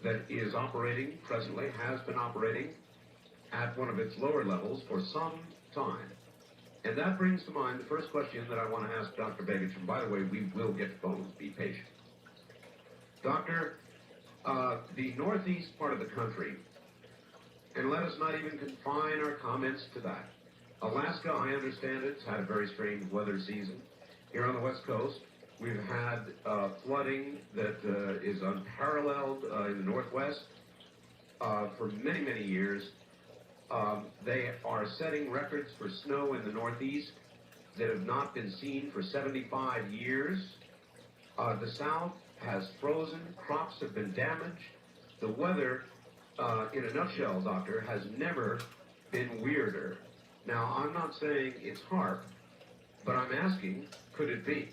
[SPEAKER 21] that is operating presently, has been operating at one of its lower levels for some time. And that brings to mind the first question that I want to ask Dr. Begich, and by the way, we will get phones, be patient. Doctor, the northeast part of the country, and let us not even confine our comments to that. Alaska, I understand it's had a very strange weather season. Here on the West Coast, we've had flooding that is unparalleled in the Northwest for many, many years. They are setting records for snow in the Northeast. that have not been seen for 75 years. The South has frozen, crops have been damaged. The weather, in a nutshell, Doctor, has never been weirder. Now, I'm not saying it's HAARP, but I'm asking, could it be?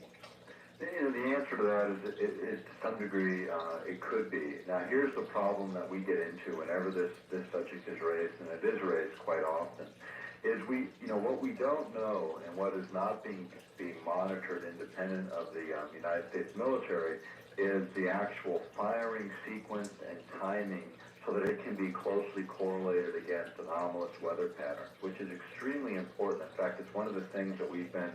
[SPEAKER 4] You know, the answer to that is, to some degree, it could be. Now, here's the problem that we get into whenever this subject is raised, and it is raised quite often, is what we don't know and what is not being monitored independent of the United States military is the actual firing sequence and timing so that it can be closely correlated against anomalous weather patterns, which is extremely important. In fact, it's one of the things that we've been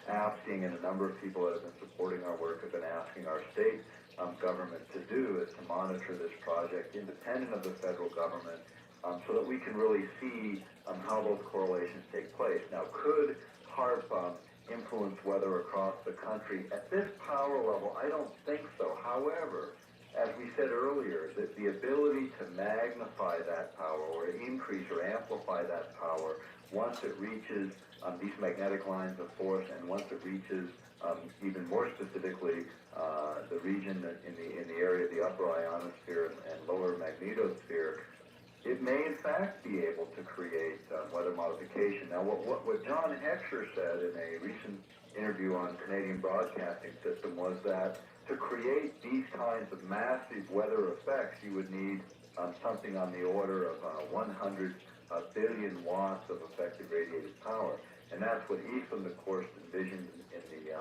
[SPEAKER 4] asking, and a number of people that have been supporting our work have been asking our state government to do, is to monitor this project independent of the federal government so that we can really see how those correlations take place. Now, could HAARP influence weather across the country? At this power level, I don't think so. However, as we said earlier, that the ability to magnify that power or increase or amplify that power once it reaches these magnetic lines of force, and once it reaches even more specifically the region in the area of the upper ionosphere and lower magnetosphere, it may in fact be able to create weather modification. Now, what John Heckscher said in a recent interview on Canadian Broadcasting System was that to create these kinds of massive weather effects, you would need something on the order of 100 billion watts of effective radiated power. And that's what Eastland, of course, envisioned in the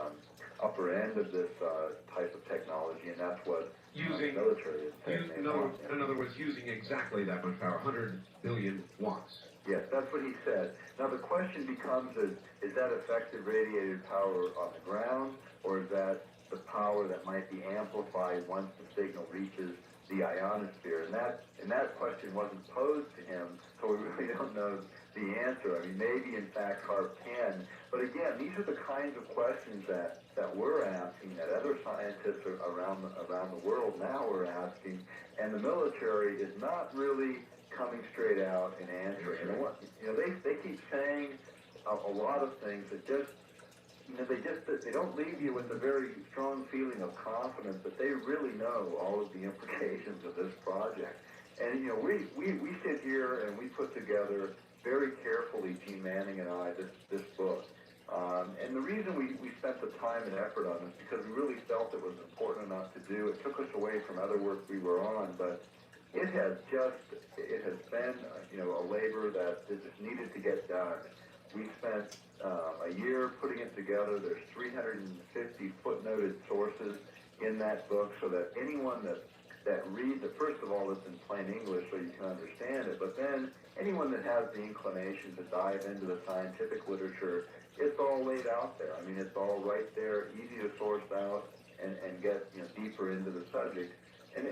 [SPEAKER 4] upper end of this type of technology, and that's what the military is saying.
[SPEAKER 21] In other words, using exactly that much power, 100 billion watts.
[SPEAKER 4] Yes, that's what he said. Now the question becomes is that effective radiated power on the ground, or is that the power that might be amplified once the signal reaches the ionosphere? And that question wasn't posed to him, so we really don't know the answer. I mean, maybe in fact HAARP can, but again, these are the kinds of questions that we're asking, that other scientists around the world now are asking, and the military is not really coming straight out and answering. They keep saying a lot of things that just, they don't leave you with a very strong feeling of confidence that they really know all of the implications of this project. And we sit here and we put together very carefully, Gene Manning and I, this book. And the reason we spent the time and effort on this because we really felt it was important enough to do. It took us away from other work we were on, but it has been a labor that just needed to get done. We spent a year putting it together. There's 350 footnoted sources in that book so that anyone that reads it, first of all, it's in plain English so you can understand it, but then anyone that has the inclination to dive into the scientific literature, it's all laid out there. I mean, it's all right there, easy to source out and get deeper into the subject. And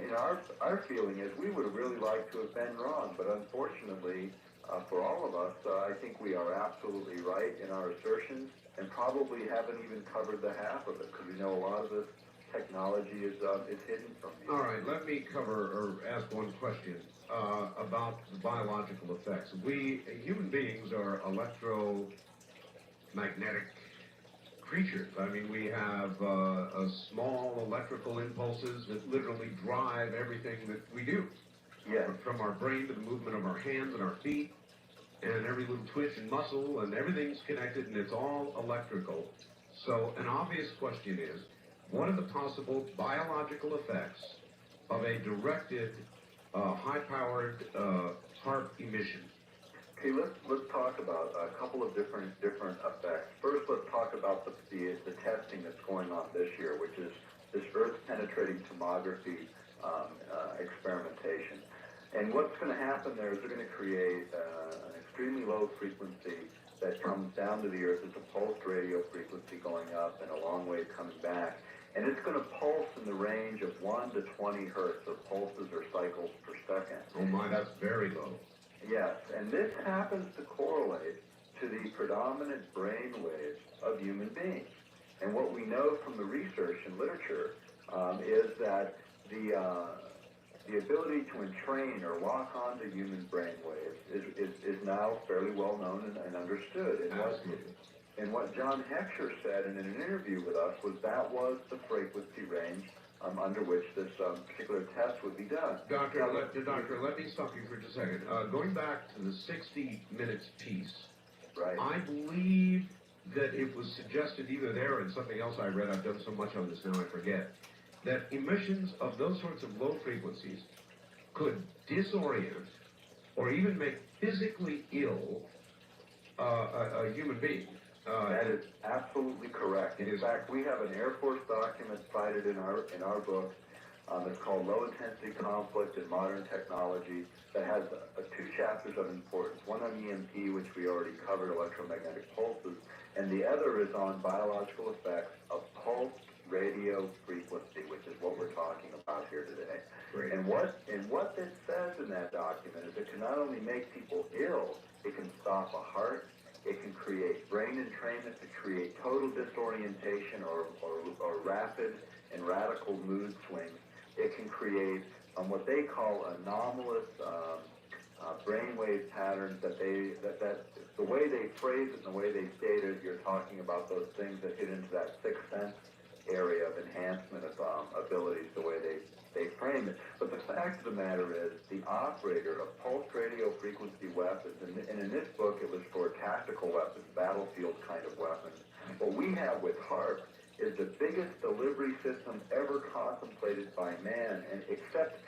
[SPEAKER 4] our feeling is we would have really liked to have been wrong, but unfortunately, for all of us, I think we are absolutely right in our assertions and probably haven't even covered the half of it because we know a lot of this technology is hidden from you.
[SPEAKER 21] All right, let me cover or ask one question about the biological effects. We, human beings, are electromagnetic creatures. I mean, we have small electrical impulses that literally drive everything that we do.
[SPEAKER 4] Yes.
[SPEAKER 21] From our brain to the movement of our hands and our feet, and every little twitch and muscle, and everything's connected, and it's all electrical. So an obvious question is, what are the possible biological effects of a directed, high-powered HAARP emission?
[SPEAKER 4] Okay, let's talk about a couple of different effects. First, let's talk about the testing that's going on this year, which is this Earth-penetrating tomography experimentation. And what's going to happen there is they're going to create an extremely low frequency that comes down to the Earth. It's a pulsed radio frequency going up and a long wave coming back. And it's going to pulse in the range of 1 to 20 hertz, or pulses or cycles per second.
[SPEAKER 21] Oh my, that's very low.
[SPEAKER 4] Yes, and this happens to correlate to the predominant brain waves of human beings. And what we know from the research and literature is that the ability to entrain or lock onto human brain waves is now fairly well known and understood. And what John Heckscher said in an interview with us was that was the frequency range under which this particular test would be done.
[SPEAKER 21] Doctor, let me stop you for just a second. Going back to the 60 minutes piece,
[SPEAKER 4] right.
[SPEAKER 21] I believe that it was suggested either there or in something else I read, I've done so much on this now I forget, that emissions of those sorts of low frequencies could disorient or even make physically ill a human being.
[SPEAKER 4] That is absolutely correct. In fact, we have an Air Force document cited in our book. It's called Low Intensity Conflict in Modern Technology, that has two chapters of importance. One on EMP, which we already covered, electromagnetic pulses, and the other is on biological effects of pulse radio frequency, which is what we're talking about here today.
[SPEAKER 21] Great.
[SPEAKER 4] And what it says in that document is it can not only make people ill, it can stop a heart, it can create brain entrainment to create total disorientation or rapid and radical mood swings. It can create what they call anomalous brainwave patterns that the way they phrase it and the way they state it, you're talking about those things that get into that sixth sense area of enhancement of abilities, the way they frame it. But the fact of the matter is, the operator of pulsed radio frequency weapons, and in this book it was for tactical weapons, battlefield kind of weapons. What we have with HARP is the biggest delivery system ever contemplated by man, and except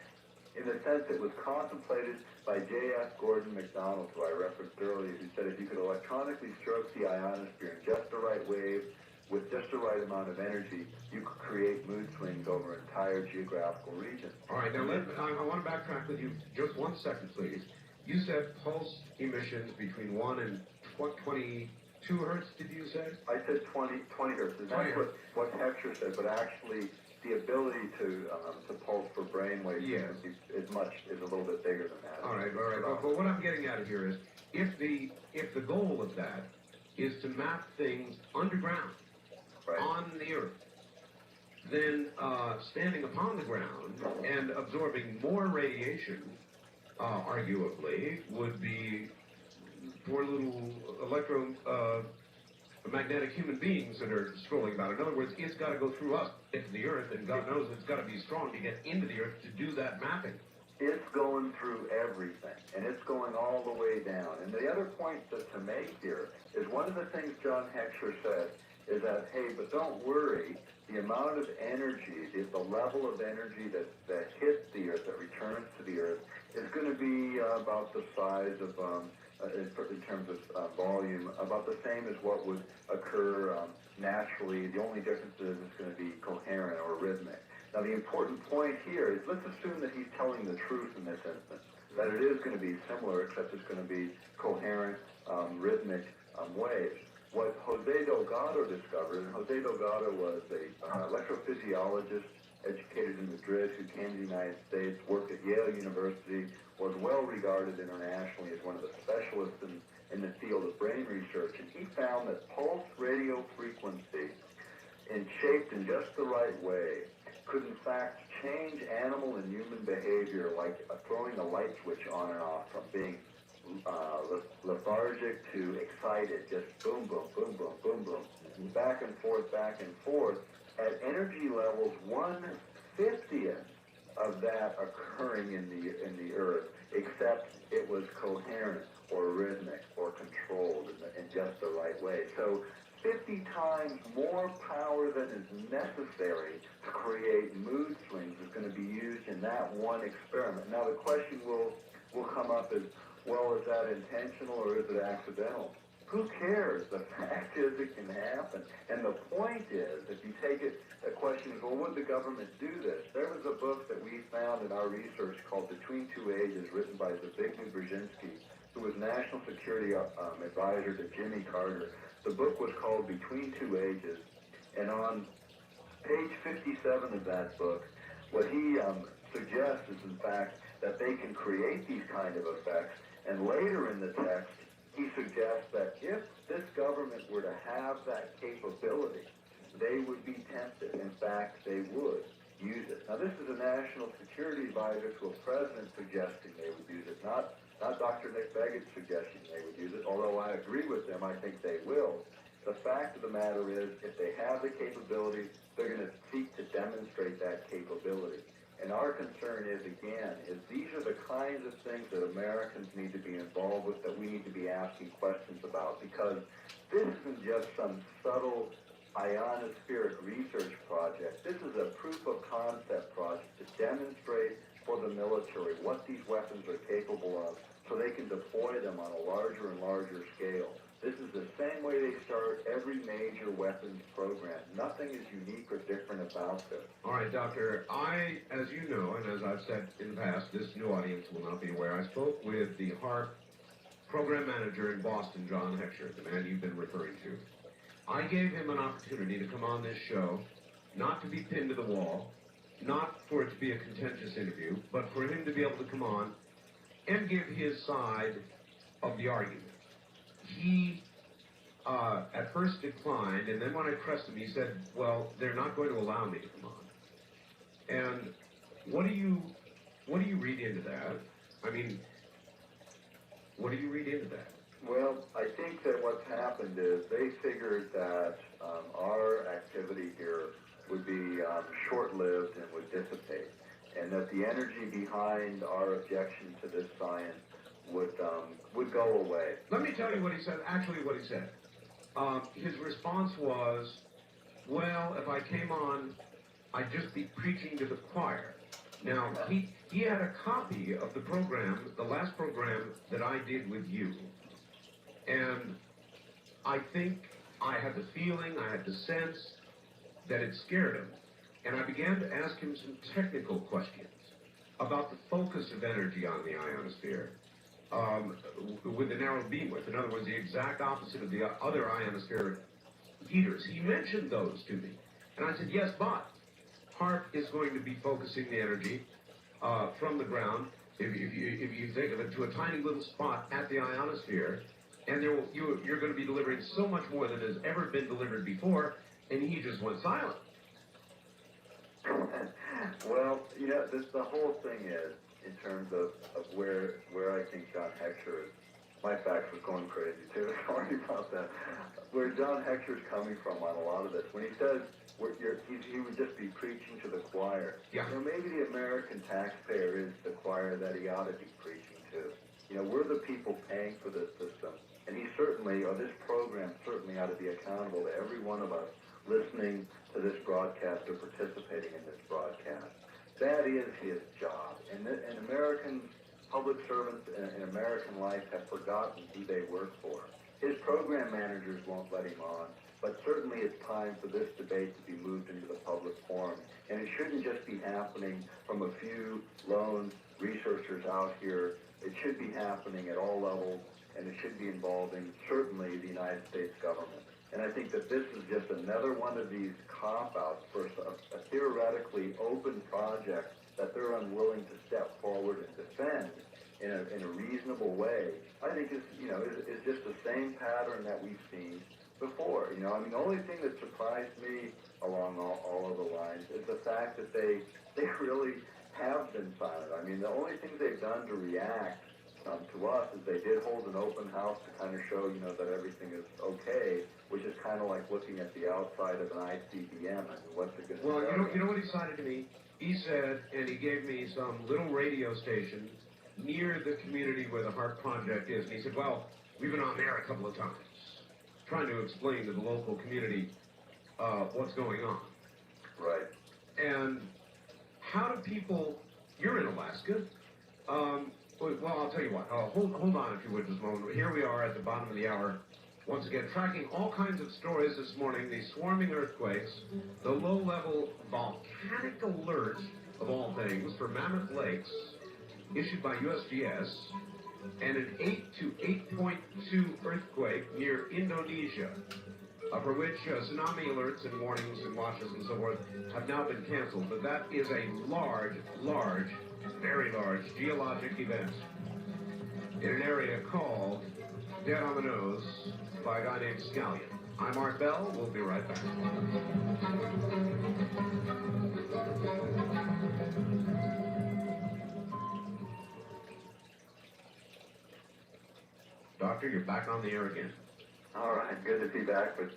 [SPEAKER 4] in the sense it was contemplated by J.F. Gordon MacDonald, who I referenced earlier, who said if you could electronically stroke the ionosphere in just the right wave, with just the right amount of energy, you could create mood swings over entire geographical regions.
[SPEAKER 21] All right, now I want to backtrack with you just 1 second, please. You said pulse emissions between 1 and 22 hertz, did you say?
[SPEAKER 4] I said 20 hertz, and that's what Heckscher said, but actually the ability to pulse for brainwave is a little bit bigger than that.
[SPEAKER 21] All right. But what I'm getting at here is, if the goal of that is to map things underground, on the Earth, then standing upon the ground and absorbing more radiation, arguably, would be poor little electromagnetic human beings that are strolling about. In other words, it's got to go through us into the Earth, and God knows it's got to be strong to get into the Earth to do that mapping.
[SPEAKER 4] It's going through everything, and it's going all the way down. And the other point to make here is one of the things John Heckscher said is that, hey, but don't worry, the amount of energy, the level of energy that hits the Earth, that returns to the Earth, is going to be about the size of, in terms of volume, about the same as what would occur naturally. The only difference is it's going to be coherent or rhythmic. Now, the important point here is, let's assume that he's telling the truth in this instance, that it is going to be similar, except it's going to be coherent, rhythmic waves. What Jose Delgado discovered, and Jose Delgado was an electrophysiologist educated in Madrid who came to the United States, worked at Yale University, was well regarded internationally as one of the specialists in the field of brain research, and he found that pulse radio frequency, shaped in just the right way, could in fact change animal and human behavior like throwing a light switch on and off from being lethargic to excited, just boom, boom, boom, boom, boom, boom, back and forth, at energy levels 1/50th of that occurring in the Earth, except it was coherent or rhythmic or controlled in just the right way. So 50 times more power than is necessary to create mood swings is going to be used in that one experiment. Now the question will come up is, well, is that intentional or is it accidental? Who cares? The fact is it can happen. And the point is, if you take it, the question is, well, would the government do this? There was a book that we found in our research called Between Two Ages, written by Zbigniew Brzezinski, who was National Security Advisor to Jimmy Carter. The book was called Between Two Ages, and on page 57 of that book, what he suggests is, in fact, that they can create these kind of effects, and later in the text, he suggests that if this government were to have that capability, they would be tempted. In fact, they would use it. Now, this is a national security advisor to a president suggesting they would use it, not Dr. Nick Begich suggesting they would use it, although I agree with them, I think they will. The fact of the matter is, if they have the capability, they're going to seek to demonstrate that capability. And our concern is, again, these are the kinds of things that Americans need to be involved with, that we need to be asking questions about, because this isn't just some subtle ionospheric research project. This is a proof of concept project to demonstrate for the military what these weapons are capable of, so they can deploy them on a larger and larger scale. This is the same way they start every major weapons program. Nothing is unique or different about this.
[SPEAKER 21] All right, Doctor, as you know, and as I've said in the past, this new audience will not be aware, I spoke with the HARP program manager in Boston, John Heckscher, the man you've been referring to. I gave him an opportunity to come on this show, not to be pinned to the wall, not for it to be a contentious interview, but for him to be able to come on and give his side of the argument. He at first declined, and then when I pressed him, he said, well, they're not going to allow me to come on. And what do you read into that? I mean, what do you read into that?
[SPEAKER 4] Well, I think that what's happened is they figured that our activity here would be short-lived and would dissipate, and that the energy behind our objection to this science would go away.
[SPEAKER 21] Let me tell you what he said, actually what he said. His response was, well, if I came on, I'd just be preaching to the choir. Now, he had a copy of the program, the last program that I did with you. And I think I had the feeling, I had the sense that it scared him. And I began to ask him some technical questions about the focus of energy on the ionosphere. With the narrow beam width, in other words, the exact opposite of the other ionospheric heaters. He mentioned those to me. And I said, yes, but HARP is going to be focusing the energy from the ground, if you think of it, to a tiny little spot at the ionosphere, and you're going to be delivering so much more than has ever been delivered before, and he just went silent.
[SPEAKER 4] Well, the whole thing is, in terms of where I think John Heckscher is, my fax was going crazy too, sorry about that, where John Heckscher's coming from on a lot of this, when he says he would just be preaching to the choir.
[SPEAKER 21] Yeah.
[SPEAKER 4] Maybe the American taxpayer is the choir that he ought to be preaching to. We're the people paying for this system, and he certainly, or this program certainly ought to be accountable to every one of us listening to this broadcast or participating in this broadcast. That is his job. And American public servants in American life have forgotten who they work for. His program managers won't let him on, but certainly it's time for this debate to be moved into the public forum. And it shouldn't just be happening from a few lone researchers out here. It should be happening at all levels, and it should be involving certainly the United States government. And I think that this is just another one of these cop-outs for a theoretically open project that they're unwilling to step forward and defend in a reasonable way. I think is just the same pattern that we've seen before. The only thing that surprised me along all of the lines is the fact that they really have been silent. The only thing they've done to react to us is they did hold an open house to kind of show, that everything is okay, which is kind of like looking at the outside of an ICBM. What's it going to
[SPEAKER 21] Well, you know what he cited to me? He said, and he gave me some little radio station near the community where the HARP project is. And he said, well, we've been on there a couple of times, trying to explain to the local community what's going on.
[SPEAKER 4] Right.
[SPEAKER 21] And how do people, you're in Alaska, well, I'll tell you what, hold on if you would just a moment. Here we are at the bottom of the hour, once again, tracking all kinds of stories this morning, the swarming earthquakes, the low-level volcanic alert, of all things, for Mammoth Lakes, issued by USGS, and an 8 to 8.2 earthquake near Indonesia, for which tsunami alerts and warnings and watches and so forth have now been canceled. But that is a large, very large geologic event in an area called Dead on the Nose by a guy named Scallion. I'm Art Bell. We'll be right back. Doctor, you're back on the air again.
[SPEAKER 4] All right, good to be back. But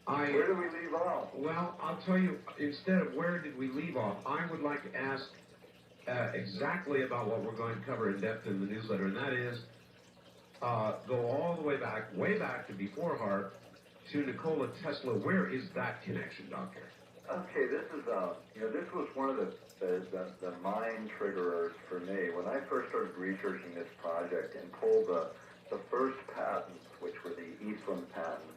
[SPEAKER 4] where do we leave off?
[SPEAKER 21] Well, I'll tell you, instead of where did we leave off, I would like to ask exactly about what we're going to cover in depth in the newsletter, and that is go all the way back to before HARP, to Nikola Tesla. Where is that connection, Doctor?
[SPEAKER 4] Okay, this is this was one of the mind triggerers for me when I first started researching this project and pulled the first patents, which were the Eastland patents.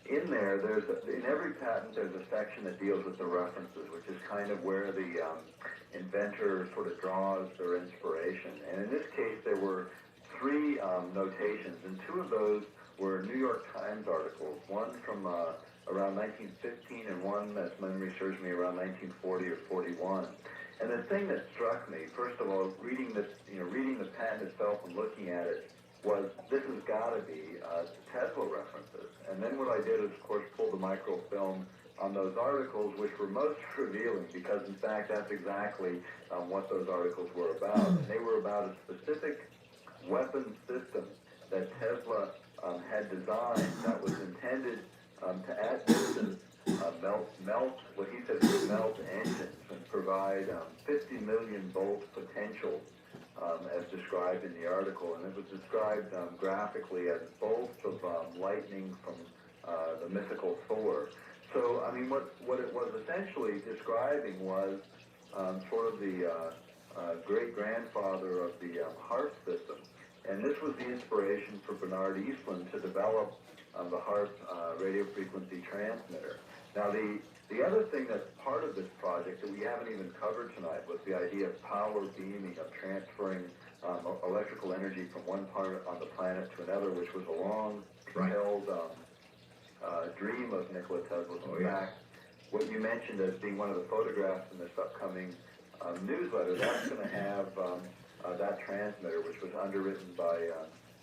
[SPEAKER 4] In there, in every patent there's a section that deals with the references, which is kind of where the inventor sort of draws their inspiration. And in this case, there were three notations, and two of those were New York Times articles, one from around 1915 and one, as memory serves me, around 1940 or 41. And the thing that struck me, first of all, reading the patent itself and looking at it, was this has got to be Tesla references. And then what I did is, of course, pull the microfilm on those articles, which were most revealing, because in fact that's exactly what those articles were about. And they were about a specific weapon system that Tesla had designed that was intended to at distance melt what he said was melt engines and provide 50 million volt potential, as described in the article. And it was described graphically as bolts of lightning from the mythical Thor. So, I mean, what it was essentially describing was sort of the great-grandfather of the HARP system. And this was the inspiration for Bernard Eastland to develop the HARP radio frequency transmitter. Now, the other thing that's part of this project that we haven't even covered tonight was the idea of power beaming, of transferring electrical energy from one part on the planet to another, which was a long-held dream of Nikola Tesla's. In fact, what you mentioned as being one of the photographs in this upcoming newsletter, that's going to have that transmitter, which was underwritten by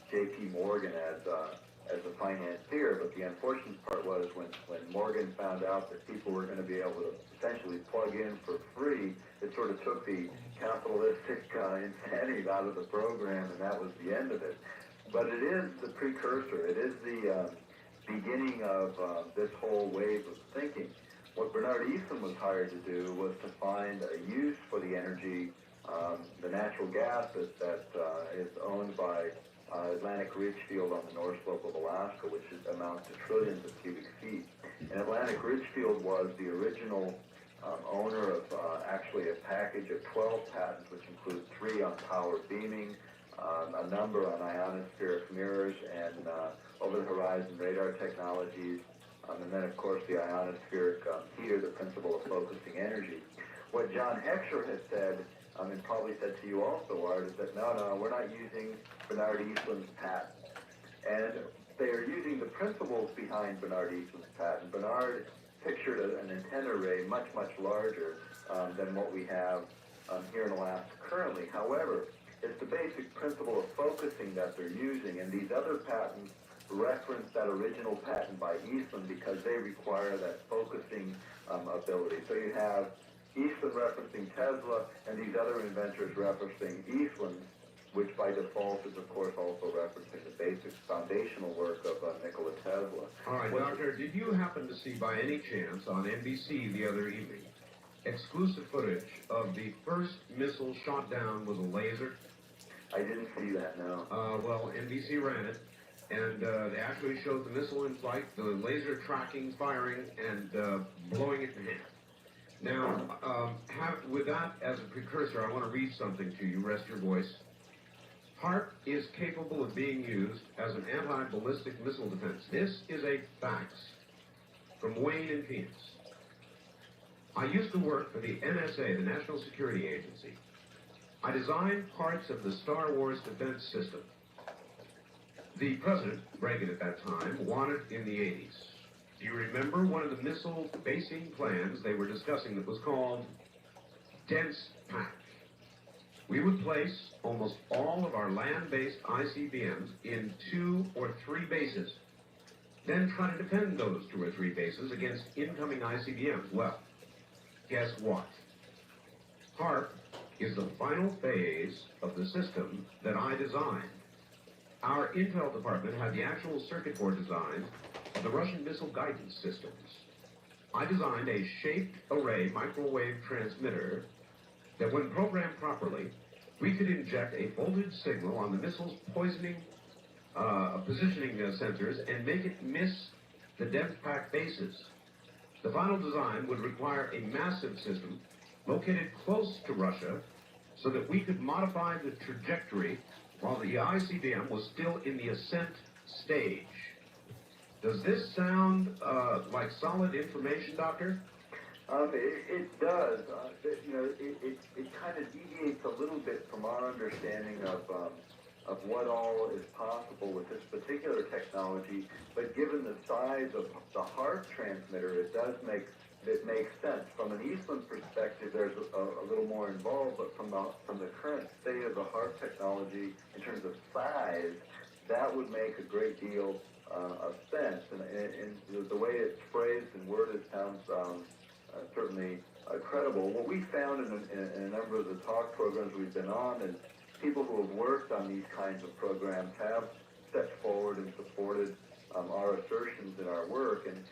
[SPEAKER 4] J.P. Morgan as a financier. But the unfortunate part was when Morgan found out that people were going to be able to essentially plug in for free, it sort of took the capitalistic incentive out of the program, and that was the end of it. But it is the precursor. It is the beginning of this whole wave of thinking. What Bernard Eastland was hired to do was to find a use for the energy, the natural gas that is owned by Atlantic Ridgefield on the north slope of Alaska, which amounts to trillions of cubic feet. And Atlantic Ridgefield was the original owner of actually a package of 12 patents, which include 3 on power beaming, a number on ionospheric mirrors and over-the-horizon radar technologies, and then, of course, the ionospheric heater, the principle of focusing energy. What John Heckscher has said, and probably said to you also, Art, is that no, we're not using Bernard Eastland's patent. And they are using the principles behind Bernard Eastland's patent. Bernard pictured an antenna array much, much larger than what we have here in Alaska currently. However, it's the basic principle of focusing that they're using, and these other patents reference that original patent by Eastland because they require that focusing ability. So you have Eastland referencing Tesla, and these other inventors referencing Eastland, which by default is, of course, also referencing the basic foundational work of Nikola Tesla.
[SPEAKER 21] All right, Doctor, did you happen to see by any chance on NBC the other evening exclusive footage of the first missile shot down with a laser?
[SPEAKER 4] I didn't see that, no.
[SPEAKER 21] Well, NBC ran it, and they actually showed the missile in flight, the laser tracking, firing, and blowing it to hand. Now, with that as a precursor, I want to read something to you. Rest your voice. HARP is capable of being used as an anti-ballistic missile defense. This is a fax from Wayne in Phoenix. I used to work for the NSA, the National Security Agency. I designed parts of the Star Wars defense system. The President, Reagan at that time, wanted in the 80s. Do you remember one of the missile basing plans they were discussing that was called Dense Pack? We would place almost all of our land-based ICBMs in 2 or 3 bases, then try to defend those 2 or 3 bases against incoming ICBMs. Well, guess what? HARP is the final phase of the system that I designed. our intel department had the actual circuit board design of the Russian missile guidance systems. I designed a shaped array microwave transmitter that, when programmed properly, we could inject a voltage signal on the missile's positioning sensors and make it miss the dense packed bases. The final design would require a massive system located close to Russia so that we could modify the trajectory while the ICBM was still in the ascent stage. Does this sound like solid information, Doctor?
[SPEAKER 4] It does. It kind of deviates a little bit from our understanding of what all is possible with this particular technology. But given the size of the HARP transmitter, it makes sense. From an Eastman perspective, there's a little more involved. But from the current state of the HARP technology, in terms of size, that would make a great deal of sense. And the way it's phrased and worded sounds certainly credible. What we found in a number of the talk programs we've been on, and people who have worked on these kinds of programs have stepped forward and supported our assertions in our work. And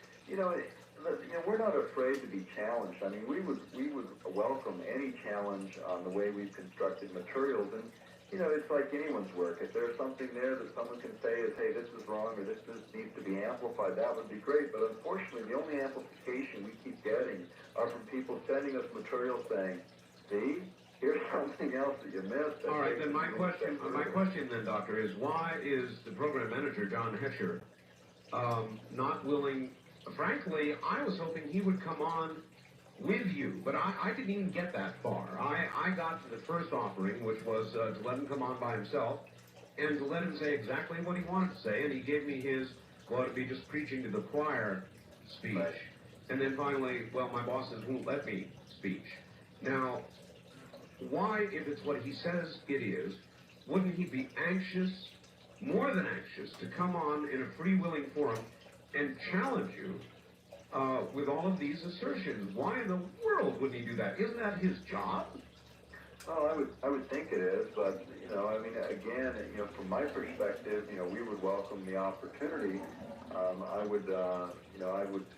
[SPEAKER 4] we're not afraid to be challenged. I mean, we would welcome any challenge on the way we've constructed materials. And it's like anyone's work. If there's something there that someone can say is, hey, this is wrong, or this needs to be amplified, that would be great. But unfortunately, the only amplification we keep getting are from people sending us material saying, see, here's something else that you missed.
[SPEAKER 21] All right, then my question then, Doctor, is why is the program manager, John Hesher, not willing? Frankly, I was hoping he would come on with you, but I didn't even get that far. I got to the first offering, which was to let him come on by himself and to let him say exactly what he wanted to say, and he gave me his, well, it'd be just preaching to the choir speech. Right. And then finally, well, my bosses won't let me speech. Now, why, if it's what he says it is, wouldn't he be anxious, more than anxious, to come on in a free-willing forum and challenge you with all of these assertions? Why in the world wouldn't he do that? Isn't that his job?
[SPEAKER 4] Well, I would think it is, but I mean, again, from my perspective, we would welcome the opportunity. I would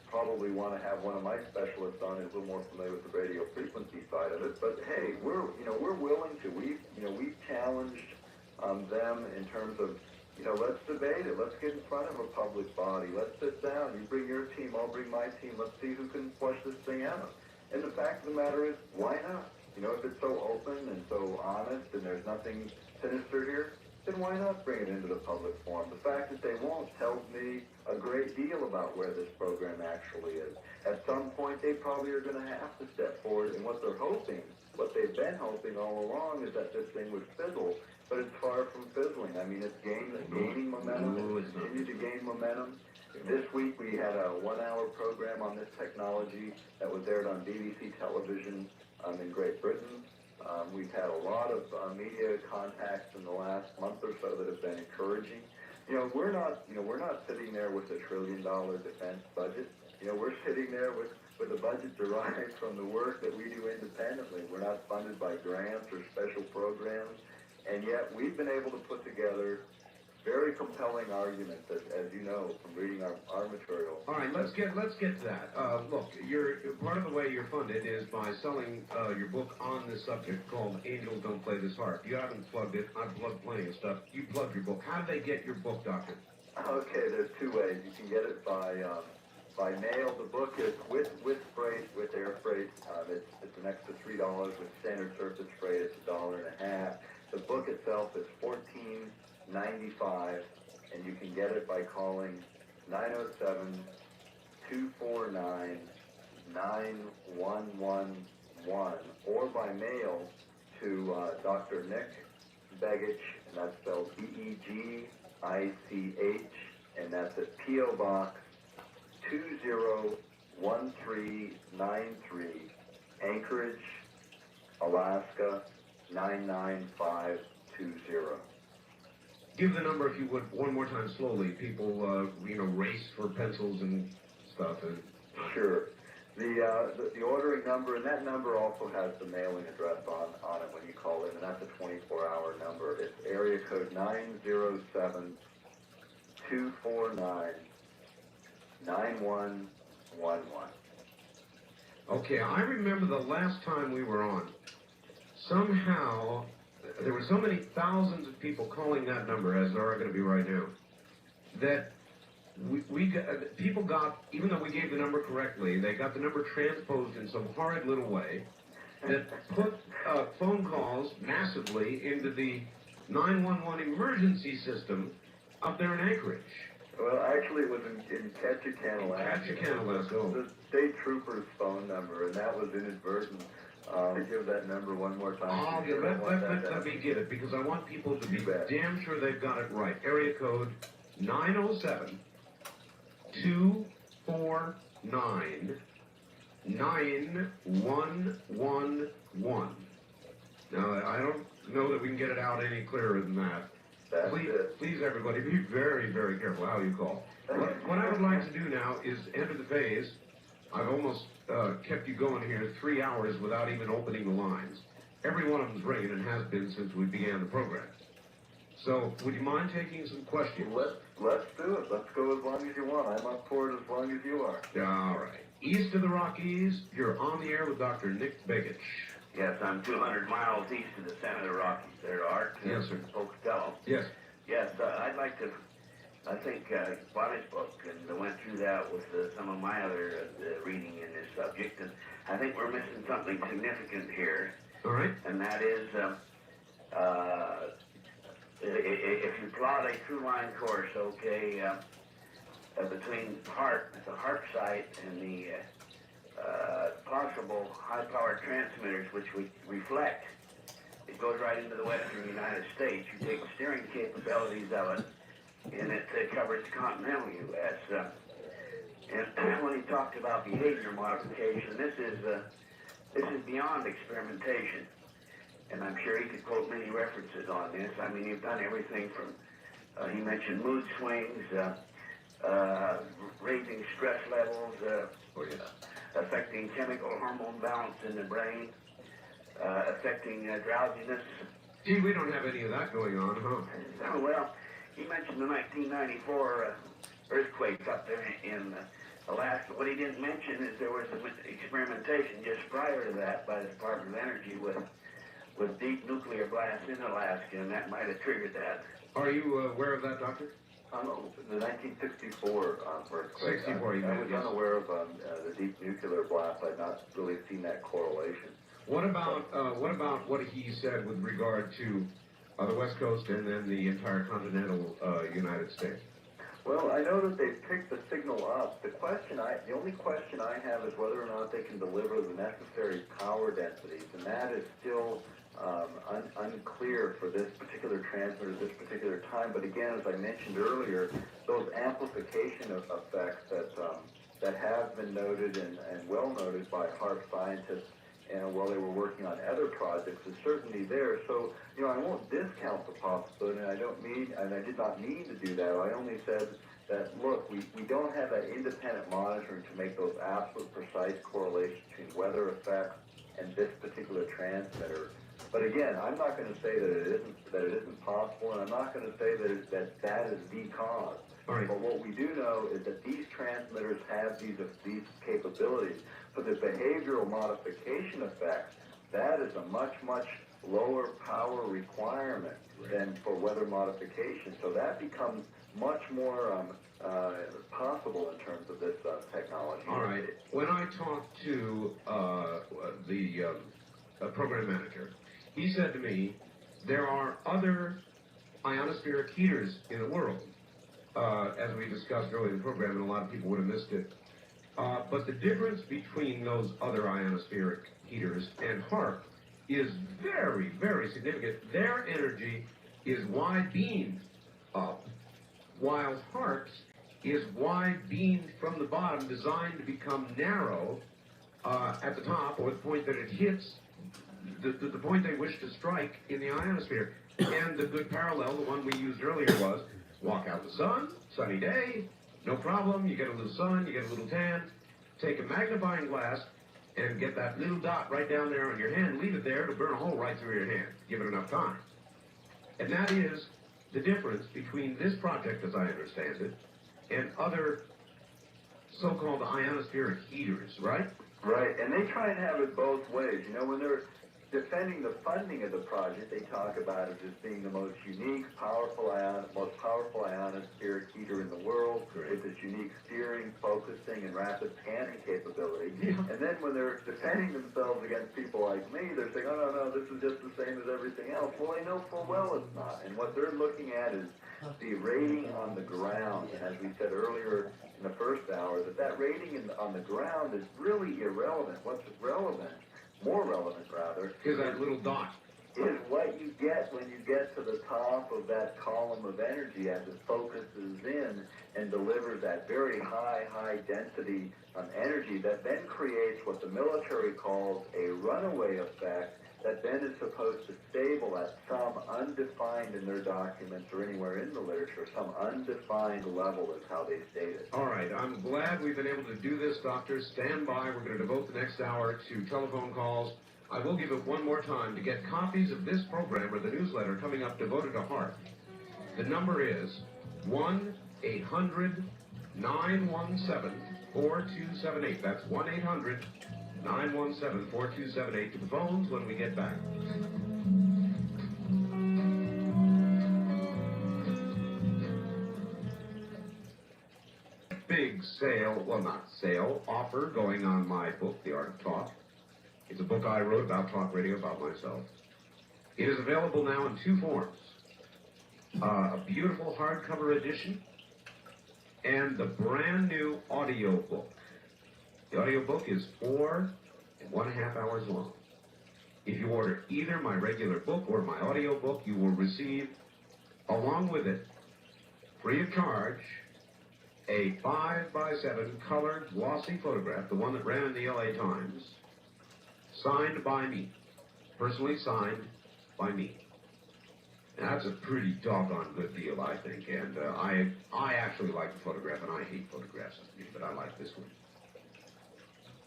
[SPEAKER 4] probably want to have one of my specialists on who's a little more familiar with the radio frequency side of it. But hey, we're willing to. We've challenged them in terms of, let's debate it. Let's get in front of a public body. Let's sit down. You bring your team, I'll bring my team. Let's see who can flush this thing out. And the fact of the matter is, why not? If it's so open and so honest and there's nothing sinister here, then why not bring it into the public forum? The fact that they won't tells me a great deal about where this program actually is. At some point, they probably are going to have to step forward, and what they're hoping, what they've been hoping all along, is that this thing would fizzle. But it's far from fizzling. I mean, it's gaining momentum. It's continued to gain momentum. This week we had a 1-hour program on this technology that was aired on BBC television in Great Britain. We've had a lot of media contacts in the last month or so that have been encouraging. We're not sitting there with $1 trillion defense budget. We're sitting there with a budget derived from the work that we do independently. We're not funded by grants or special programs. And yet we've been able to put together very compelling arguments, as you know, from reading our material.
[SPEAKER 21] All right, let's get to that. Look, part of the way you're funded is by selling your book on this subject called Angels Don't Play This Harp. You haven't plugged it. I've plugged plenty of stuff. You plugged your book. How do they get your book, Doctor?
[SPEAKER 4] Okay, there's two ways. You can get it by mail. The book is with freight, with air freight. It's an extra $3. With standard surface freight, it's $1.50. The book itself is $14.95, and you can get it by calling 907-249-9111 or by mail to Dr. Nick Begich, and that's spelled Begich, and that's at P.O. Box 201393, Anchorage, Alaska 99520.
[SPEAKER 21] Give the number, if you would, one more time slowly. People, race for pencils and stuff.
[SPEAKER 4] Sure. The ordering number, and that number also has the mailing address on it when you call in, and that's a 24-hour number. It's area code 907-249-9111.
[SPEAKER 21] Okay, I remember the last time we were on. Somehow, there were so many thousands of people calling that number, as there are going to be right now, that people got, even though we gave the number correctly, they got the number transposed in some horrid little way that put phone calls massively into the 911 emergency system up there in Anchorage.
[SPEAKER 4] Well, actually, it was in
[SPEAKER 21] Ketchikan,
[SPEAKER 4] the state trooper's phone number, and that was inadvertent. To give that number one more time.
[SPEAKER 21] Oh, yeah, let me get it, because I want people to be damn sure they've got it right. Area code 907-249-9111. Now, I don't know that we can get it out any clearer than that. Please, everybody, be very, very careful how you call. What I would like to do now is enter the phase. I've almost kept you going here 3 hours without even opening the lines. Every one of them's ringing and has been since we began the program. So, would you mind taking some questions?
[SPEAKER 4] Let's do it. Let's go as long as you want. I'm up for it as long as you are.
[SPEAKER 21] All right. East of the Rockies, you're on the air with Dr. Nick Begich.
[SPEAKER 8] Yes, I'm 200 miles east of the center of the Rockies there, Art.
[SPEAKER 21] Yes, sir.
[SPEAKER 8] Pocatello.
[SPEAKER 21] Yes.
[SPEAKER 8] Yes, I'd like to, I think, bought his book and went through that with some of my other reading in this subject, and I think we're missing something significant here.
[SPEAKER 21] All right.
[SPEAKER 8] And that is, if you plot a through-line course, okay, between the HARP site and the possible high-power transmitters which reflect, it goes right into the western United States. You take the steering capabilities of it, and it covers the continental U.S. And when he talked about behavior modification, this is beyond experimentation. And I'm sure he could quote many references on this. I mean, you've done everything from, he mentioned mood swings, raising stress levels, affecting chemical hormone balance in the brain, affecting drowsiness.
[SPEAKER 21] Gee, we don't have any of that going on, huh?
[SPEAKER 8] Well, he mentioned the 1994 earthquake up there in Alaska. What he didn't mention is there was experimentation just prior to that by the Department of Energy with deep nuclear blasts in Alaska, and that might have triggered that.
[SPEAKER 21] Are you aware of that, Doctor?
[SPEAKER 4] The 1964 earthquake.
[SPEAKER 21] 64, you
[SPEAKER 4] I was
[SPEAKER 21] yes.
[SPEAKER 4] unaware of the deep nuclear blast. I'd not really seen that correlation.
[SPEAKER 21] What about what he said with regard to the West Coast and then the entire continental United States?
[SPEAKER 4] Well, I know that they picked the signal up. The only question I have is whether or not they can deliver the necessary power densities, and that is still unclear for this particular transmitter at this particular time. But again, as I mentioned earlier, those amplification effects that have been noted and well noted by HARP scientists, and while they were working on other projects, is certainly there. So, I won't discount the possibility, and I did not mean to do that. I only said that, look, we don't have that independent monitoring to make those absolute precise correlations between weather effects and this particular transmitter. But again, I'm not going to say that it isn't possible, and I'm not going to say that that is the cause.
[SPEAKER 21] Right.
[SPEAKER 4] But what we do know is that these transmitters have these capabilities. For the behavioral modification effects, that is a much, much lower power requirement than for weather modification. So that becomes much more possible in terms of this technology.
[SPEAKER 21] All right. When I talked to the program manager, he said to me, there are other ionospheric heaters in the world, as we discussed earlier in the program, and a lot of people would have missed it. But the difference between those other ionospheric heaters and HARP is very, very significant. Their energy is wide beamed up, while HARP's is wide beamed from the bottom, designed to become narrow at the top, or the point that it hits, the point they wish to strike in the ionosphere. And the good parallel, the one we used earlier, was walk out in the sun, sunny day, no problem, you get a little sun, you get a little tan. take a magnifying glass and get that little dot right down there on your hand, leave it there to burn a hole right through your hand, give it enough time. And that is the difference between this project, as I understand it, and other so-called ionospheric heaters, right?
[SPEAKER 4] Right, and they try and have it both ways. You know, when they're defending the funding of the project, they talk about it as being the most unique, most powerful ionospheric heater in the world, with its unique steering, focusing, and rapid scanning capability.
[SPEAKER 21] Yeah.
[SPEAKER 4] And then when they're defending themselves against people like me, they're saying, oh, no, this is just the same as everything else. Well, they know full well it's not. And what they're looking at is the rating on the ground. And as we said earlier in the first hour, that rating on the ground is really irrelevant. What's relevant, more relevant rather,
[SPEAKER 21] is that little dot.
[SPEAKER 4] Is what you get when you get to the top of that column of energy as it focuses in and delivers that very high density energy that then creates what the military calls a runaway effect that then is supposed to stable at some undefined in their documents or anywhere in the literature, some undefined level is how they state it.
[SPEAKER 21] All right, I'm glad we've been able to do this, Doctor. Stand by. We're going to devote the next hour to telephone calls. I will give it one more time. To get copies of this program or the newsletter coming up devoted to heart, the number is 1-800-917-4278. That's 1-800-917-4278 to the phones when we get back. Big sale, well not sale, offer going on my book, The Art of Talk. It's a book I wrote about talk radio, about myself. It is available now in two forms. A beautiful hardcover edition and the brand new audio book. The audio book is 4.5 hours long. If you order either my regular book or my audio book, you will receive, along with it, free of charge, a 5x7 colored glossy photograph, the one that ran in the LA Times, signed by me, personally signed by me. And that's a pretty doggone good deal, I think. And I actually like the photograph, and I hate photographs of me, but I like this one.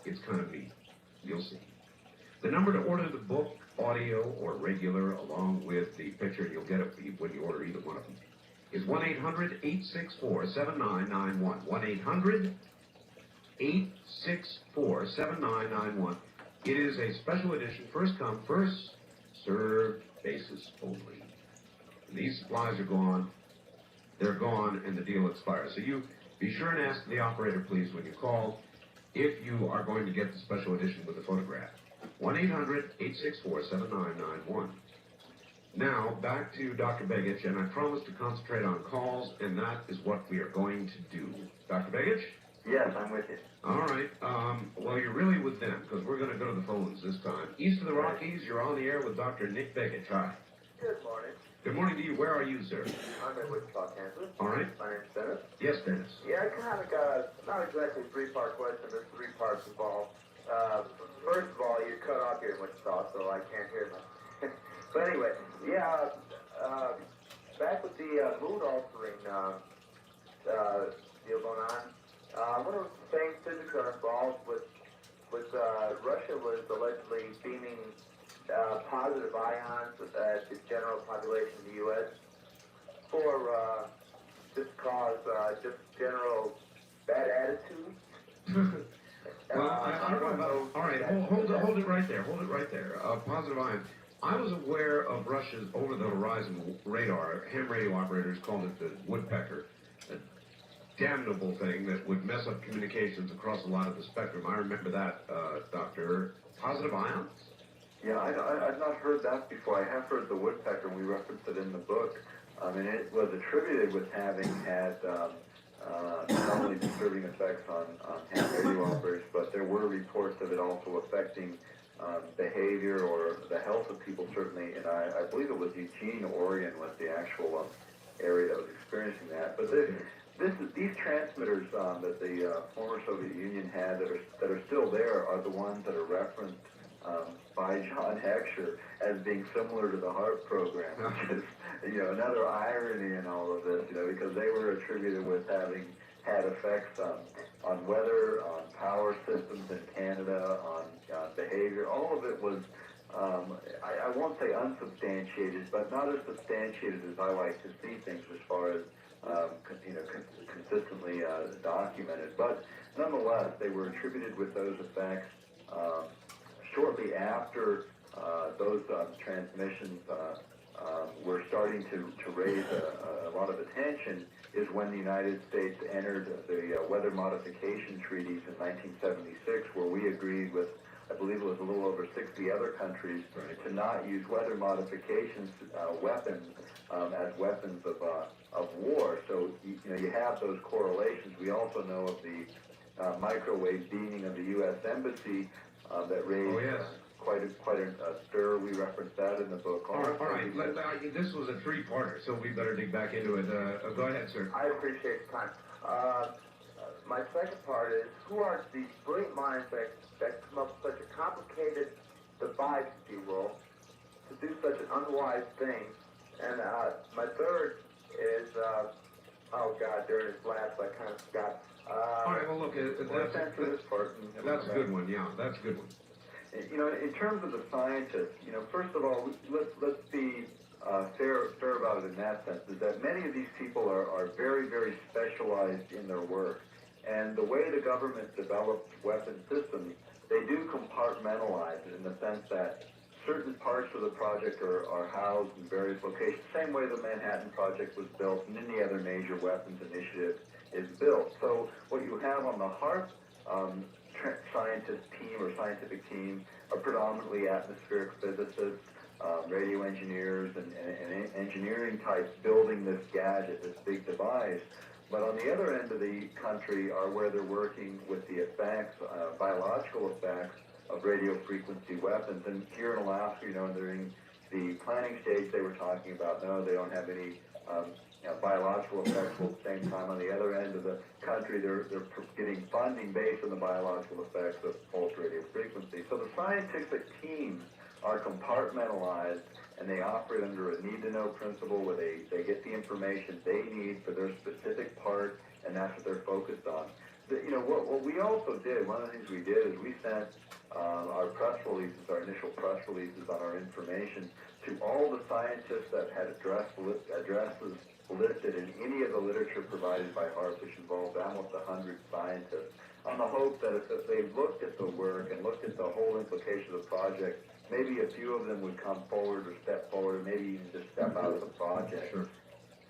[SPEAKER 21] It's kind of neat. You'll see. The number to order the book, audio or regular, along with the picture, you'll get it when you order either one of them, is 1-800-864-7991. 1-800-864-7991. It is a special edition, first come, first served basis only. And these supplies are gone. They're gone, and the deal expires. So you be sure and ask the operator, please, when you call, if you are going to get the special edition with the photograph. 1-800-864-7991. Now, back to Dr. Begich, and I promised to concentrate on calls, and that is what we are going to do. Dr. Begich?
[SPEAKER 4] Yes, I'm with you.
[SPEAKER 21] All right. Well, you're really with them, because we're going to go to the phones this time. East of the Rockies, you're on the air with Dr. Nick Begich. Hi.
[SPEAKER 6] Good morning.
[SPEAKER 21] Good morning to you. Where are you, sir?
[SPEAKER 6] I'm in Wichita, Kansas.
[SPEAKER 21] All right.
[SPEAKER 6] My name's Dennis.
[SPEAKER 21] Yes, Dennis.
[SPEAKER 6] Yeah, I kind of got not exactly a three-part question. There's three parts involved. First of all, you're cut off here in Wichita, so I can't hear much. But anyway, yeah, back with the mood altering deal going on. One of the things physics are involved with Russia was allegedly beaming positive ions at the general population of the U.S. for just cause just general bad attitude.
[SPEAKER 21] Well, I don't know. All right, hold it right there. Hold it right there. Positive ions. I was aware of Russia's over-the-horizon radar. Ham radio operators called it the woodpecker, a damnable thing that would mess up communications across a lot of the spectrum. I remember that, Doctor. Positive ions?
[SPEAKER 4] Yeah, I've not heard that before. I have heard the woodpecker. We referenced it in the book. And it was attributed with having had not only disturbing effects on ham radio operators, but there were reports of it also affecting behavior or the health of people, certainly. And I believe it was Eugene, Oregon was the actual area that was experiencing that. But these transmitters that the former Soviet Union had that are still there are the ones that are referenced by John Heckscher as being similar to the HARP program, which is, another irony in all of this, because they were attributed with having had effects on weather, on power systems in Canada, on behavior. All of it was, I won't say unsubstantiated, but not as substantiated as I like to see things as far as consistently documented. But nonetheless, they were attributed with those effects. Shortly after those transmissions were starting to raise a lot of attention is when the United States entered the weather modification treaties in 1976, where we agreed with, I believe it was a little over 60 other countries, to not use weather modifications weapons as weapons of war. So you have those correlations. We also know of the microwave beaming of the U.S. Embassy that raised quite a stir. We referenced that in the book.
[SPEAKER 21] All right. This was a three-parter, so we better dig back into it. Go ahead, sir.
[SPEAKER 6] I appreciate the time. My second part is, who are these brilliant minds that come up with such a complicated device, if you will, to do such an unwise thing? And my third is, oh God, during his last, I kind of forgot.
[SPEAKER 21] All right, well, look, that's a good one, yeah, that's a good one.
[SPEAKER 4] In terms of the scientists, first of all, let's be fair about it in that sense, is that many of these people are very, very specialized in their work. And the way the government develops weapon systems, they do compartmentalize it in the sense that certain parts of the project are housed in various locations, same way the Manhattan Project was built and any other major weapons initiative is built. So what you have on the HARP scientist team or scientific team are predominantly atmospheric physicists, radio engineers, and engineering types building this gadget, this big device. But on the other end of the country are where they're working with the effects, biological effects of radio frequency weapons. And here in Alaska, during the planning stage, they were talking about, no, they don't have any biological effects. Well, at the same time, on the other end of the country, they're getting funding based on the biological effects of pulse radio frequency. So the scientific teams are compartmentalized, and they operate under a need-to-know principle where they get the information they need for their specific part, and that's what they're focused on. What we also did, one of the things we did is we sent our press releases, our initial press releases on our information to all the scientists that had addresses listed in any of the literature provided by HARP, which involved almost 100 scientists, on the hope that if they looked at the work and looked at the whole implication of the project, maybe a few of them would come forward or step forward, or maybe even just step out of the project.
[SPEAKER 21] Sure.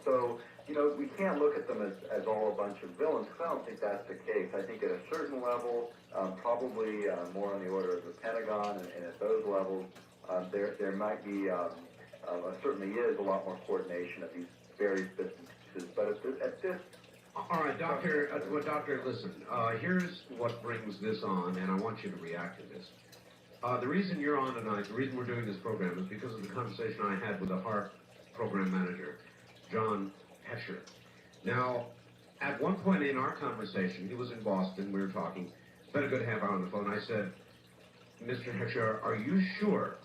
[SPEAKER 4] So, we can't look at them as all a bunch of villains, because I don't think that's the case. I think at a certain level, probably more on the order of the Pentagon, and at those levels, there might be, certainly is a lot more coordination of these various businesses. But at this
[SPEAKER 21] all right, Doctor, listen, here's what brings this on, and I want you to react to this. The reason you're on tonight, the reason we're doing this program is because of the conversation I had with the HARP program manager, John Hesher. Now, at one point in our conversation, he was in Boston, we were talking, spent a good half hour on the phone. I said, Mr. Hesher, are you sure,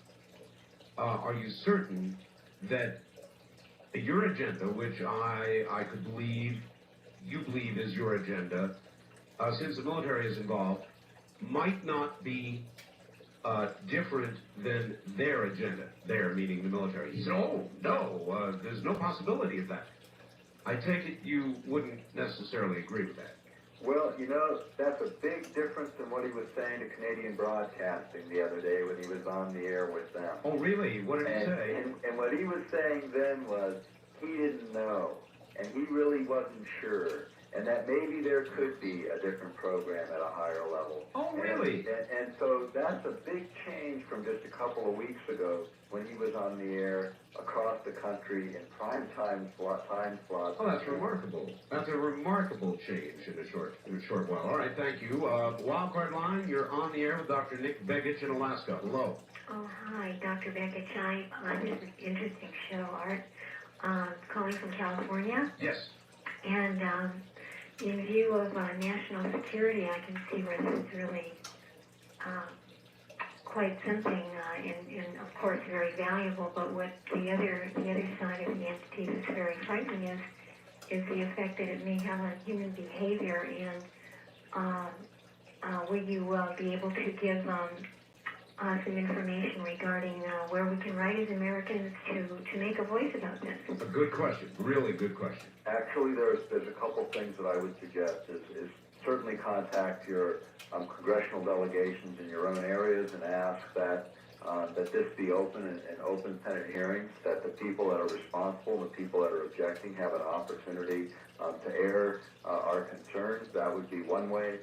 [SPEAKER 21] are you certain that your agenda, which I could believe, you believe is your agenda, since the military is involved, might not be different than their agenda, their meaning the military? He said, oh, no, there's no possibility of that. I take it you wouldn't necessarily agree with that.
[SPEAKER 4] Well, that's a big difference than what he was saying to Canadian Broadcasting the other day when he was on the air with them.
[SPEAKER 21] Oh, really? What did he say?
[SPEAKER 4] And what he was saying then was he didn't know, and he really wasn't sure, and that maybe there could be a different program at a higher level.
[SPEAKER 21] Oh, really?
[SPEAKER 4] And so that's a big change from just a couple of weeks ago when he was on the air across the country in prime time slots.
[SPEAKER 21] Oh, that's remarkable. That's a remarkable change in a short while. All right, thank you. Wildcard line, you're on the air with Dr. Nick Begich in Alaska. Hello.
[SPEAKER 9] Oh, hi, Dr. Begich. This is an interesting show, Art. Calling from California.
[SPEAKER 21] Yes.
[SPEAKER 9] And in view of national security, I can see where this is really quite something, and of course very valuable. But what the other side of the entity that's very frightening is is the effect that it may have on human behavior, and will you be able to give some information regarding where we can write as Americans to make a voice about this?
[SPEAKER 21] A good question, really good question.
[SPEAKER 4] Actually, there's a couple things that I would suggest is certainly contact your congressional delegations in your own areas and ask that this be open and open Senate hearings, that the people that are responsible and the people that are objecting have an opportunity to air our concerns. That would be one way.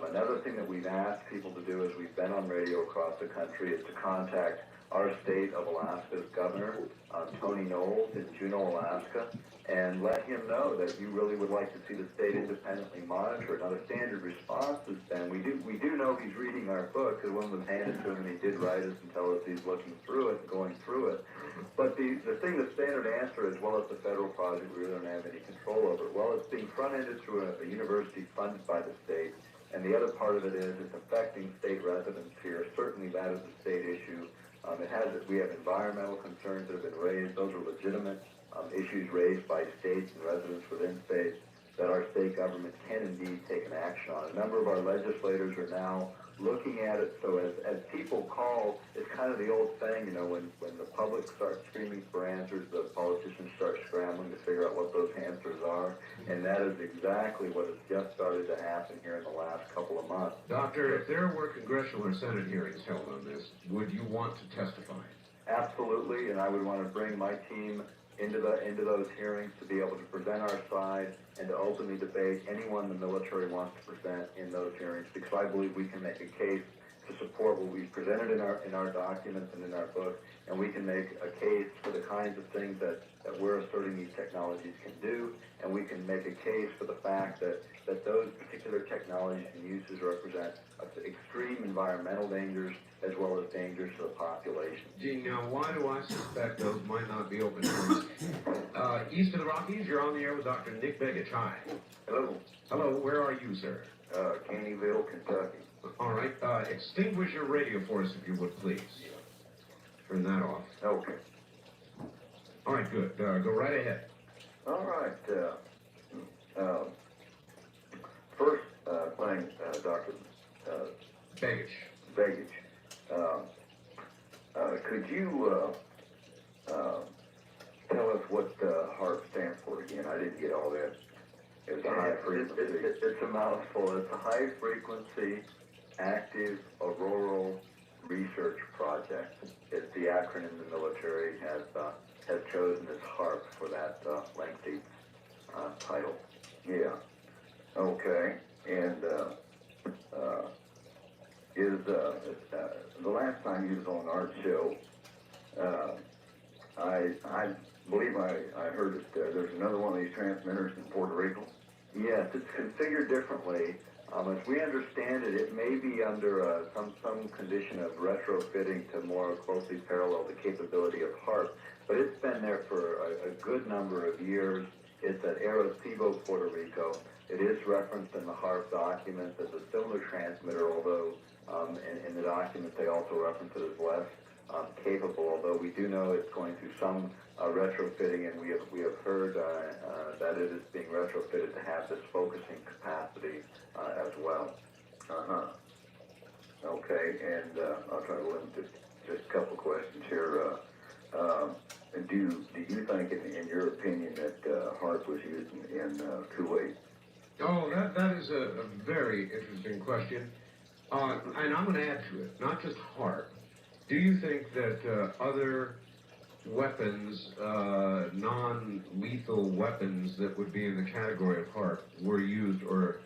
[SPEAKER 4] Another thing that we've asked people to do as we've been on radio across the country is to contact our state of Alaska's governor, Tony Knowles in Juneau, Alaska, and let him know that you really would like to see the state independently monitored. Now, the standard response has been, we do know he's reading our book, because when it was handed to him and he did write us and tell us he's looking through it and going through it. But the standard answer, as well as the federal project we really don't have any control over, well, it's being front-ended through a university funded by the state, and the other part of it is it's affecting state residents here. Certainly that is a state issue. We have environmental concerns that have been raised. Those are legitimate issues raised by states and residents within states that our state government can indeed take an action on. A number of our legislators are now looking at it. So as people call, it's kind of the old saying, when the public starts screaming for answers, the politicians start scrambling to figure out what those answers are. And that is exactly what has just started to happen here in the last couple of months.
[SPEAKER 21] Doctor, if there were congressional or Senate hearings held on this, would you want to testify?
[SPEAKER 4] Absolutely, and I would want to bring my team into those hearings to be able to present our side and to openly debate anyone the military wants to present in those hearings, because I believe we can make a case to support what we've presented in our documents and in our book, and we can make a case for the kinds of things that we're asserting these technologies can do, and we can make a case for the fact that those particular technologies and uses represent extreme environmental dangers as well as dangers to the population.
[SPEAKER 21] Gene, now why do I suspect those might not be open hearings? East of the Rockies, you're on the air with Dr. Nick Begich. Hi.
[SPEAKER 4] Hello.
[SPEAKER 21] Hello, where are you, sir?
[SPEAKER 4] Caneyville, Kentucky.
[SPEAKER 21] All right, extinguish your radio for us if you would, please. Turn that off.
[SPEAKER 4] Okay.
[SPEAKER 21] All right, good. Go right ahead.
[SPEAKER 4] All right. First thing, Dr.
[SPEAKER 21] Begich.
[SPEAKER 4] Could you tell us what HARP stands for again? I didn't get all that. It's a high frequency. It's a mouthful. It's a high frequency active auroral research project. It's the acronym the military has chosen as HARP for that lengthy title. Yeah. Okay. And the last time you was on our show, I believe I heard that there's another one of these transmitters in Puerto Rico. Yes, it's configured differently. As we understand it, it may be under some condition of retrofitting to more closely parallel the capability of HARP, but it's been there for a good number of years. It's at Arecibo, Puerto Rico. It is referenced in the HARP documents as a similar transmitter, although in the documents they also reference it as less capable, although we do know it's going through some retrofitting, and we have heard that it is being retrofitted to have this focusing capacity as well. Okay, and I'll try to limit it to just a couple questions here. Do you think, in your opinion, that HARP was used in Kuwait?
[SPEAKER 21] Oh, that is a very interesting question. And I'm going to add to it, not just HARP. Do you think that other weapons, non-lethal weapons that would be in the category of HARP were used or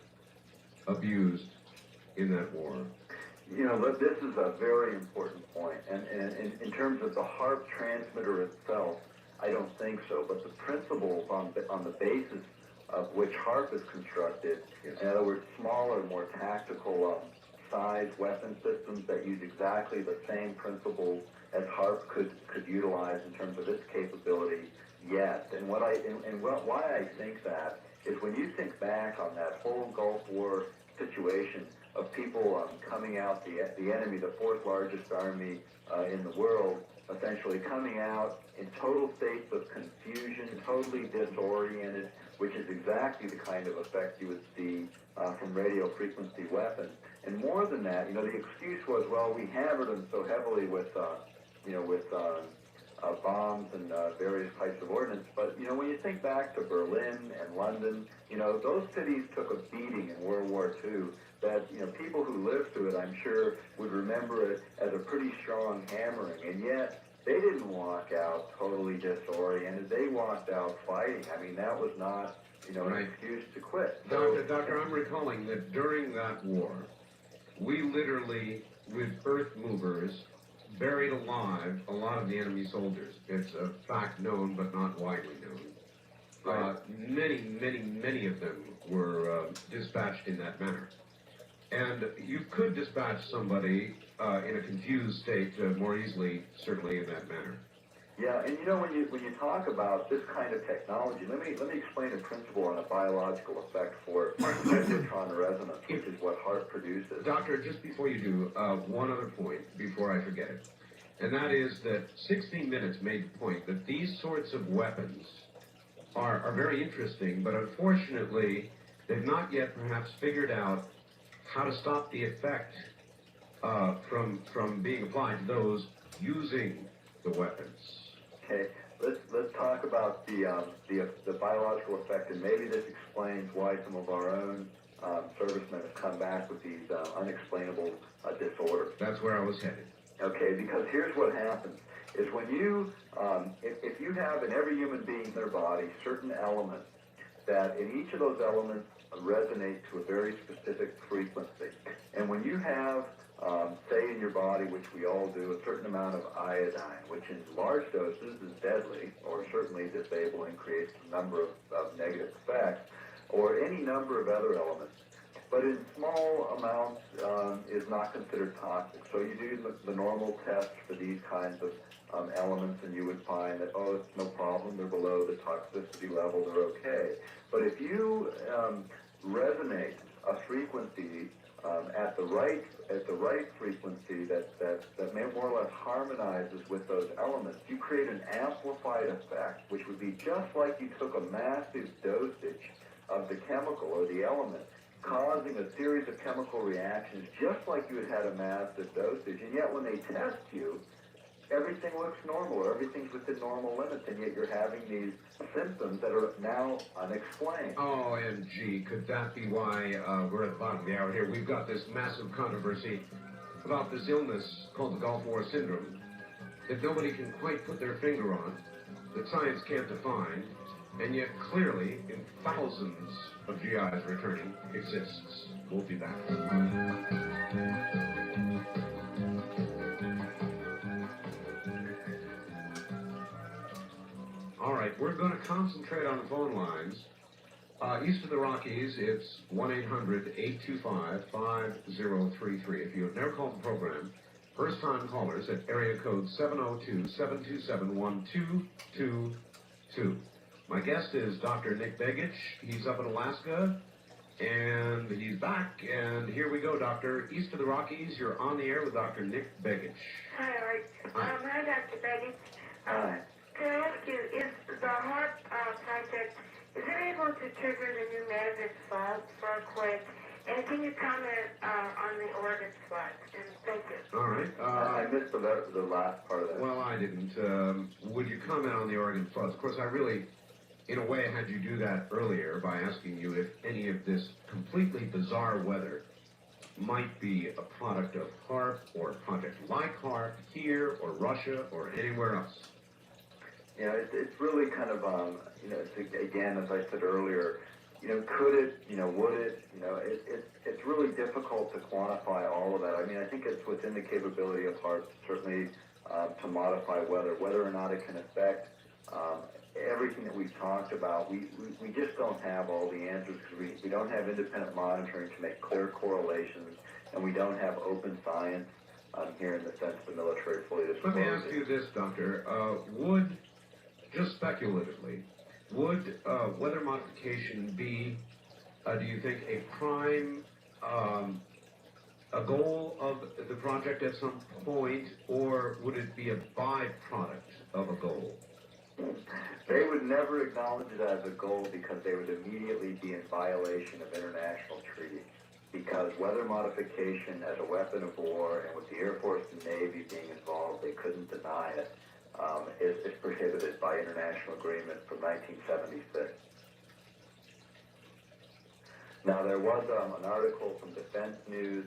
[SPEAKER 21] abused in that war?
[SPEAKER 4] This is a very important point. And in terms of the HARP transmitter itself, I don't think so. But the principles on the basis of which HARP is constructed, in other words, smaller, more tactical size weapon systems that use exactly the same principles as HARP could utilize in terms of its capability, yes. And why I think that is when you think back on that whole Gulf War situation of people coming out, the enemy, the fourth largest army in the world, essentially coming out in total states of confusion, totally disoriented, which is exactly the kind of effect you would see from radio frequency weapons. And more than that, the excuse was, well, we hammered them so heavily with bombs and various types of ordnance. But, when you think back to Berlin and London, those cities took a beating in World War II that, people who lived through it, I'm sure, would remember it as a pretty strong hammering. And yet, they didn't walk out totally disoriented. They walked out fighting. I mean, that was not, an excuse to quit.
[SPEAKER 21] Doctor, I'm recalling that during that war, we literally, with earth movers, buried alive a lot of the enemy soldiers. It's a fact known, but not widely known. Many of them were dispatched in that manner. And you could dispatch somebody in a confused state more easily, certainly in that manner.
[SPEAKER 4] Yeah, and when you talk about this kind of technology, let me explain a principle on a biological effect for magnetron resonance, which is what HAARP produces.
[SPEAKER 21] Doctor, just before you do, one other point before I forget it. And that is that 16 Minutes made the point that these sorts of weapons are very interesting, but unfortunately, they've not yet perhaps figured out how to stop the effect from being applied to those using the weapons.
[SPEAKER 4] Okay, let's talk about the biological effect, and maybe this explains why some of our own servicemen have come back with these unexplainable disorders.
[SPEAKER 21] That's where I was headed.
[SPEAKER 4] Okay, because here's what happens, is when you, if you have in every human being in their body certain elements that in each of those elements resonate to a very specific frequency, and when you have, say in your body, which we all do, a certain amount of iodine, which in large doses is deadly, or certainly disabling, creates a number of negative effects, or any number of other elements, but in small amounts is not considered toxic. So you do the normal tests for these kinds of elements, and you would find that, oh, it's no problem, they're below the toxicity level, they're okay. But if you resonate a frequency at the right frequency that may more or less harmonizes with those elements, you create an amplified effect, which would be just like you took a massive dosage of the chemical or the element, causing a series of chemical reactions just like you had a massive dosage. And yet when they test you, everything looks normal, or everything's within normal limits, and yet you're having these symptoms that are now unexplained.
[SPEAKER 21] OMG, could that be why we're at the bottom of the hour here? We've got this massive controversy about this illness called the Gulf War Syndrome that nobody can quite put their finger on, that science can't define, and yet clearly, in thousands of GIs returning, exists. We'll be back. All right, we're going to concentrate on the phone lines. East of the Rockies, it's 1-800-825-5033. If you have never called the program, first-time callers at area code 702-727-1222. My guest is Dr. Nick Begich. He's up in Alaska, and he's back. And here we go, Doctor. East of the Rockies, you're on the air with Dr. Nick Begich.
[SPEAKER 9] Hi, Art. Hi, Dr. Begich.
[SPEAKER 4] Hi.
[SPEAKER 9] Can I ask you, is the HAARP project, is it able to trigger the new magnet fault for a quick? And can you comment on the organ slot? And thank you.
[SPEAKER 21] All right.
[SPEAKER 4] I missed the last part of that.
[SPEAKER 21] Well, I didn't. Would you comment on the organ floods? Of course, I really, in a way, had you do that earlier by asking you if any of this completely bizarre weather might be a product of HAARP or a project like HAARP here or Russia or anywhere else.
[SPEAKER 4] Yeah, it's really kind of, again, as I said earlier, could it, would it, it's really difficult to quantify all of that. I mean, I think it's within the capability of HAARP certainly to modify weather. Whether or not it can affect everything that we've talked about, we just don't have all the answers because we don't have independent monitoring to make clear correlations, and we don't have open science here in the sense the military fully discloses.
[SPEAKER 21] Let me ask you this, Doctor. Would, just speculatively, would weather modification be, do you think, a prime, a goal of the project at some point, or would it be a byproduct of a goal?
[SPEAKER 4] They would never acknowledge it as a goal because they would immediately be in violation of international treaties. Because weather modification as a weapon of war, and with the Air Force and Navy being involved, they couldn't deny it, is prohibited by international agreement from 1976. Now, there was an article from Defense News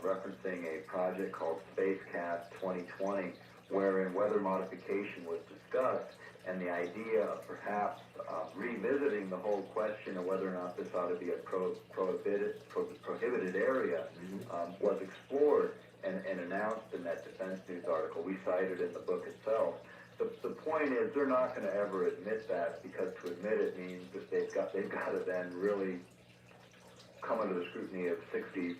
[SPEAKER 4] referencing a project called SpaceCast 2020, wherein weather modification was discussed, and the idea of perhaps revisiting the whole question of whether or not this ought to be a prohibited area was explored and announced in that Defense News article. We cited in the book itself. The point is, they're not going to ever admit that, because to admit it means that they've got to then really come under the scrutiny of 60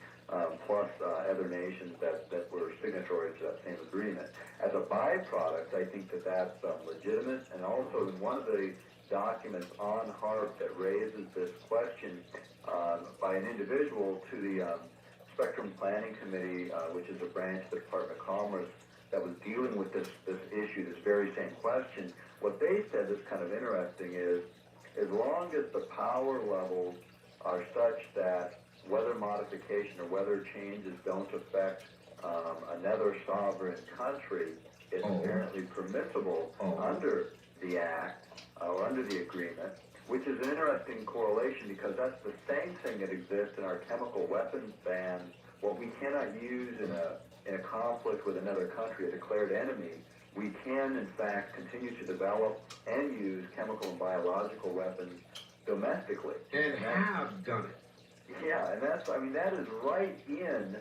[SPEAKER 4] plus other nations that were signatories to that same agreement. As a byproduct, I think that that's legitimate, and also in one of the documents on HARP that raises this question by an individual to the Spectrum Planning Committee, which is a branch of the Department of Commerce that was dealing with this issue, this very same question. What they said that's kind of interesting is, as long as the power levels are such that weather modification or weather changes don't affect another sovereign country, it's apparently permissible under the Act or under the agreement, which is an interesting correlation, because that's the same thing that exists in our chemical weapons ban. What we cannot use in a conflict with another country, a declared enemy, we can in fact continue to develop and use chemical and biological weapons domestically.
[SPEAKER 1] And have done it.
[SPEAKER 4] Yeah, and that is right in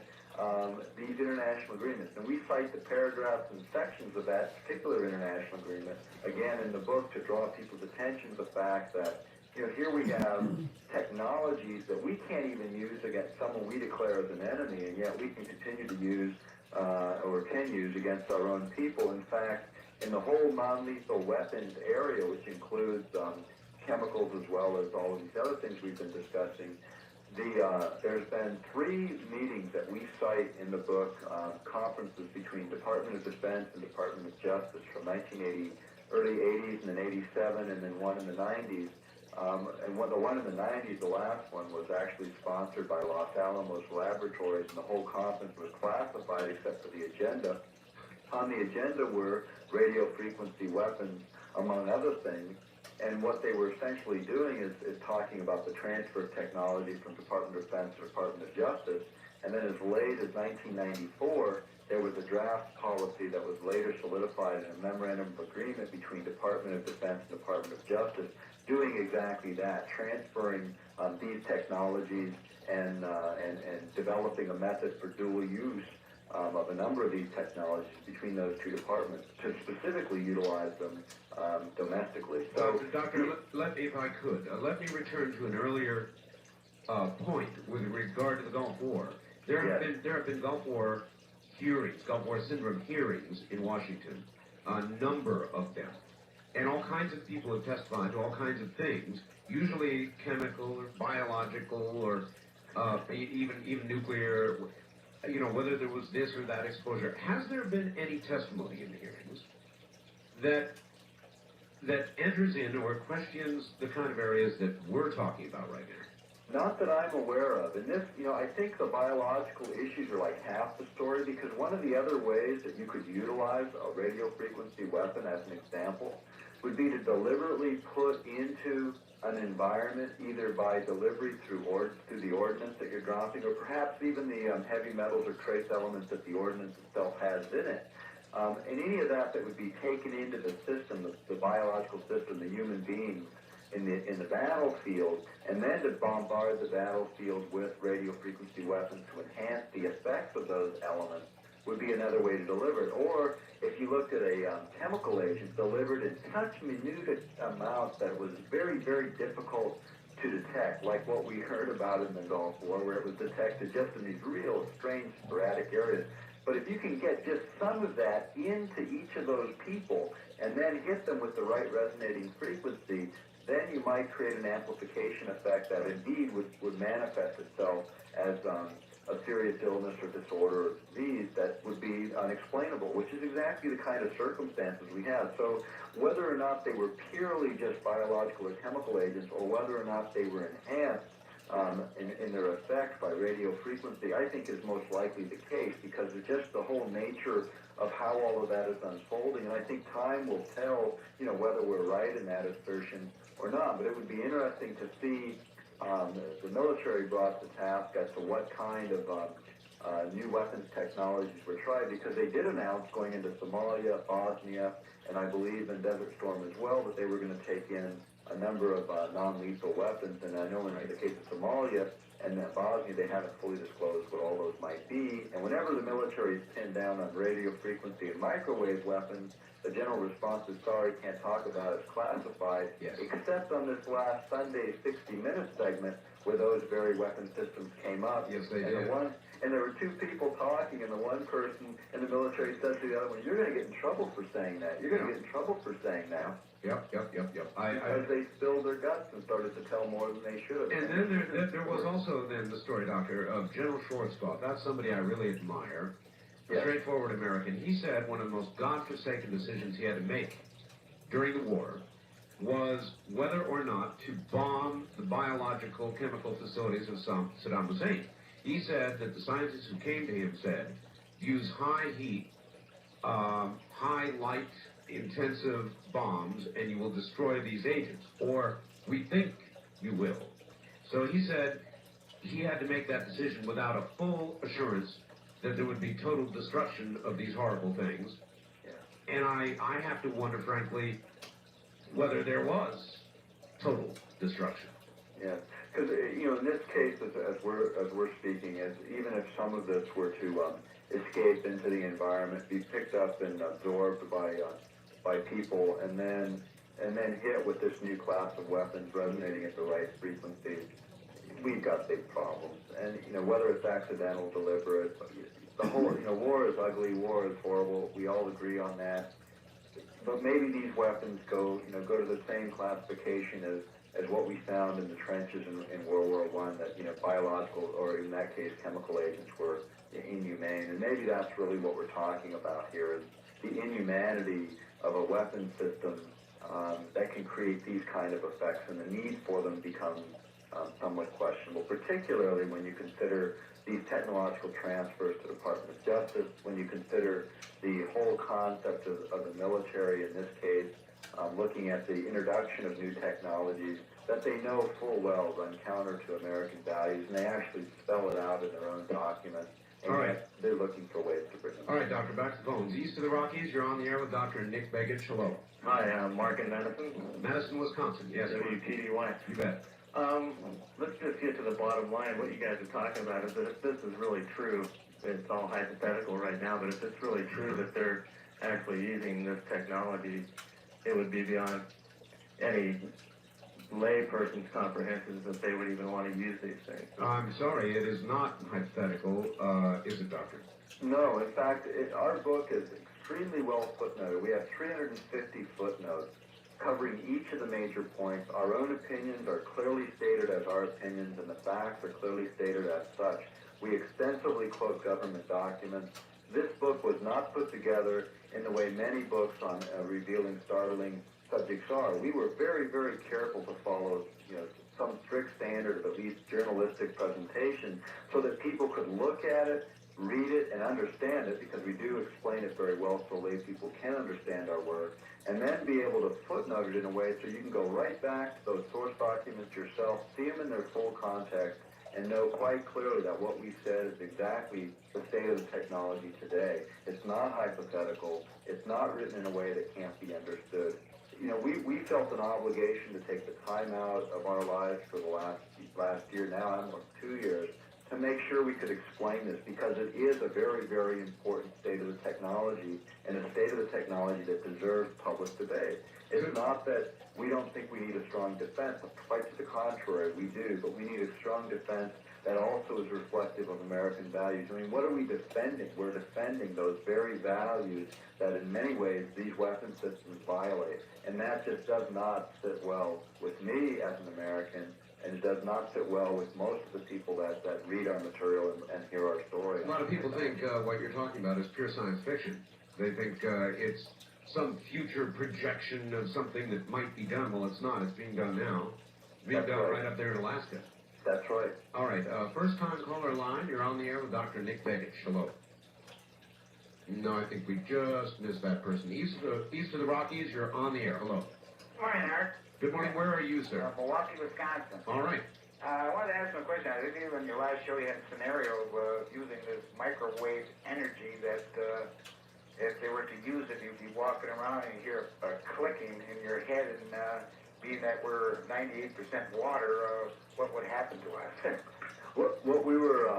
[SPEAKER 4] these international agreements. And we cite the paragraphs and sections of that particular international agreement, again, in the book, to draw people's attention to the fact that, here we have technologies that we can't even use against someone we declare as an enemy, and yet we can continue to use or can use against our own people. In fact, in the whole non-lethal weapons area, which includes chemicals as well as all of these other things we've been discussing, there's been 3 meetings that we cite in the book, conferences between Department of Defense and Department of Justice from 1980, early 80s and then 87, and then one in the 90s. The one in the 90s, the last one, was actually sponsored by Los Alamos Laboratories, and the whole conference was classified except for the agenda. On the agenda were radio frequency weapons, among other things. And what they were essentially doing is talking about the transfer of technology from Department of Defense to Department of Justice. And then as late as 1994, there was a draft policy that was later solidified in a memorandum of agreement between Department of Defense and Department of Justice, doing exactly that, transferring these technologies and developing a method for dual use of a number of these technologies between those 2 departments to specifically utilize them domestically. So,
[SPEAKER 1] Doctor, let me, if I could, let me return to an earlier point with regard to the Gulf War. There have been Gulf War hearings, Gulf War syndrome hearings in Washington, a number of them. And all kinds of people have testified to all kinds of things, usually chemical or biological or even nuclear, whether there was this or that exposure. Has there been any testimony in the hearings that enters in or questions the kind of areas that we're talking about right now?
[SPEAKER 4] Not that I'm aware of. And this, I think the biological issues are like half the story, because one of the other ways that you could utilize a radio frequency weapon, as an example, would be to deliberately put into an environment, either by delivery through the ordnance that you're dropping, or perhaps even the heavy metals or trace elements that the ordnance itself has in it. And any of that would be taken into the system, the biological system, the human beings in the battlefield, and then to bombard the battlefield with radio frequency weapons to enhance the effects of those elements would be another way to deliver it. Or if you looked at a chemical agent delivered in such minute amounts that it was very, very difficult to detect, like what we heard about in the Gulf War, where it was detected just in these real strange sporadic areas. But if you can get just some of that into each of those people and then hit them with the right resonating frequency, then you might create an amplification effect that indeed would manifest itself as a serious illness or disorder or disease that would be unexplainable, which is exactly the kind of circumstances we have. So whether or not they were purely just biological or chemical agents, or whether or not they were enhanced in their effect by radio frequency, I think is most likely the case, because it's just the whole nature of how all of that is unfolding. And I think time will tell, whether we're right in that assertion or not. But it would be interesting to see the military brought to task as to what kind of new weapons technologies were tried, because they did announce going into Somalia, Bosnia, and I believe in Desert Storm as well, that they were going to take in a number of non-lethal weapons. And I know in the case of Somalia and Bosnia, they haven't fully disclosed what all those might be. And whenever the military is pinned down on radio frequency and microwave weapons, the general response is, sorry, can't talk about it, it's classified, except on this last Sunday 60-minute segment where those very weapon systems came up.
[SPEAKER 21] Yes, they
[SPEAKER 4] and
[SPEAKER 21] did.
[SPEAKER 4] And there were two people talking, and the one person in the military said to the other one, you're going to get in trouble for saying that. You're going to get in trouble for saying that.
[SPEAKER 21] Yep.
[SPEAKER 4] Because they spilled their guts and started to tell more than they should have.
[SPEAKER 21] And then there was also then the story, Doctor, of General Schwarzkopf. That's somebody I really admire. A straightforward American. He said one of the most godforsaken decisions he had to make during the war was whether or not to bomb the biological chemical facilities of Saddam Hussein. He said that the scientists who came to him said, use high heat, high light intensive bombs, and you will destroy these agents, or we think you will. So he said he had to make that decision without a full assurance that there would be total destruction of these horrible things. And I have to wonder, frankly, whether there was total destruction.
[SPEAKER 4] Yeah, because in this case, as we're speaking, even if some of this were to escape into the environment, be picked up and absorbed by people, and then hit with this new class of weapons resonating at the right frequency, we've got big problems. And whether it's accidental, deliberate, the whole war is ugly, war is horrible. We all agree on that. But maybe these weapons go to the same classification as what we found in the trenches in World War I, that biological, or in that case chemical agents, were inhumane. And maybe that's really what we're talking about here, is the inhumanity of a weapon system that can create these kind of effects, and the need for them becomes somewhat questionable, particularly when you consider these technological transfers to the Department of Justice, when you consider the whole concept of the military, in this case, looking at the introduction of new technologies that they know full well run counter to American values, and they actually spell it out in their own documents. And
[SPEAKER 21] all right,
[SPEAKER 4] they're looking for ways to bring them.
[SPEAKER 21] All right, Doctor, back to the phones. East of the Rockies, you're on the air with Dr. Nick Begich. Hello.
[SPEAKER 10] Hi, I'm Mark in Madison.
[SPEAKER 21] Madison, Wisconsin. Yes,
[SPEAKER 10] WTDY.
[SPEAKER 21] You bet.
[SPEAKER 10] Let's just get to the bottom line. What you guys are talking about is that if this is really true, it's all hypothetical right now, but if it's really true that they're actually using this technology, it would be beyond any layperson's comprehension that they would even want to use these things.
[SPEAKER 21] I'm sorry, it is not hypothetical, is it, Doctor?
[SPEAKER 4] No, in fact, our book is extremely well footnoted. We have 350 footnotes covering each of the major points. Our own opinions are clearly stated as our opinions, and the facts are clearly stated as such. We extensively quote government documents. This book was not put together in the way many books on revealing startling subjects are. We were very, very careful to follow, some strict standard of at least journalistic presentation, so that people could look at it, read it, and understand it, because we do explain it very well so lay people can understand our work, and then be able to footnote it in a way so you can go right back to those source documents yourself, see them in their full context, and know quite clearly that what we said is exactly the state of the technology today. It's not hypothetical. It's not written in a way that can't be understood. We felt an obligation to take the time out of our lives for the last year, now almost 2 years, to make sure we could explain this, because it is a very, very important state of the technology, and a state of the technology that deserves public debate. It's not that we don't think we need a strong defense. Quite to the contrary, we do, but we need a strong defense that also is reflective of American values. I mean, what are we defending? We're defending those very values that in many ways these weapon systems violate. And that just does not sit well with me as an American, and it does not sit well with most of the people that read our material and hear our story.
[SPEAKER 21] A lot of people think what you're talking about is pure science fiction. They think it's some future projection of something that might be done. Well, it's not. It's being done now. It's being done right up there in Alaska.
[SPEAKER 4] That's right.
[SPEAKER 21] All right. First-time caller line. You're on the air with Dr. Nick Begich. Hello. No, I think we just missed that person. East of the Rockies, you're on the air. Hello.
[SPEAKER 11] Morning, Art.
[SPEAKER 21] Good morning. Where are you, sir?
[SPEAKER 11] Milwaukee, Wisconsin.
[SPEAKER 21] All right.
[SPEAKER 11] I wanted to ask you a question. I think in your last show you had a scenario of using this microwave energy that if they were to use it, you'd be walking around and you hear a clicking in your head, and being that we're 98% water, what would happen to us?
[SPEAKER 4] What we were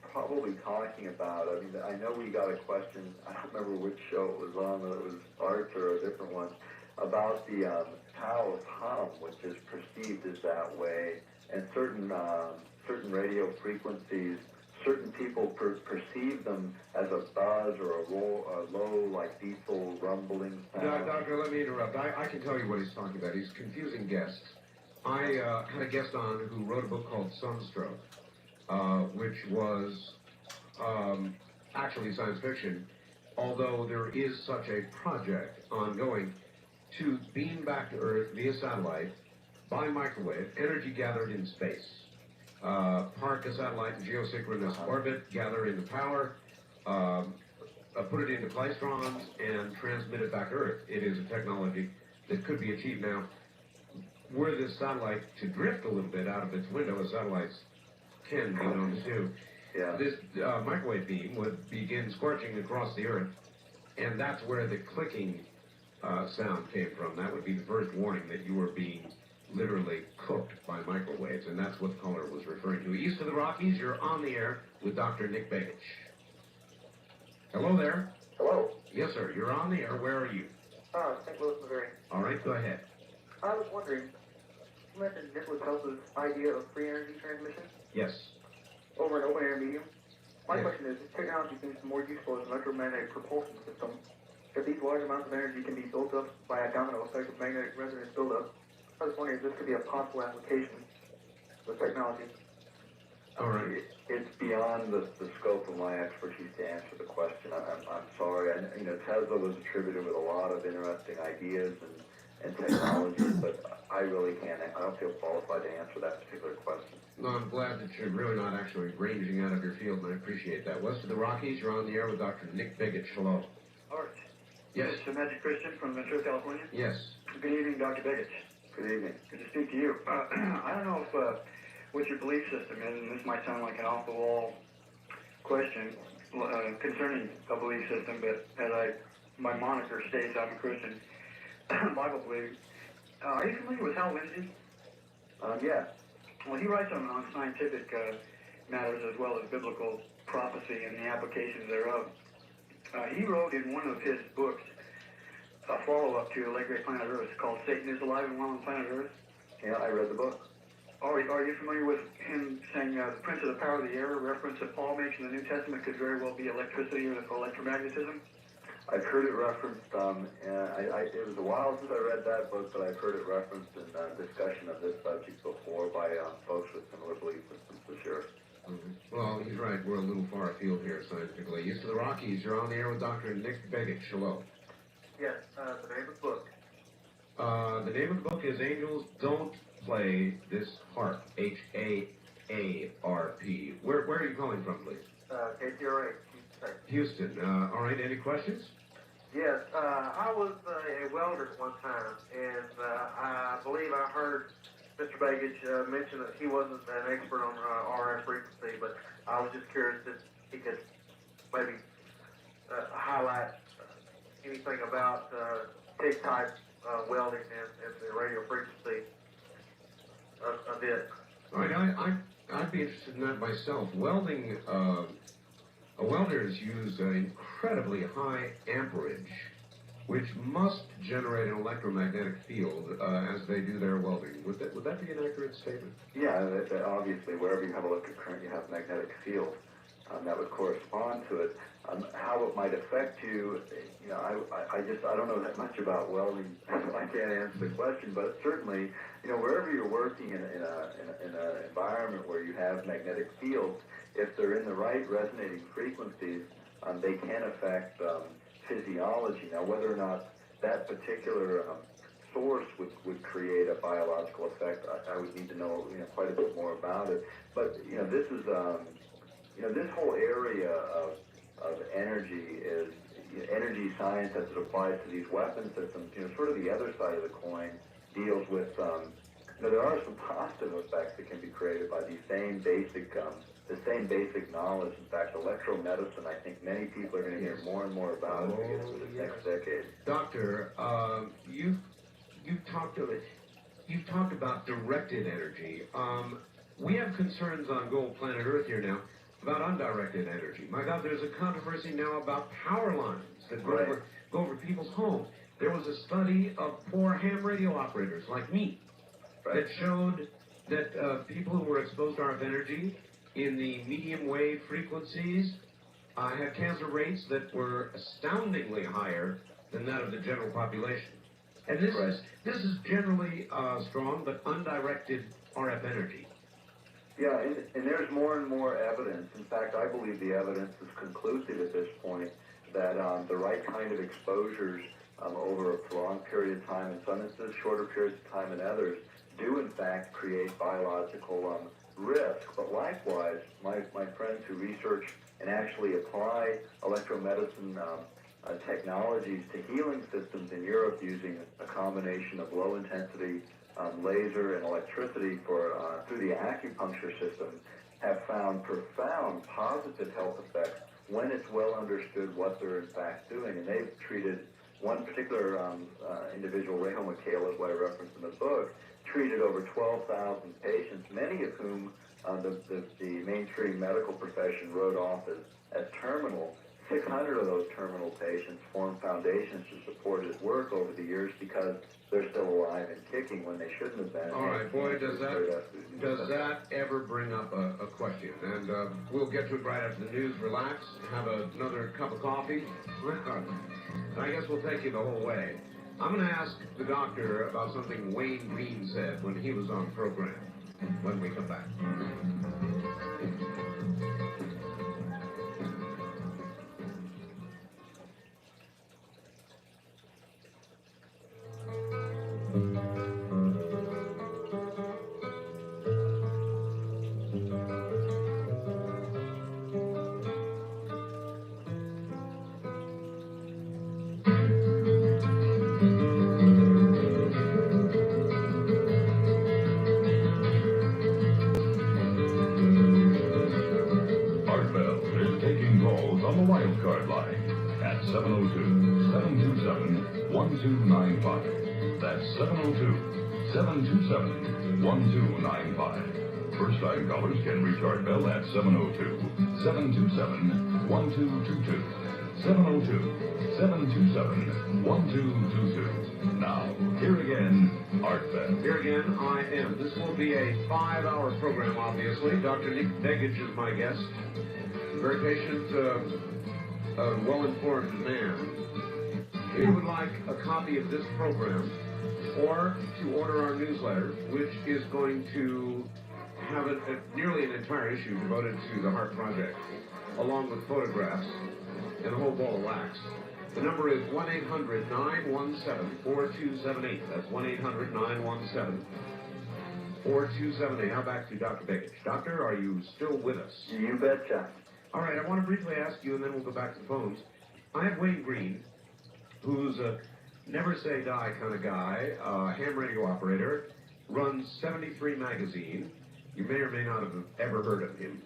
[SPEAKER 4] probably talking about, I mean, I know we got a question, I don't remember which show it was on, whether it was Arts or a different one, about the Taoist hum, which is perceived as that way, and certain radio frequencies, certain people perceive them as a buzz or a low, like diesel rumbling sound.
[SPEAKER 21] Doctor, let me interrupt. I can tell you what he's talking about. He's confusing guests. I had a guest on who wrote a book called Sunstroke, which was actually science fiction, although there is such a project ongoing to beam back to Earth via satellite by microwave, energy gathered in space. Park a satellite in geosynchronous orbit, gather into power, put it into klystrons, and transmit it back to Earth. It is a technology that could be achieved now. Were this satellite to drift a little bit out of its window, as satellites can be known to do, this microwave beam would begin scorching across the Earth, and that's where the clicking sound came from. That would be the first warning that you were being literally cooked by microwaves, and that's what the caller was referring to. East of the Rockies, you're on the air with Dr. Nick Begich. Hello there.
[SPEAKER 11] Hello.
[SPEAKER 21] Yes, sir. You're on the air. Where are you?
[SPEAKER 11] St. Louis, Missouri.
[SPEAKER 21] All right, go ahead.
[SPEAKER 11] I was wondering, you mentioned Nicholas Tesla's idea of free energy transmission
[SPEAKER 21] Yes.
[SPEAKER 11] over an open air medium. My question is, this technology seems more useful as an electromagnetic propulsion system. If these large amounts of energy can be built up by a domino effect of magnetic resonance buildup, I was wondering if this could be a possible application of technology.
[SPEAKER 21] All right.
[SPEAKER 4] It's beyond the scope of my expertise to answer the question. I'm sorry. Tesla was attributed with a lot of interesting ideas and technologies, but I really can't. I don't feel qualified to answer that particular question.
[SPEAKER 21] No, I'm glad that you're really not actually ranging out of your field, and I appreciate that. West of the Rockies, you're on the air with Dr. Nick Begich. Hello.
[SPEAKER 22] Art.
[SPEAKER 21] Yes.
[SPEAKER 22] It's Magic Christian from Ventura, California.
[SPEAKER 21] Yes.
[SPEAKER 22] Good evening, Dr. Begich.
[SPEAKER 4] Good evening.
[SPEAKER 22] Good to speak to you. I don't know if what your belief system is, and this might sound like an off-the-wall question concerning a belief system, but as my moniker states, I'm a Christian Bible believer. Are you familiar with Hal Lindsey?
[SPEAKER 4] Yeah.
[SPEAKER 22] Well, he writes on scientific matters as well as biblical prophecy and the applications thereof. He wrote in one of his books a follow-up to The Late Great Planet Earth called Satan is Alive and Well on Planet Earth.
[SPEAKER 4] Yeah, I read the book.
[SPEAKER 22] Are you familiar with him saying the prince of the power of the air, reference that Paul makes in the New Testament could very well be electricity or electromagnetism?
[SPEAKER 4] I've heard it referenced, it was a while since I read that book, but I've heard it referenced in discussion of this subject before by folks with similar belief systems, for sure.
[SPEAKER 21] Mm-hmm. Well, he's right. We're a little far afield here scientifically. East of the Rockies, you're on the air with Dr. Nick Begich. Hello.
[SPEAKER 11] Yes, the name of the book.
[SPEAKER 21] The name of the book is Angels Don't Play This Harp. H-A-A-R-P. Where are you calling from, please?
[SPEAKER 11] KTRA.
[SPEAKER 21] Houston. All right, any questions?
[SPEAKER 11] Yes, I was a welder at one time, and I believe I heard Mr. Begich mention that he wasn't an expert on RF frequency, but I was just curious if he could maybe highlight anything about TIG-type welding and the radio frequency a bit.
[SPEAKER 21] All right, I'd be interested in that myself. Welding, welders use an incredibly high amperage, which must generate an electromagnetic field as they do their welding. Would that be an accurate statement?
[SPEAKER 4] Yeah, obviously, wherever you have electric current, you have magnetic field. that would correspond to it. How it might affect you, I don't know that much about welding, so I can't answer the question. But certainly, wherever you're working in an environment where you have magnetic fields, if they're in the right resonating frequencies, they can affect physiology. Now, whether or not that particular source would create a biological effect, I would need to know quite a bit more about it. But this is this whole area of energy is energy science as it applies to these weapon systems. Sort of the other side of the coin deals with there are some positive effects that can be created by these same basic the same basic knowledge. In fact, electromedicine, I think many people are going to hear more and more about as we get into the next decade.
[SPEAKER 21] Doctor, you've talked about directed energy. We have concerns on Gold Planet Earth here now about undirected energy. My God, there's a controversy now about power lines that go over people's homes. There was a study of poor ham radio operators like me that showed that people who were exposed to RF energy in the medium wave frequencies had cancer rates that were astoundingly higher than that of the general population. And this is generally strong but undirected RF energy.
[SPEAKER 4] Yeah, and there's more and more evidence. In fact, I believe the evidence is conclusive at this point that the right kind of exposures over a prolonged period of time, in some instances shorter periods of time in others, do in fact create biological risk. But likewise, my friends who research and actually apply electromedicine technologies to healing systems in Europe using a combination of low intensity laser and electricity through the acupuncture system have found profound positive health effects when it's well understood what they're in fact doing. And they've treated one particular individual, Reho Michaela, who I referenced in the book, treated over 12,000 patients, many of whom the mainstream medical profession wrote off as terminal. 600 of those terminal patients formed foundations to support his work over the years because they're still alive and kicking when they shouldn't have been.
[SPEAKER 21] All right, boy, does that ever bring up a question? And we'll get to it right after the news. Relax, have another cup of coffee. I guess we'll take you the whole way. I'm going to ask the doctor about something Wayne Green said when he was on program when we come back.
[SPEAKER 2] On the wildcard line at 702-727-1295. That's 702-727-1295. First-time callers can reach Art Bell at 702-727-1222. 702-727-1222. Now, here again, Art Bell.
[SPEAKER 21] Here again, I am. This will be a 5-hour program, obviously. Dr. Nick Begich is my guest. Very patient, well-informed man. If you would like a copy of this program or to order our newsletter, which is going to have nearly an entire issue devoted to the Heart Project, along with photographs and a whole ball of wax, the number is 1-800-917-4278. That's 1-800-917-4278. Now back to Dr. Begich. Doctor, are you still with us?
[SPEAKER 4] You betcha.
[SPEAKER 21] All right, I want to briefly ask you, and then we'll go back to the phones. I have Wayne Green, who's a never-say-die kind of guy, ham radio operator, runs 73 magazine. You may or may not have ever heard of him.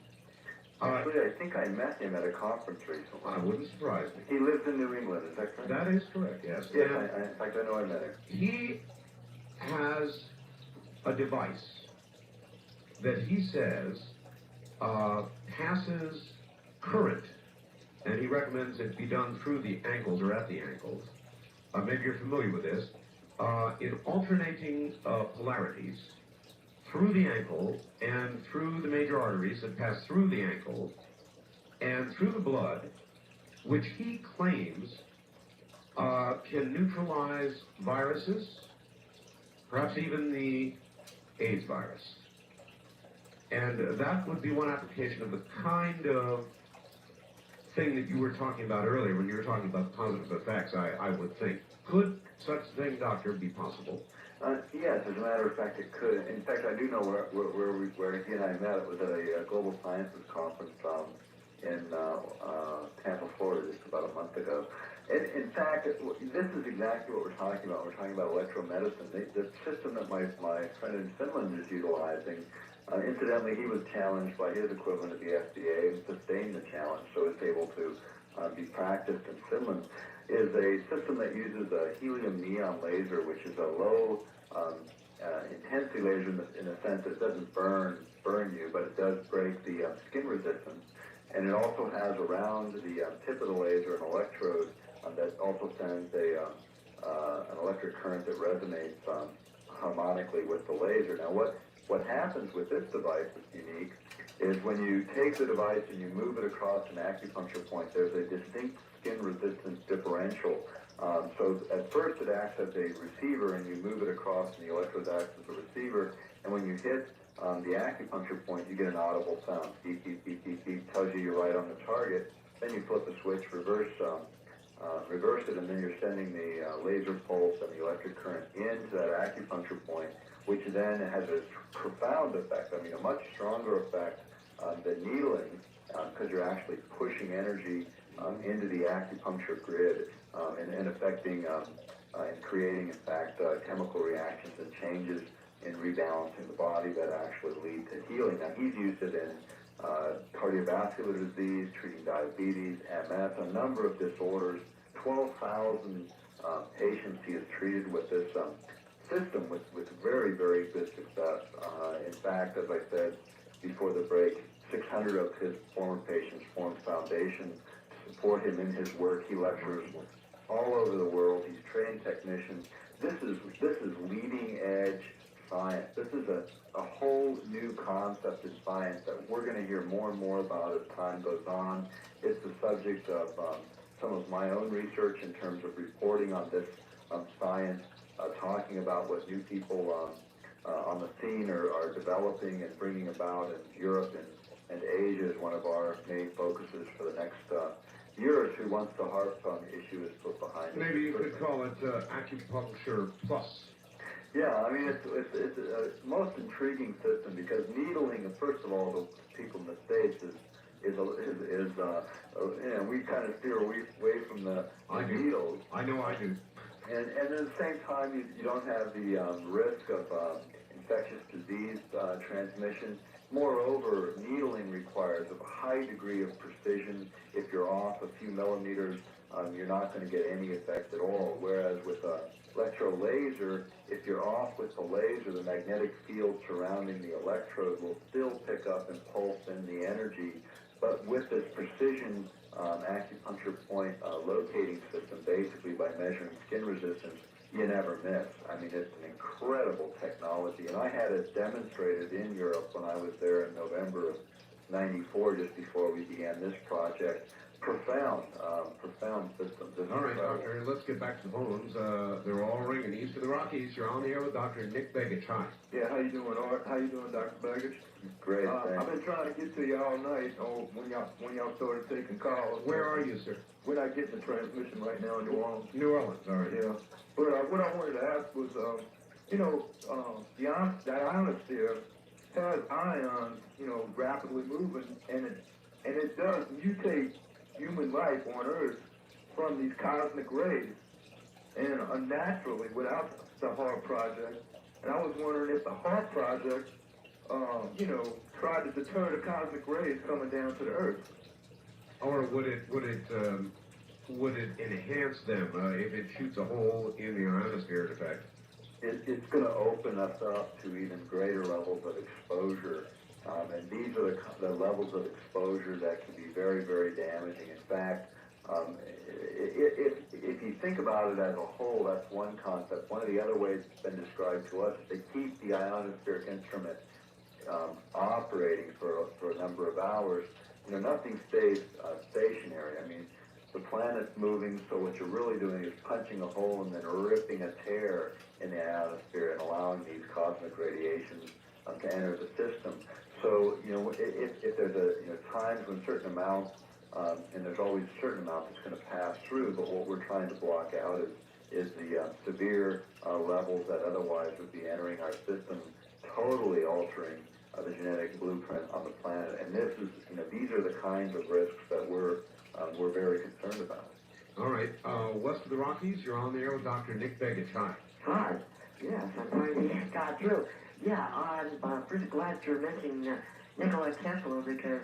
[SPEAKER 4] Actually, I think I met him at a conference recently.
[SPEAKER 21] I wouldn't surprise me.
[SPEAKER 4] He lives in New England, is that correct?
[SPEAKER 21] That is correct, yes.
[SPEAKER 4] Yes, in fact, I know I met him.
[SPEAKER 21] He has a device that he says passes current, and he recommends it be done through the ankles or at the ankles. Maybe you're familiar with this. In alternating polarities through the ankle and through the major arteries that pass through the ankle, and through the blood, which he claims can neutralize viruses, perhaps even the AIDS virus. And that would be one application of the kind of thing that you were talking about earlier when you were talking about positive effects, I would think. Could such a thing, Doctor, be possible?
[SPEAKER 4] Yes, as a matter of fact, it could. In fact, I do know where he and I met. It was at a Global Sciences conference in Tampa, Florida, just about a month ago. And in fact, this is exactly what we're talking about. We're talking about electromedicine. The system that my friend in Finland is utilizing, incidentally, he was challenged by his equivalent at the FDA and sustained the challenge, so it's able to be practiced in Finland, is a system that uses a helium neon laser, which is a low intensity laser in the sense that it doesn't burn you, but it does break the skin resistance. And it also has around the tip of the laser an electrode that also sends an electric current that resonates harmonically with the laser. Now, what happens with this device that's unique is when you take the device and you move it across an acupuncture point, there's a distinct skin resistance differential. So at first it acts as a receiver, and you move it across, and the electrode acts as a receiver. And when you hit the acupuncture point, you get an audible sound. Beep, beep, beep, beep, beep, tells you you're right on the target. Then you flip the switch, reverse it, and then you're sending the laser pulse and the electric current into that acupuncture point, which then has a profound effect. I mean, a much stronger effect than needling, because you're actually pushing energy into the acupuncture grid and affecting and creating, in fact, chemical reactions and changes in rebalancing the body that actually lead to healing. Now, he's used it in cardiovascular disease, treating diabetes, MS, a number of disorders. 12,000 patients he has treated with this system with very, very good success. In fact, as I said before the break, 600 of his former patients formed foundation to support him in his work. He lectures all over the world. He's trained technicians. This is leading edge science. This is a whole new concept in science that we're going to hear more and more about as time goes on. It's the subject of some of my own research in terms of reporting on this science, talking about what new people on the scene are developing and bringing about in Europe and Asia is one of our main focuses for the next year or two once the heart issue is put behind us.
[SPEAKER 21] Maybe you could call it acupuncture plus.
[SPEAKER 4] Yeah, I mean, it's a most intriguing system because needling, first of all, the people in the States is we kind of steer away from the needles.
[SPEAKER 21] I know I do.
[SPEAKER 4] And at the same time, you don't have the risk of infectious disease transmission. Moreover, needling requires a high degree of precision. If you're off a few millimeters, you're not going to get any effect at all. Whereas with electrolaser, if you're off with the laser, the magnetic field surrounding the electrode will still pick up and pulse in the energy. But with this precision acupuncture point locating system, basically by measuring skin resistance, you never miss. I mean, it's an incredible technology. And I had it demonstrated in Europe when I was there in November of '94, just before we began this project. Profound system.
[SPEAKER 21] All right, Doctor, let's get back to the phones. They're all ringing east of the Rockies. You're on the air with Dr. Nick Begich. Hi.
[SPEAKER 7] Yeah, how you doing, Art? How you doing, Dr. Begich?
[SPEAKER 4] Great, thanks.
[SPEAKER 7] I've been trying to get to you all night when y'all started taking calls.
[SPEAKER 21] Where are you, sir?
[SPEAKER 7] We're not getting the transmission right now in New Orleans.
[SPEAKER 21] New Orleans, all right.
[SPEAKER 7] Yeah. But what I wanted to ask was, the ionosphere has ions, rapidly moving, and it does mutate human life on Earth from these cosmic rays, and unnaturally without the HARP project. And I was wondering if the HARP project, tried to deter the cosmic rays coming down to the Earth.
[SPEAKER 21] Or would it enhance them if it shoots a hole in the ionosphere, in fact?
[SPEAKER 4] It's going to open us up to even greater levels of exposure. And these are the levels of exposure that can be very, very damaging. In fact, if you think about it as a whole, that's one concept. One of the other ways it's been described to us is to keep the ionospheric instrument operating for a number of hours. nothing stays stationary. I mean, the planet's moving, so what you're really doing is punching a hole and then ripping a tear in the atmosphere and allowing these cosmic radiations to enter the system. So, if there's times when certain amounts, and there's always a certain amount that's going to pass through, but what we're trying to block out is the severe levels that otherwise would be entering our system, totally altering the genetic blueprint on the planet. And this is, these are the kinds of risks that we're very concerned about.
[SPEAKER 21] All right. West of the Rockies, you're on the air with Dr. Nick Begich. Hi.
[SPEAKER 13] Hi. Yes, I'm finally got through. Yeah, I'm pretty glad you're mentioning Nikola Tesla because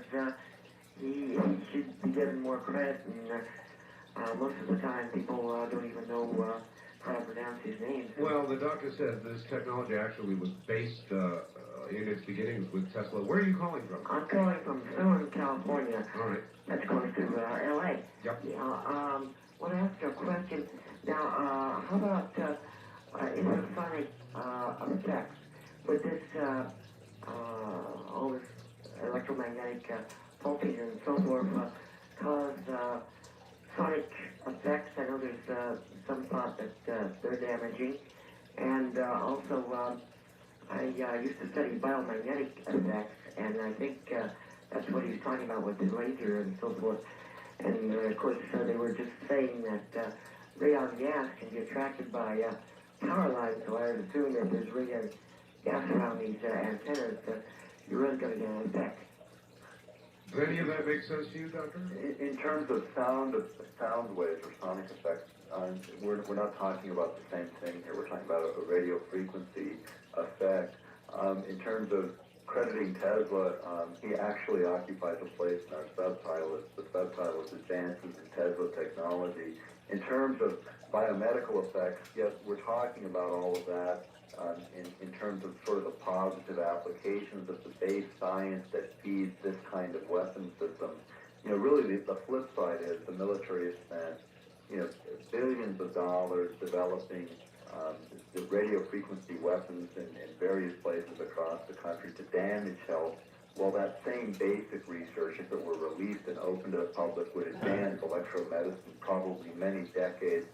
[SPEAKER 13] he should be given more credit, and most of the time people don't even know how to pronounce his name.
[SPEAKER 21] Well, the doctor said this technology actually was based in its beginnings with Tesla. Where are you calling from?
[SPEAKER 13] I'm calling from Southern California.
[SPEAKER 21] All right.
[SPEAKER 13] That's close to L.A.
[SPEAKER 21] Yep.
[SPEAKER 13] Yeah, want to ask you a question. Now, how about infrasonic effects? Would this, all this electromagnetic pulsing and so forth cause sonic effects? I know there's some thought that they're damaging. And also, I used to study biomagnetic effects, and I think that's what he was talking about with the laser and so forth. And of course, they were just saying that radon gas can be attracted by power lines, so I would assume that there's radon gas around these antennas, you're really going to get an effect.
[SPEAKER 21] Does any of that make sense to you, Doctor?
[SPEAKER 4] In terms of sound waves or sonic effects, we're not talking about the same thing here. We're talking about a radio frequency effect. In terms of crediting Tesla, he actually occupies a place in our subtitle. The subtitle is Advances in Tesla Technology. In terms of biomedical effects, yes, we're talking about all of that in terms of sort of the positive applications of the base science that feeds this kind of weapon system. Really the flip side is the military has spent, billions of dollars developing the radio frequency weapons in various places across the country to damage health. Well, that same basic research, if it were released and open to the public, would advance electromedicine probably many decades,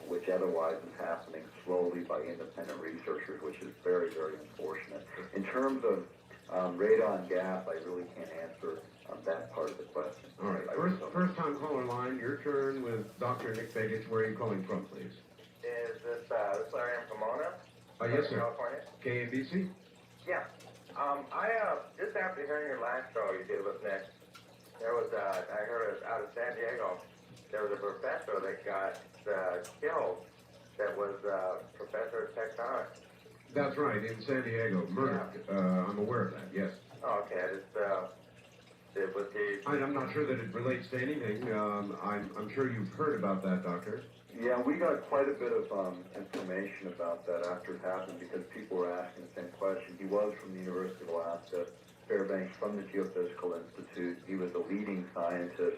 [SPEAKER 4] which otherwise is happening slowly by independent researchers, which is very, very unfortunate. In terms of radon gas, I really can't answer that part of the question.
[SPEAKER 21] All right. First time caller line, your turn with Dr. Nick Begich. Where are you calling from, please?
[SPEAKER 15] Is this Larry in Pomona?
[SPEAKER 21] Yes, sir.
[SPEAKER 15] California?
[SPEAKER 21] KABC?
[SPEAKER 15] Yeah. I just after hearing your last show you did with Nick, there was I heard it out of San Diego. There was a professor that got killed. That was professor of tectonics.
[SPEAKER 21] That's right, in San Diego, murdered. Yeah. I'm aware of that. Yes.
[SPEAKER 15] Okay. It was the.
[SPEAKER 21] I'm not sure that it relates to anything. I'm sure you've heard about that, Doctor.
[SPEAKER 4] Yeah, we got quite a bit of information about that after it happened because people were asking the same question. He was from the University of Alaska, Fairbanks, from the Geophysical Institute. He was a leading scientist.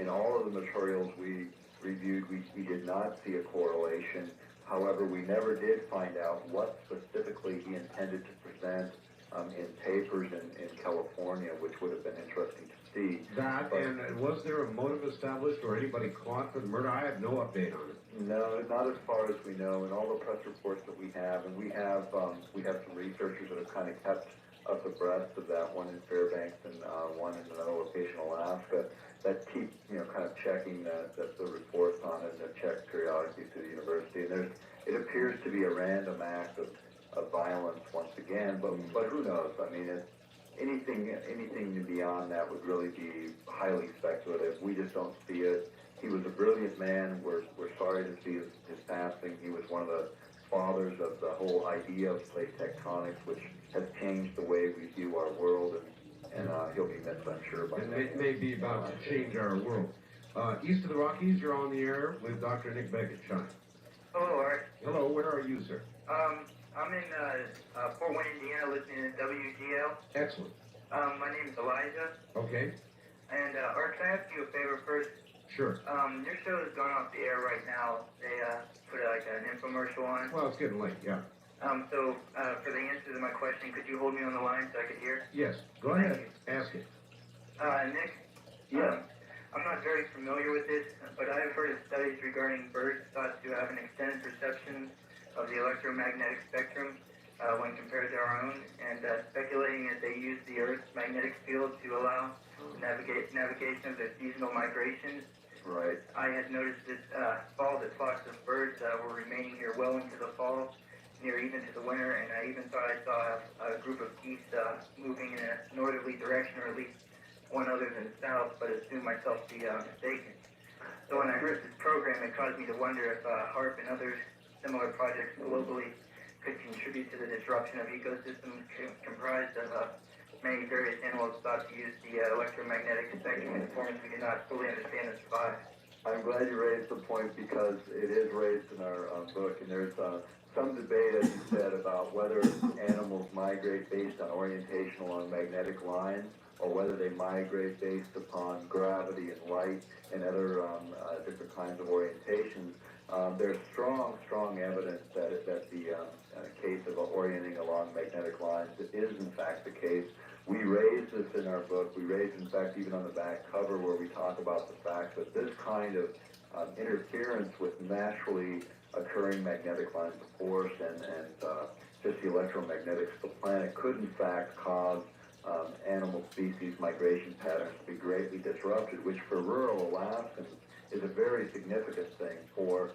[SPEAKER 4] In all of the materials we reviewed, we did not see a correlation. However, we never did find out what specifically he intended to present in papers in California, which would have been interesting to see.
[SPEAKER 21] And was there a motive established or anybody caught for the murder? I have no update on it.
[SPEAKER 4] No, not as far as we know. In all the press reports that we have, and we have some researchers that have kind of kept us abreast of that, one in Fairbanks and one in another location in Alaska, that keep kind of checking the reports on it and they're checked periodically through the university. And it appears to be a random act of violence once again, but who knows? I mean, anything beyond that would really be highly speculative. We just don't see it. He was a brilliant man. We're sorry to see his passing. He was one of the fathers of the whole idea of plate tectonics, which has changed the way we view our world, and he'll be missed, I'm sure.
[SPEAKER 21] And it may be about to change our world. East of the Rockies, you're on the air with Dr. Nick Begich. Hi.
[SPEAKER 14] Hello, Art.
[SPEAKER 21] Hello, where are you, sir?
[SPEAKER 14] I'm in Fort Wayne, Indiana, listening to WGL.
[SPEAKER 21] Excellent.
[SPEAKER 14] My name is Elijah.
[SPEAKER 21] Okay.
[SPEAKER 14] And Art, can I ask you a favor first?
[SPEAKER 21] Sure.
[SPEAKER 14] Your show is going off the air right now. They put like an infomercial on.
[SPEAKER 21] Well, it's getting late, yeah.
[SPEAKER 14] So for the answer to my question, could you hold me on the line so I could hear?
[SPEAKER 21] Yes. Go ahead. Ask it.
[SPEAKER 14] Nick?
[SPEAKER 4] Yeah.
[SPEAKER 14] I'm not very familiar with this, but I have heard of studies regarding birds thought to have an extended perception of the electromagnetic spectrum when compared to our own, and speculating that they use the Earth's magnetic field to allow navigation of their seasonal migrations.
[SPEAKER 4] Right.
[SPEAKER 14] I had noticed this fall that flocks of birds were remaining here well into the fall, near even to the winter, and I even thought I saw a group of geese moving in a northerly direction, or at least one other than south, but assumed myself to be mistaken. So when I heard this program, it caused me to wonder if HARP and other similar projects globally could contribute to the disruption of ecosystems comprised of many various animals thought to use the electromagnetic spectrum in forms we do not fully understand and survive.
[SPEAKER 4] I'm glad you raised the point because it is raised in our book, and there's some debate, as you said, about whether animals migrate based on orientation along magnetic lines or whether they migrate based upon gravity and light and other different kinds of orientations. There's strong evidence that the case of orienting along magnetic lines is in fact the case. We raise this in our book. We raise, in fact, even on the back cover where we talk about the fact that this kind of interference with naturally occurring magnetic lines of force and just the electromagnetics of the planet could, in fact, cause animal species migration patterns to be greatly disrupted, which for rural Alaskans is a very significant thing. For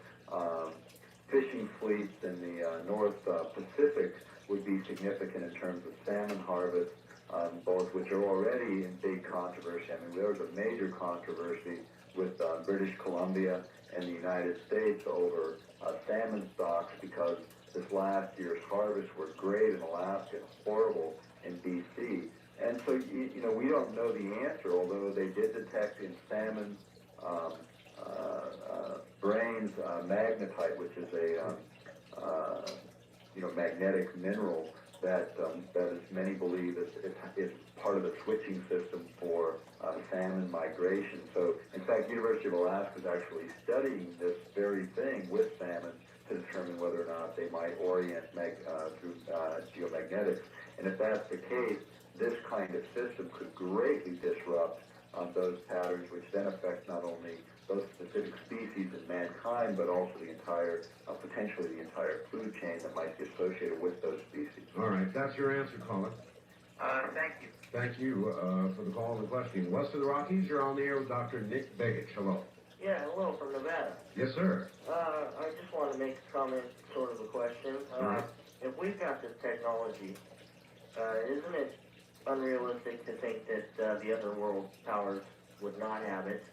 [SPEAKER 4] fishing fleets in the North Pacific would be significant in terms of salmon harvest, both which are already in big controversy. I mean, there was a major controversy with British Columbia and the United States over salmon stocks because this last year's harvests were great in Alaska and horrible in BC. And so, you know, we don't know the answer, although they did detect in salmon brains magnetite, which is a magnetic mineral that as many believe is part of the switching system for salmon migration. So, in fact, University of Alaska is actually studying this very thing with salmon to determine whether or not they might orient through geomagnetics. And if that's the case, this kind of system could greatly disrupt those patterns, which then affect not only those specific species and mankind, but also the entire, potentially the entire food chain that might be associated with those species.
[SPEAKER 21] All right, that's your answer, caller.
[SPEAKER 14] Thank you.
[SPEAKER 21] Thank you for the call and the question. West of the Rockies, you're on the air with Dr. Nick Begich. Hello.
[SPEAKER 3] Yeah, hello from Nevada.
[SPEAKER 21] Yes, sir.
[SPEAKER 3] I just want to make a comment, sort of a question. If we've got this technology, isn't it unrealistic to think that the other world powers would not have it?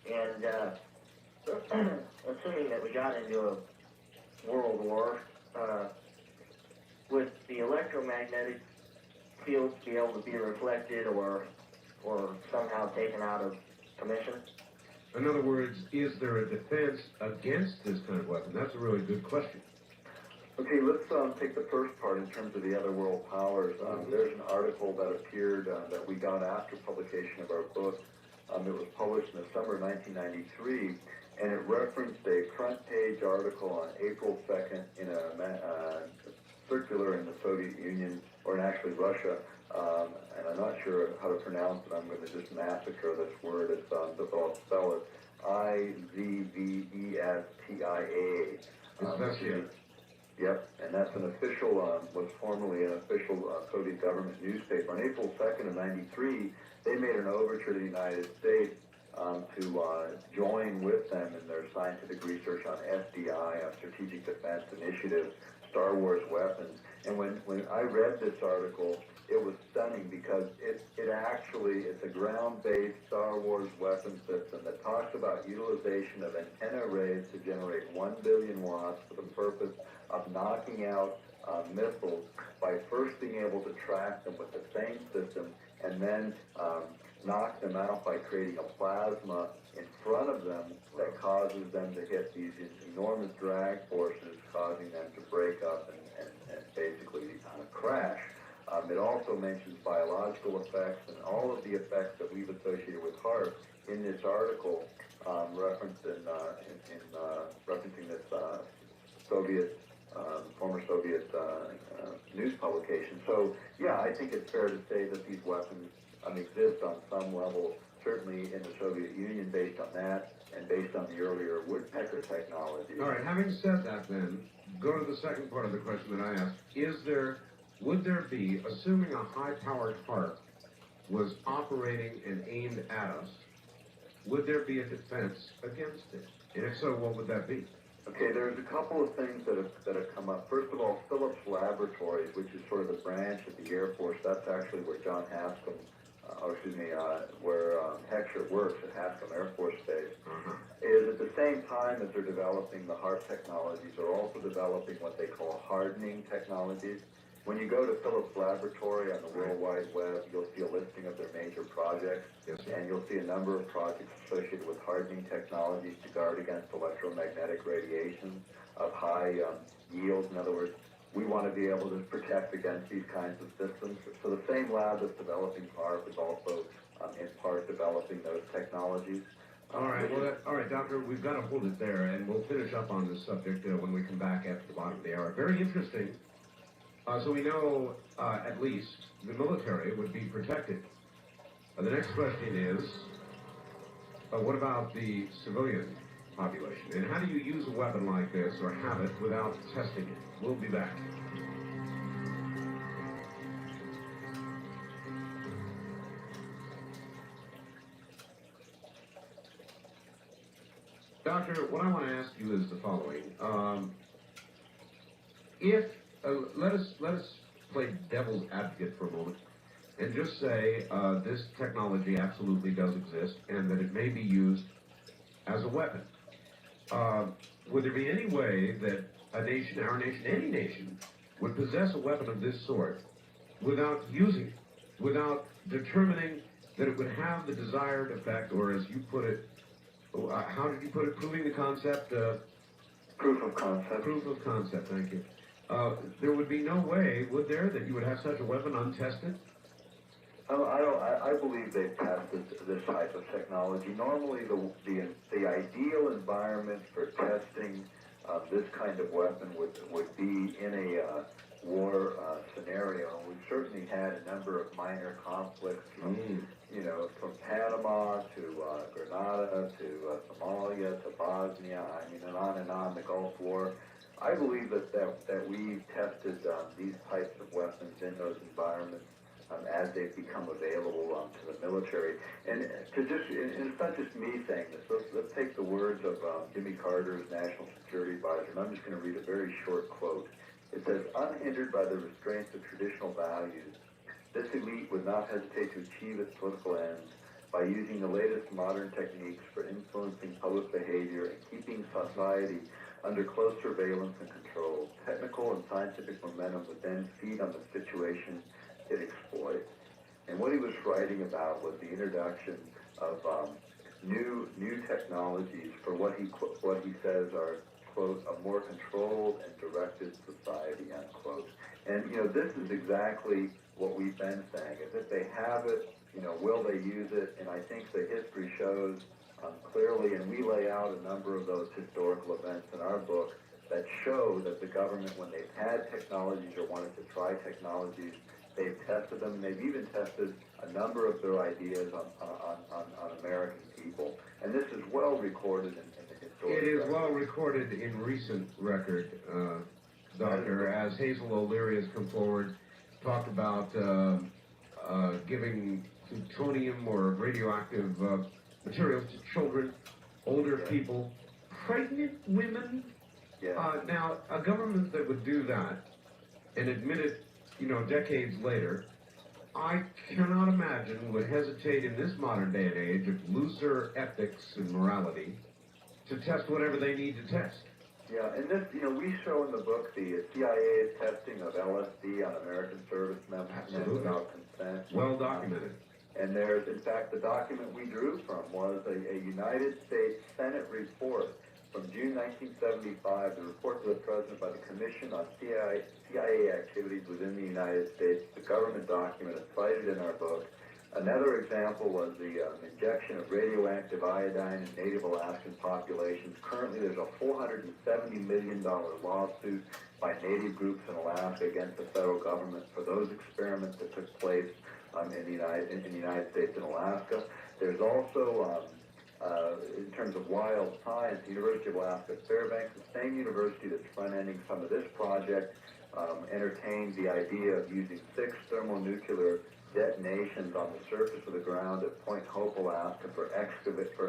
[SPEAKER 3] And assuming that we got into a world war, would the electromagnetic fields be able to be reflected or somehow taken out of commission?
[SPEAKER 21] In other words, is there a defense against this kind of weapon? That's a really good question.
[SPEAKER 4] Okay, let's take the first part in terms of the other world powers. There's an article that appeared that we got after publication of our book. It was published in the summer of 1993, and it referenced a front-page article on April 2nd in a circular in the Soviet Union, or in actually Russia, and I'm not sure how to pronounce it. I'm going to just massacre this word. It's I'll spell it IZVESTIA. Yep, and that's an official, was formerly an official Soviet government newspaper. On April 2nd of 93, they made an overture to the United States to join with them in their scientific research on SDI, Strategic Defense Initiative, Star Wars weapons. And when I read this article, it was stunning because it's a ground-based Star Wars weapon system that talks about utilization of antenna arrays to generate 1 billion watts for the purpose of knocking out missiles by first being able to track them with the same system and then knock them out by creating a plasma in front of them that causes them to hit these enormous drag forces, causing them to break up and basically crash. It also mentions biological effects and all of the effects that we've associated with HARP in this article, referencing this former Soviet news publication. So, yeah, I think it's fair to say that these weapons exist on some level, certainly in the Soviet Union based on that, and based on the earlier woodpecker technology.
[SPEAKER 21] All right, having said that then, go to the second part of the question that I asked. Would there be, assuming a high-powered HARP was operating and aimed at us, would there be a defense against it? And if so, what would that be?
[SPEAKER 4] Okay, there's a couple of things that have come up. First of all, Phillips Laboratories, which is sort of the branch of the Air Force, that's actually where John Haskell, where Heckscher works at Haskell Air Force Base, is at the same time as they're developing the HARP technologies, they're also developing what they call hardening technologies. When you go to Phillips Laboratory on the World Wide Web, you'll see a listing of their major projects, and you'll see a number of projects associated with hardening technologies to guard against electromagnetic radiation of high yields. In other words, we want to be able to protect against these kinds of systems. So the same lab that's developing HARP is also, in part, developing those technologies.
[SPEAKER 21] All right, all right, Doctor, we've got to hold it there, and we'll finish up on this subject when we come back after the bottom of the hour. Very interesting. So we know, at least, the military would be protected. The next question is, what about the civilian population? And how do you use a weapon like this, or have it, without testing it? We'll be back. Doctor, what I want to ask you is the following. Let us play devil's advocate for a moment and just say this technology absolutely does exist and that it may be used as a weapon. Would there be any way that a nation, our nation, any nation, would possess a weapon of this sort without using it, without determining that it would have the desired effect, or as you put it, how did you put it, proving the concept?
[SPEAKER 4] Proof of concept.
[SPEAKER 21] Proof of concept, thank you. There would be no way, would there, that you would have such a weapon untested?
[SPEAKER 4] I believe they've tested this type of technology. Normally, the ideal environment for testing this kind of weapon would be in a war scenario. We've certainly had a number of minor conflicts from Panama to Grenada to Somalia to Bosnia, and on, the Gulf War. I believe that we've tested these types of weapons in those environments as they've become available to the military. And it's not just me saying this. Let's take the words of Jimmy Carter's National Security Advisor, and I'm just going to read a very short quote. It says, "Unhindered by the restraints of traditional values, this elite would not hesitate to achieve its political ends by using the latest modern techniques for influencing public behavior and keeping society under close surveillance and control. Technical and scientific momentum would then feed on the situation it exploits." And what he was writing about was the introduction of new technologies for what he says are, quote, "a more controlled and directed society," unquote. And this is exactly what we've been saying. Is if they have it, will they use it? And I think the history shows clearly, and we lay out a number of those historical events in our book that show that the government, when they've had technologies or wanted to try technologies, they've tested them. They've even tested a number of their ideas on American people. And this is well recorded in the historical
[SPEAKER 21] It is well recorded in recent record, Doctor, as Hazel O'Leary has come forward, talked about giving plutonium or radioactive materials to children, older people, pregnant women. Now, a government that would do that and admit it, decades later, I cannot imagine would hesitate in this modern day and age of looser ethics and morality to test whatever they need to test.
[SPEAKER 4] Yeah, and this, we show in the book the CIA's testing of LSD on American service members without consent.
[SPEAKER 21] Well documented.
[SPEAKER 4] And there's, in fact, the document we drew from was a United States Senate report from June 1975, the report to the President by the Commission on CIA activities within the United States, the government document is cited in our book. Another example was the injection of radioactive iodine in Native Alaskan populations. Currently, there's a $470 million lawsuit by Native groups in Alaska against the federal government for those experiments that took place in the United States and Alaska. There's also, in terms of wild science, the University of Alaska at Fairbanks, the same university that's front-ending some of this project, entertained the idea of using 6 thermonuclear detonations on the surface of the ground at Point Hope, Alaska for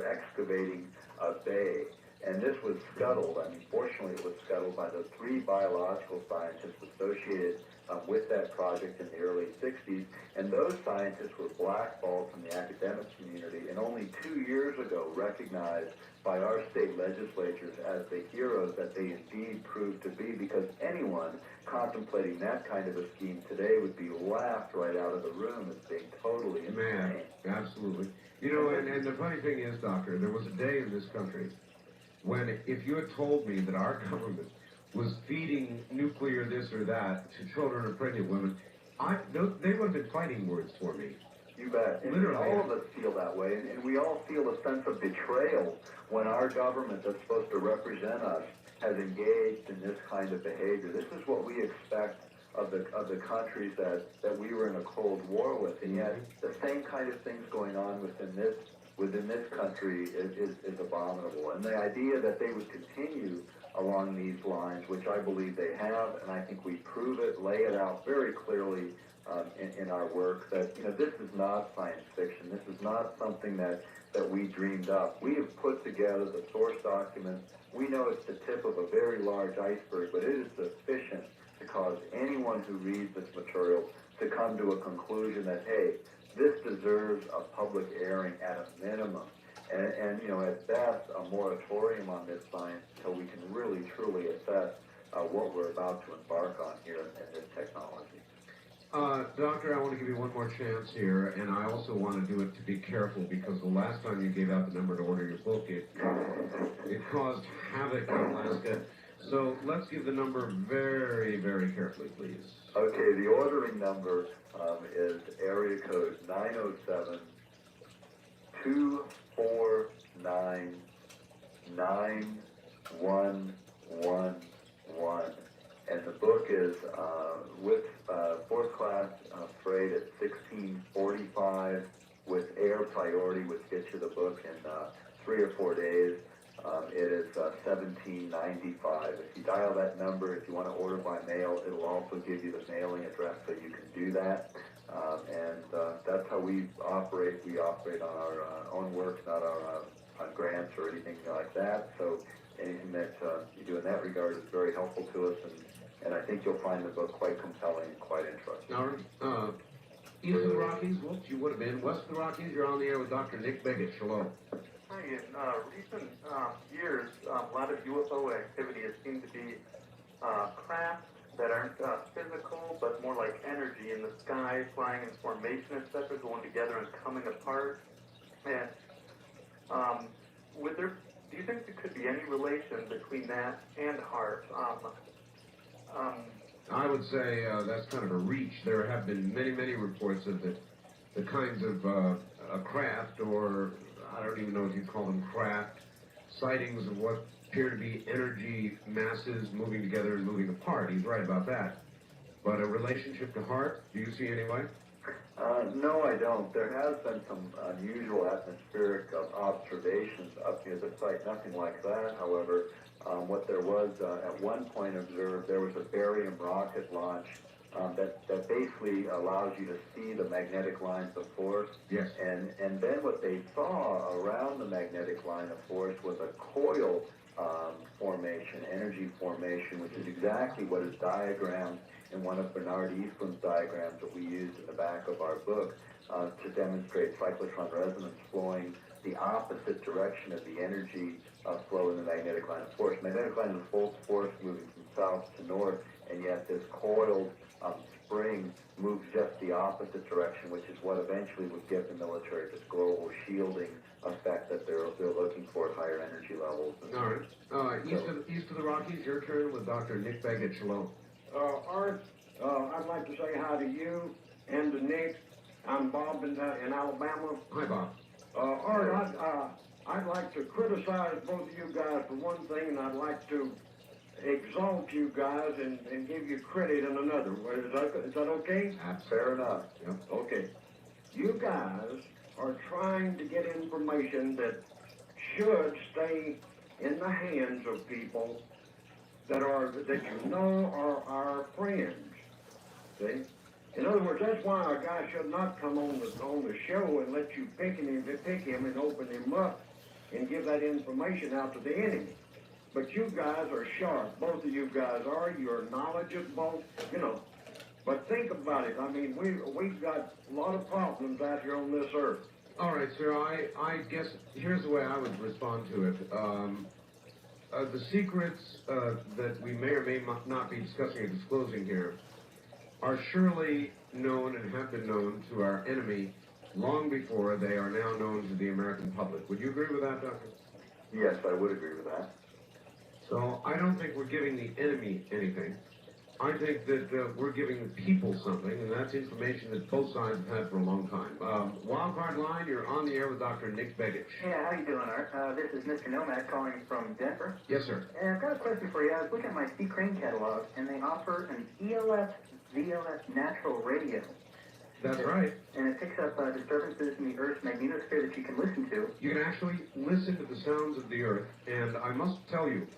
[SPEAKER 4] excavating a bay. And this was scuttled. I mean, fortunately, it was scuttled by the 3 biological scientists associated with that project in the early 60s. And those scientists were blackballed from the academic community and only 2 years ago recognized by our state legislatures as the heroes that they indeed proved to be, because anyone contemplating that kind of a scheme today would be laughed right out of the room as being totally insane.
[SPEAKER 21] Man, absolutely. You know, and the funny thing is, Doctor, there was a day in this country when if you had told me that our government was feeding nuclear this or that to children or pregnant women, they would have been fighting words for me.
[SPEAKER 4] You bet. And
[SPEAKER 21] literally.
[SPEAKER 4] All of us feel that way, and we all feel a sense of betrayal when our government that's supposed to represent us has engaged in this kind of behavior. This is what we expect of the countries that we were in a Cold War with, and yet the same kind of things going on within this country is abominable. And the idea that they would continue along these lines, which I believe they have, and I think we prove it, lay it out very clearly in our work, that this is not science fiction. This is not something that we dreamed up. We have put together the source documents. We know it's the tip of a very large iceberg, but it is sufficient to cause anyone who reads this material to come to a conclusion that, hey, this deserves a public airing at a minimum. And at best, a moratorium on this science until we can really, truly assess what we're about to embark on here in this technology.
[SPEAKER 21] Doctor, I want to give you one more chance here, and I also want to do it to be careful, because the last time you gave out the number to order your book, it caused havoc in Alaska. So let's give the number very, very carefully, please.
[SPEAKER 4] Okay, the ordering number is area code 907-249-9111. And the book is with fourth class freight at $16.45 with air priority, which gets you the book in 3 or 4 days. It is $17.95. If you dial that number, if you want to order by mail, it'll also give you the mailing address so you can do that. That's how we operate. We operate on our own work, not on grants or anything like that. So anything that you do in that regard is very helpful to us, and I think you'll find the book quite compelling and quite interesting.
[SPEAKER 21] All right. East of the Rockies, whoops, you would have been. West of the Rockies, you're on the air with Dr. Nick Beggett. Hello.
[SPEAKER 10] Hi, in recent years, a lot of UFO activity has seemed to be craft that aren't physical, but more like energy in the sky, flying in formation, etc., going together and coming apart. And do you think there could be any relation between that and HARP?
[SPEAKER 21] I would say that's kind of a reach. There have been many, many reports of the kinds of a craft, or I don't even know if you'd call them craft, sightings of what appear to be energy masses moving together and moving apart. He's right about that. But a relationship to HARP, do you see anyway?
[SPEAKER 4] No, I don't. There has been some unusual atmospheric observations up near the site. Nothing like that, however. What there was at one point observed, there was a barium rocket launch that basically allows you to see the magnetic lines of force.
[SPEAKER 21] Yes.
[SPEAKER 4] And then what they saw around the magnetic line of force was a coil formation, energy formation, which is exactly what is diagrammed in one of Bernard Eastland's diagrams that we used in the back of our book to demonstrate cyclotron resonance flowing the opposite direction of the energy flow in the magnetic line of force. Magnetic line of force moving from south to north, and yet this coiled spring moves just the opposite direction, which is what eventually would give the military this global shielding effect that they're looking for at higher energy levels.
[SPEAKER 21] All right. East of the Rockies, your turn with Dr. Nick Beggett. Hello.
[SPEAKER 16] Art, I'd like to say hi to you and to Nick. I'm Bob in Alabama.
[SPEAKER 21] Hi, Bob.
[SPEAKER 16] Art, I'd like to criticize both of you guys for one thing, and I'd like to exalt you guys and give you credit in another. Is that okay?
[SPEAKER 4] Fair enough.
[SPEAKER 21] Yep.
[SPEAKER 16] Okay. you guys are trying to get information that should stay in the hands of people that you know are our friends. See? In other words, that's why a guy should not come on the show and let you pick him and open him up and give that information out to the enemy. But you guys are sharp. Both of you guys are. You're knowledgeable, you know. But think about it. I mean, we've got a lot of problems out here on this earth.
[SPEAKER 21] All right, sir. I guess here's the way I would respond to it. The secrets that we may or may not be discussing or disclosing here are surely known and have been known to our enemy long before they are now known to the American public. Would you agree with that, Doctor?
[SPEAKER 4] Yes, I would agree with that.
[SPEAKER 21] So I don't think we're giving the enemy anything. I think that we're giving the people something, and that's information that both sides have had for a long time. Wildcard line, you're on the air with Dr. Nick Begich.
[SPEAKER 14] Yeah, how you doing, Art? This is Mr. Nomad calling from Denver.
[SPEAKER 21] Yes, sir.
[SPEAKER 14] And I've got a question for you. I was looking at my C. Crane catalog, and they offer an ELF VLF natural radio.
[SPEAKER 21] That's right.
[SPEAKER 14] And it picks up disturbances in the Earth's magnetosphere that you can listen to.
[SPEAKER 21] You can actually listen to the sounds of the Earth, and I must tell you,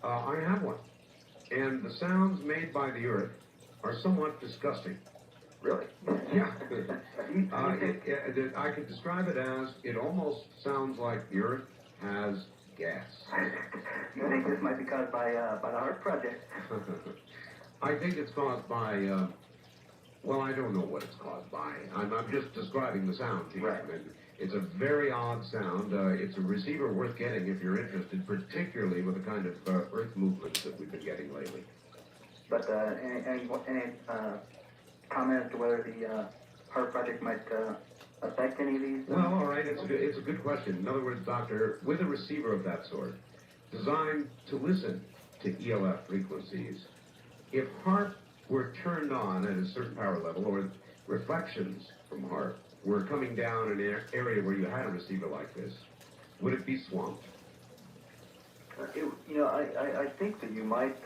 [SPEAKER 21] I have one. And the sounds made by the Earth are somewhat disgusting.
[SPEAKER 4] Really?
[SPEAKER 21] Yeah. I could describe it as, it almost sounds like the Earth has gas.
[SPEAKER 14] You think this might be caused by the Heart Project?
[SPEAKER 21] I think it's caused by, well, I don't know what it's caused by. I'm just describing the sound to you.
[SPEAKER 4] Right.
[SPEAKER 21] It's a very odd sound. It's a receiver worth getting if you're interested, particularly with the kind of Earth movements that we've been getting lately.
[SPEAKER 14] But any comment as to whether the Heart Project might affect any of these?
[SPEAKER 21] Well, all right, it's a good question. In other words, Doctor, with a receiver of that sort, designed to listen to ELF frequencies, if HARP were turned on at a certain power level, or reflections from HARP were coming down in an area where you had a receiver like this, would it be swamped?
[SPEAKER 4] I think that you might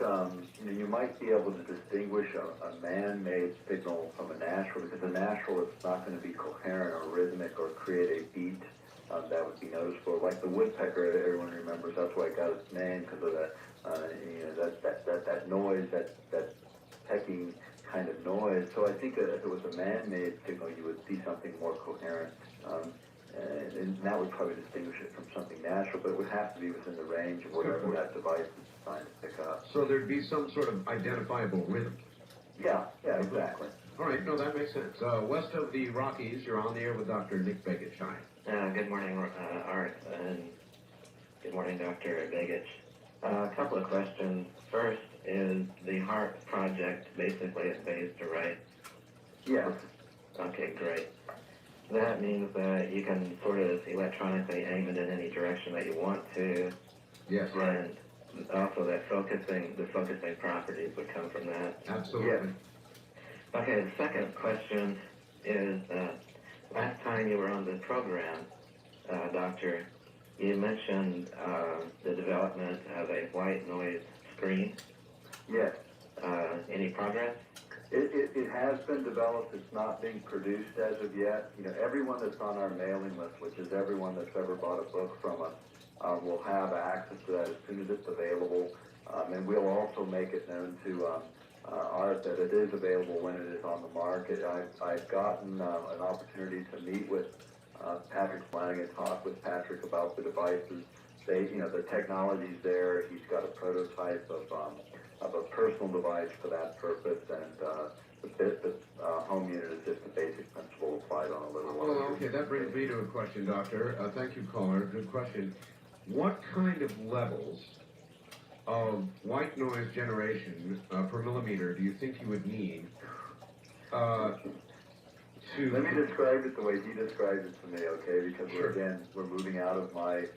[SPEAKER 4] be able to distinguish a man-made signal from a natural, because a natural is not going to be coherent or rhythmic or create a beat that would be noticeable. Like the woodpecker, everyone remembers, that's why it got its name, because of that noise, that pecking kind of noise. So I think that if it was a man-made signal, you would see something more coherent. And that would probably distinguish it from something natural, but it would have to be within the range of whatever that device is designed to pick up.
[SPEAKER 21] So there'd be some sort of identifiable rhythm.
[SPEAKER 4] Yeah, exactly.
[SPEAKER 21] All right, no, that makes sense. West of the Rockies, you're on the air with Dr. Nick Begich. Hi.
[SPEAKER 17] Good morning, Art, and good morning, Dr. Begich. A couple of questions. First, is the HARP project basically at phase to right?
[SPEAKER 4] Yes.
[SPEAKER 17] Okay, great. That means that you can sort of electronically aim it in any direction that you want to.
[SPEAKER 21] Yes.
[SPEAKER 17] And also the focusing properties would come from that.
[SPEAKER 21] Absolutely.
[SPEAKER 17] Yes. Okay, the second question is, last time you were on the program, Doctor, you mentioned the development of a white noise screen.
[SPEAKER 4] Yes.
[SPEAKER 17] Any progress?
[SPEAKER 4] It has been developed. It's not being produced as of yet. Everyone that's on our mailing list, which is everyone that's ever bought a book from us, will have access to that as soon as it's available. And we'll also make it known to Art that it is available when it is on the market. I've gotten an opportunity to meet with Patrick Flanagan, talk with Patrick about the devices. The technology's there. He's got a prototype of a personal device for that purpose, and the home unit is just a basic principle applied on a little
[SPEAKER 21] Well, okay, that brings me to a question, Doctor. Thank you, caller. Good question. What kind of levels of white noise generation per millimeter do you think you would need to...
[SPEAKER 4] Let me describe it the way he described it to me, okay? Because we're moving out of my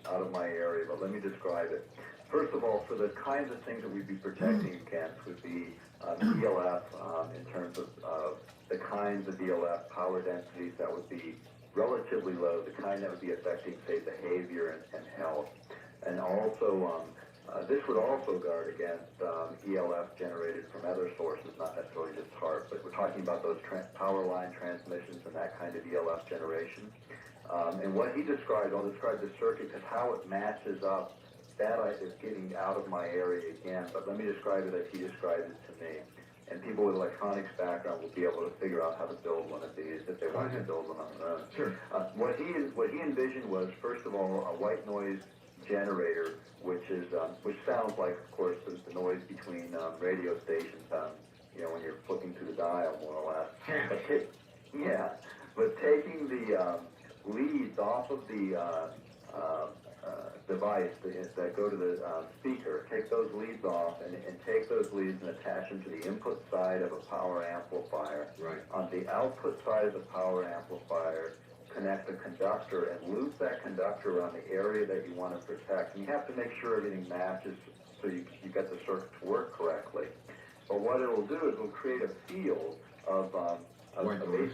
[SPEAKER 4] area, but let me describe it. First of all, for the kinds of things that we'd be protecting against would be ELF in terms of the kinds of ELF power densities that would be relatively low, the kind that would be affecting, say, behavior and health. And also This would also guard against ELF generated from other sources, not necessarily just HARP, but we're talking about those power line transmissions and that kind of ELF generation. And what he described, I'll describe the circuit because how it matches up, that is getting out of my area again, but let me describe it as he described it to me. And people with electronics background will be able to figure out how to build one of these if they want to build one on their own.
[SPEAKER 21] Sure.
[SPEAKER 4] What he envisioned was, first of all, a white noise generator, which sounds like, of course, the noise between radio stations, when you're flipping through the dial, more or less. But taking the leads off of the device that go to the speaker, take those leads off and take those leads and attach them to the input side of a power amplifier.
[SPEAKER 21] Right.
[SPEAKER 4] On the output side of the power amplifier, connect a conductor and loop that conductor around the area that you want to protect. And you have to make sure everything matches so you get the circuit to work correctly. But what it will do is it will create a field of
[SPEAKER 21] white noise.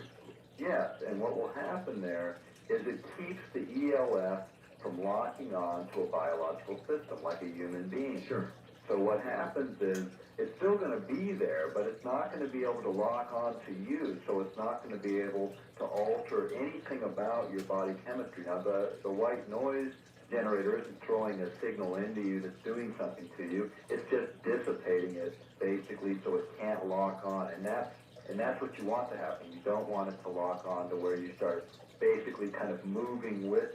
[SPEAKER 4] Yes, and what will happen there is it keeps the ELF from locking on to a biological system like a human being.
[SPEAKER 21] Sure.
[SPEAKER 4] So what happens is it's still going to be there, but it's not going to be able to lock on to you, so it's not going to be able to alter anything about your body chemistry. Now, the white noise generator isn't throwing a signal into you that's doing something to you. It's just dissipating it, basically, so it can't lock on. And that's what you want to happen. You don't want it to lock on to where you start basically kind of moving with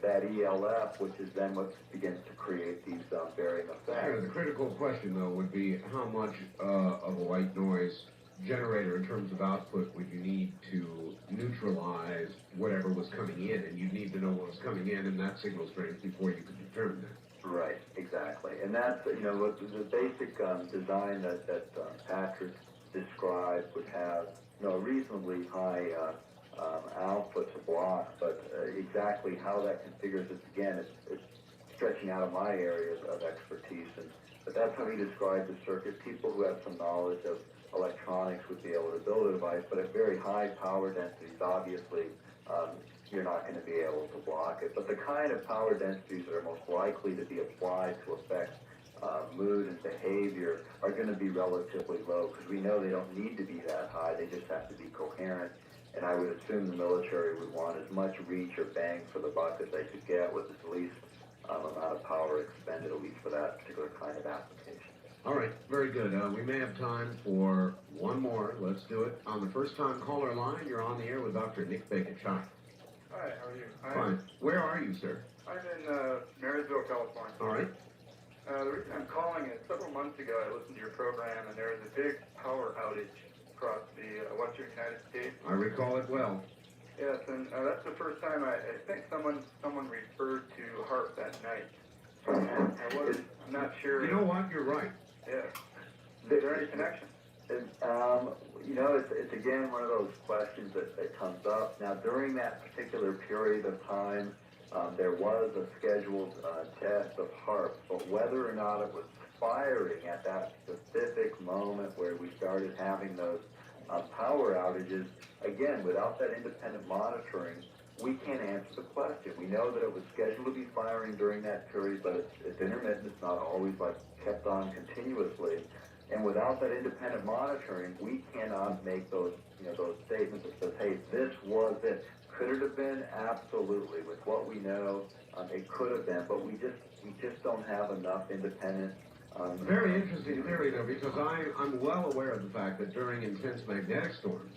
[SPEAKER 4] that ELF, which is then what begins to create these varying effects.
[SPEAKER 21] Sure. The critical question, though, would be how much of a white noise generator in terms of output would you need to neutralize whatever was coming in, and you'd need to know what was coming in and that signal strength before you could determine that.
[SPEAKER 4] Right, exactly. And that's, the basic design that Patrick described would have, a reasonably high output to block, but exactly how that configures it, again, it's stretching out of my area of expertise. But that's how he described the circuit. People who have some knowledge of electronics would be able to build a device, but at very high power densities, obviously, you're not going to be able to block it. But the kind of power densities that are most likely to be applied to affect mood and behavior are going to be relatively low, because we know they don't need to be that high, they just have to be coherent. And I would assume the military would want as much reach or bang for the buck as they could get with the least amount of power expended, at least for that particular kind of application.
[SPEAKER 21] All right, very good. We may have time for one more. Let's do it. On the first-time caller line, you're on the air with Dr. Nick Bacon.
[SPEAKER 18] Hi, how are you?
[SPEAKER 21] Fine. Where are you, sir?
[SPEAKER 18] I'm in Marysville, California.
[SPEAKER 21] All right.
[SPEAKER 18] The reason I'm calling is several months ago I listened to your program and there was a big power outage across the western United States.
[SPEAKER 21] I recall it well.
[SPEAKER 18] Yes, and that's the first time I think someone referred to HARP that night. I'm not sure.
[SPEAKER 21] You know what? You're right.
[SPEAKER 18] Yeah. Is there any connection?
[SPEAKER 4] It's again one of those questions that comes up. Now, during that particular period of time, there was a scheduled test of HARP, but whether or not it was firing at that specific moment where we started having those power outages, again, without that independent monitoring, we can't answer the question. We know that it was scheduled to be firing during that period, but it's intermittent. It's not always kept on continuously. And without that independent monitoring, we cannot make those statements that says, hey, this was it. Could it have been? Absolutely. With what we know, it could have been, but we just don't have enough independent.
[SPEAKER 21] Very interesting theory, though, because I'm well aware of the fact that during intense magnetic storms,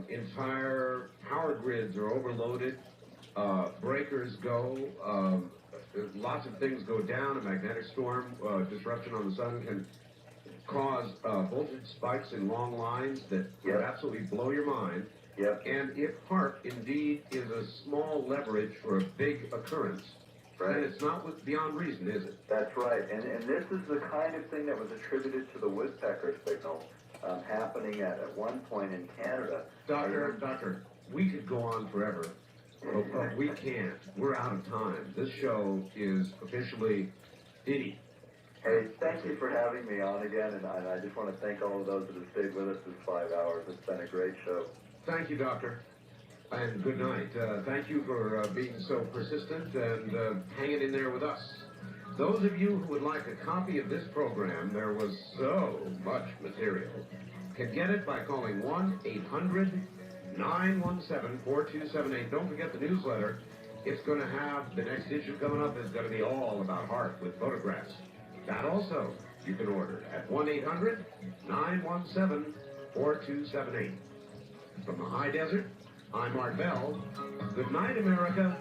[SPEAKER 21] entire power grids are overloaded, breakers go, lots of things go down. A magnetic storm, disruption on the sun can cause voltage spikes in long lines that would absolutely blow your mind.
[SPEAKER 4] Yep.
[SPEAKER 21] And if HARP indeed is a small leverage for a big occurrence, then it's not beyond reason, is it?
[SPEAKER 4] That's right. And this is the kind of thing that was attributed to the woodpecker signal happening at one point in Canada.
[SPEAKER 21] Doctor, we could go on forever, but we can't. We're out of time. This show is officially diddy.
[SPEAKER 4] Hey, thank you for having me on again, and I just want to thank all of those that have stayed with us this 5 hours. It's been a great show.
[SPEAKER 21] Thank you, Doctor, and good night. Thank you for being so persistent and hanging in there with us. Those of you who would like a copy of this program, there was so much material, can get it by calling 1-800-917-4278. Don't forget the newsletter. It's going to have, the next issue coming up is going to be all about heart with photographs. That also you can order at 1-800-917-4278. From the high desert, I'm Art Bell. Good night, America.